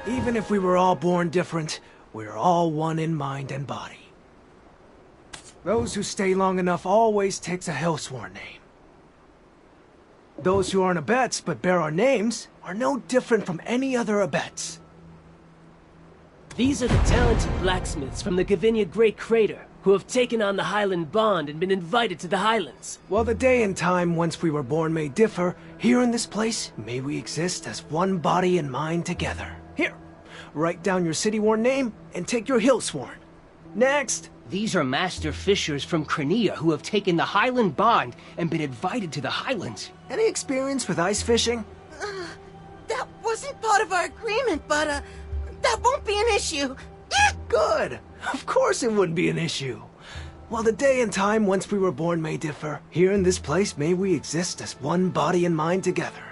Even if we were all born different, we're all one in mind and body. Those who stay long enough always takes a Hellsworn name. Those who aren't Abets but bear our names are no different from any other Abets. These are the talented blacksmiths from the Gavinia Great Crater who have taken on the Highland Bond and been invited to the Highlands. Well, the day and time whence we were born may differ. Here in this place, may we exist as one body and mind together. Here, write down your city-worn name and take your Hillsworn. Next! These are Master Fishers from Crimea who have taken the Highland Bond and been invited to the Highlands. Any experience with ice fishing? That wasn't part of our agreement, but, that won't be an issue. Good! Of course it wouldn't be an issue. While the day and time whence we were born may differ, here in this place may we exist as one body and mind together.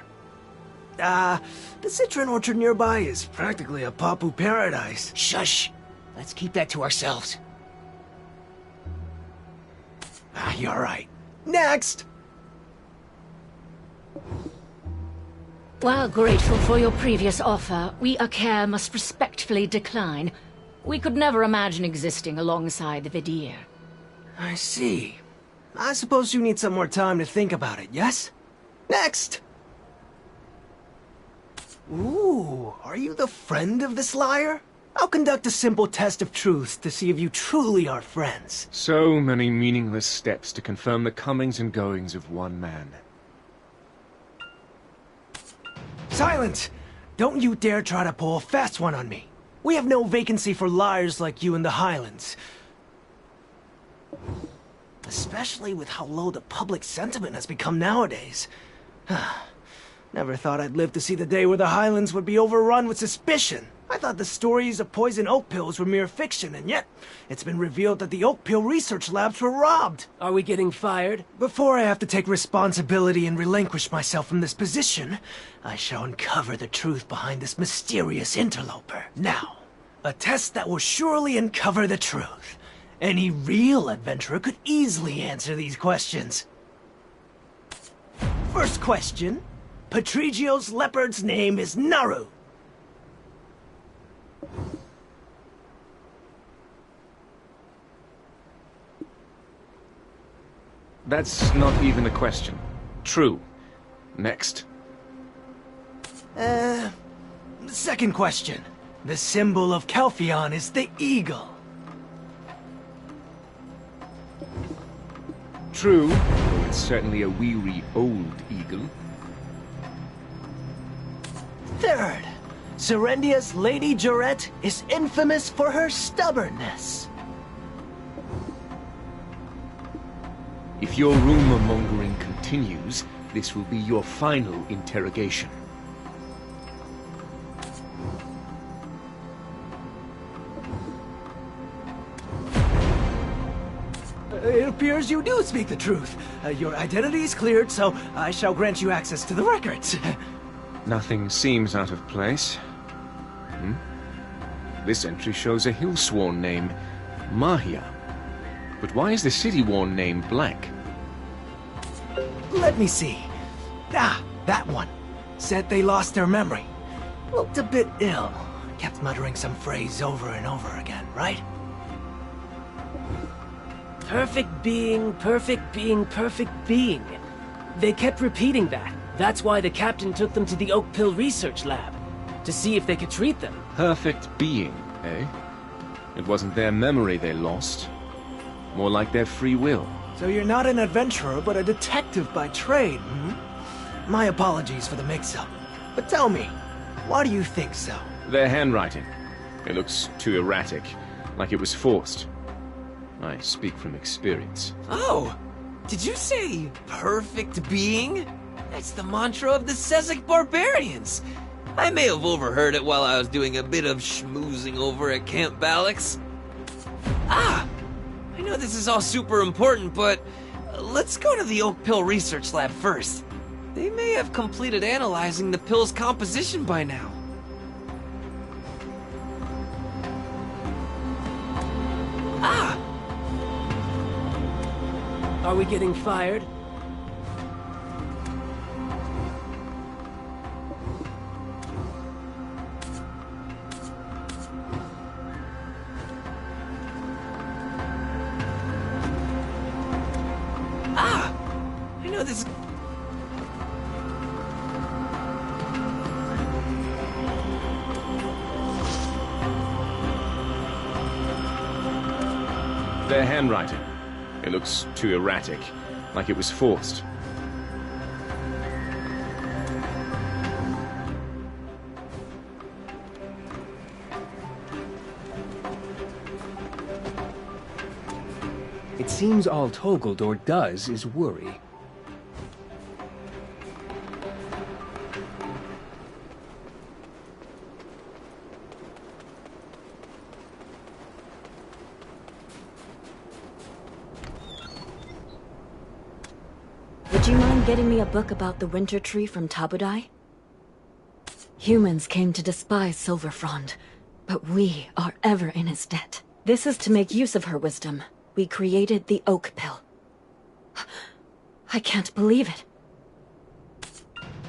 The citron orchard nearby is practically a Papu paradise. Shush! Let's keep that to ourselves. You're right. Next! While grateful for your previous offer, we Aker must respectfully decline. We could never imagine existing alongside the Vidir. I see. I suppose you need some more time to think about it, yes? Next! Ooh, are you the friend of this liar? I'll conduct a simple test of truth to see if you truly are friends. So many meaningless steps to confirm the comings and goings of one man. Silence! Don't you dare try to pull a fast one on me. We have no vacancy for liars like you in the Highlands. Especially with how low the public sentiment has become nowadays. Never thought I'd live to see the day where the Highlands would be overrun with suspicion. I thought the stories of poison oak pills were mere fiction, and yet it's been revealed that the oak pill research labs were robbed. Are we getting fired? Before I have to take responsibility and relinquish myself from this position, I shall uncover the truth behind this mysterious interloper. Now, a test that will surely uncover the truth. Any real adventurer could easily answer these questions. First question. Patrigio's leopard's name is Naru. That's not even a question. True. Next. Second question. The symbol of Calpheon is the eagle. True, though it's certainly a weary old eagle. Third. Serendia's Lady Jarette is infamous for her stubbornness. If your rumor-mongering continues, this will be your final interrogation. It appears you do speak the truth. Your identity is cleared, so I shall grant you access to the records. Nothing seems out of place. This entry shows a Hillsworn name, Mahia. But why is the city-worn name blank? Let me see. That one. Said they lost their memory. Looked a bit ill. Kept muttering some phrase over and over again, right? Perfect being, perfect being, perfect being. They kept repeating that. That's why the captain took them to the Oak Pill Research Lab. To see if they could treat them. Perfect being, eh? It wasn't their memory they lost. More like their free will. So you're not an adventurer, but a detective by trade, hmm? My apologies for the mix-up. But tell me, why do you think so? Their handwriting. It looks too erratic, like it was forced. I speak from experience. Oh! Did you say perfect being? That's the mantra of the Sezek barbarians. I may have overheard it while I was doing a bit of schmoozing over at Camp Balix. Ah! I know this is all super important, but let's go to the Oak Pill Research Lab first. They may have completed analyzing the pill's composition by now. Ah! Are we getting fired? Ah! I know this... Their handwriting. It looks too erratic, like it was forced. It seems all Togeldor does is worry. Would you mind getting me a book about the Winter Tree from Tabudai? Humans came to despise Silverfrond, but we are ever in his debt. This is to make use of her wisdom. We created the Oak Pill. I can't believe it.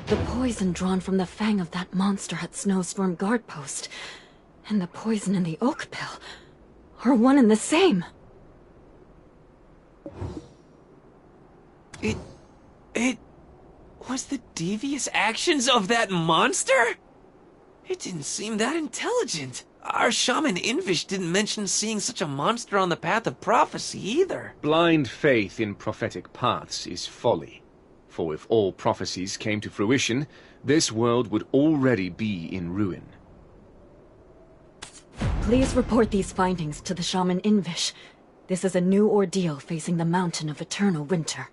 The poison drawn from the fang of that monster at Snowstorm Guard Post and the poison in the Oak Pill are one and the same. It was the devious actions of that monster? It didn't seem that intelligent. Our shaman Invish didn't mention seeing such a monster on the path of prophecy either. Blind faith in prophetic paths is folly. For if all prophecies came to fruition, this world would already be in ruin. Please report these findings to the shaman Invish. This is a new ordeal facing the Mountain of Eternal Winter.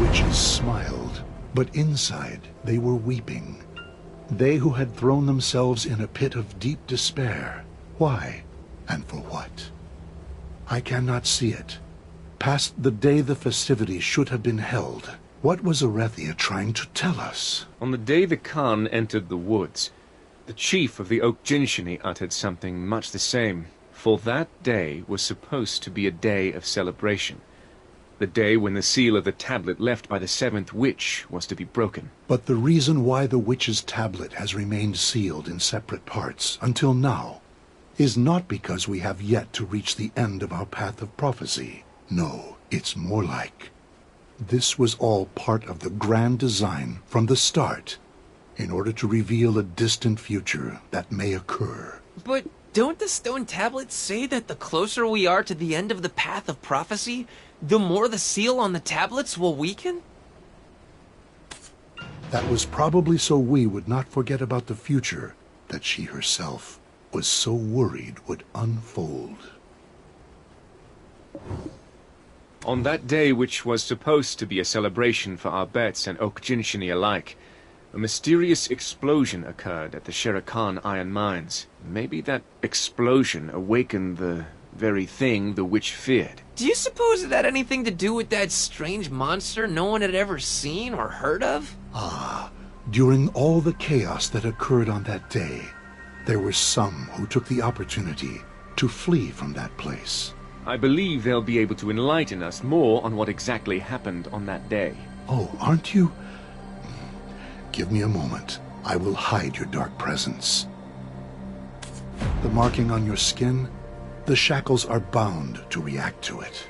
Witches smiled, but inside they were weeping. They who had thrown themselves in a pit of deep despair. Why, and for what? I cannot see it. Past the day the festivities should have been held, what was Arethia trying to tell us? On the day the Khan entered the woods, the chief of the Oak Jinshini uttered something much the same. For that day was supposed to be a day of celebration. The day when the seal of the tablet left by the seventh witch was to be broken. But the reason why the witch's tablet has remained sealed in separate parts until now is not because we have yet to reach the end of our path of prophecy. No, it's more like this was all part of the grand design from the start, in order to reveal a distant future that may occur. But don't the stone tablets say that the closer we are to the end of the path of prophecy, the more the seal on the tablets will weaken? That was probably so we would not forget about the future that she herself was so worried would unfold. On that day, which was supposed to be a celebration for our bets and Oak Jinshini alike, a mysterious explosion occurred at the Shere Khan iron mines. Maybe that explosion awakened the very thing the witch feared. Do you suppose it had anything to do with that strange monster no one had ever seen or heard of? During all the chaos that occurred on that day, there were some who took the opportunity to flee from that place. I believe they'll be able to enlighten us more on what exactly happened on that day. Oh, aren't you? Give me a moment. I will hide your dark presence. The marking on your skin, the shackles are bound to react to it.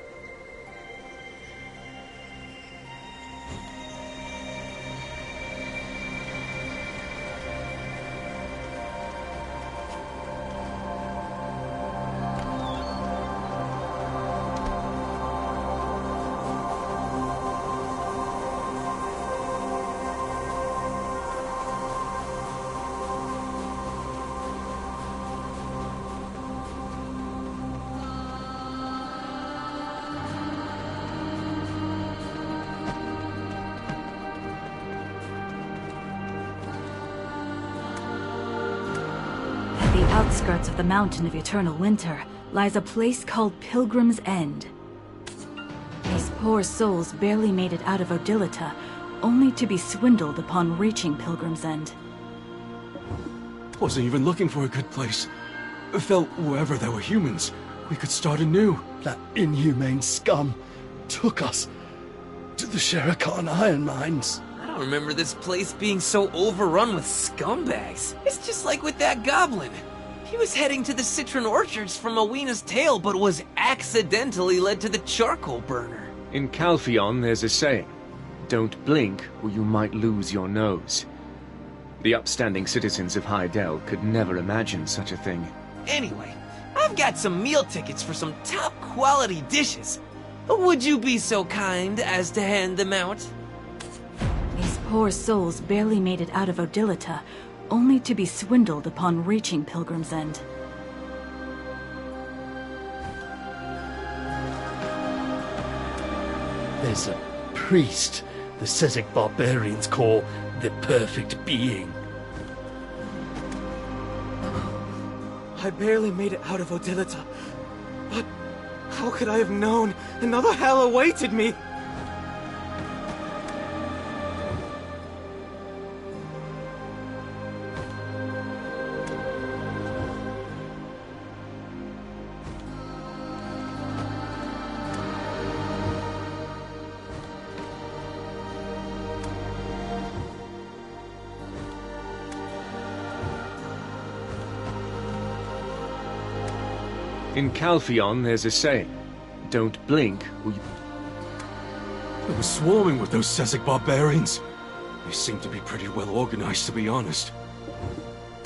At the outskirts of the Mountain of Eternal Winter lies a place called Pilgrim's End. These poor souls barely made it out of Odilita, only to be swindled upon reaching Pilgrim's End. Wasn't even looking for a good place. I felt wherever there were humans, we could start anew. That inhumane scum took us to the Sherakan iron mines. I don't remember this place being so overrun with scumbags. It's just like with that goblin. He was heading to the citron orchards from Awena's tale, but was accidentally led to the charcoal burner. In Calpheon, there's a saying, "Don't blink or you might lose your nose." The upstanding citizens of Hydeal could never imagine such a thing. Anyway, I've got some meal tickets for some top-quality dishes. Would you be so kind as to hand them out? These poor souls barely made it out of Odilita, only to be swindled upon reaching Pilgrim's End. There's a priest the Sezek barbarians call the perfect being. I barely made it out of Odilita, but how could I have known another hell awaited me? In Calpheon, there's a saying, "Don't blink or you..." It was swarming with those Sezek barbarians. They seem to be pretty well organized, to be honest.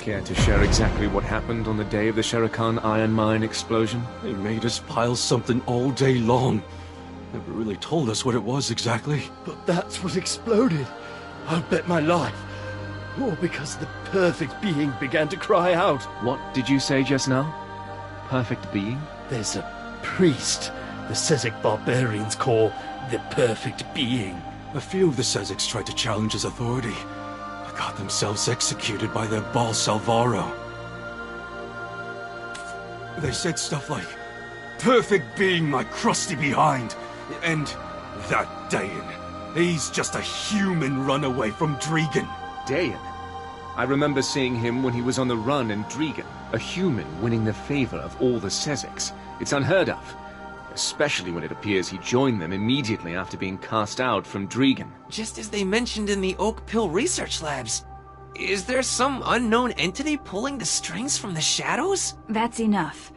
Care to share exactly what happened on the day of the Sherakan iron mine explosion? They made us pile something all day long. Never really told us what it was exactly. But that's what exploded. I'll bet my life. All because the perfect being began to cry out. What did you say just now? Perfect being? There's a priest the Sezek barbarians call the perfect being. A few of the Sezeks tried to challenge his authority, but got themselves executed by their Baal Salvaro. They said stuff like, "Perfect being, my crusty behind," and that Dayan, he's just a human runaway from Dregan. Dayan? I remember seeing him when he was on the run in Dregan, a human winning the favor of all the Sezeks. It's unheard of, especially when it appears he joined them immediately after being cast out from Dregan. Just as they mentioned in the Oak Pill research labs. Is there some unknown entity pulling the strings from the shadows? That's enough.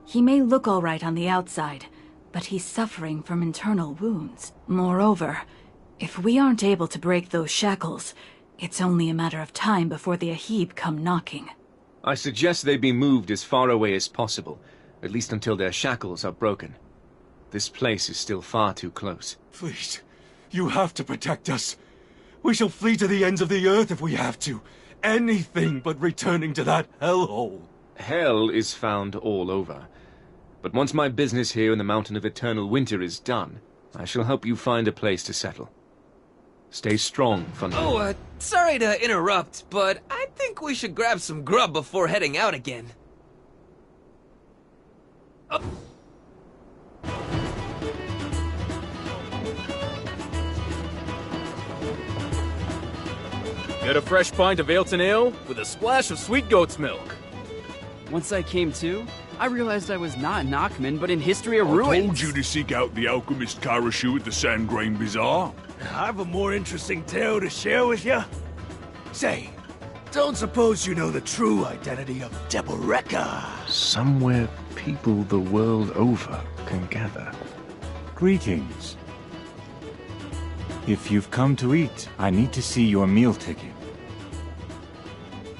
He may look all right on the outside, but he's suffering from internal wounds. Moreover, if we aren't able to break those shackles, it's only a matter of time before the Ahib come knocking. I suggest they be moved as far away as possible, at least until their shackles are broken. This place is still far too close. Please, you have to protect us. We shall flee to the ends of the earth if we have to. Anything but returning to that hellhole. Hell is found all over. But once my business here in the Mountain of Eternal Winter is done, I shall help you find a place to settle. Stay strong, Thunder. Oh, sorry to interrupt, but I think we should grab some grub before heading out again. Get a fresh pint of Ailton Ale with a splash of sweet goat's milk. Once I came to, I realized I was not in Achman, but in History of I Ruins. told you to seek out the alchemist Karashu at the Sandgrain Bazaar. I have a more interesting tale to share with you. Say, don't suppose you know the true identity of Deboreka? Somewhere people the world over can gather. Greetings. If you've come to eat, I need to see your meal ticket.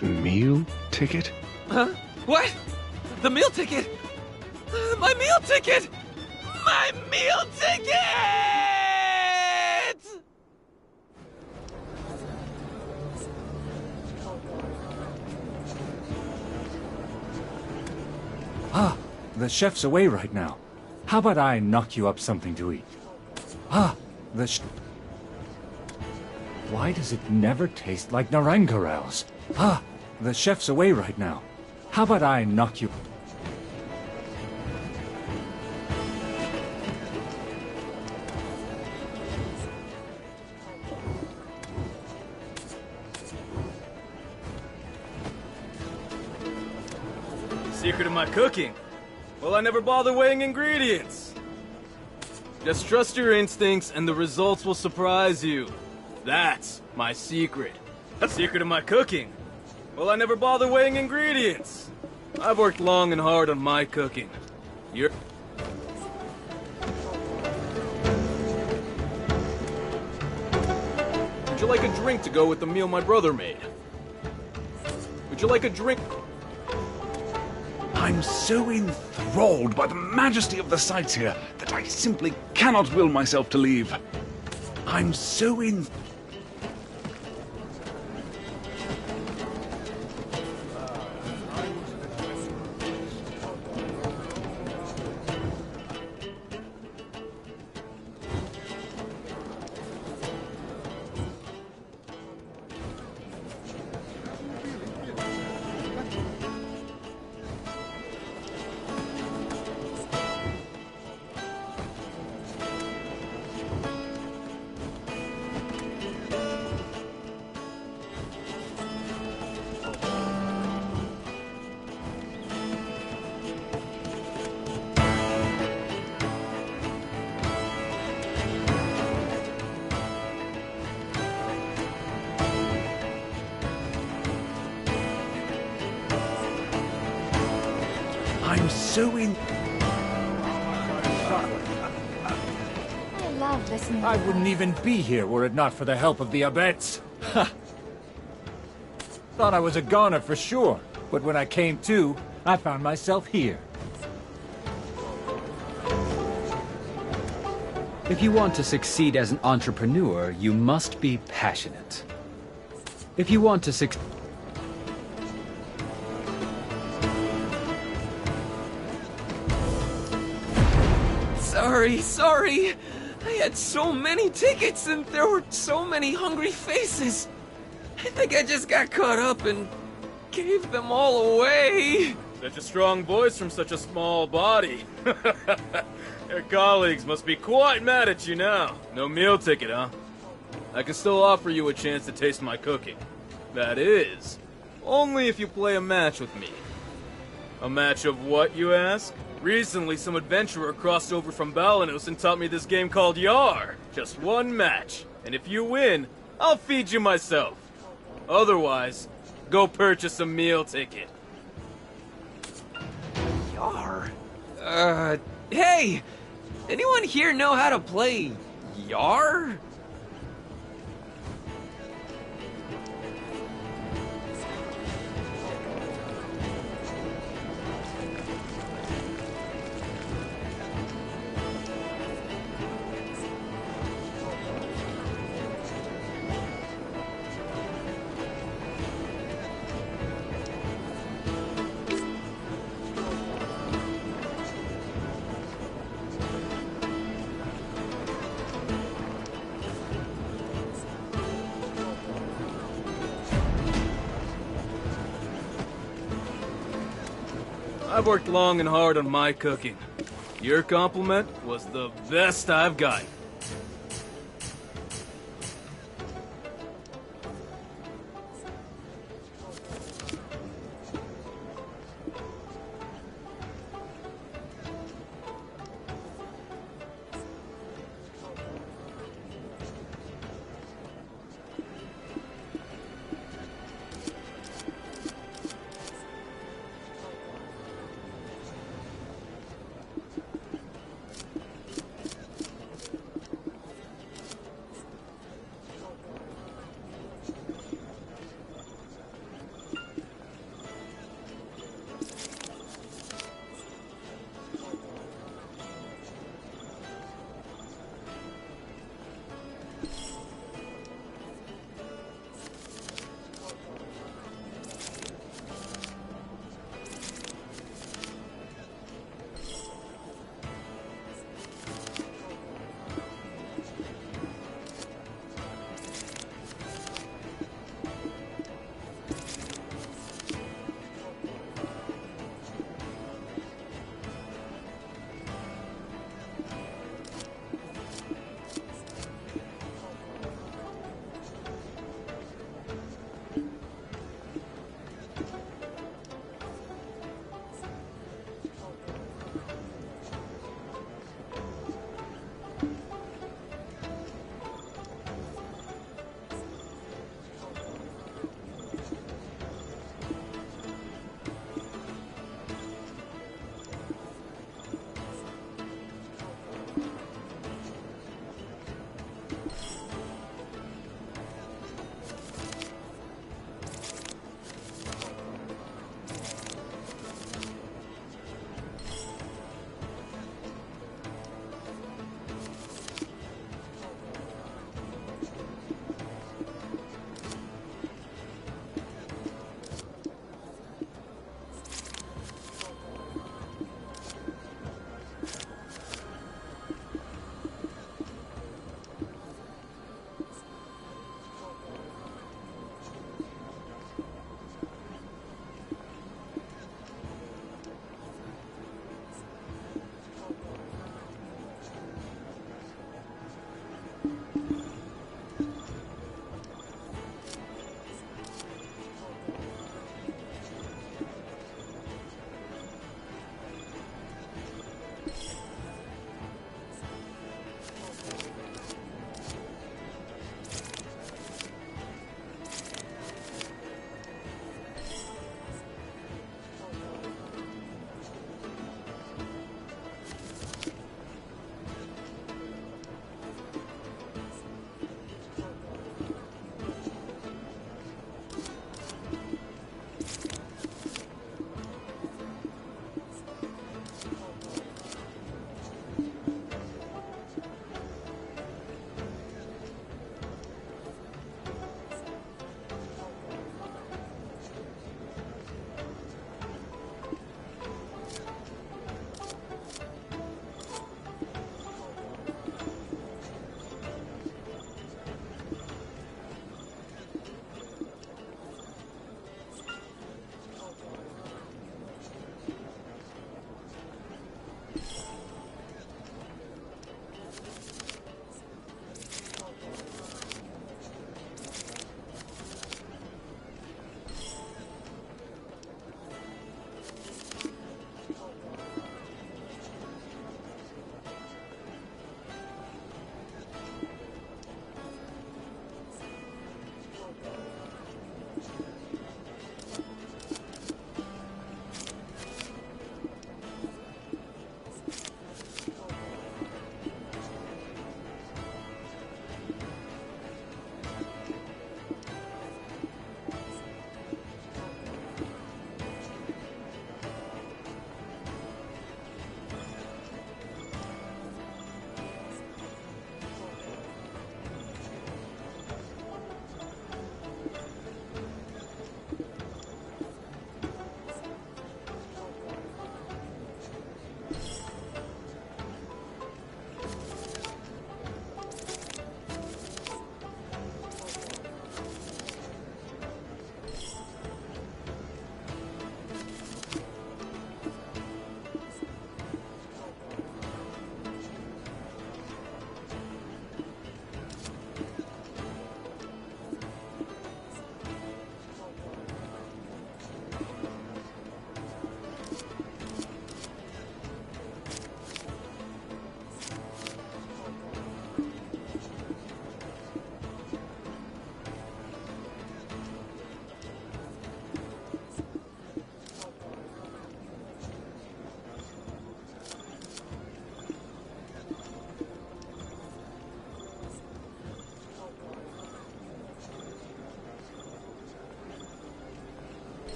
Meal ticket? Huh? What? The meal ticket? My meal ticket! My meal ticket! Ah, the chef's away right now. How about I knock you up something to eat? Ah, Why does it never taste like Narangarels? Ah, the chef's away right now. How about I knock you... Secret of my cooking? Well, I never bother weighing ingredients. Just trust your instincts and the results will surprise you. That's my secret. The secret of my cooking? Well, I never bother weighing ingredients. I've worked long and hard on my cooking. You're... Would you like a drink to go with the meal my brother made? Would you like a drink? I'm so enthralled by the majesty of the sights here that I simply cannot will myself to leave. I'm so in... I love listening. I wouldn't even be here were it not for the help of the Abets. Ha! Thought I was a goner for sure, but when I came to, I found myself here. If you want to succeed as an entrepreneur, you must be passionate. If you want to succeed... Sorry. I had so many tickets and there were so many hungry faces. I think I just got caught up and gave them all away. Such a strong voice from such a small body. Your colleagues must be quite mad at you now. No meal ticket, huh? I can still offer you a chance to taste my cooking. That is, only if you play a match with me. A match of what, you ask? Recently, some adventurer crossed over from Balanos and taught me this game called Yar. Just one match, and if you win, I'll feed you myself. Otherwise, go purchase a meal ticket. Yar? Hey! Anyone here know how to play Yar? I've worked long and hard on my cooking. Your compliment was the best I've got.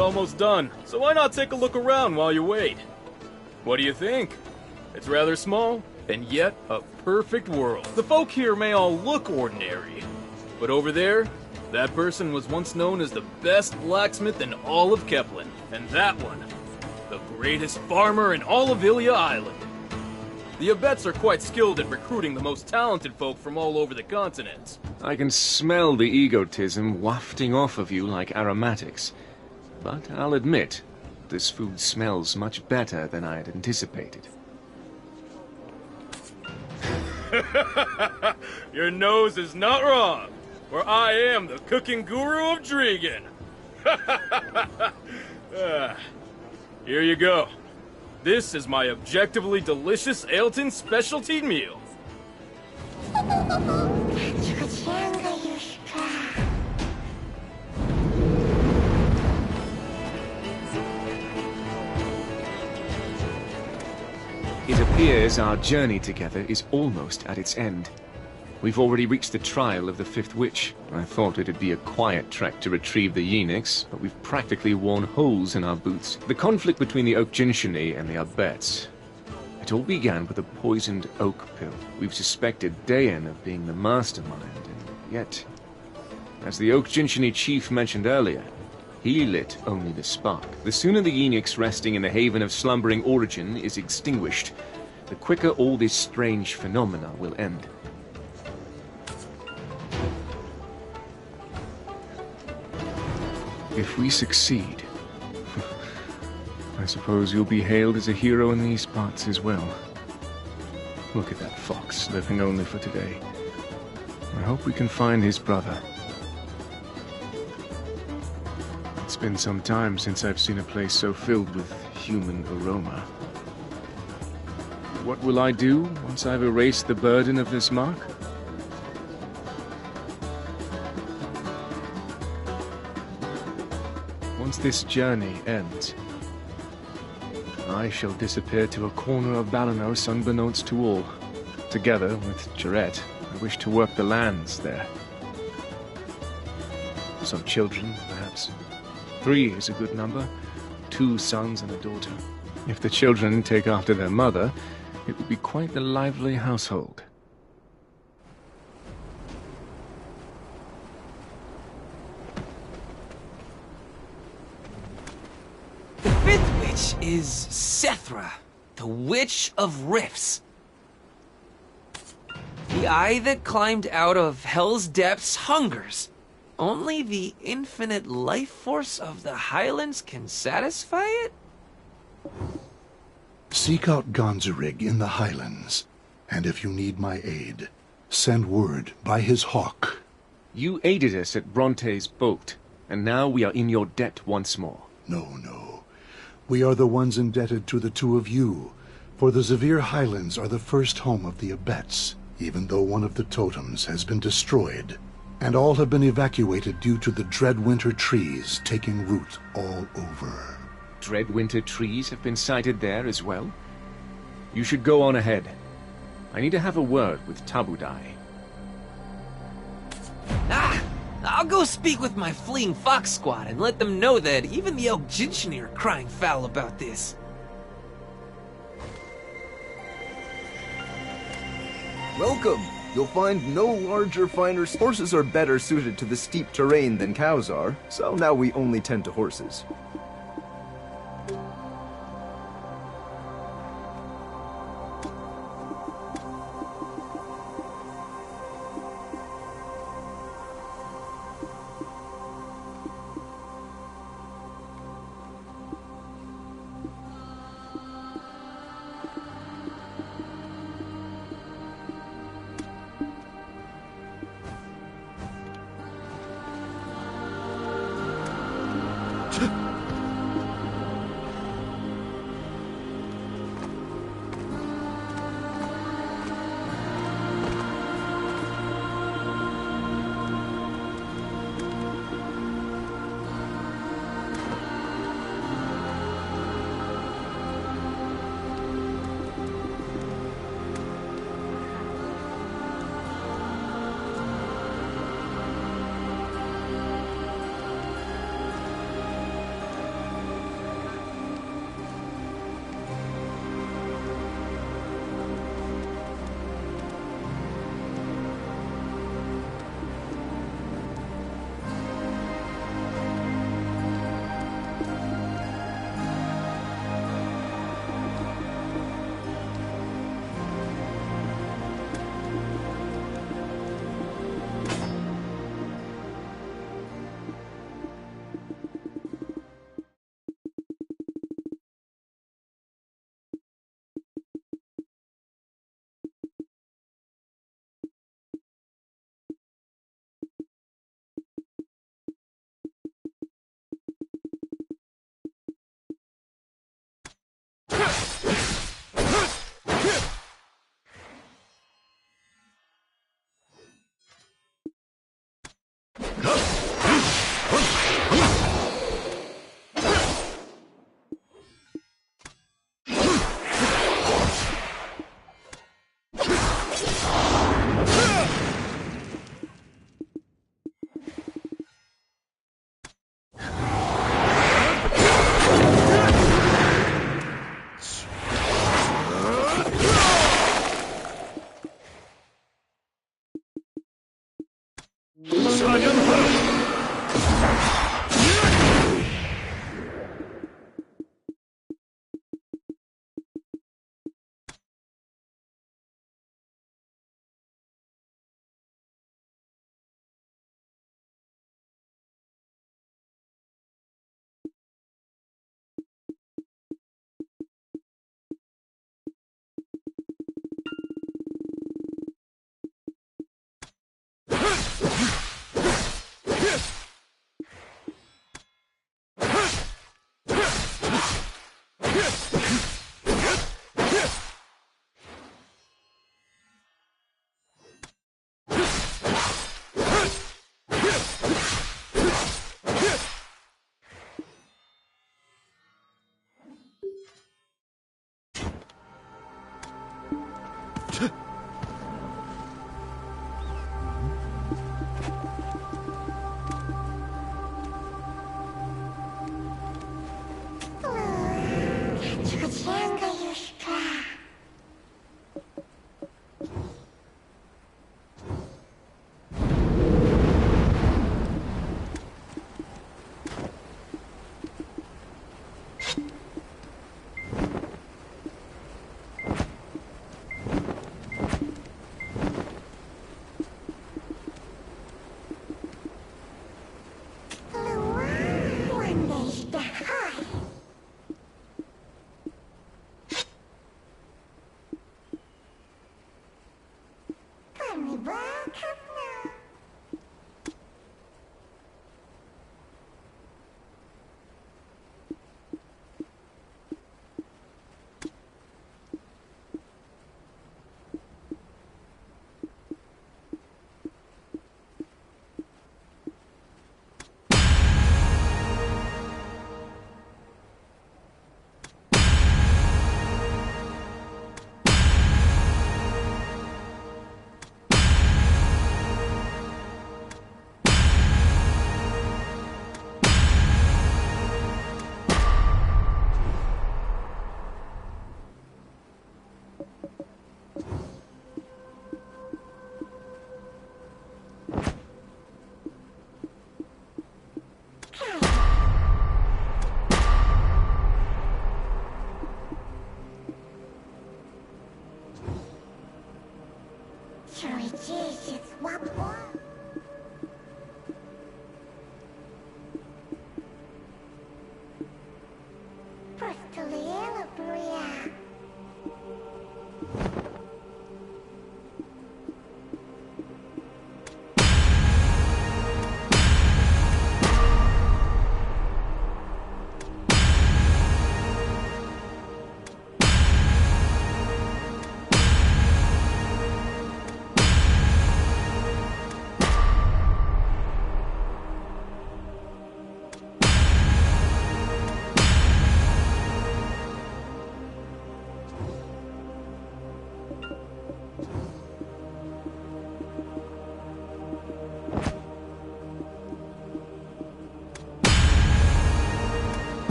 almost done, so why not take a look around while you wait? What do you think? It's rather small, and yet a perfect world. The folk here may all look ordinary, but over there, that person was once known as the best blacksmith in all of Keplen, and that one, the greatest farmer in all of Ilya Island. The Abets are quite skilled at recruiting the most talented folk from all over the continent. I can smell the egotism wafting off of you like aromatics. But I'll admit, this food smells much better than I had anticipated. Your nose is not wrong, for I am the cooking guru of Dregan. Here you go. This is my objectively delicious Ailton specialty meal. It appears our journey together is almost at its end. We've already reached the trial of the Fifth Witch. I thought it'd be a quiet trek to retrieve the Yenix, but we've practically worn holes in our boots. The conflict between the Oak Jinshini and the Abets. It all began with a poisoned oak pill. We've suspected Dayan of being the mastermind, and yet, as the Oak Jinshini chief mentioned earlier, he lit only the spark. The sooner the Yenix resting in the haven of slumbering origin is extinguished, the quicker all this strange phenomena will end. If we succeed, I suppose you'll be hailed as a hero in these parts as well. Look at that fox, living only for today. I hope we can find his brother. It's been some time since I've seen a place so filled with human aroma. What will I do once I've erased the burden of this mark? Once this journey ends, I shall disappear to a corner of Balanos unbeknownst to all. Together with Jarrett, I wish to work the lands there. Some children, perhaps. 3 is a good number. 2 sons and a daughter. If the children take after their mother, it would be quite the lively household. The fifth witch is Sethra, the Witch of Rifts. The eye that climbed out of hell's depths hungers. Only the infinite life force of the Highlands can satisfy it? Seek out Gonzarig in the Highlands, and if you need my aid, send word by his hawk. You aided us at Bronte's boat, and now we are in your debt once more. No. We are the ones indebted to the two of you, for the Zavir Highlands are the first home of the Abets, even though one of the totems has been destroyed, and all have been evacuated due to the Dreadwinter trees taking root all over. Dreadwinter trees have been sighted there as well? You should go on ahead. I need to have a word with Tabudai. I'll go speak with my fleeing fox squad and let them know that even the Oak Jinshini are crying foul about this. Welcome! You'll find no larger, finer horses are better suited to the steep terrain than cows are, so now we only tend to horses.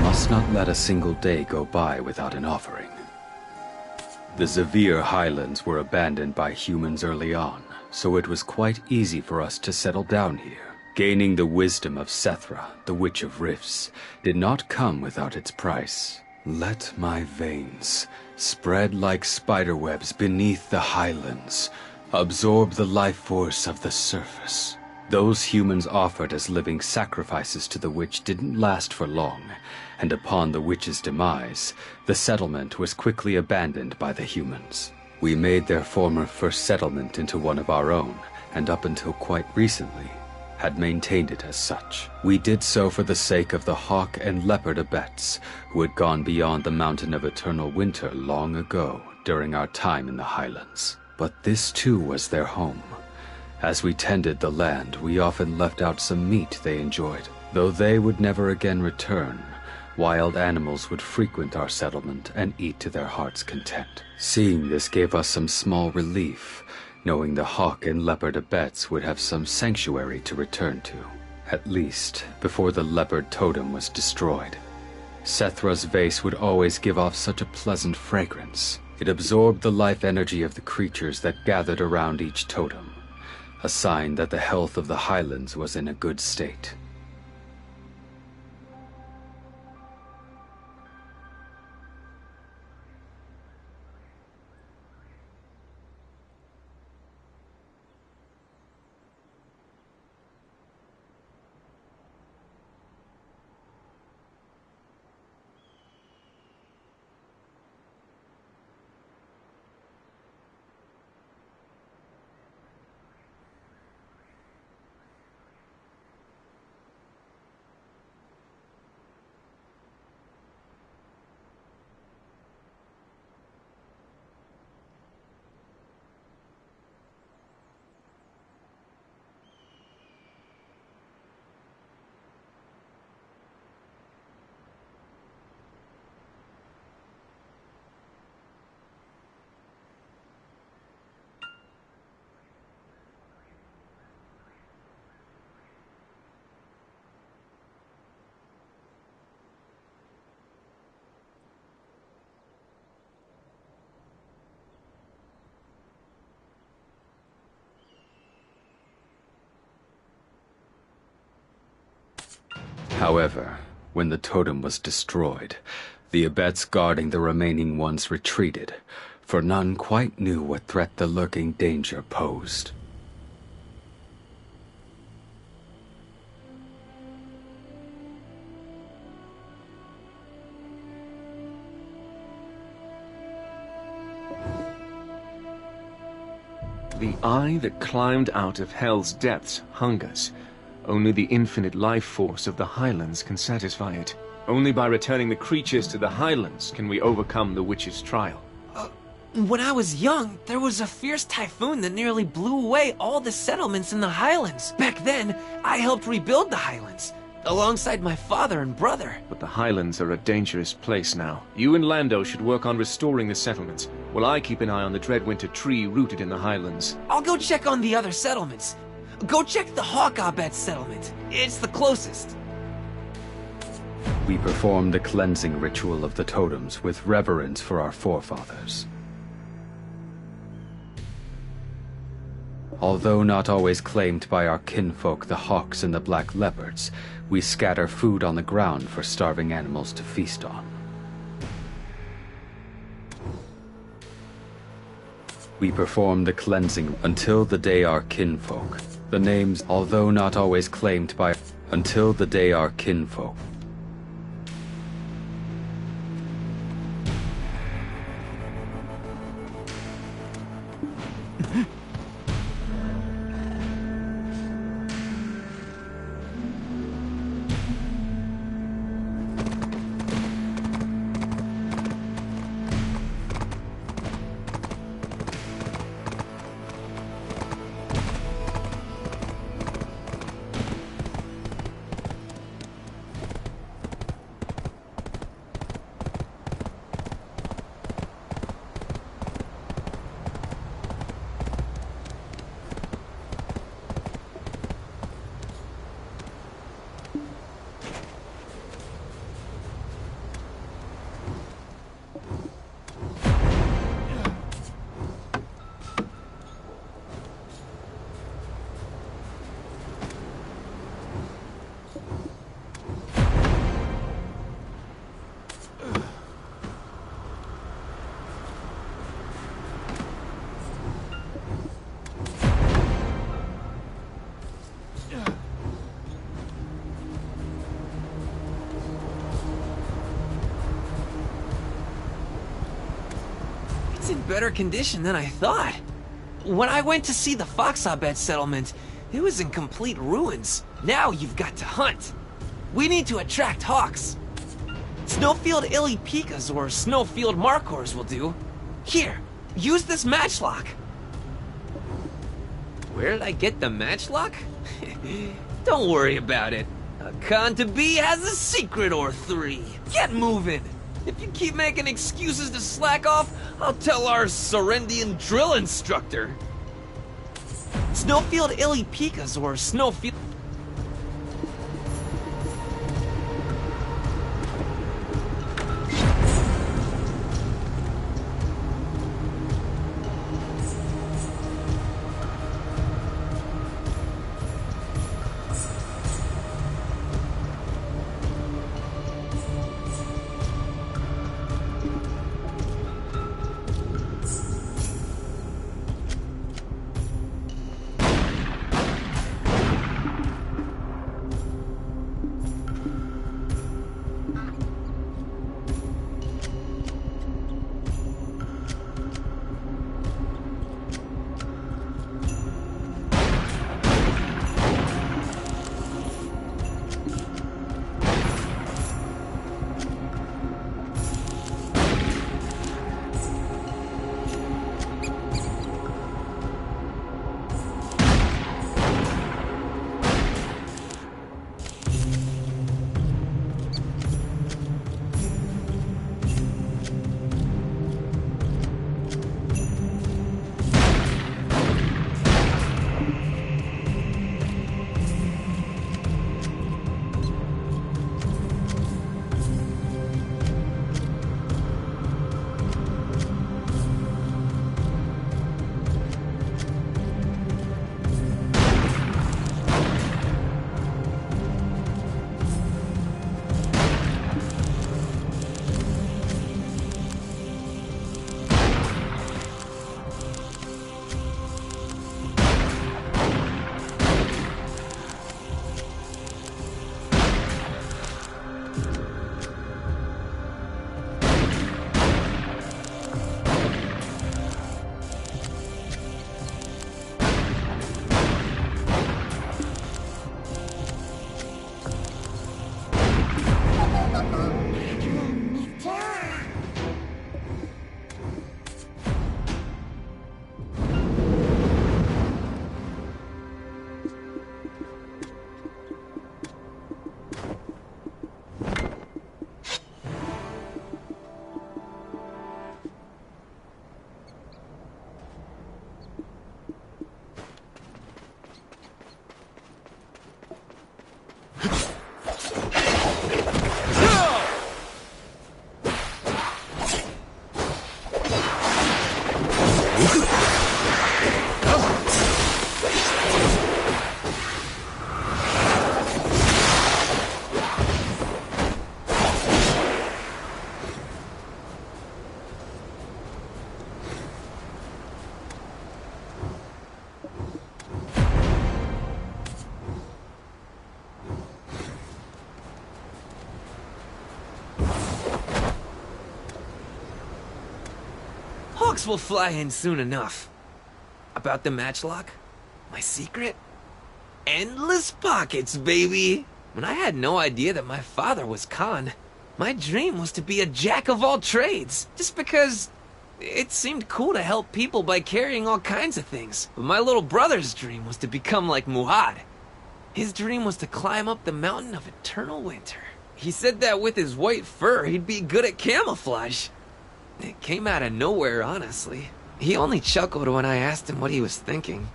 Must not let a single day go by without an offering. The Zavir Highlands were abandoned by humans early on, so it was quite easy for us to settle down here. Gaining the wisdom of Sethra, the Witch of Rifts, did not come without its price. Let my veins spread like spiderwebs beneath the highlands, absorb the life force of the surface. Those humans offered as living sacrifices to the witch didn't last for long, and upon the witch's demise, the settlement was quickly abandoned by the humans. We made their former first settlement into one of our own, and up until quite recently, had maintained it as such. We did so for the sake of the hawk and leopard abets, who had gone beyond the Mountain of Eternal Winter long ago during our time in the Highlands. But this too was their home. As we tended the land, we often left out some meat they enjoyed. Though they would never again return, wild animals would frequent our settlement and eat to their heart's content. Seeing this gave us some small relief, knowing the hawk and leopard abets would have some sanctuary to return to. At least, before the leopard totem was destroyed. Sethra's vase would always give off such a pleasant fragrance. It absorbed the life energy of the creatures that gathered around each totem, a sign that the health of the highlands was in a good state. However, when the totem was destroyed, the abets guarding the remaining ones retreated, for none quite knew what threat the lurking danger posed. The eye that climbed out of hell's depths hungers. Only the infinite life force of the Highlands can satisfy it. Only by returning the creatures to the Highlands can we overcome the witch's trial. When I was young, there was a fierce typhoon that nearly blew away all the settlements in the Highlands. Back then, I helped rebuild the Highlands, alongside my father and brother. But the Highlands are a dangerous place now. You and Lando should work on restoring the settlements, while I keep an eye on the Dreadwinter tree rooted in the Highlands. I'll go check on the other settlements. Go check the Hawkabet settlement. It's the closest. We performed the cleansing ritual of the totems with reverence for our forefathers. Although not always claimed by our kinfolk, the hawks and the black leopards, we scatter food on the ground for starving animals to feast on. We perform the cleansing until the day our kinfolk, the names, although not always claimed by, until the day our kinfolk. It's in better condition than I thought. When I went to see the Foxabed settlement, it was in complete ruins. Now you've got to hunt. We need to attract hawks. Snowfield Illypicas or Snowfield Markors will do. Here, use this matchlock. Where did I get the matchlock? Don't worry about it. A con to be has a secret or three. Get moving. If you keep making excuses to slack off, I'll tell our Serendian drill instructor. Snowfield Illypicas or Snowfield... Hawks will fly in soon enough. About the matchlock? My secret? Endless pockets, baby! When I had no idea that my father was Khan, my dream was to be a jack of all trades. Just because it seemed cool to help people by carrying all kinds of things. But my little brother's dream was to become like Muhad. His dream was to climb up the mountain of eternal winter. He said that with his white fur, he'd be good at camouflage. It came out of nowhere, honestly. He only chuckled when I asked him what he was thinking.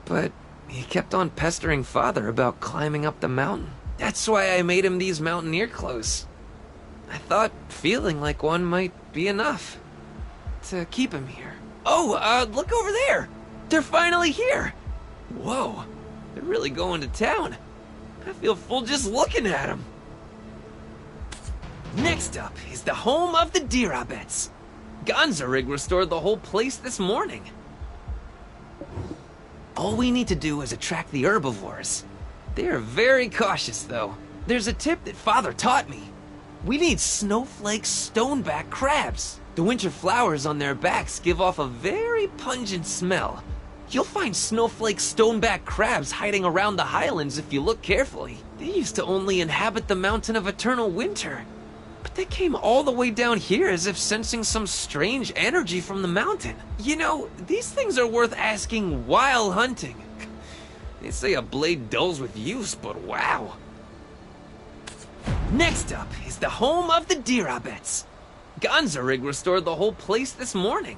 But he kept on pestering Father about climbing up the mountain. That's why I made him these mountaineer clothes. I thought feeling like one might be enough to keep him here. Oh, look over there! They're finally here! Whoa, they're really going to town. I feel full just looking at them. Next up is the home of the Dirabets. Gonzarig restored the whole place this morning. All we need to do is attract the herbivores. They are very cautious, though. There's a tip that Father taught me. We need snowflake stoneback crabs. The winter flowers on their backs give off a very pungent smell. You'll find snowflake stoneback crabs hiding around the highlands if you look carefully. They used to only inhabit the mountain of eternal winter. But they came all the way down here as if sensing some strange energy from the mountain. You know, these things are worth asking while hunting. They say a blade dulls with use, but wow. Next up is the home of the Dirabets. Gonzarig restored the whole place this morning.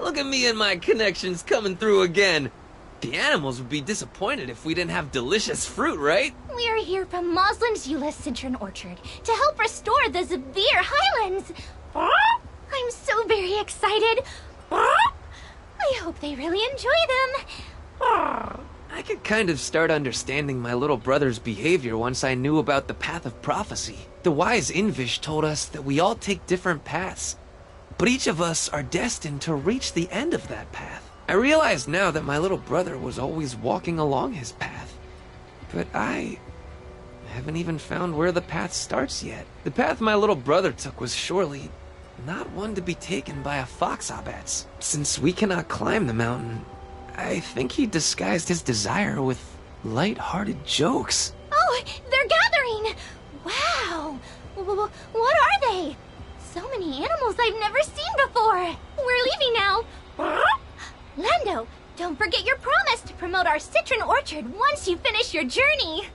Look at me and my connections coming through again. The animals would be disappointed if we didn't have delicious fruit, right? We're here from Moslin's Euless Citron Orchard to help restore the Zavir Highlands. I'm so very excited. I hope they really enjoy them. I could kind of start understanding my little brother's behavior once I knew about the Path of Prophecy. The wise Invish told us that we all take different paths, but each of us are destined to reach the end of that path. I realize now that my little brother was always walking along his path, but I haven't even found where the path starts yet. The path my little brother took was surely not one to be taken by a Foxabats. Since we cannot climb the mountain, I think he disguised his desire with light-hearted jokes. Oh, they're gathering! Wow! What are they? So many animals I've never seen before. We're leaving now. Lando, don't forget your promise to promote our citron orchard once you finish your journey.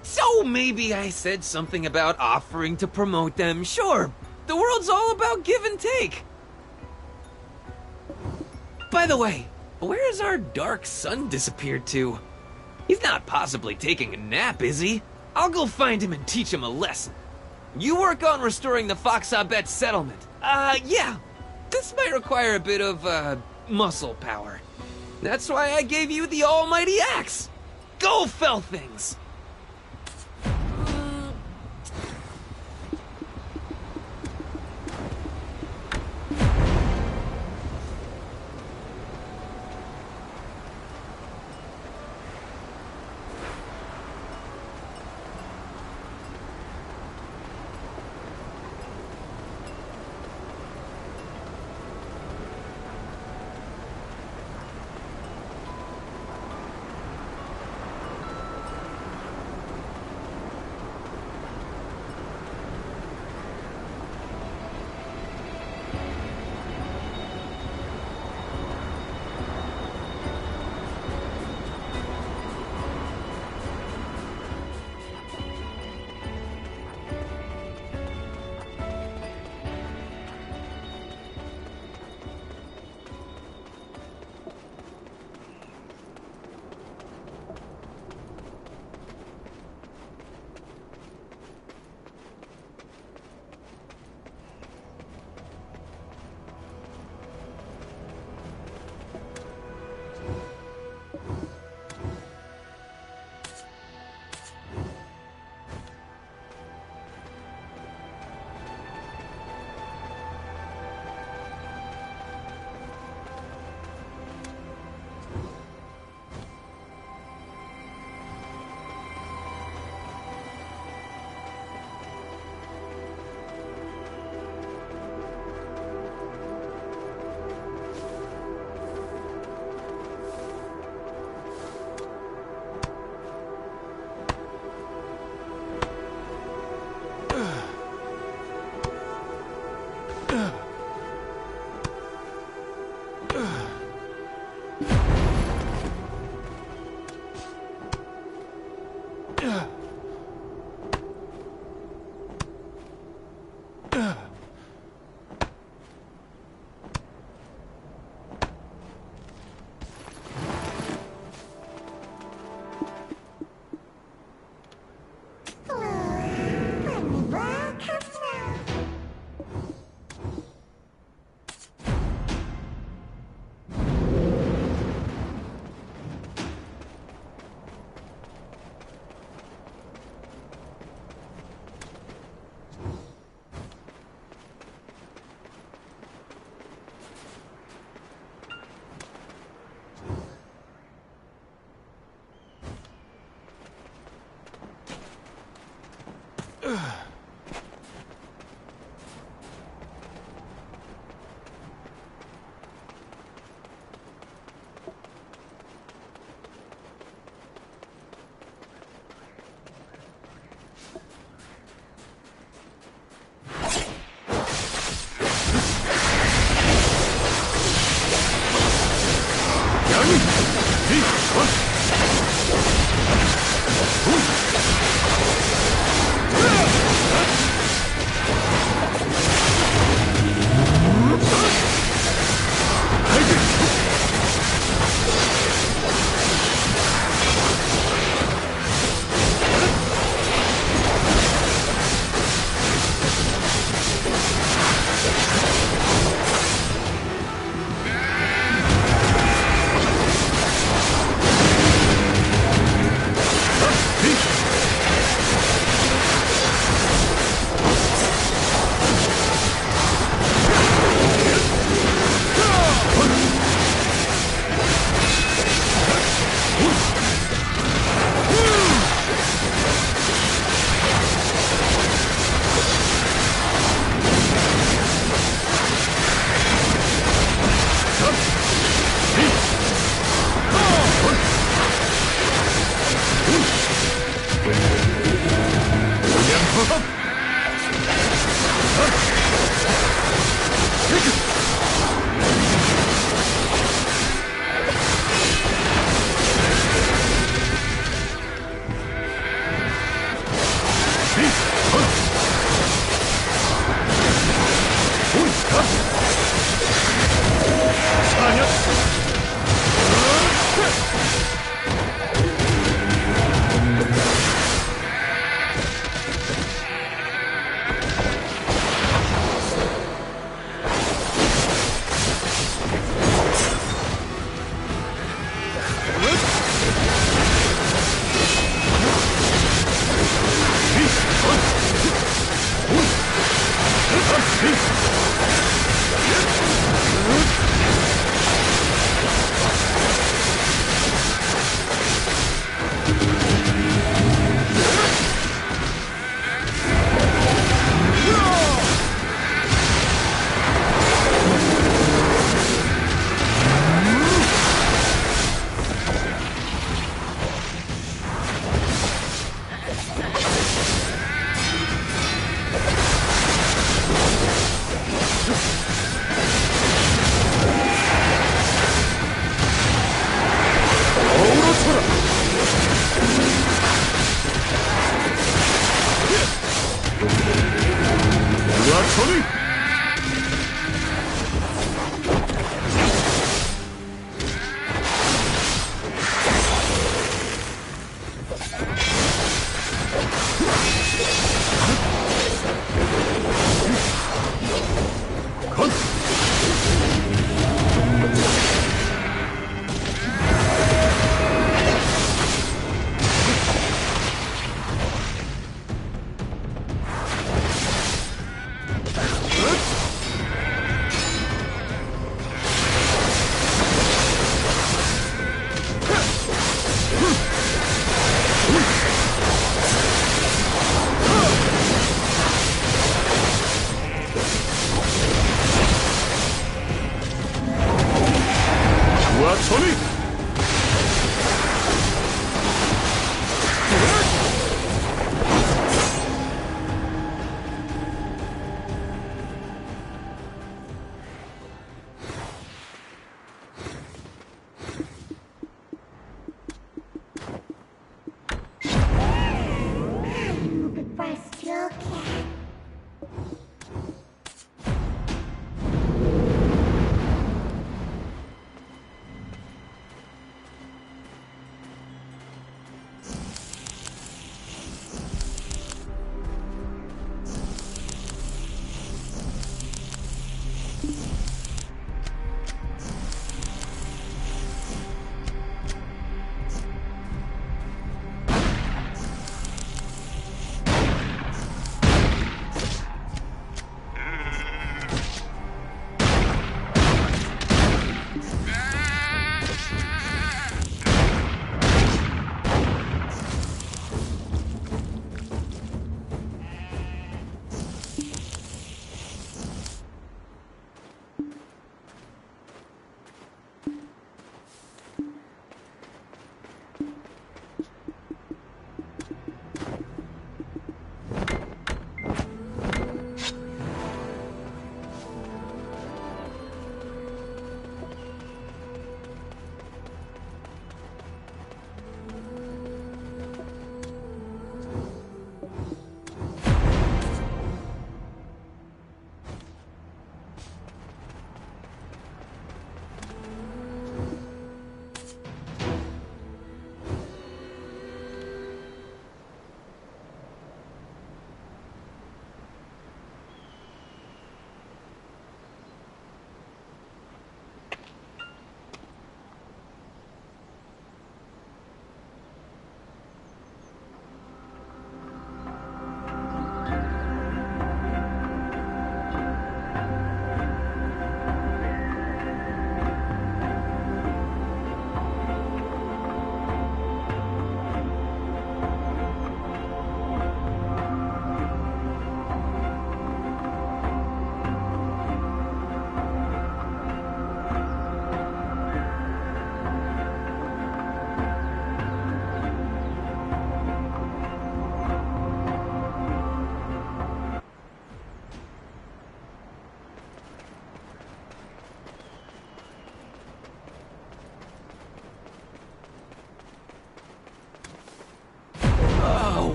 So maybe I said something about offering to promote them. Sure, the world's all about give and take. By the way, where has our dark son disappeared to? He's not possibly taking a nap, is he? I'll go find him and teach him a lesson. You work on restoring the Foxabet settlement. Yeah. This might require a bit of, muscle power. That's why I gave you the almighty axe. Go fell things!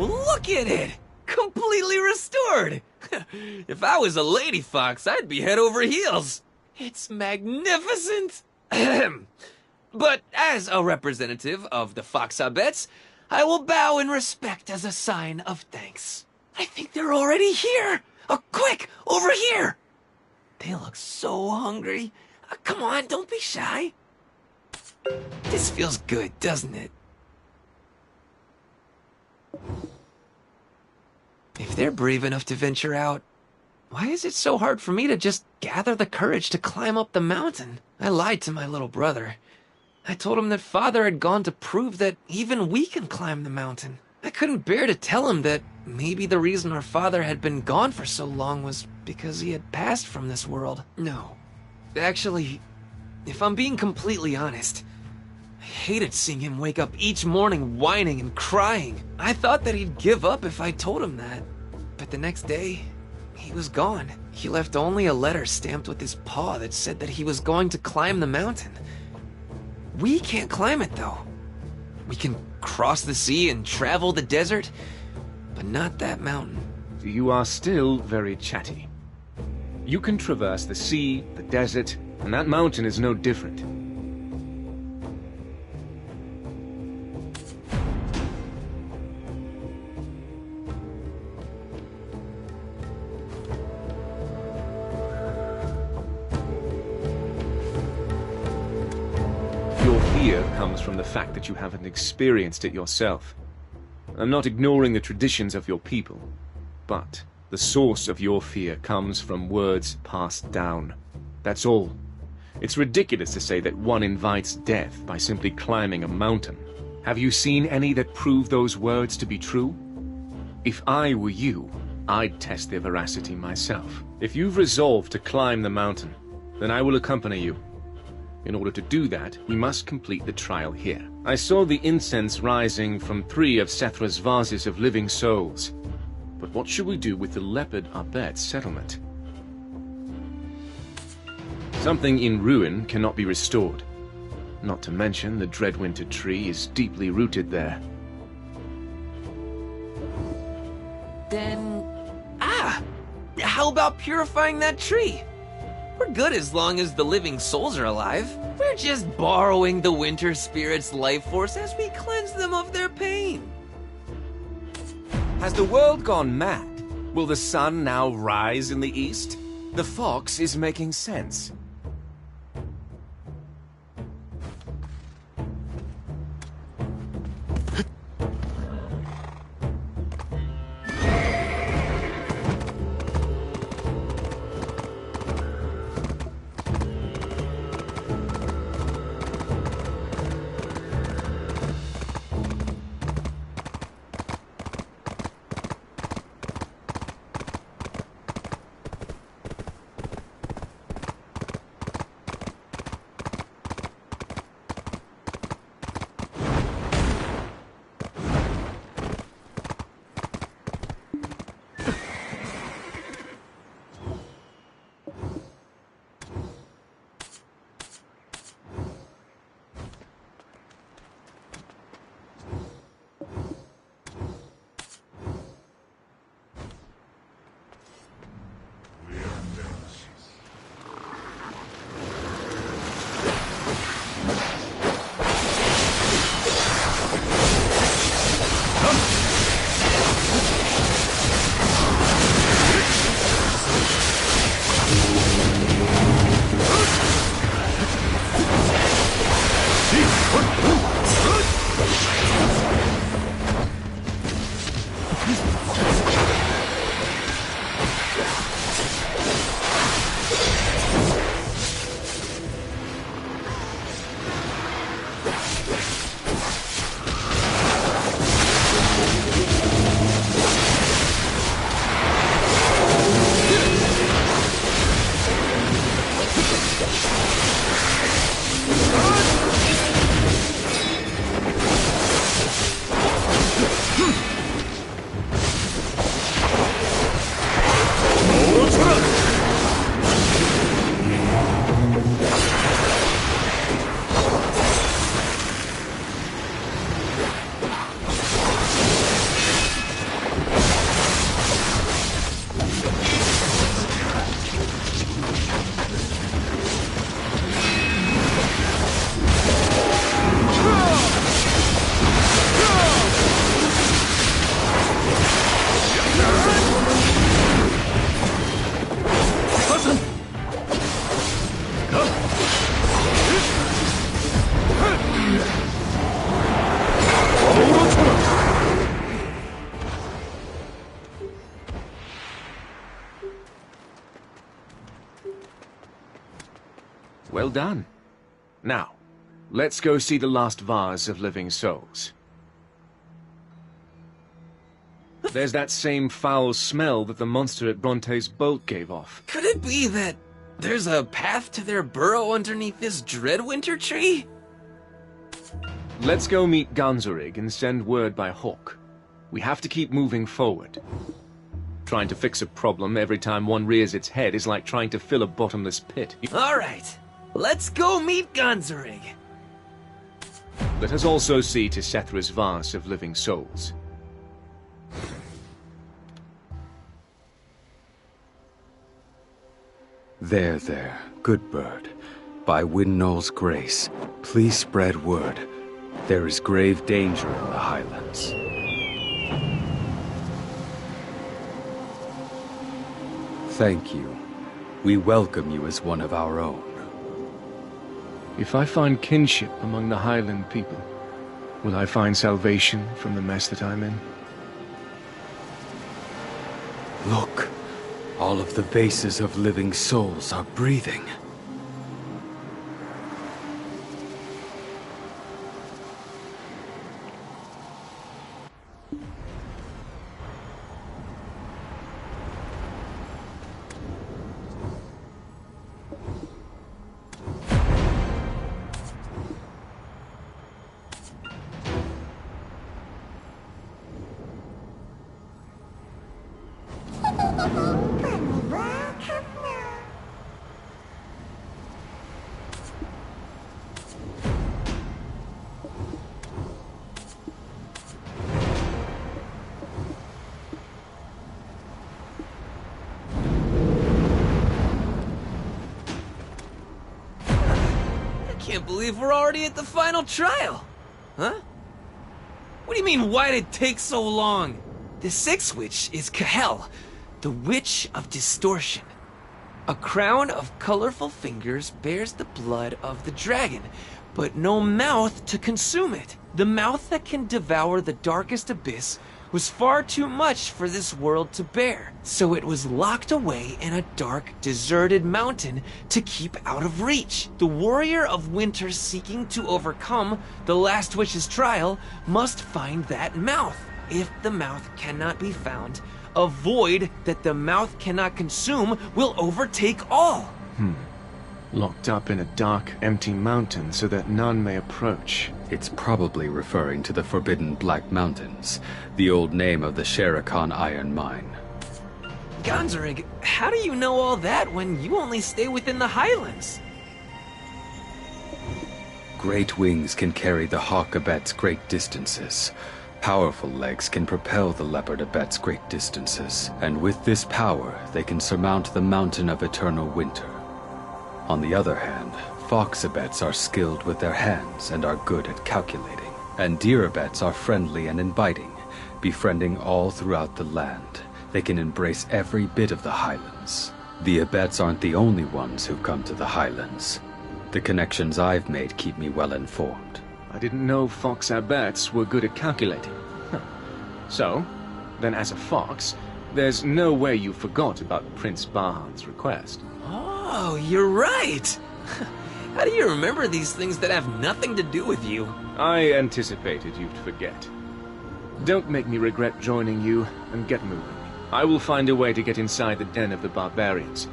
look at it! Completely restored! If I was a lady fox, I'd be head over heels. It's magnificent! But as a representative of the Foxabettes, I will bow in respect as a sign of thanks. I think they're already here! Oh, quick! Over here! They look so hungry. Come on, don't be shy. This feels good, doesn't it? If they're brave enough to venture out, why is it so hard for me to just gather the courage to climb up the mountain? I lied to my little brother. I told him that Father had gone to prove that even we can climb the mountain. I couldn't bear to tell him that maybe the reason our father had been gone for so long was because he had passed from this world. No. Actually, if I'm being completely honest, I hated seeing him wake up each morning whining and crying. I thought that he'd give up if I told him that. But the next day, he was gone. He left only a letter stamped with his paw that said that he was going to climb the mountain. We can't climb it, though. We can cross the sea and travel the desert, but not that mountain. You are still very chatty. You can traverse the sea, the desert, and that mountain is no different. Your fear comes from the fact that you haven't experienced it yourself. I'm not ignoring the traditions of your people, but the source of your fear comes from words passed down. That's all. It's ridiculous to say that one invites death by simply climbing a mountain. Have you seen any that prove those words to be true? If I were you, I'd test their veracity myself. If you've resolved to climb the mountain, then I will accompany you. In order to do that, we must complete the trial here. I saw the incense rising from 3 of Sethra's vases of living souls. But what should we do with the Leopard Abet settlement? Something in ruin cannot be restored. Not to mention the Dreadwinter tree is deeply rooted there. Then... how about purifying that tree? We're good as long as the living souls are alive. We're just borrowing the winter spirit's life force as we cleanse them of their pain. Has the world gone mad? Will the sun now rise in the east? The fox is making sense. Well done. Now, let's go see the last vase of living souls. There's that same foul smell that the monster at Bronte's bolt gave off. Could it be that there's a path to their burrow underneath this Dreadwinter tree? Let's go meet Ganzorig and send word by Hawk. We have to keep moving forward. Trying to fix a problem every time one rears its head is like trying to fill a bottomless pit. Alright, let's go meet Ganzorig. Let us also see to Sethra's vase of living souls. There, there, good bird. By Windknow's grace, please spread word. There is grave danger in the Highlands. Thank you. We welcome you as one of our own. If I find kinship among the Highland people, will I find salvation from the mess that I'm in? Look, all of the vases of living souls are breathing. I can't believe we're already at the final trial. Huh? What do you mean, why did it take so long? The sixth witch is Kahel, the Witch of Distortion. A crown of colorful fingers bears the blood of the dragon, but no mouth to consume it. The mouth that can devour the darkest abyss was far too much for this world to bear, so it was locked away in a dark, deserted mountain to keep out of reach. The warrior of winter seeking to overcome the last witch's trial must find that mouth. If the mouth cannot be found, a void that the mouth cannot consume will overtake all. Locked up in a dark, empty mountain so that none may approach. It's probably referring to the Forbidden Black Mountains, the old name of the Shere Khan iron mine. Ganzorig, how do you know all that when you only stay within the Highlands? Great wings can carry the hawk abets great distances. Powerful legs can propel the leopard abets great distances. And with this power, they can surmount the mountain of eternal winter. On the other hand, fox abets are skilled with their hands and are good at calculating. And deer abets are friendly and inviting, befriending all throughout the land. They can embrace every bit of the Highlands. The abets aren't the only ones who've come to the Highlands. The connections I've made keep me well informed. I didn't know fox abets were good at calculating. So, then as a fox, there's no way you forgot about Prince Bahan's request. Oh, you're right! How do you remember these things that have nothing to do with you? I anticipated you'd forget. Don't make me regret joining you, and get moving. I will find a way to get inside the den of the barbarians.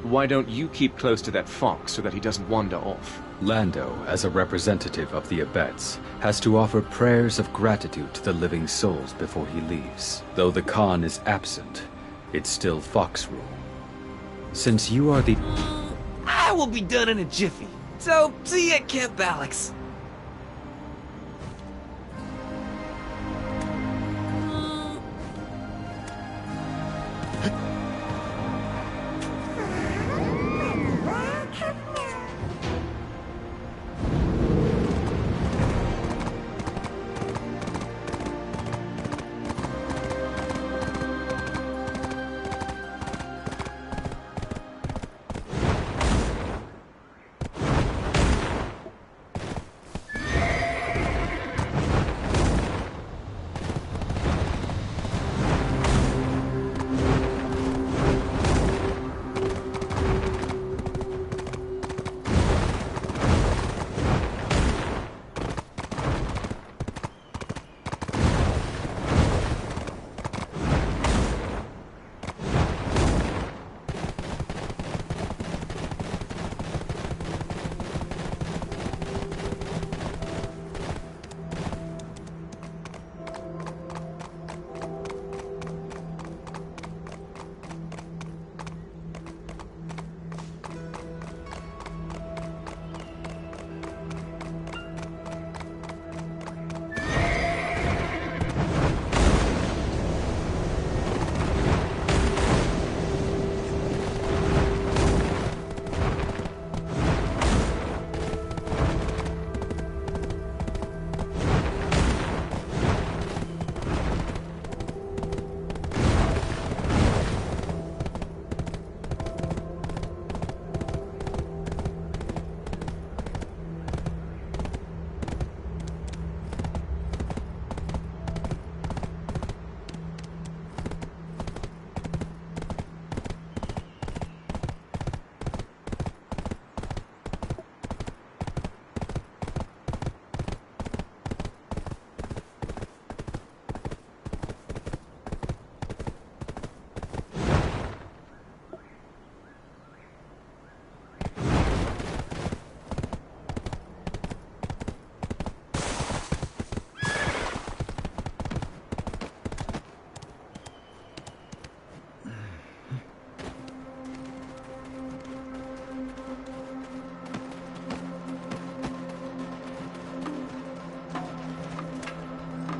Why don't you keep close to that fox so that he doesn't wander off? Lando, as a representative of the abets, has to offer prayers of gratitude to the living souls before he leaves. Though the Khan is absent, it's still fox rule. Since you are the... I will be done in a jiffy. So, see you at Camp Alex.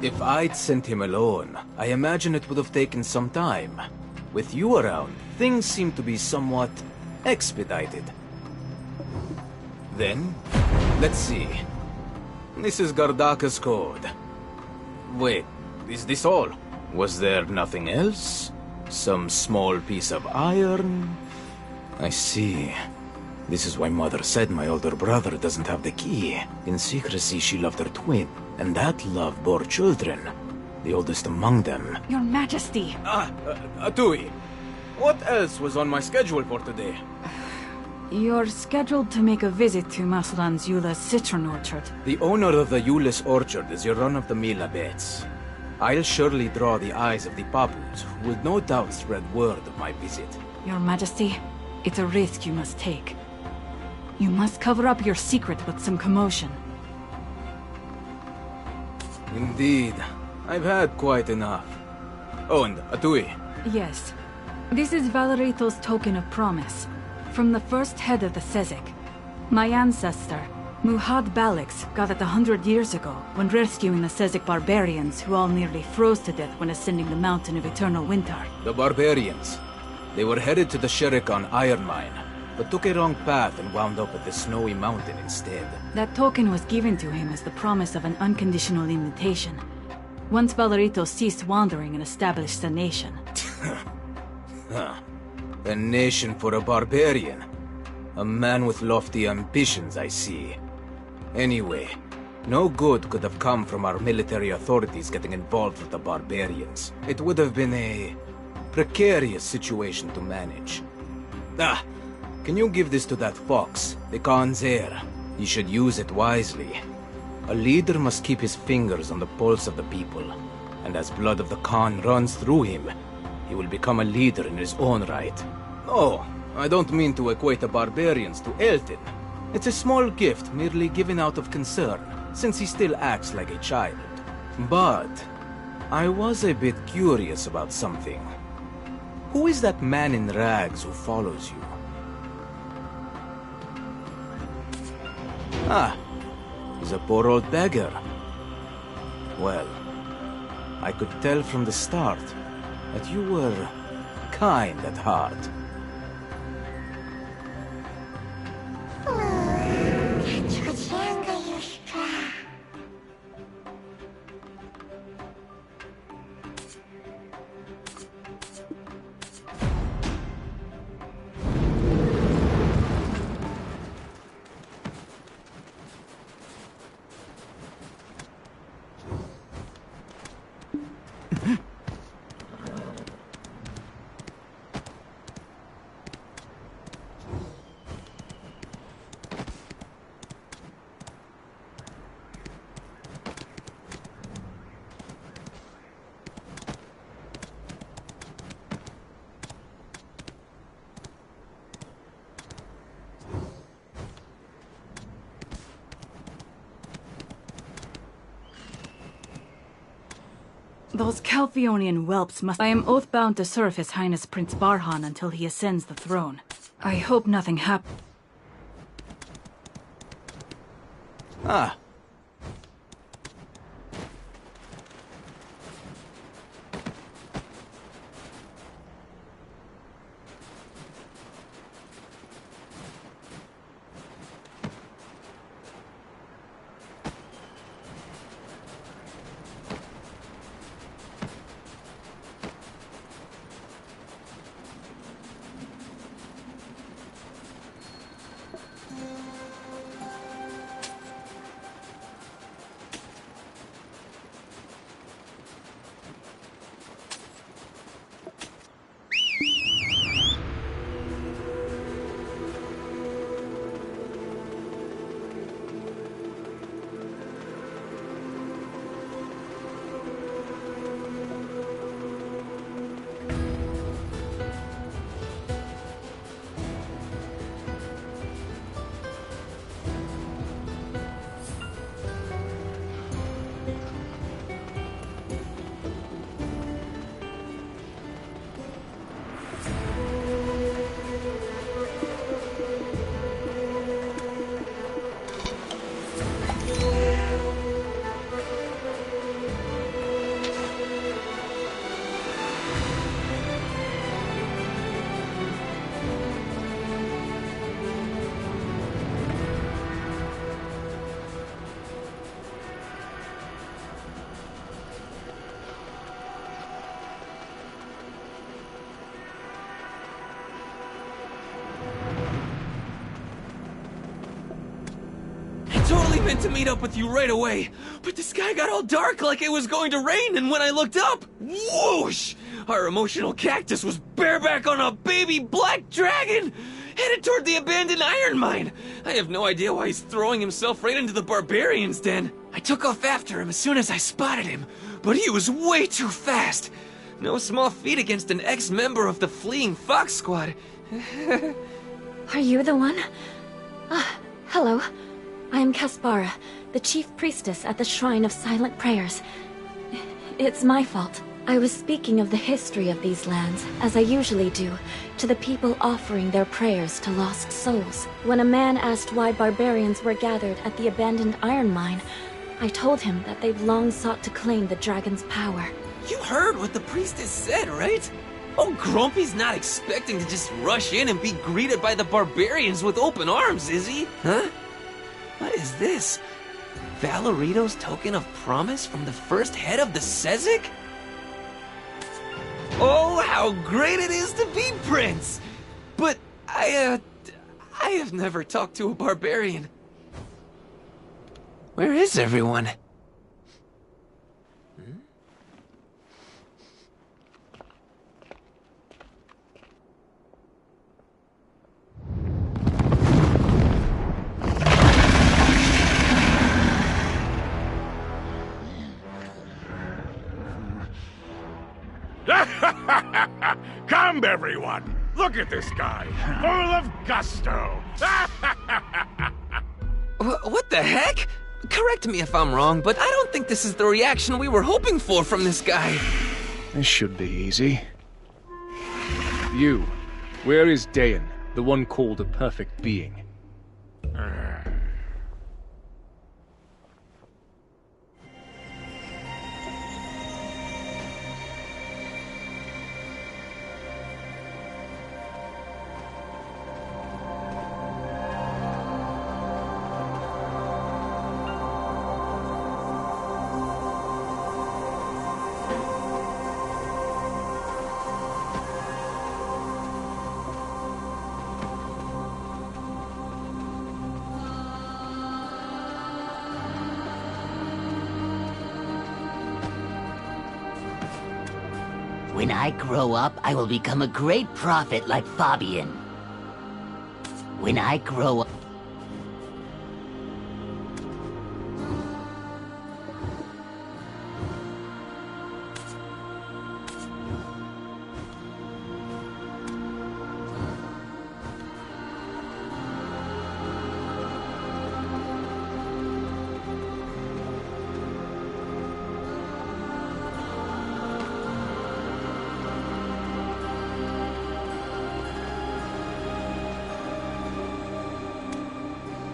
If I'd sent him alone, I imagine it would have taken some time. With you around, things seem to be somewhat expedited. Then, let's see. This is Gardaka's code. Wait, is this all? Was there nothing else? Some small piece of iron? I see. This is why Mother said my older brother doesn't have the key. In secrecy, she loved her twin, and that love bore children. The oldest among them. Your Majesty! Atui, what else was on my schedule for today? You're scheduled to make a visit to Maslan's Eula's citron orchard. The owner of the Eula's orchard is your run-of-the-mill abbess. I'll surely draw the eyes of the Papus, who will no doubt spread word of my visit. Your Majesty, it's a risk you must take. You must cover up your secret with some commotion. Indeed. I've had quite enough. Oh, and Atui. Yes. This is Valerito's token of promise, from the first head of the Sezek. My ancestor, Muhad Balix, got it 100 years ago when rescuing the Sezek barbarians who all nearly froze to death when ascending the Mountain of Eternal Winter. The barbarians. They were headed to the Sherikan iron mine, but took a wrong path and wound up at the snowy mountain instead. That token was given to him as the promise of an unconditional invitation. Once Valerito ceased wandering and established a nation. A nation for a barbarian. A man with lofty ambitions, I see. Anyway, no good could have come from our military authorities getting involved with the barbarians. It would have been a precarious situation to manage. Can you give this to that fox, the Khan's heir? He should use it wisely. A leader must keep his fingers on the pulse of the people, and as blood of the Khan runs through him, he will become a leader in his own right. No, I don't mean to equate the barbarians to Elton. It's a small gift merely given out of concern, since he still acts like a child. But I was a bit curious about something. Who is that man in rags who follows you? He's a poor old beggar. Well, I could tell from the start that you were kind at heart. Those Calphionian whelps must— I am oath-bound to serve His Highness Prince Barhan until he ascends the throne. I hope nothing happens. meant to meet up with you right away, but the sky got all dark like it was going to rain, and when I looked up, whoosh! Our emotional cactus was bareback on a baby black dragon, headed toward the abandoned iron mine. I have no idea why he's throwing himself right into the barbarian's den. I took off after him as soon as I spotted him, but he was way too fast. No small feat against an ex-member of the fleeing Fox Squad. Are you the one? Hello. I am Kaspara, the chief priestess at the Shrine of Silent Prayers. It's my fault. I was speaking of the history of these lands, as I usually do, to the people offering their prayers to lost souls. When a man asked why barbarians were gathered at the abandoned iron mine, I told him that they've long sought to claim the dragon's power. You heard what the priestess said, right? Oh, Grumpy's not expecting to just rush in and be greeted by the barbarians with open arms, is he? Huh? What is this? Valerito's token of promise from the first head of the Sezek? Oh, how great it is to be Prince! But I have never talked to a barbarian. Where is everyone? Come, everyone! Look at this guy, full of gusto! What the heck? Correct me if I'm wrong, but I don't think this is the reaction we were hoping for from this guy. This should be easy. You, where is Dayan, the one called a perfect being? When I grow up, I will become a great prophet like Fabian. When I grow up...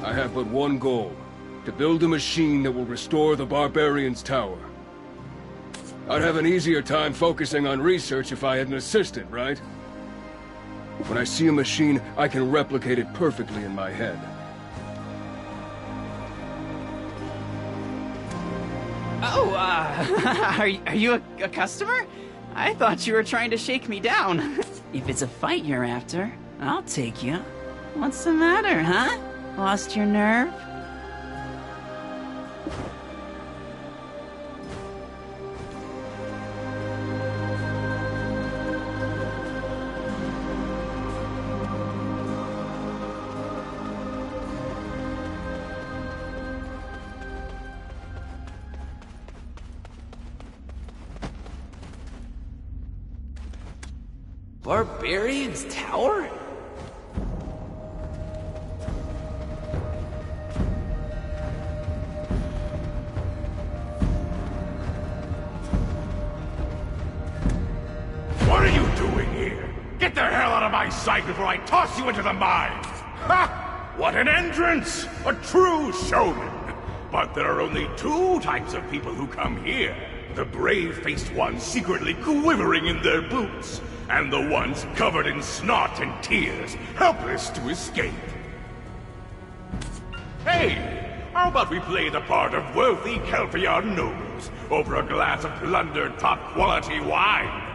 I have but one goal, to build a machine that will restore the Barbarian's Tower. I'd have an easier time focusing on research if I had an assistant, right? When I see a machine, I can replicate it perfectly in my head. Oh, are you a customer? I thought you were trying to shake me down. If it's a fight you're after, I'll take you. What's the matter, huh? Lost your nerve? Barbarian's Tower? What are you doing here? Get the hell out of my sight before I toss you into the mine! Ha! What an entrance! A true showman! But there are only two types of people who come here. The brave-faced ones secretly quivering in their boots, and the ones covered in snot and tears, helpless to escape. Hey! How about we play the part of wealthy Kelpiar nobles over a glass of plundered top-quality wine?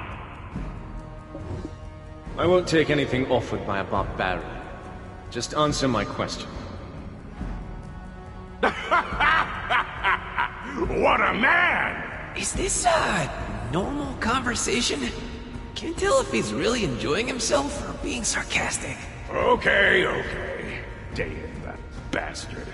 I won't take anything offered by a barbarian. Just answer my question. What a man! Is this a normal conversation? Can't tell if he's really enjoying himself or being sarcastic. Okay. Dayan, that bastard.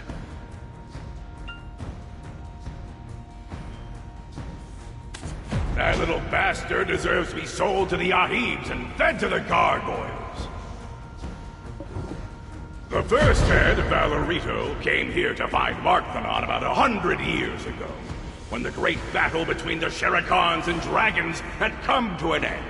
That little bastard deserves to be sold to the Ahibs and fed to the gargoyles. The first head, Valerito, came here to find Markthanon about 100 years ago, when the great battle between the Sherikans and dragons had come to an end.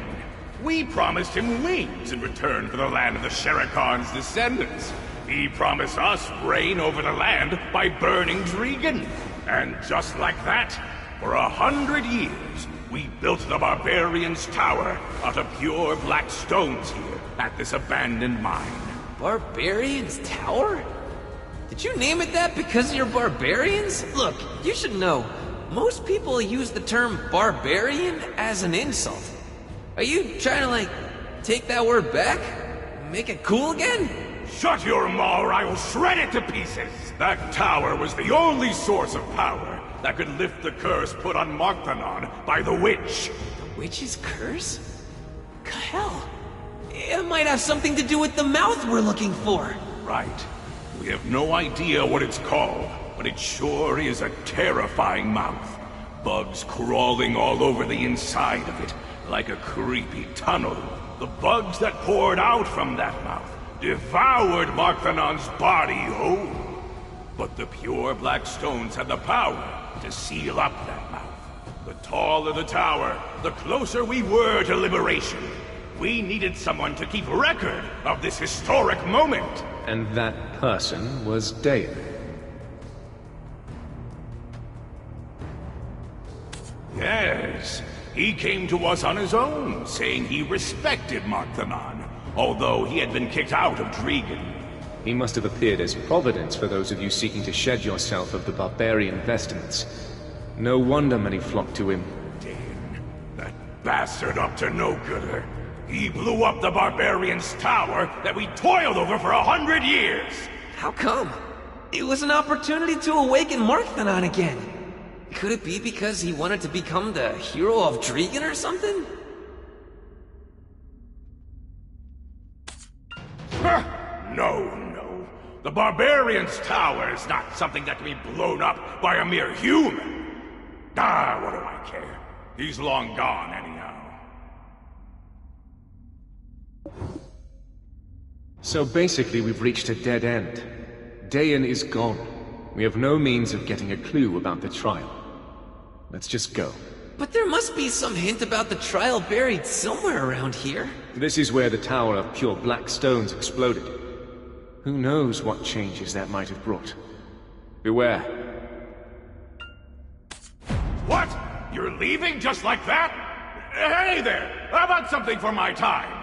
We promised him wings in return for the land of the Sherikans' descendants. He promised us reign over the land by burning Dregan. And just like that, for 100 years, we built the Barbarians' Tower out of pure black stones here at this abandoned mine. Barbarians' Tower? Did you name it that because you're barbarians? Look, you should know, most people use the term barbarian as an insult. Are you trying to, like, take that word back? Make it cool again? Shut your maw or I will shred it to pieces! That tower was the only source of power that could lift the curse put on Markthanon by the witch. The witch's curse? Hell, it might have something to do with the mouth we're looking for. Right. We have no idea what it's called, but it sure is a terrifying mouth. Bugs crawling all over the inside of it, like a creepy tunnel. The bugs that poured out from that mouth devoured Markthanon's body whole. But the pure black stones had the power to seal up that mouth. The taller the tower, the closer we were to liberation. We needed someone to keep record of this historic moment. And that person was Dayan. Yes, he came to us on his own, saying he respected Markthanon, although he had been kicked out of Dregan. He must have appeared as providence for those of you seeking to shed yourself of the barbarian vestments. No wonder many flocked to him. Dayan, that bastard up to no gooder. He blew up the Barbarians' Tower that we toiled over for 100 years! How come? It was an opportunity to awaken Markthanon again. Could it be because he wanted to become the hero of Dregan or something? No. The Barbarians' Tower is not something that can be blown up by a mere human. What do I care? He's long gone anyhow. So basically we've reached a dead end. Dayan is gone. We have no means of getting a clue about the trial. Let's just go. But there must be some hint about the trial buried somewhere around here. This is where the tower of pure black stones exploded. Who knows what changes that might have brought? Beware. What? You're leaving just like that? Hey there! How about something for my time?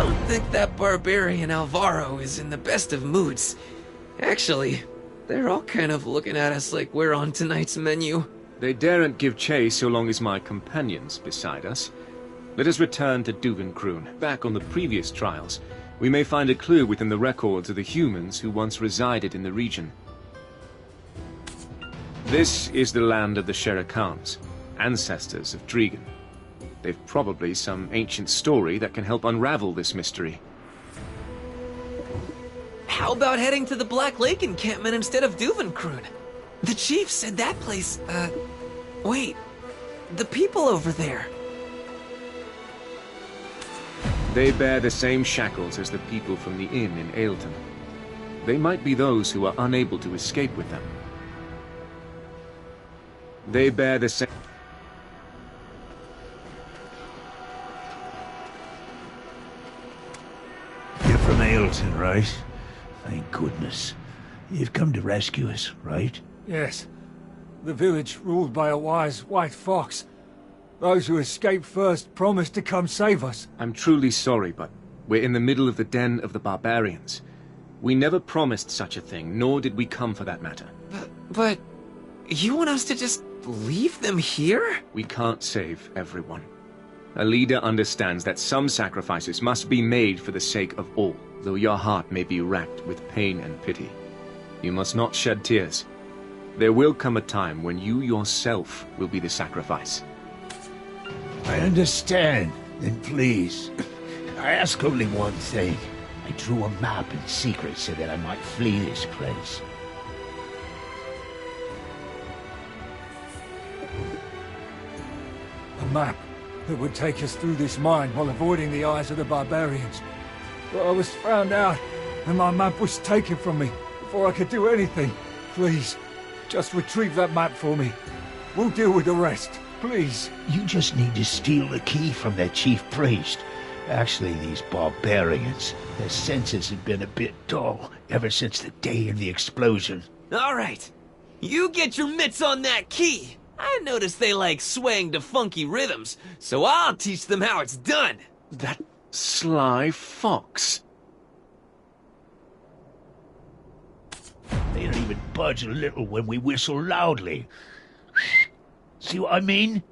I think that barbarian Alvaro is in the best of moods. Actually, they're all kind of looking at us like we're on tonight's menu. They daren't give chase so long as my companion's beside us. Let us return to Duvenkroon. Back on the previous trials, we may find a clue within the records of the humans who once resided in the region. This is the land of the Sherikans, ancestors of Dregan. They've probably some ancient story that can help unravel this mystery. How about heading to the Black Lake encampment instead of Duvenkroon? The chief said that place, Wait, the people over there. They bear the same shackles as the people from the inn in Ailton. They might be those who are unable to escape with them. They bear the same... You're from Ailton, right? Thank goodness. You've come to rescue us, right? Yes. The village ruled by a wise white fox. Those who escaped first promised to come save us. I'm truly sorry, but we're in the middle of the den of the barbarians. We never promised such a thing, nor did we come for that matter. But you want us to just leave them here? We can't save everyone. A leader understands that some sacrifices must be made for the sake of all, though your heart may be racked with pain and pity. You must not shed tears. There will come a time when you yourself will be the sacrifice. I understand. Then please, I ask only one thing. I drew a map in secret so that I might flee this place. A map that would take us through this mine while avoiding the eyes of the barbarians. But I was found out, and my map was taken from me before I could do anything. Please, just retrieve that map for me. We'll deal with the rest, please. You just need to steal the key from their chief priest. Actually, these barbarians, their senses have been a bit dull ever since the day of the explosion. All right, you get your mitts on that key. I noticed they like swaying to funky rhythms, so I'll teach them how it's done. That sly fox. They don't even budge a little when we whistle loudly. See what I mean?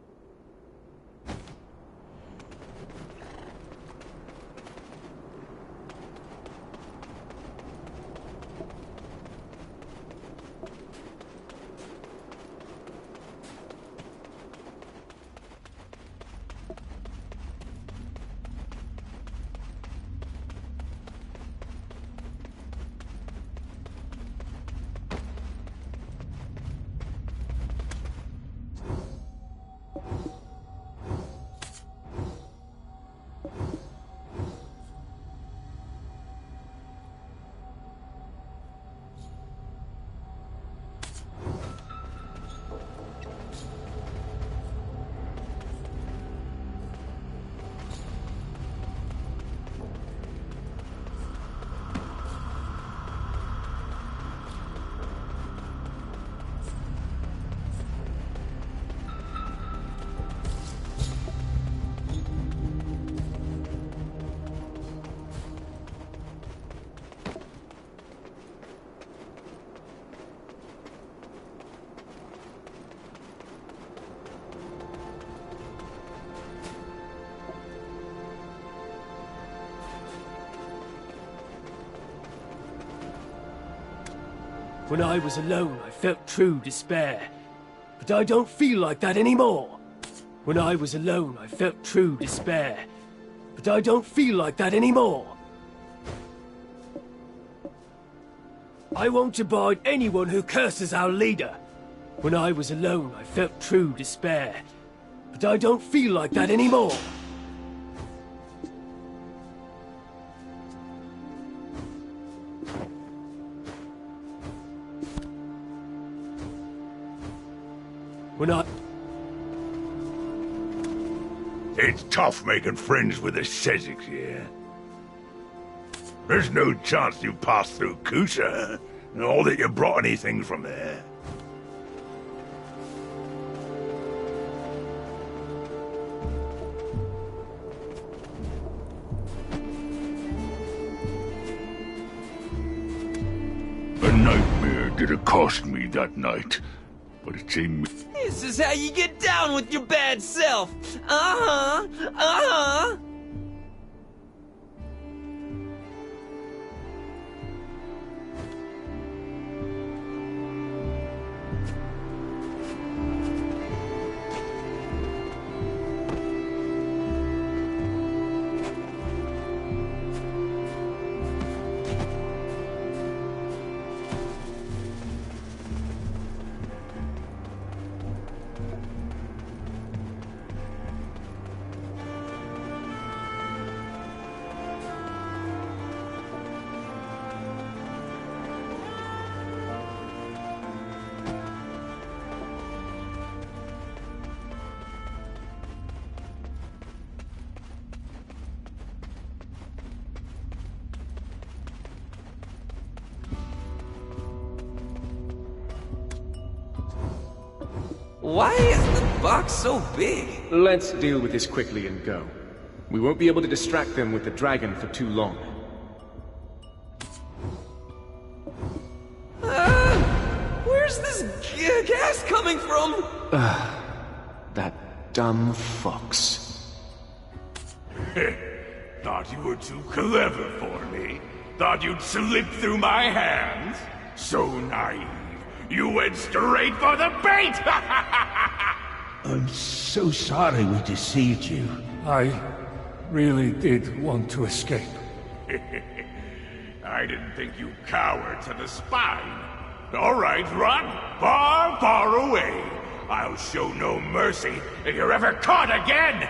When I was alone, I felt true despair. But I don't feel like that anymore. When I was alone, I felt true despair. But I don't feel like that anymore. I won't abide anyone who curses our leader. When I was alone, I felt true despair. But I don't feel like that anymore. When I... It's tough making friends with the Seziks here. There's no chance you passed through Kusa, or that you brought anything from there. A nightmare did accost me that night, but it's in me. This is how you get down with your bad self. Uh-huh. Uh-huh. Why is the box so big? Let's deal with this quickly and go. We won't be able to distract them with the dragon for too long. Where's this gas coming from? That dumb fox. Thought you were too clever for me? Thought you'd slip through my hands? So naive. You went straight for the bait! I'm so sorry we deceived you. I really did want to escape. I didn't think you cowards had the spine. All right, run far, far away. I'll show no mercy if you're ever caught again!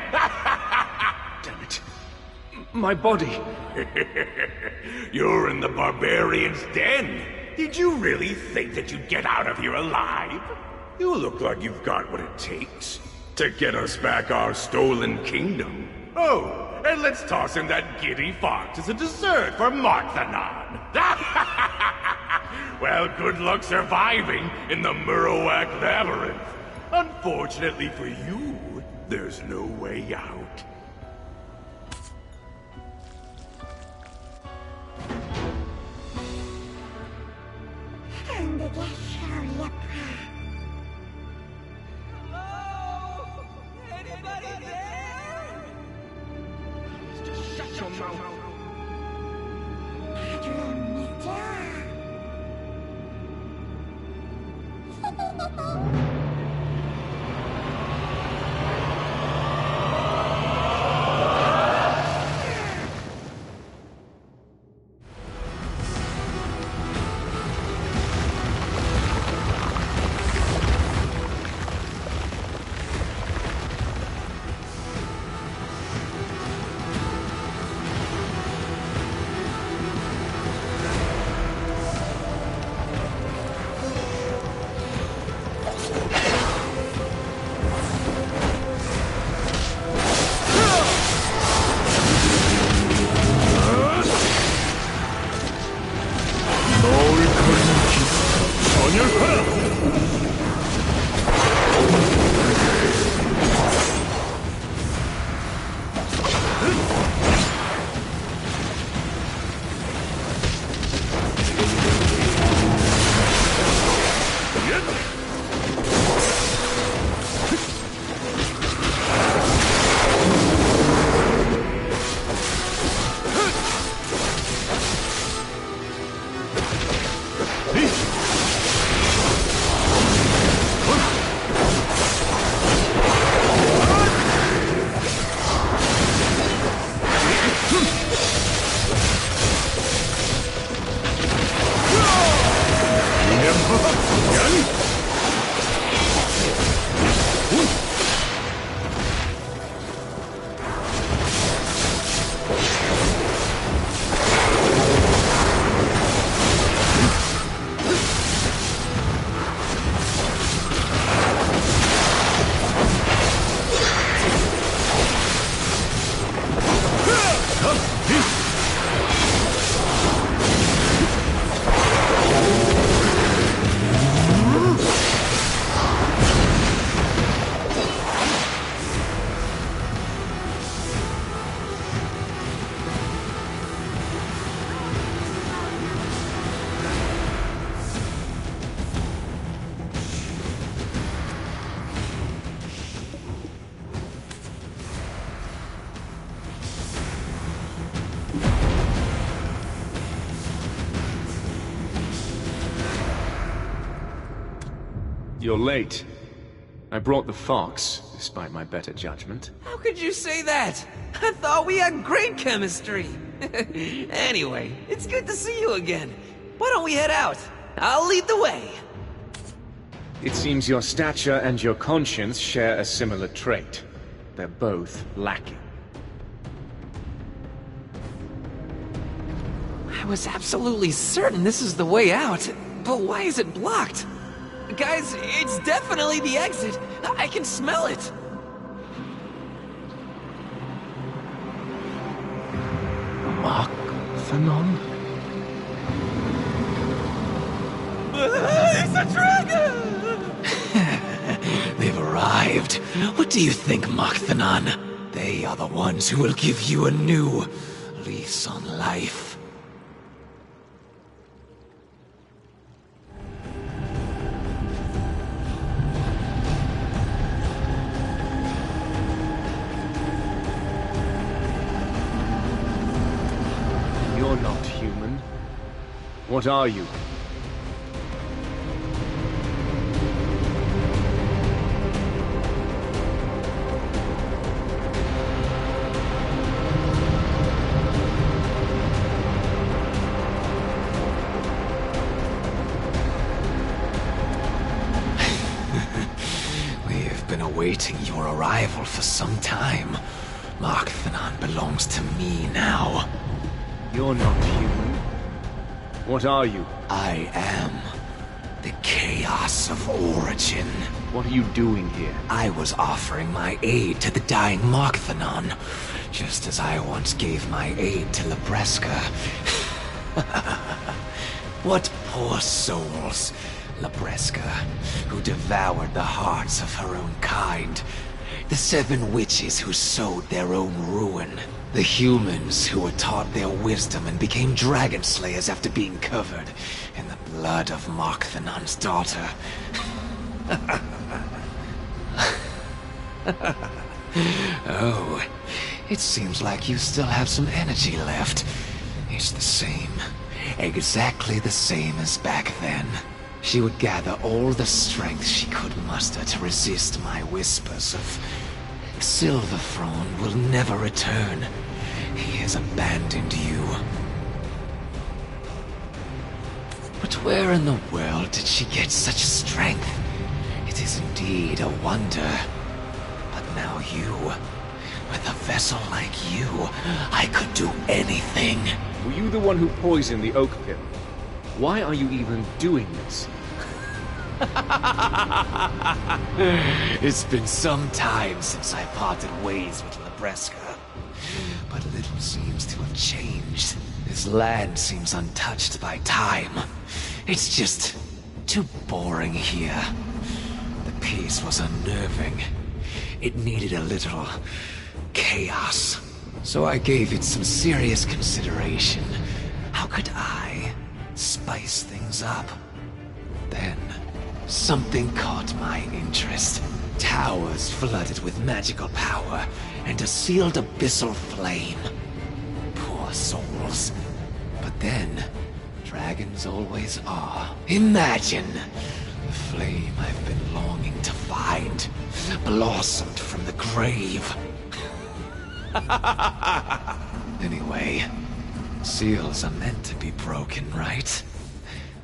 Damn it. My body. You're in the barbarian's den. Did you really think that you'd get out of here alive? You look like you've got what it takes to get us back our stolen kingdom. Oh, and let's toss in that giddy fox as a dessert for Marthanon. Well, good luck surviving in the Murowak Labyrinth. Unfortunately for you, there's no way out. You're late. I brought the fox, despite my better judgment. How could you say that? I thought we had great chemistry. Anyway, it's good to see you again. Why don't we head out? I'll lead the way. It seems your stature and your conscience share a similar trait. They're both lacking. I was absolutely certain this is the way out, but why is it blocked? Guys, it's definitely the exit. I can smell it. Marthanon? It's a dragon! They've What do you think, Markthanan? They are the ones who will give you a new lease on life. You're not human. What are you? We've been awaiting your arrival for some time. Markthanan belongs to me now. You're not human. What are you? I am the Chaos of Origin. What are you doing here? I was offering my aid to the dying Markthanan, just as I once gave my aid to Labreska. What poor souls. Labreska, who devoured the hearts of her own kind. The 7 witches who sowed their own ruin. The humans who were taught their wisdom and became dragon slayers after being covered in the blood of Markthanan's daughter. Oh, it seems like you still have some energy left. It's the same. Exactly the same as back then. She would gather all the strength she could muster to resist my whispers of Silverthrone will never return. He has abandoned you. But where in the world did she get such strength? It is indeed a wonder. But now you, with a vessel like you, I could do anything. Were you the one who poisoned the oak pill? Why are you even doing this? It's been some time since I parted ways with Labreska. But little seems to have changed. This land seems untouched by time. It's just too boring here. The peace was unnerving. It needed a little chaos. So I gave it some serious consideration. How could I spice things up? Then something caught my interest. Towers flooded with magical power and a sealed abyssal flame. Poor souls. But then, dragons always are. Imagine the flame I've been longing to find, blossomed from the grave. Anyway, seals are meant to be broken, right?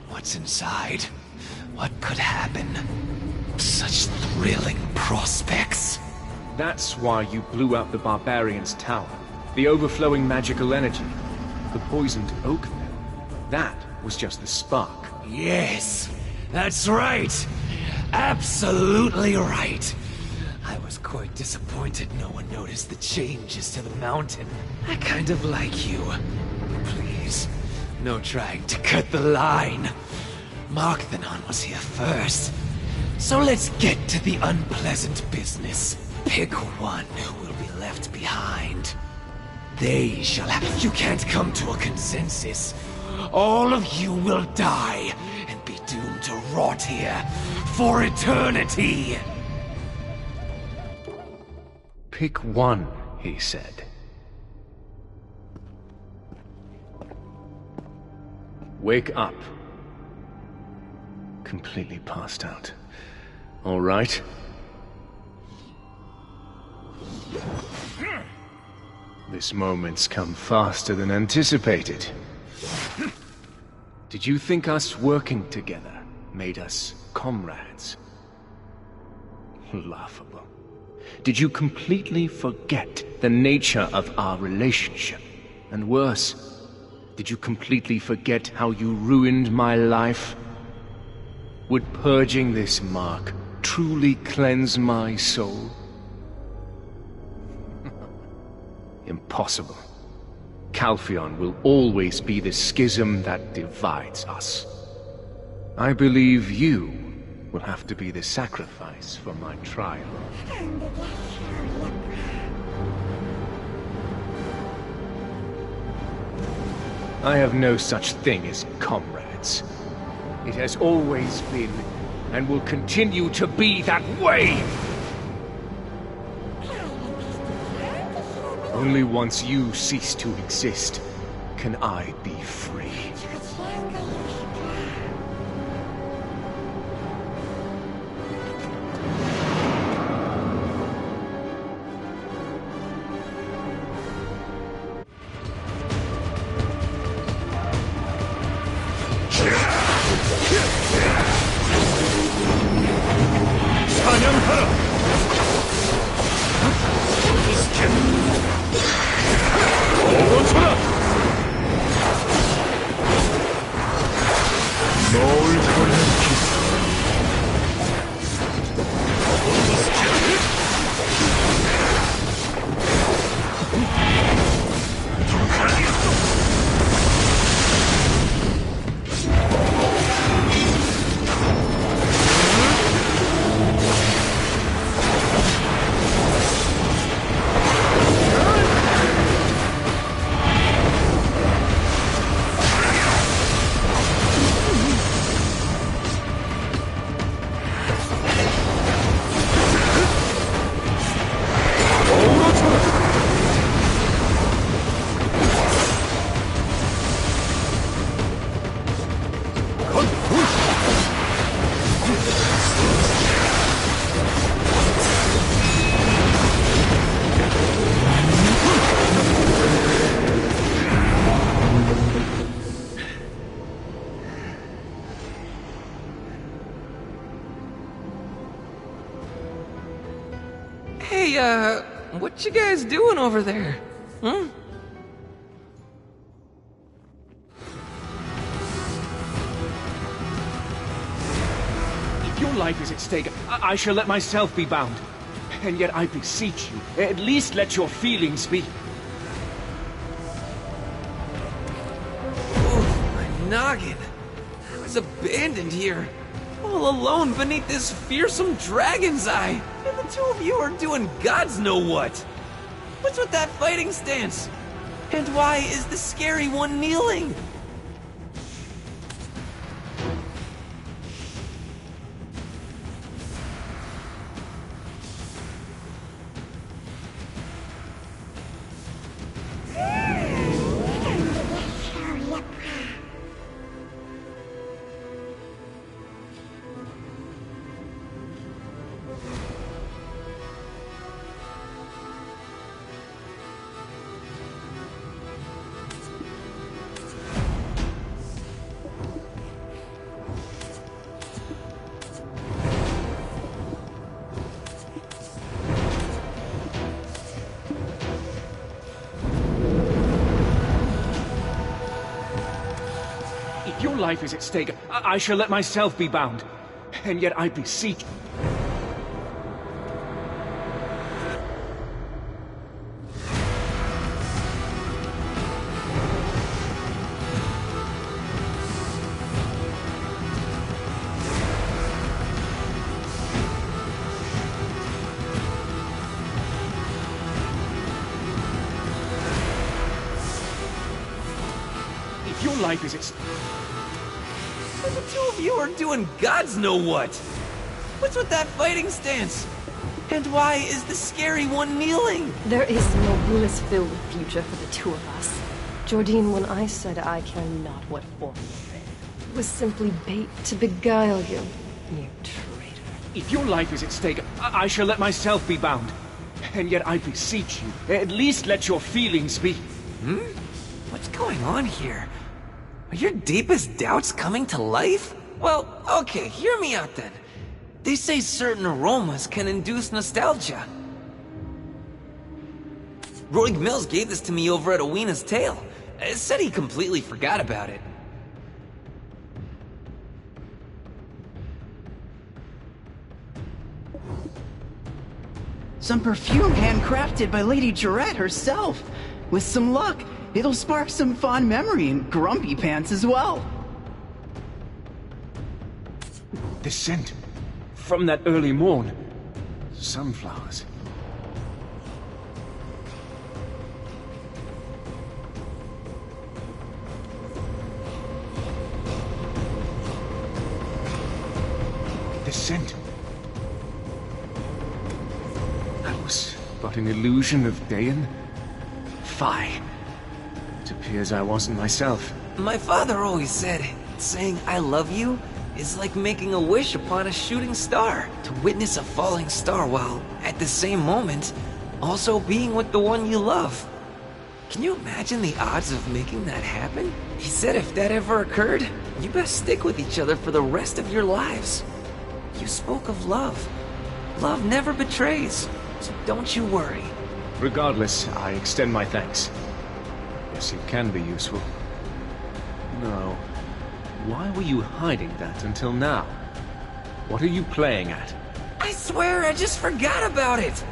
What's inside? What could happen? Such thrilling prospects. That's why you blew up the Barbarian's tower. The overflowing magical energy. The poisoned oak pill. That was just the spark. Yes, that's right. Absolutely right. I was quite disappointed no one noticed the changes to the mountain. I kind of like you. Please, no trying to cut the line. Markthanan was here first. So let's get to the unpleasant business. Pick one who will be left behind. They shall have... You can't come to a consensus. All of you will die and be doomed to rot here for eternity. Pick one, he said. Wake up. Completely passed out. All right. This moment's come faster than anticipated. Did you think us working together made us comrades? Laughable. Did you completely forget the nature of our relationship? And worse, did you completely forget how you ruined my life? Would purging this mark truly cleanse my soul? Impossible. Calpheon will always be the schism that divides us. I believe you will have to be the sacrifice for my trial. I have no such thing as comrades. It has always been, and will continue to be that way! Only once you cease to exist, can I be free. Hey, what you guys doing over there? Hmm? If your life is at stake, I shall let myself be bound. And yet I beseech you, at least let your feelings be. My noggin. I was abandoned here. All alone beneath this fearsome dragon's eye. And the two of you are doing gods know what. What's with that fighting stance? And why is the scary one kneeling? If your life is at stake, I shall let myself be bound. And yet I beseech... If your life is at stake... The two of you are doing gods know what. What's with that fighting stance? And why is the scary one kneeling? There is no bliss-filled future for the two of us. Jordine, when I said I care not what form you're in, it was simply bait to beguile you, you traitor. If your life is at stake, I shall let myself be bound. And yet I beseech you, at least let your feelings be... Hmm? What's going on here? Are your deepest doubts coming to life? Well, okay, hear me out then. They say certain aromas can induce nostalgia. Roig Mills gave this to me over at Oweena's Tale. It said he completely forgot about it. Some perfume handcrafted by Lady Jarette herself. With some luck, it'll spark some fond memory in Grumpy Pants as well. The scent. From that early morn. Sunflowers. The scent. That was but an illusion of Dayan. Fie. It appears I wasn't myself. My father always said, saying I love you is like making a wish upon a shooting star. To witness a falling star while, at the same moment, also being with the one you love. Can you imagine the odds of making that happen? He said if that ever occurred, you best stick with each other for the rest of your lives. You spoke of love. Love never betrays, so don't you worry. Regardless, I extend my thanks. Yes, it can be useful. No. Why were you hiding that until now? What are you playing at? I swear I just forgot about it.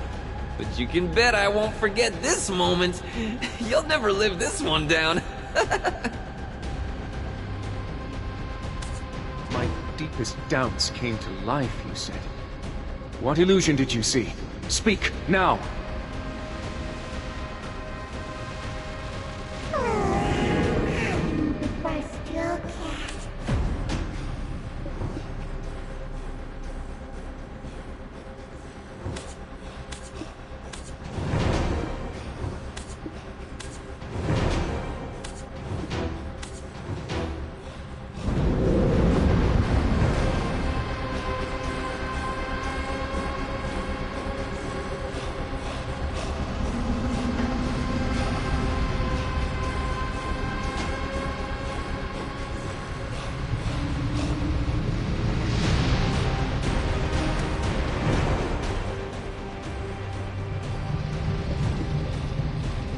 But you can bet I won't forget this moment. You'll never live this one down. My deepest doubts came to life, you said. What illusion did you see? Speak, now!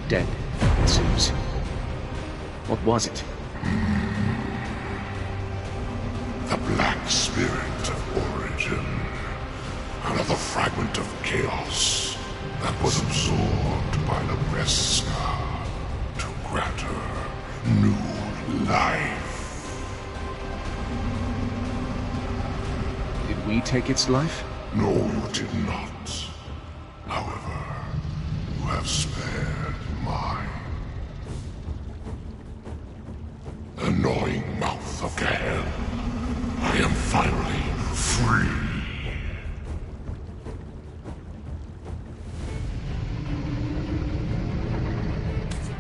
Dead, it seems. What was it? The black spirit of origin. Another fragment of chaos that was absorbed by the Breska to grant her new life. Did we take its life? No, you did not. However, you have spared mine. Annoying mouth of Gael. I am finally free.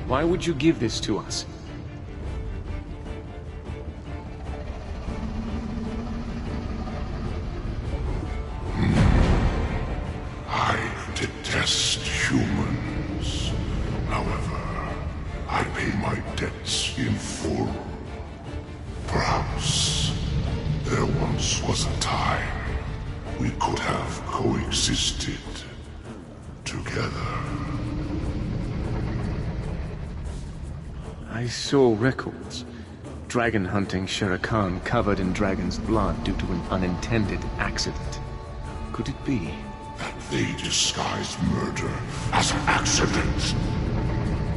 Why would you give this to us? I detest humans. However, I pay my debts in full. Perhaps there once was a time we could have coexisted together. I saw records. Dragon hunting Shere Khan covered in dragon's blood due to an unintended accident. Could it be? That they disguised murder as an accident.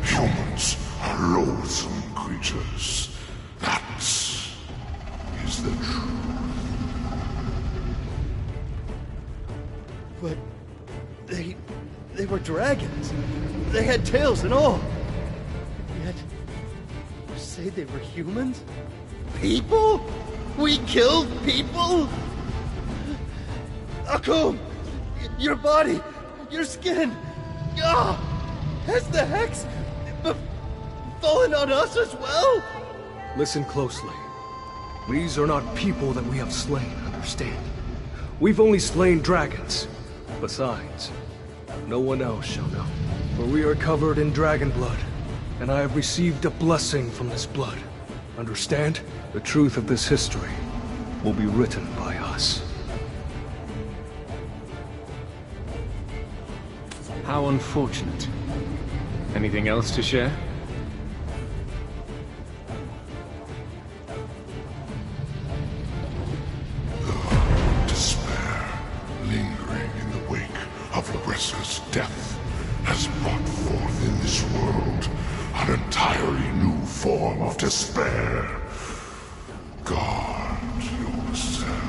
Humans are loathsome creatures. That is the truth. But they were dragons. They had tails and all. Yet, you say they were humans? People? We killed people? Akum! Your body! Your skin! Ah! Has the hex fallen on us as well? Listen closely. These are not people that we have slain, understand? We've only slain dragons. Besides, no one else shall know. For we are covered in dragon blood, and I have received a blessing from this blood. Understand? The truth of this history will be written by us. How unfortunate. Anything else to share? Despair, lingering in the wake of Labreska's death, has brought forth in this world an entirely new form of despair. Guard yourself.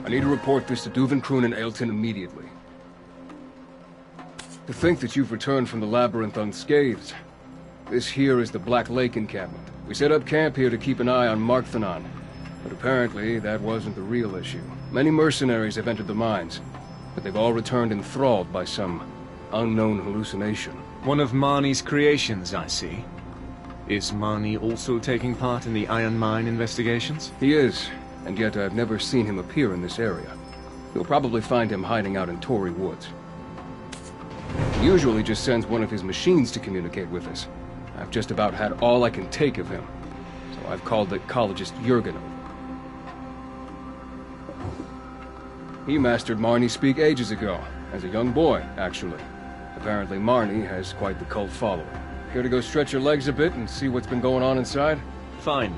I need to report this to Duvenkroon and Ailton immediately. To think that you've returned from the labyrinth unscathed. This here is the Black Lake encampment. We set up camp here to keep an eye on Markthanon, but apparently that wasn't the real issue. Many mercenaries have entered the mines, but they've all returned enthralled by some unknown hallucination. One of Marnie's creations, I see. Is Marnie also taking part in the Iron Mine investigations? He is, and yet I've never seen him appear in this area. You'll probably find him hiding out in Tory Woods. He usually just sends one of his machines to communicate with us. I've just about had all I can take of him, so I've called the ecologist Jurgen. He mastered Marnie speak ages ago, as a young boy, actually. Apparently Marnie has quite the cult following. Care to go stretch your legs a bit and see what's been going on inside? Fine.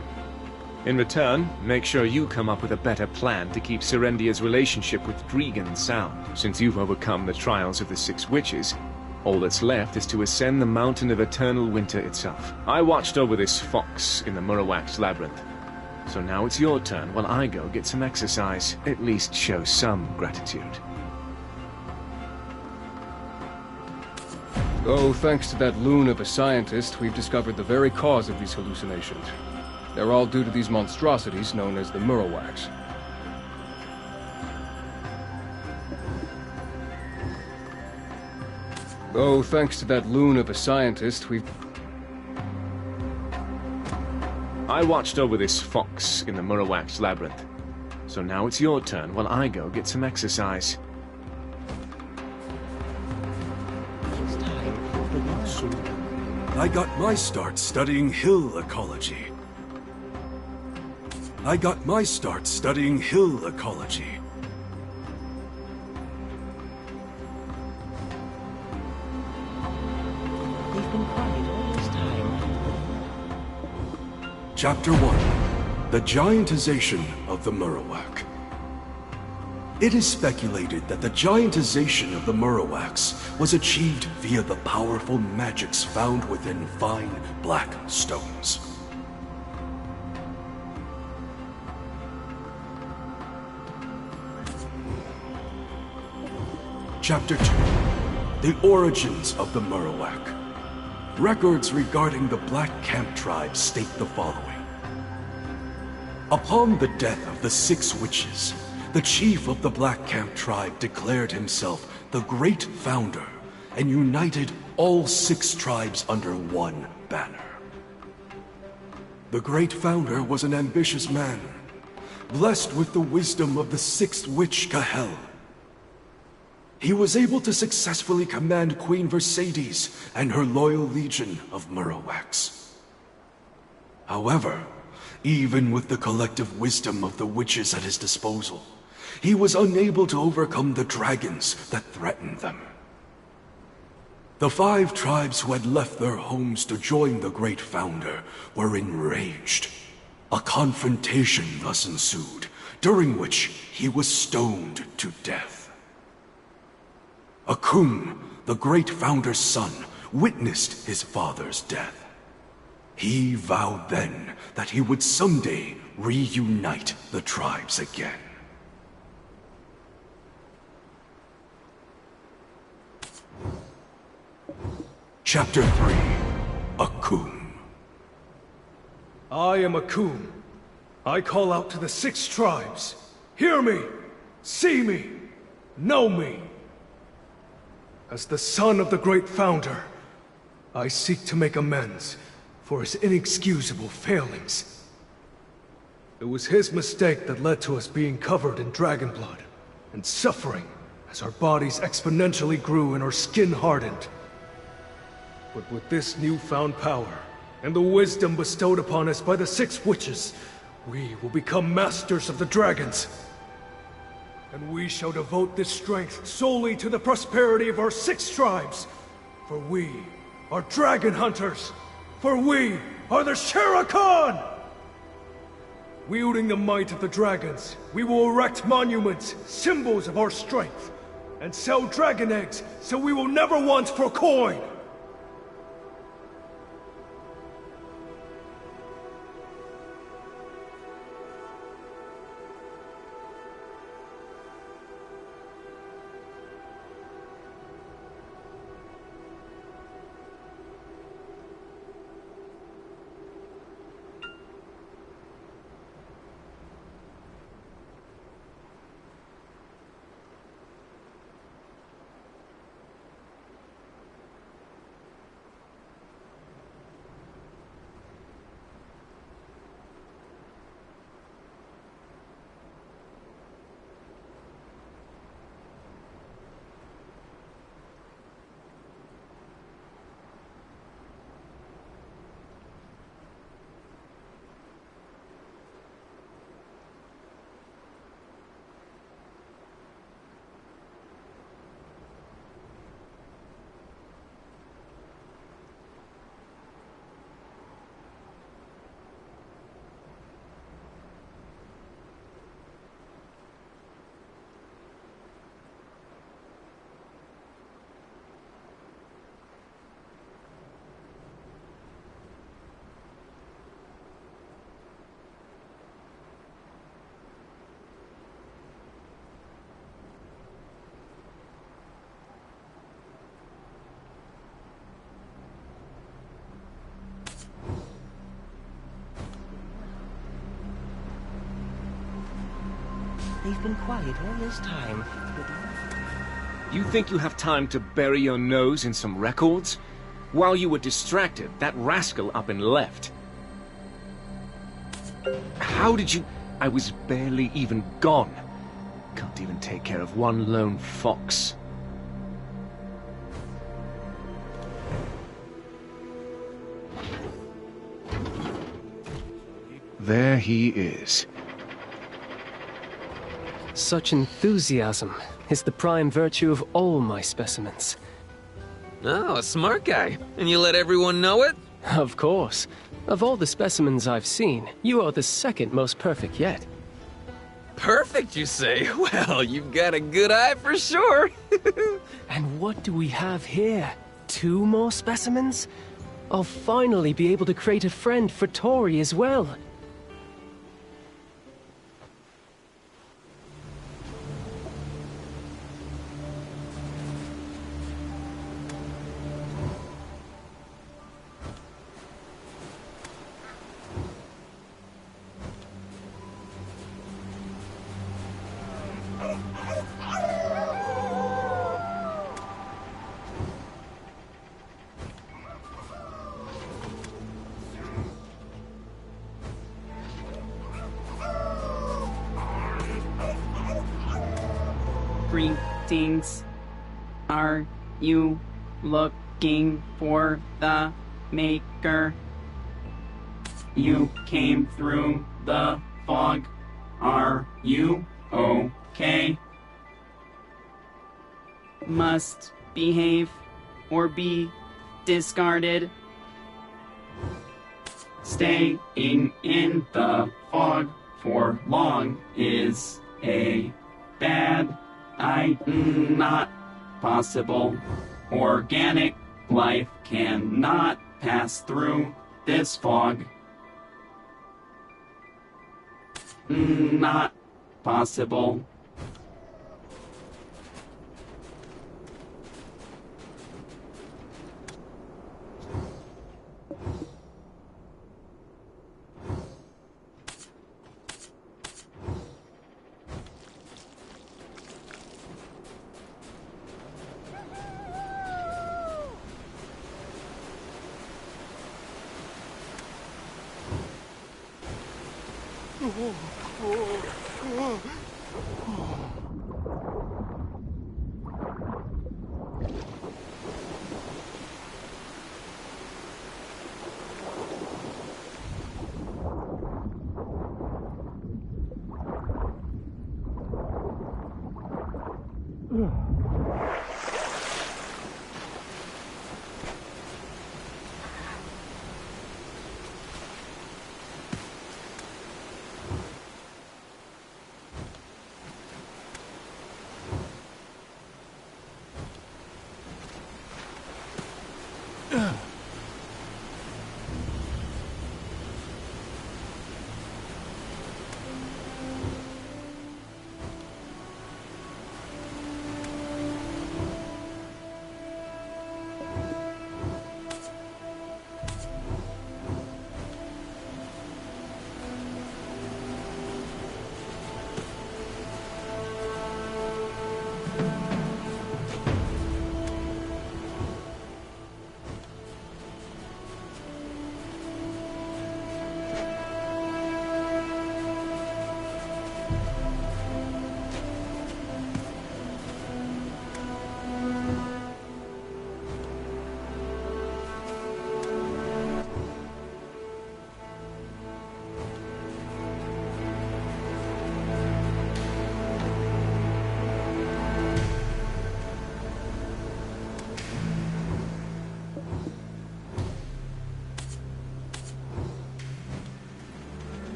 In return, make sure you come up with a better plan to keep Serendia's relationship with Dregan sound. Since you've overcome the trials of the Six Witches, all that's left is to ascend the Mountain of Eternal Winter itself. I watched over this fox in the Murawak's labyrinth. So now it's your turn while I go get some exercise. At least show some gratitude. Oh, thanks to that loon of a scientist, we've discovered the very cause of these hallucinations. They're all due to these monstrosities known as the Murawaks. Oh, thanks to that loon of a scientist, I watched over this fox in the Murawak's labyrinth. So now it's your turn while I go get some exercise. I got my start studying hill ecology. Chapter 1. The Giantization of the Murawak. It is speculated that the giantization of the Murawaks was achieved via the powerful magics found within fine black stones. Chapter 2. The Origins of the Murawak. Records regarding the Black Camp tribe state the following. Upon the death of the Six Witches, the chief of the Black Camp tribe declared himself the Great Founder and united all 6 tribes under one banner. The Great Founder was an ambitious man, blessed with the wisdom of the 6th Witch Kahel. He was able to successfully command Queen Mercedes and her loyal legion of Murawaks. However, even with the collective wisdom of the witches at his disposal, he was unable to overcome the dragons that threatened them. The 5 tribes who had left their homes to join the Great Founder were enraged. A confrontation thus ensued, during which he was stoned to death. Akum, the Great Founder's son, witnessed his father's death. He vowed then that he would someday reunite the tribes again. Chapter 3. Akum. I am Akum. I call out to the 6 tribes. Hear me! See me! Know me! As the son of the Great Founder, I seek to make amends for his inexcusable failings. It was his mistake that led to us being covered in dragon blood and suffering as our bodies exponentially grew and our skin hardened. But with this newfound power and the wisdom bestowed upon us by the 6 witches, we will become masters of the dragons. And we shall devote this strength solely to the prosperity of our 6 tribes. For we are dragon hunters. For we are the Sherakan! Wielding the might of the dragons, we will erect monuments, symbols of our strength, and sell dragon eggs so we will never want for coin. They've been quiet all this time. You think you have time to bury your nose in some records? While you were distracted, that rascal up and left. How did you... I was barely even gone. Can't even take care of one lone fox. There he is. Such enthusiasm is the prime virtue of all my specimens. Oh, a smart guy. And you let everyone know it? Of course. Of all the specimens I've seen, you are the second most perfect yet. Perfect, you say? Well, you've got a good eye for sure. And what do we have here? 2 more specimens? I'll finally be able to create a friend for Tori as well. Greetings. Are you looking for the Maker? You came through the fog. Are you okay? Must behave or be discarded. Staying in the fog for long is a bad not possible. Organic life cannot pass through this fog. Not possible.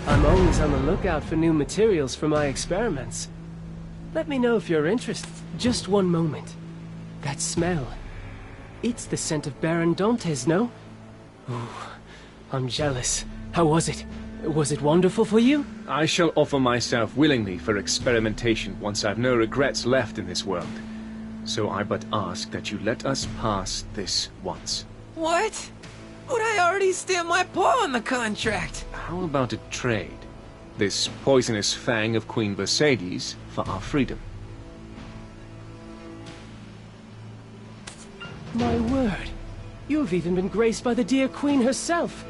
I'm always on the lookout for new materials for my experiments. Let me know if you're interested. Just one moment. That smell. It's the scent of Baron Dantes, no? Ooh, I'm jealous. How was it? Was it wonderful for you? I shall offer myself willingly for experimentation once I've no regrets left in this world. So I but ask that you let us pass this once. What? Would I already stamp my paw on the contract? How about a trade? This poisonous fang of Queen Mercedes for our freedom. My word. You've even been graced by the dear Queen herself.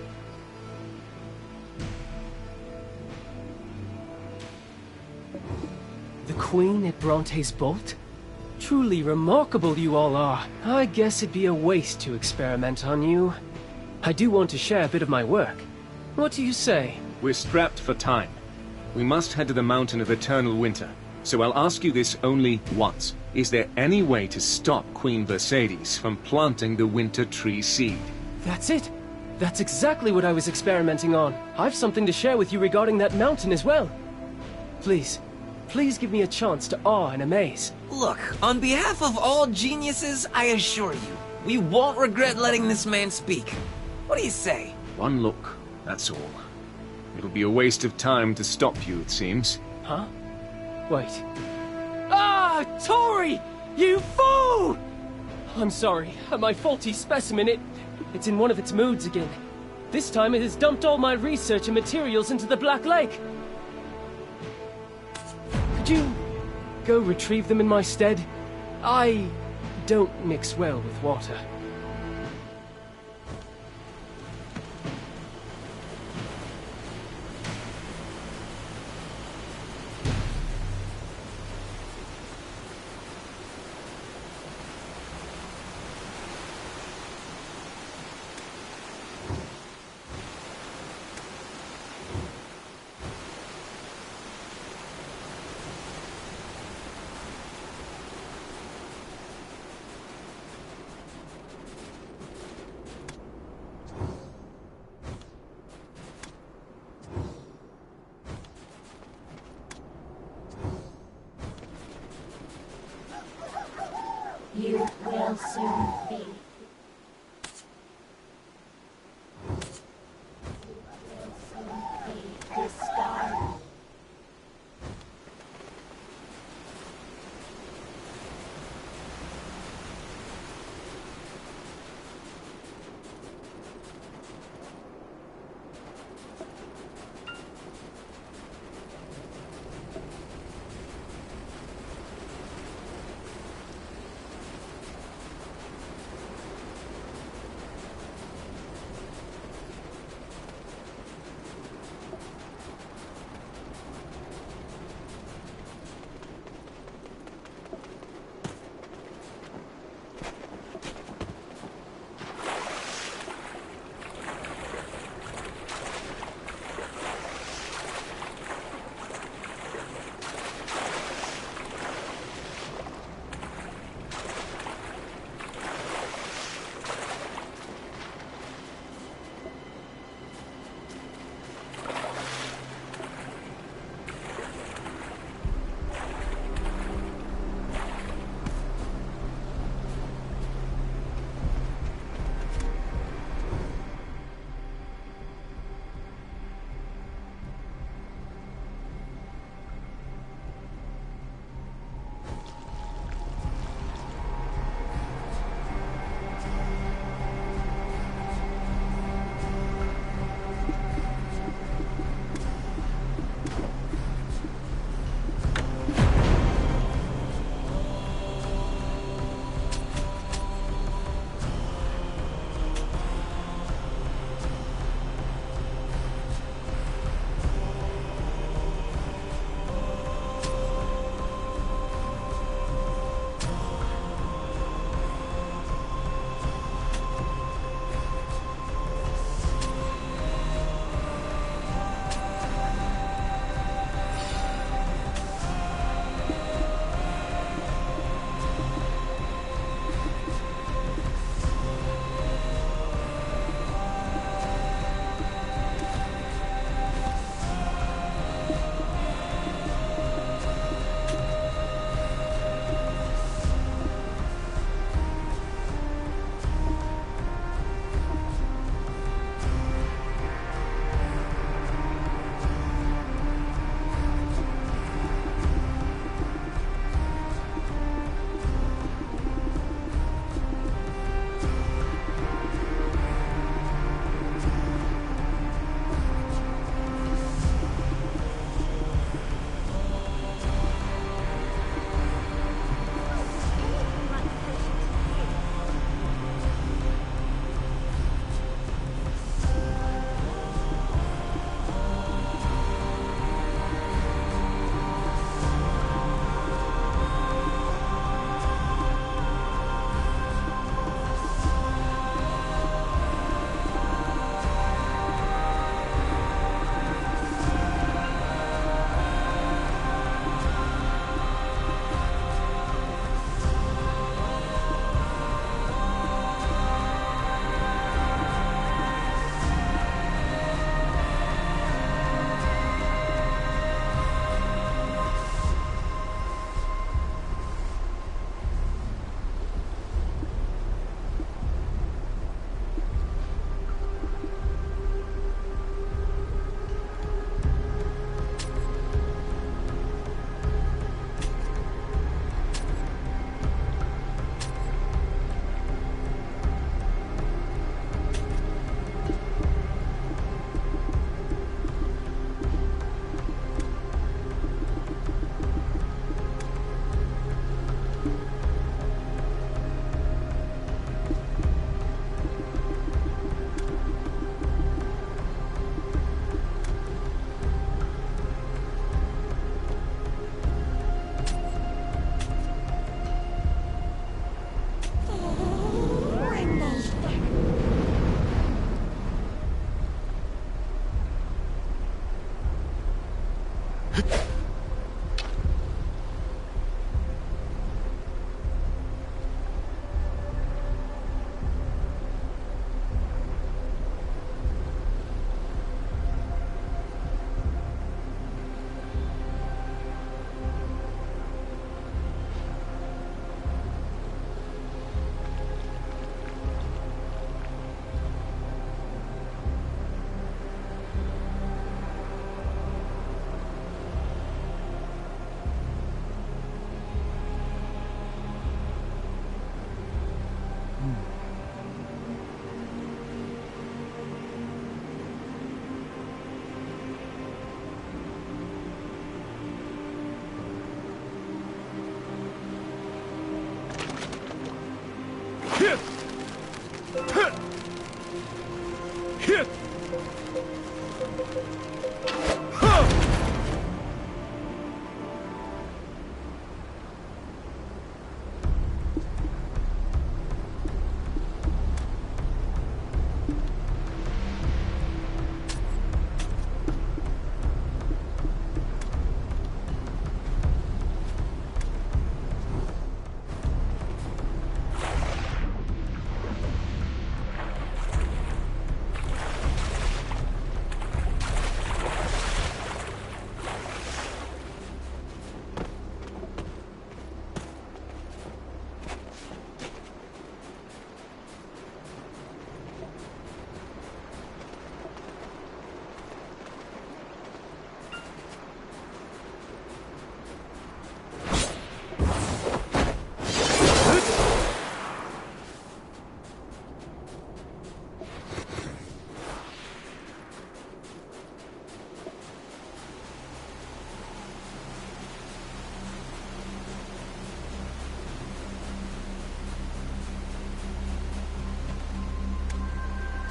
The Queen at Bronte's Bolt? Truly remarkable you all are. I guess it'd be a waste to experiment on you. I do want to share a bit of my work. What do you say? We're strapped for time. We must head to the Mountain of Eternal Winter. So I'll ask you this only once. Is there any way to stop Queen Mercedes from planting the winter tree seed? That's it. That's exactly what I was experimenting on. I've something to share with you regarding that mountain as well. Please, please give me a chance to awe and amaze. Look, on behalf of all geniuses, I assure you, we won't regret letting this man speak. What do you say? One look, that's all. It'll be a waste of time to stop you, it seems. Huh? Wait. Ah, Tori! You fool! I'm sorry. My faulty specimen, it's in one of its moods again. This time it has dumped all my research and materials into the Black Lake. Could you go retrieve them in my stead? I don't mix well with water. You will soon be. Discarded.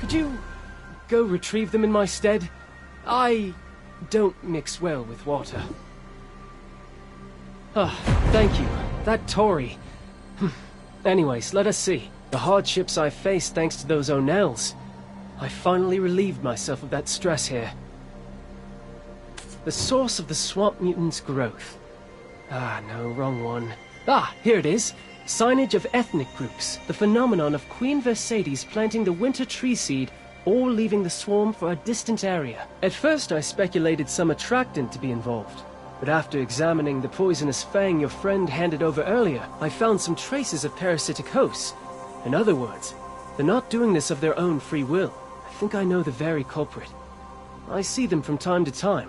Could you go retrieve them in my stead? I don't mix well with water. Ah, thank you. That Tory. Anyways, let us see. The hardships I faced thanks to those O'Nells. I finally relieved myself of that stress here. The source of the swamp mutant's growth. Ah, no, wrong one. Ah, here it is. Signage of ethnic groups. The phenomenon of Queen Mercedes planting the winter tree seed, all leaving the swarm for a distant area. At first I speculated some attractant to be involved. But after examining the poisonous fang your friend handed over earlier, I found some traces of parasitic hosts. In other words, they're not doing this of their own free will. I think I know the very culprit. I see them from time to time.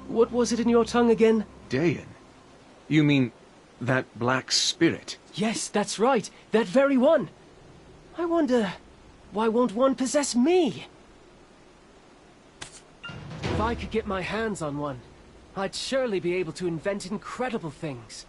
What was it in your tongue again? Dayan? You mean that black spirit? Yes, that's right. That very one. I wonder, why won't one possess me? If I could get my hands on one, I'd surely be able to invent incredible things.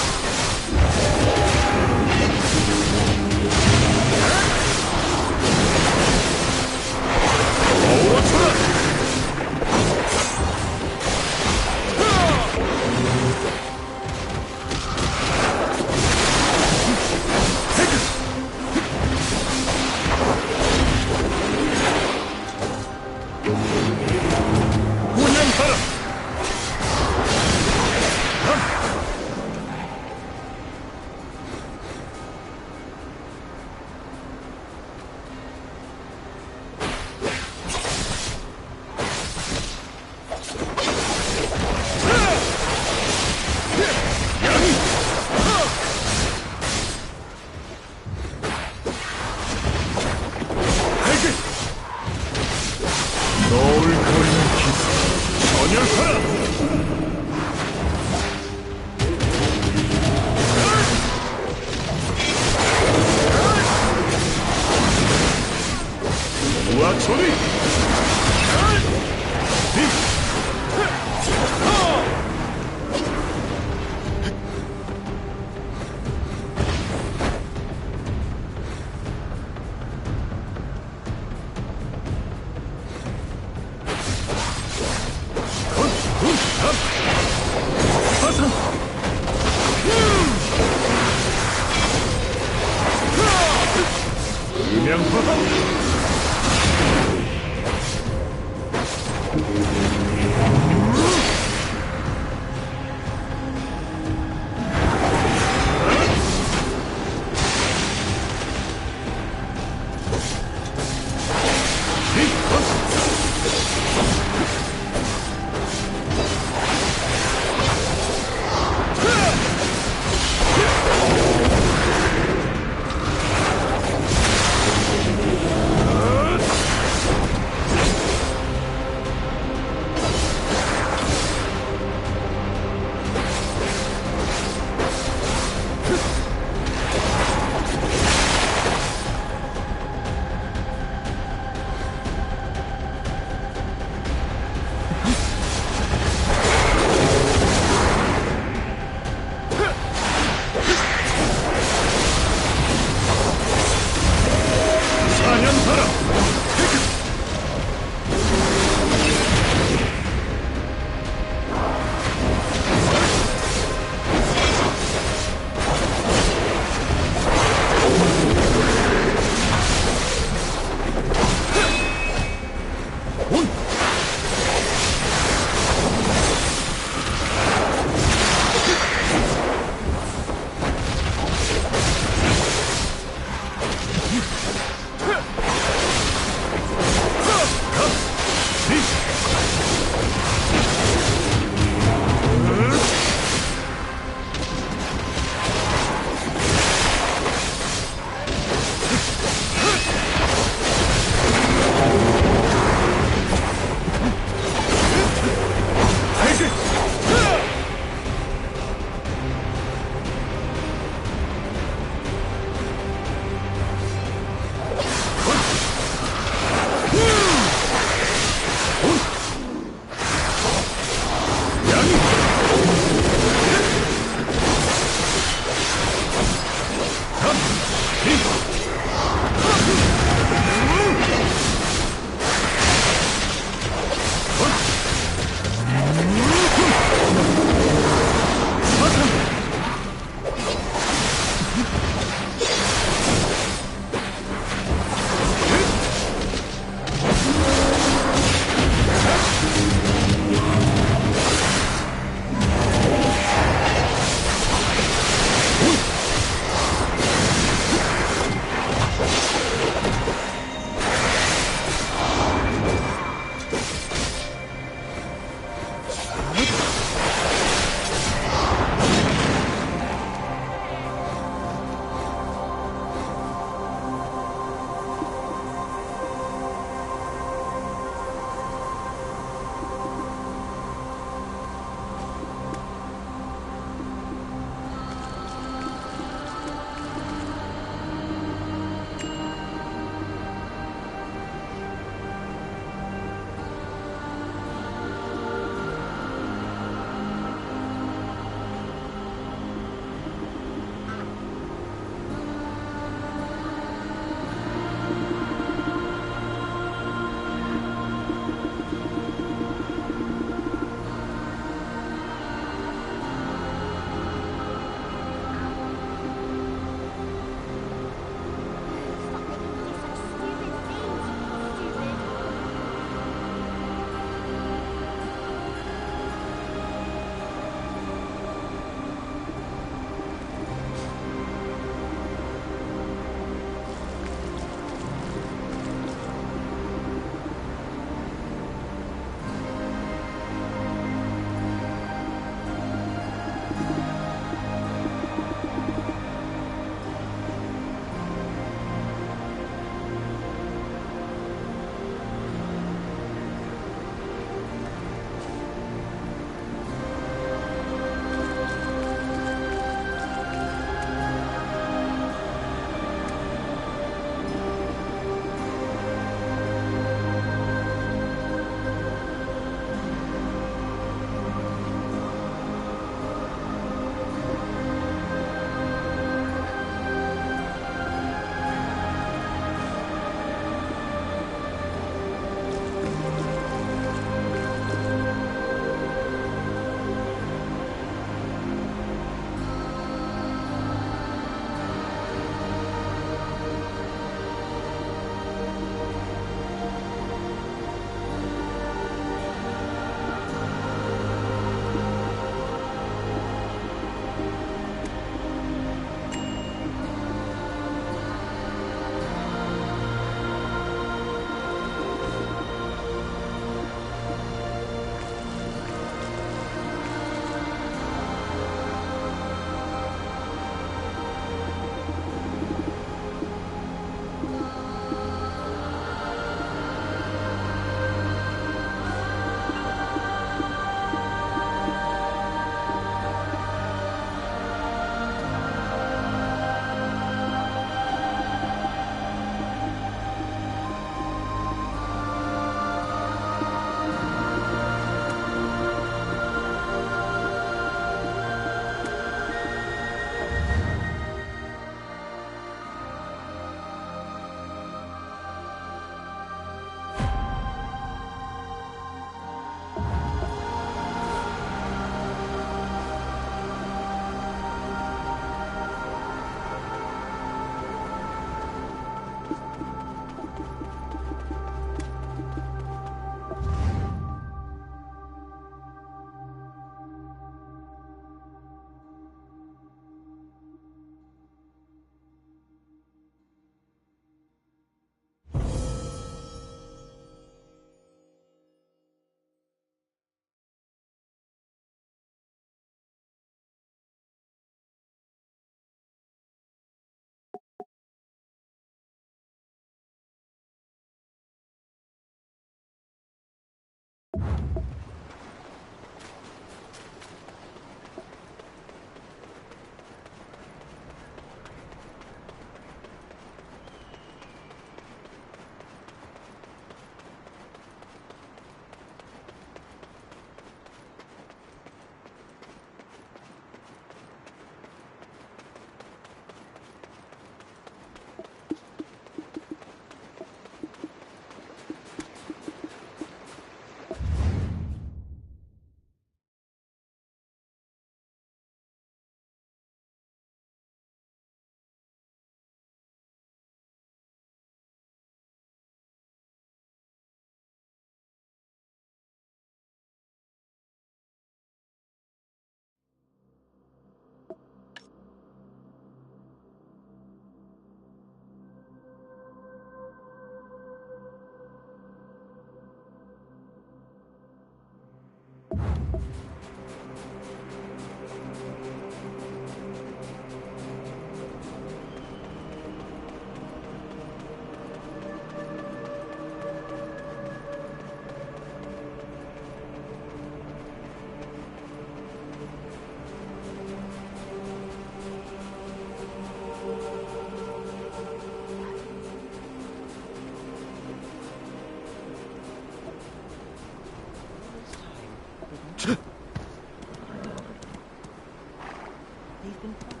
They've been